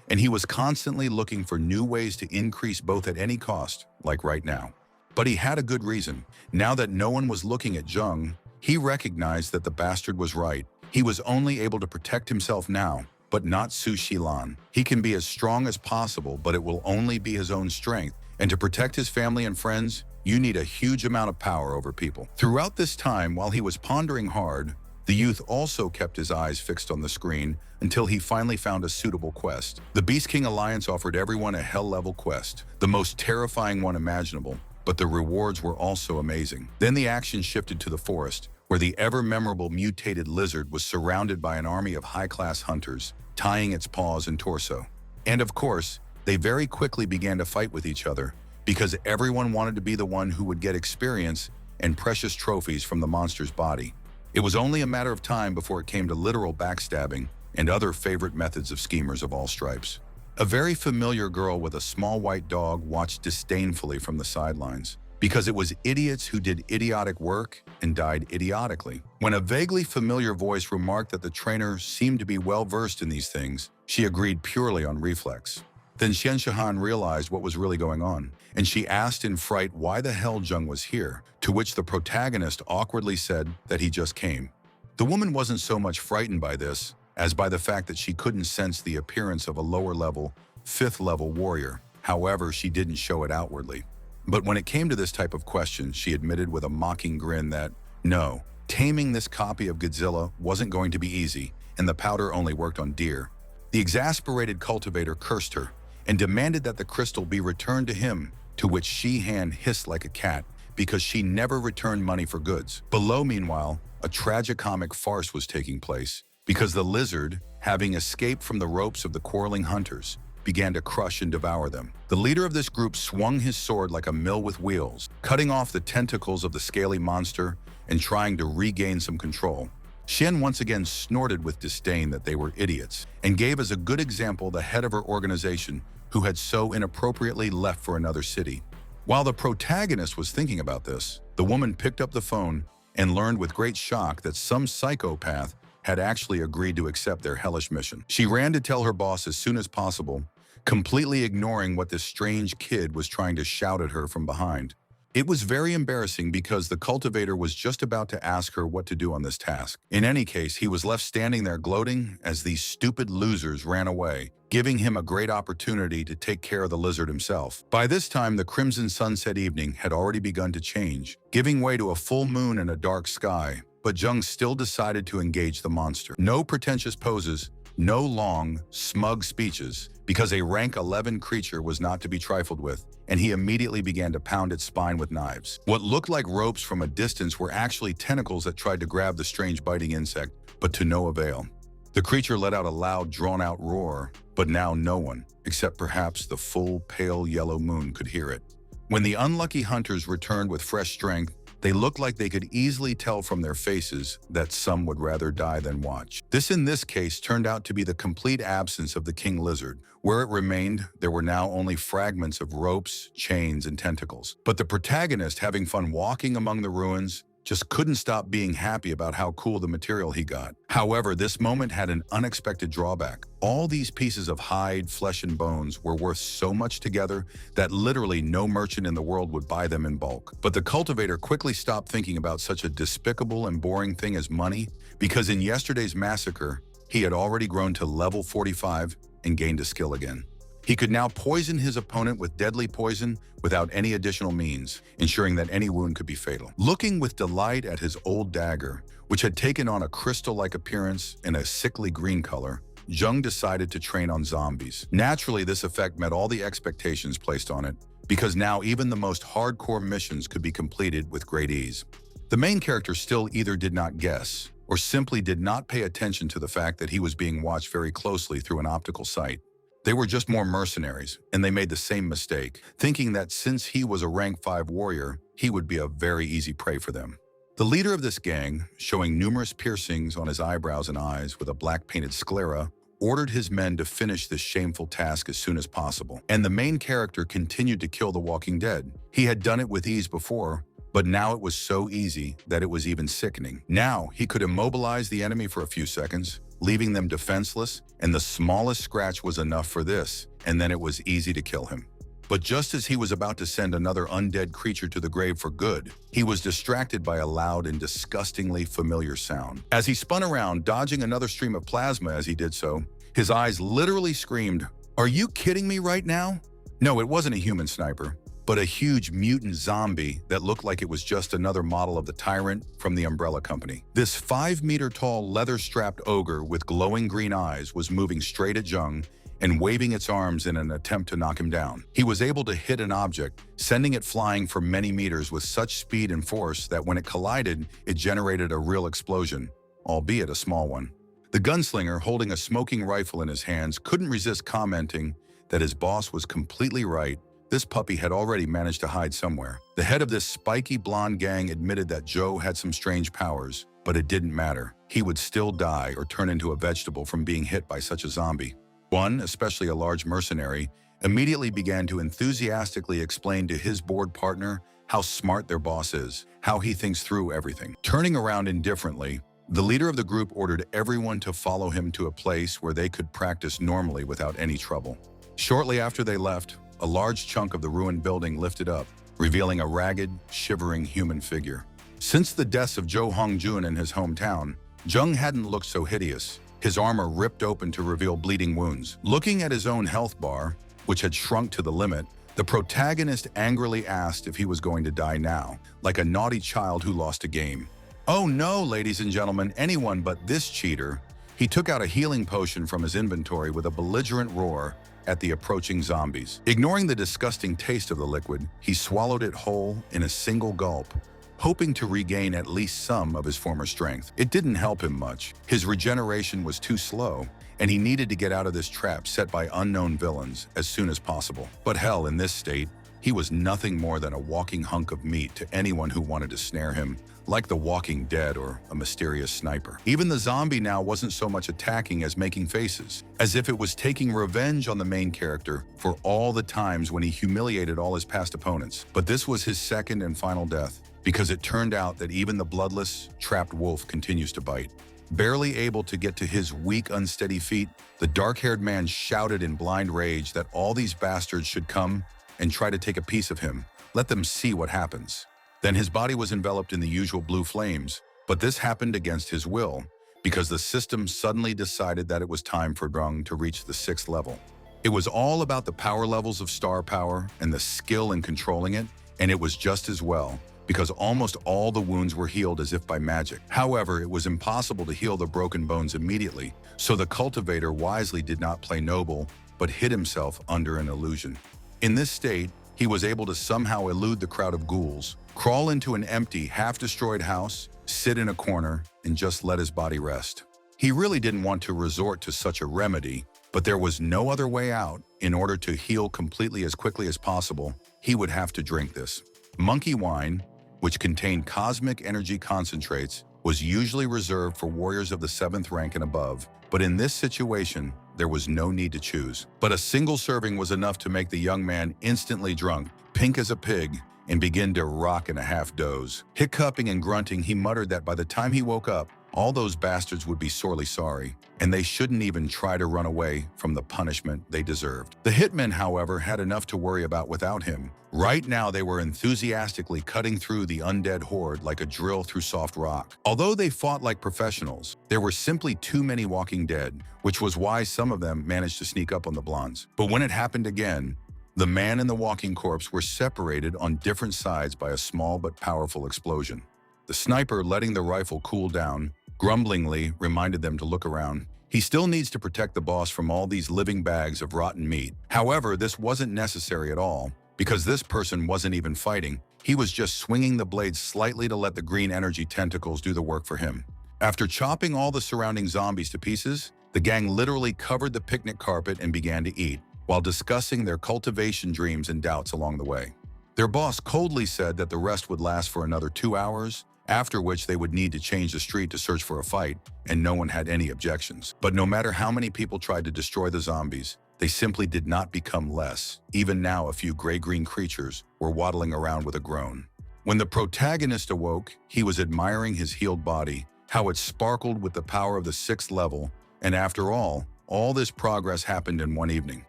and he was constantly looking for new ways to increase both at any cost, like right now. But he had a good reason. Now that no one was looking at Zheng, he recognized that the bastard was right. He was only able to protect himself now, but not Su Shilan. He can be as strong as possible, but it will only be his own strength. And to protect his family and friends, you need a huge amount of power over people. Throughout this time, while he was pondering hard, the youth also kept his eyes fixed on the screen until he finally found a suitable quest. The Beast King Alliance offered everyone a hell-level quest, the most terrifying one imaginable, but the rewards were also amazing. Then the action shifted to the forest, where the ever-memorable mutated lizard was surrounded by an army of high-class hunters, tying its paws and torso. And of course, they very quickly began to fight with each other, because everyone wanted to be the one who would get experience and precious trophies from the monster's body. It was only a matter of time before it came to literal backstabbing and other favorite methods of schemers of all stripes. A very familiar girl with a small white dog watched disdainfully from the sidelines, because it was idiots who did idiotic work and died idiotically. When a vaguely familiar voice remarked that the trainer seemed to be well-versed in these things, she agreed purely on reflex. Then Xian Shahan realized what was really going on, and she asked in fright why the hell Zheng was here, to which the protagonist awkwardly said that he just came. The woman wasn't so much frightened by this, as by the fact that she couldn't sense the appearance of a lower-level, fifth-level warrior. However, she didn't show it outwardly. But when it came to this type of question, she admitted with a mocking grin that, no, taming this copy of Godzilla wasn't going to be easy, and the powder only worked on deer. The exasperated cultivator cursed her and demanded that the crystal be returned to him, to which Shi-Han hissed like a cat because she never returned money for goods. Below, meanwhile, a tragicomic farce was taking place because the lizard, having escaped from the ropes of the quarreling hunters, began to crush and devour them. The leader of this group swung his sword like a mill with wheels, cutting off the tentacles of the scaly monster and trying to regain some control. Shen once again snorted with disdain that they were idiots and gave as a good example the head of her organization who had so inappropriately left for another city. While the protagonist was thinking about this, the woman picked up the phone and learned with great shock that some psychopath had actually agreed to accept their hellish mission. She ran to tell her boss as soon as possible, completely ignoring what this strange kid was trying to shout at her from behind. It was very embarrassing because the cultivator was just about to ask her what to do on this task. In any case, he was left standing there gloating as these stupid losers ran away, giving him a great opportunity to take care of the lizard himself. By this time, the crimson sunset evening had already begun to change, giving way to a full moon and a dark sky, but Zheng still decided to engage the monster. No pretentious poses, no long, smug speeches, because a rank 11 creature was not to be trifled with, and he immediately began to pound its spine with knives. What looked like ropes from a distance were actually tentacles that tried to grab the strange biting insect, but to no avail. The creature let out a loud, drawn-out roar, but now no one, except perhaps the full, pale yellow moon, could hear it. When the unlucky hunters returned with fresh strength, they looked like they could easily tell from their faces that some would rather die than watch. This in this case turned out to be the complete absence of the king lizard. Where it remained, there were now only fragments of ropes, chains, and tentacles. But the protagonist, having fun walking among the ruins, just couldn't stop being happy about how cool the material he got. However, this moment had an unexpected drawback. All these pieces of hide, flesh, and bones were worth so much together that literally no merchant in the world would buy them in bulk. But the cultivator quickly stopped thinking about such a despicable and boring thing as money, because in yesterday's massacre, he had already grown to level 45 and gained a skill again. He could now poison his opponent with deadly poison without any additional means, ensuring that any wound could be fatal. Looking with delight at his old dagger, which had taken on a crystal-like appearance in a sickly green color, Zheng decided to train on zombies. Naturally, this effect met all the expectations placed on it, because now even the most hardcore missions could be completed with great ease. The main character still either did not guess, or simply did not pay attention to the fact that he was being watched very closely through an optical sight. They were just more mercenaries, and they made the same mistake, thinking that since he was a rank 5 warrior, he would be a very easy prey for them. The leader of this gang, showing numerous piercings on his eyebrows and eyes with a black-painted sclera, ordered his men to finish this shameful task as soon as possible. And the main character continued to kill the walking dead. He had done it with ease before, But now it was so easy that it was even sickening. Now he could immobilize the enemy for a few seconds, leaving them defenseless, and the smallest scratch was enough for this, and then it was easy to kill him. But just as he was about to send another undead creature to the grave for good, he was distracted by a loud and disgustingly familiar sound. As he spun around, dodging another stream of plasma as he did so, his eyes literally screamed, "Are you kidding me right now?" No, it wasn't a human sniper, but a huge mutant zombie that looked like it was just another model of the Tyrant from the Umbrella Company. This 5-meter-tall, leather-strapped ogre with glowing green eyes was moving straight at Jung and waving its arms in an attempt to knock him down. He was able to hit an object, sending it flying for many meters with such speed and force that when it collided, it generated a real explosion, albeit a small one. The gunslinger, holding a smoking rifle in his hands, couldn't resist commenting that his boss was completely right. This puppy had already managed to hide somewhere. The head of this spiky blonde gang admitted that Joe had some strange powers, but it didn't matter. He would still die or turn into a vegetable from being hit by such a zombie. One, especially a large mercenary, immediately began to enthusiastically explain to his board partner how smart their boss is, how he thinks through everything. Turning around indifferently, the leader of the group ordered everyone to follow him to a place where they could practice normally without any trouble. Shortly after they left, a large chunk of the ruined building lifted up, revealing a ragged, shivering human figure. Since the deaths of Joe Hongjun in his hometown, Jung hadn't looked so hideous, his armor ripped open to reveal bleeding wounds. Looking at his own health bar, which had shrunk to the limit, the protagonist angrily asked if he was going to die now, like a naughty child who lost a game. "Oh no, ladies and gentlemen, anyone but this cheater." He took out a healing potion from his inventory with a belligerent roar at the approaching zombies. Ignoring the disgusting taste of the liquid, he swallowed it whole in a single gulp, hoping to regain at least some of his former strength. It didn't help him much. His regeneration was too slow, and he needed to get out of this trap set by unknown villains as soon as possible. But hell, in this state, he was nothing more than a walking hunk of meat to anyone who wanted to snare him, like the Walking Dead or a mysterious sniper. Even the zombie now wasn't so much attacking as making faces, as if it was taking revenge on the main character for all the times when he humiliated all his past opponents. But this was his second and final death, because it turned out that even the bloodless, trapped wolf continues to bite. Barely able to get to his weak, unsteady feet, the dark-haired man shouted in blind rage that all these bastards should come and try to take a piece of him. Let them see what happens. Then his body was enveloped in the usual blue flames, but this happened against his will, because the system suddenly decided that it was time for Drung to reach the 6th level. It was all about the power levels of star power and the skill in controlling it, and it was just as well, because almost all the wounds were healed as if by magic. However, it was impossible to heal the broken bones immediately, so the cultivator wisely did not play noble, but hid himself under an illusion. In this state, he was able to somehow elude the crowd of ghouls, crawl into an empty, half-destroyed house, sit in a corner, and just let his body rest. He really didn't want to resort to such a remedy, but there was no other way out. In order to heal completely as quickly as possible, he would have to drink this. Monkey wine, which contained cosmic energy concentrates, was usually reserved for warriors of the 7th rank and above, but in this situation, there was no need to choose. But a single serving was enough to make the young man instantly drunk, pink as a pig, and begin to rock in a half-doze. Hiccuping and grunting, he muttered that by the time he woke up, all those bastards would be sorely sorry, and they shouldn't even try to run away from the punishment they deserved. The hitmen, however, had enough to worry about without him. Right now, they were enthusiastically cutting through the undead horde like a drill through soft rock. Although they fought like professionals, there were simply too many walking dead, which was why some of them managed to sneak up on the blondes. But when it happened again, the man and the walking corpse were separated on different sides by a small but powerful explosion. The sniper, letting the rifle cool down, grumblingly reminded them to look around. He still needs to protect the boss from all these living bags of rotten meat. However, this wasn't necessary at all, because this person wasn't even fighting. He was just swinging the blade slightly to let the green energy tentacles do the work for him. After chopping all the surrounding zombies to pieces, the gang literally covered the picnic carpet and began to eat, while discussing their cultivation dreams and doubts along the way. Their boss coldly said that the rest would last for another 2 hours, after which they would need to change the street to search for a fight, and no one had any objections. But no matter how many people tried to destroy the zombies, they simply did not become less. Even now, a few gray-green creatures were waddling around with a groan. When the protagonist awoke, he was admiring his healed body, how it sparkled with the power of the 6th level, and after all this progress happened in one evening.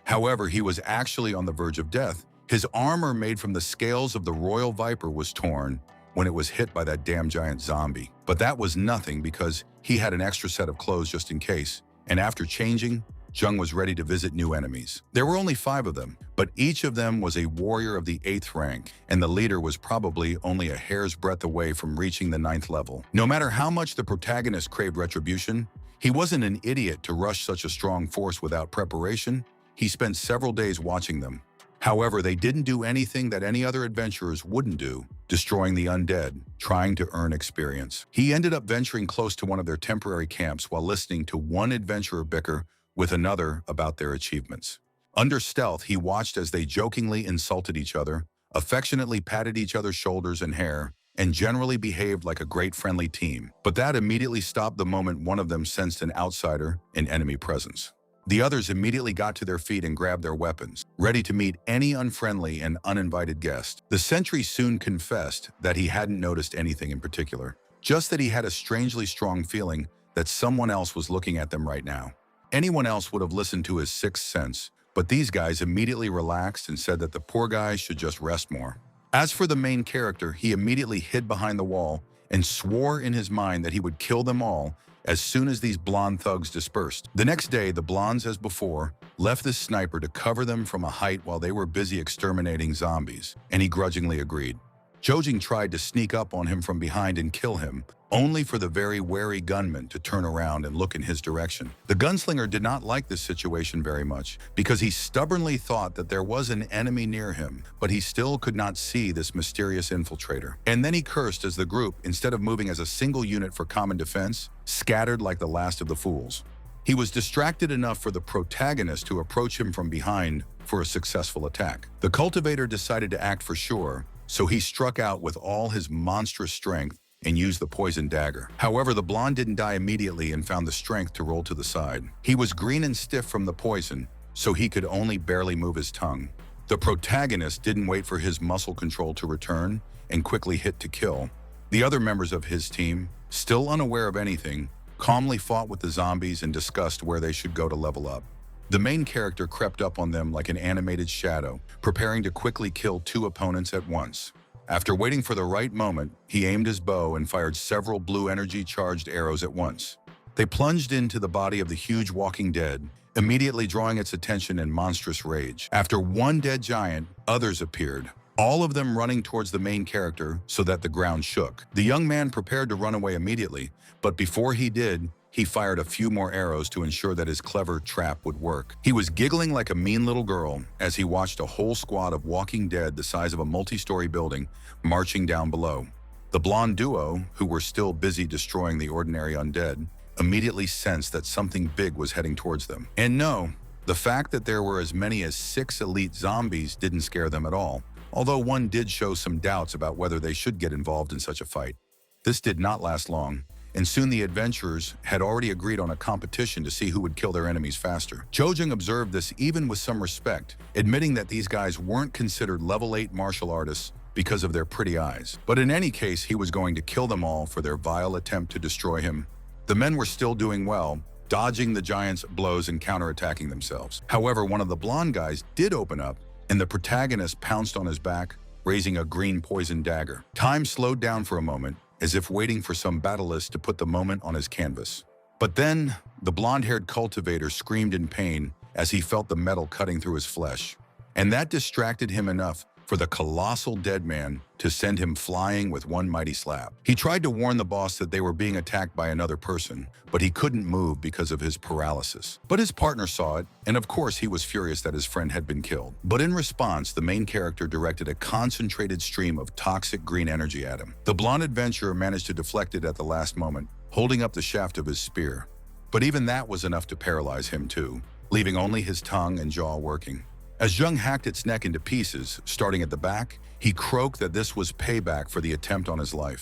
However, he was actually on the verge of death. His armor made from the scales of the royal viper was torn when it was hit by that damn giant zombie. But that was nothing because he had an extra set of clothes just in case. And after changing, Jung was ready to visit new enemies. There were only 5 of them, but each of them was a warrior of the 8th rank, and the leader was probably only a hair's breadth away from reaching the 9th level. No matter how much the protagonist craved retribution, he wasn't an idiot to rush such a strong force without preparation. He spent several days watching them. However, they didn't do anything that any other adventurers wouldn't do, destroying the undead, trying to earn experience. He ended up venturing close to one of their temporary camps while listening to one adventurer bicker with another about their achievements. Under stealth, he watched as they jokingly insulted each other, affectionately patted each other's shoulders and hair, and generally behaved like a great friendly team. But that immediately stopped the moment one of them sensed an outsider in enemy presence. The others immediately got to their feet and grabbed their weapons, ready to meet any unfriendly and uninvited guest. The sentry soon confessed that he hadn't noticed anything in particular, just that he had a strangely strong feeling that someone else was looking at them right now. Anyone else would have listened to his 6th sense, but these guys immediately relaxed and said that the poor guy should just rest more. As for the main character, he immediately hid behind the wall and swore in his mind that he would kill them all as soon as these blonde thugs dispersed. The next day, the blondes, as before, left this sniper to cover them from a height while they were busy exterminating zombies, and he grudgingly agreed. Jojing tried to sneak up on him from behind and kill him, only for the very wary gunman to turn around and look in his direction. The gunslinger did not like this situation very much because he stubbornly thought that there was an enemy near him, but he still could not see this mysterious infiltrator. And then he cursed as the group, instead of moving as a single unit for common defense, scattered like the last of the fools. He was distracted enough for the protagonist to approach him from behind for a successful attack. The cultivator decided to act for sure, so he struck out with all his monstrous strength and used the poison dagger. However, the blonde didn't die immediately and found the strength to roll to the side. He was green and stiff from the poison, so he could only barely move his tongue. The protagonist didn't wait for his muscle control to return and quickly hit to kill. The other members of his team, still unaware of anything, calmly fought with the zombies and discussed where they should go to level up. The main character crept up on them like an animated shadow, preparing to quickly kill 2 opponents at once. After waiting for the right moment, he aimed his bow and fired several blue energy-charged arrows at once. They plunged into the body of the huge walking dead, immediately drawing its attention in monstrous rage. After one dead giant, others appeared, all of them running towards the main character so that the ground shook. The young man prepared to run away immediately, but before he did, he fired a few more arrows to ensure that his clever trap would work. He was giggling like a mean little girl as he watched a whole squad of walking dead the size of a multi-story building marching down below. The blonde duo, who were still busy destroying the ordinary undead, immediately sensed that something big was heading towards them. And no, the fact that there were as many as 6 elite zombies didn't scare them at all, although one did show some doubts about whether they should get involved in such a fight. This did not last long, and soon the adventurers had already agreed on a competition to see who would kill their enemies faster. Jojing observed this even with some respect, admitting that these guys weren't considered level 8 martial artists because of their pretty eyes. But in any case, he was going to kill them all for their vile attempt to destroy him. The men were still doing well, dodging the giant's blows and counterattacking themselves. However, one of the blonde guys did open up, and the protagonist pounced on his back, raising a green poison dagger. Time slowed down for a moment, as if waiting for some battlist to put the moment on his canvas. But then, the blonde-haired cultivator screamed in pain as he felt the metal cutting through his flesh. And that distracted him enough for the colossal dead man to send him flying with one mighty slap. He tried to warn the boss that they were being attacked by another person, but he couldn't move because of his paralysis. But his partner saw it, and of course he was furious that his friend had been killed. But in response, the main character directed a concentrated stream of toxic green energy at him. The blonde adventurer managed to deflect it at the last moment, holding up the shaft of his spear. But even that was enough to paralyze him too, leaving only his tongue and jaw working. As Jung hacked its neck into pieces, starting at the back, he croaked that this was payback for the attempt on his life.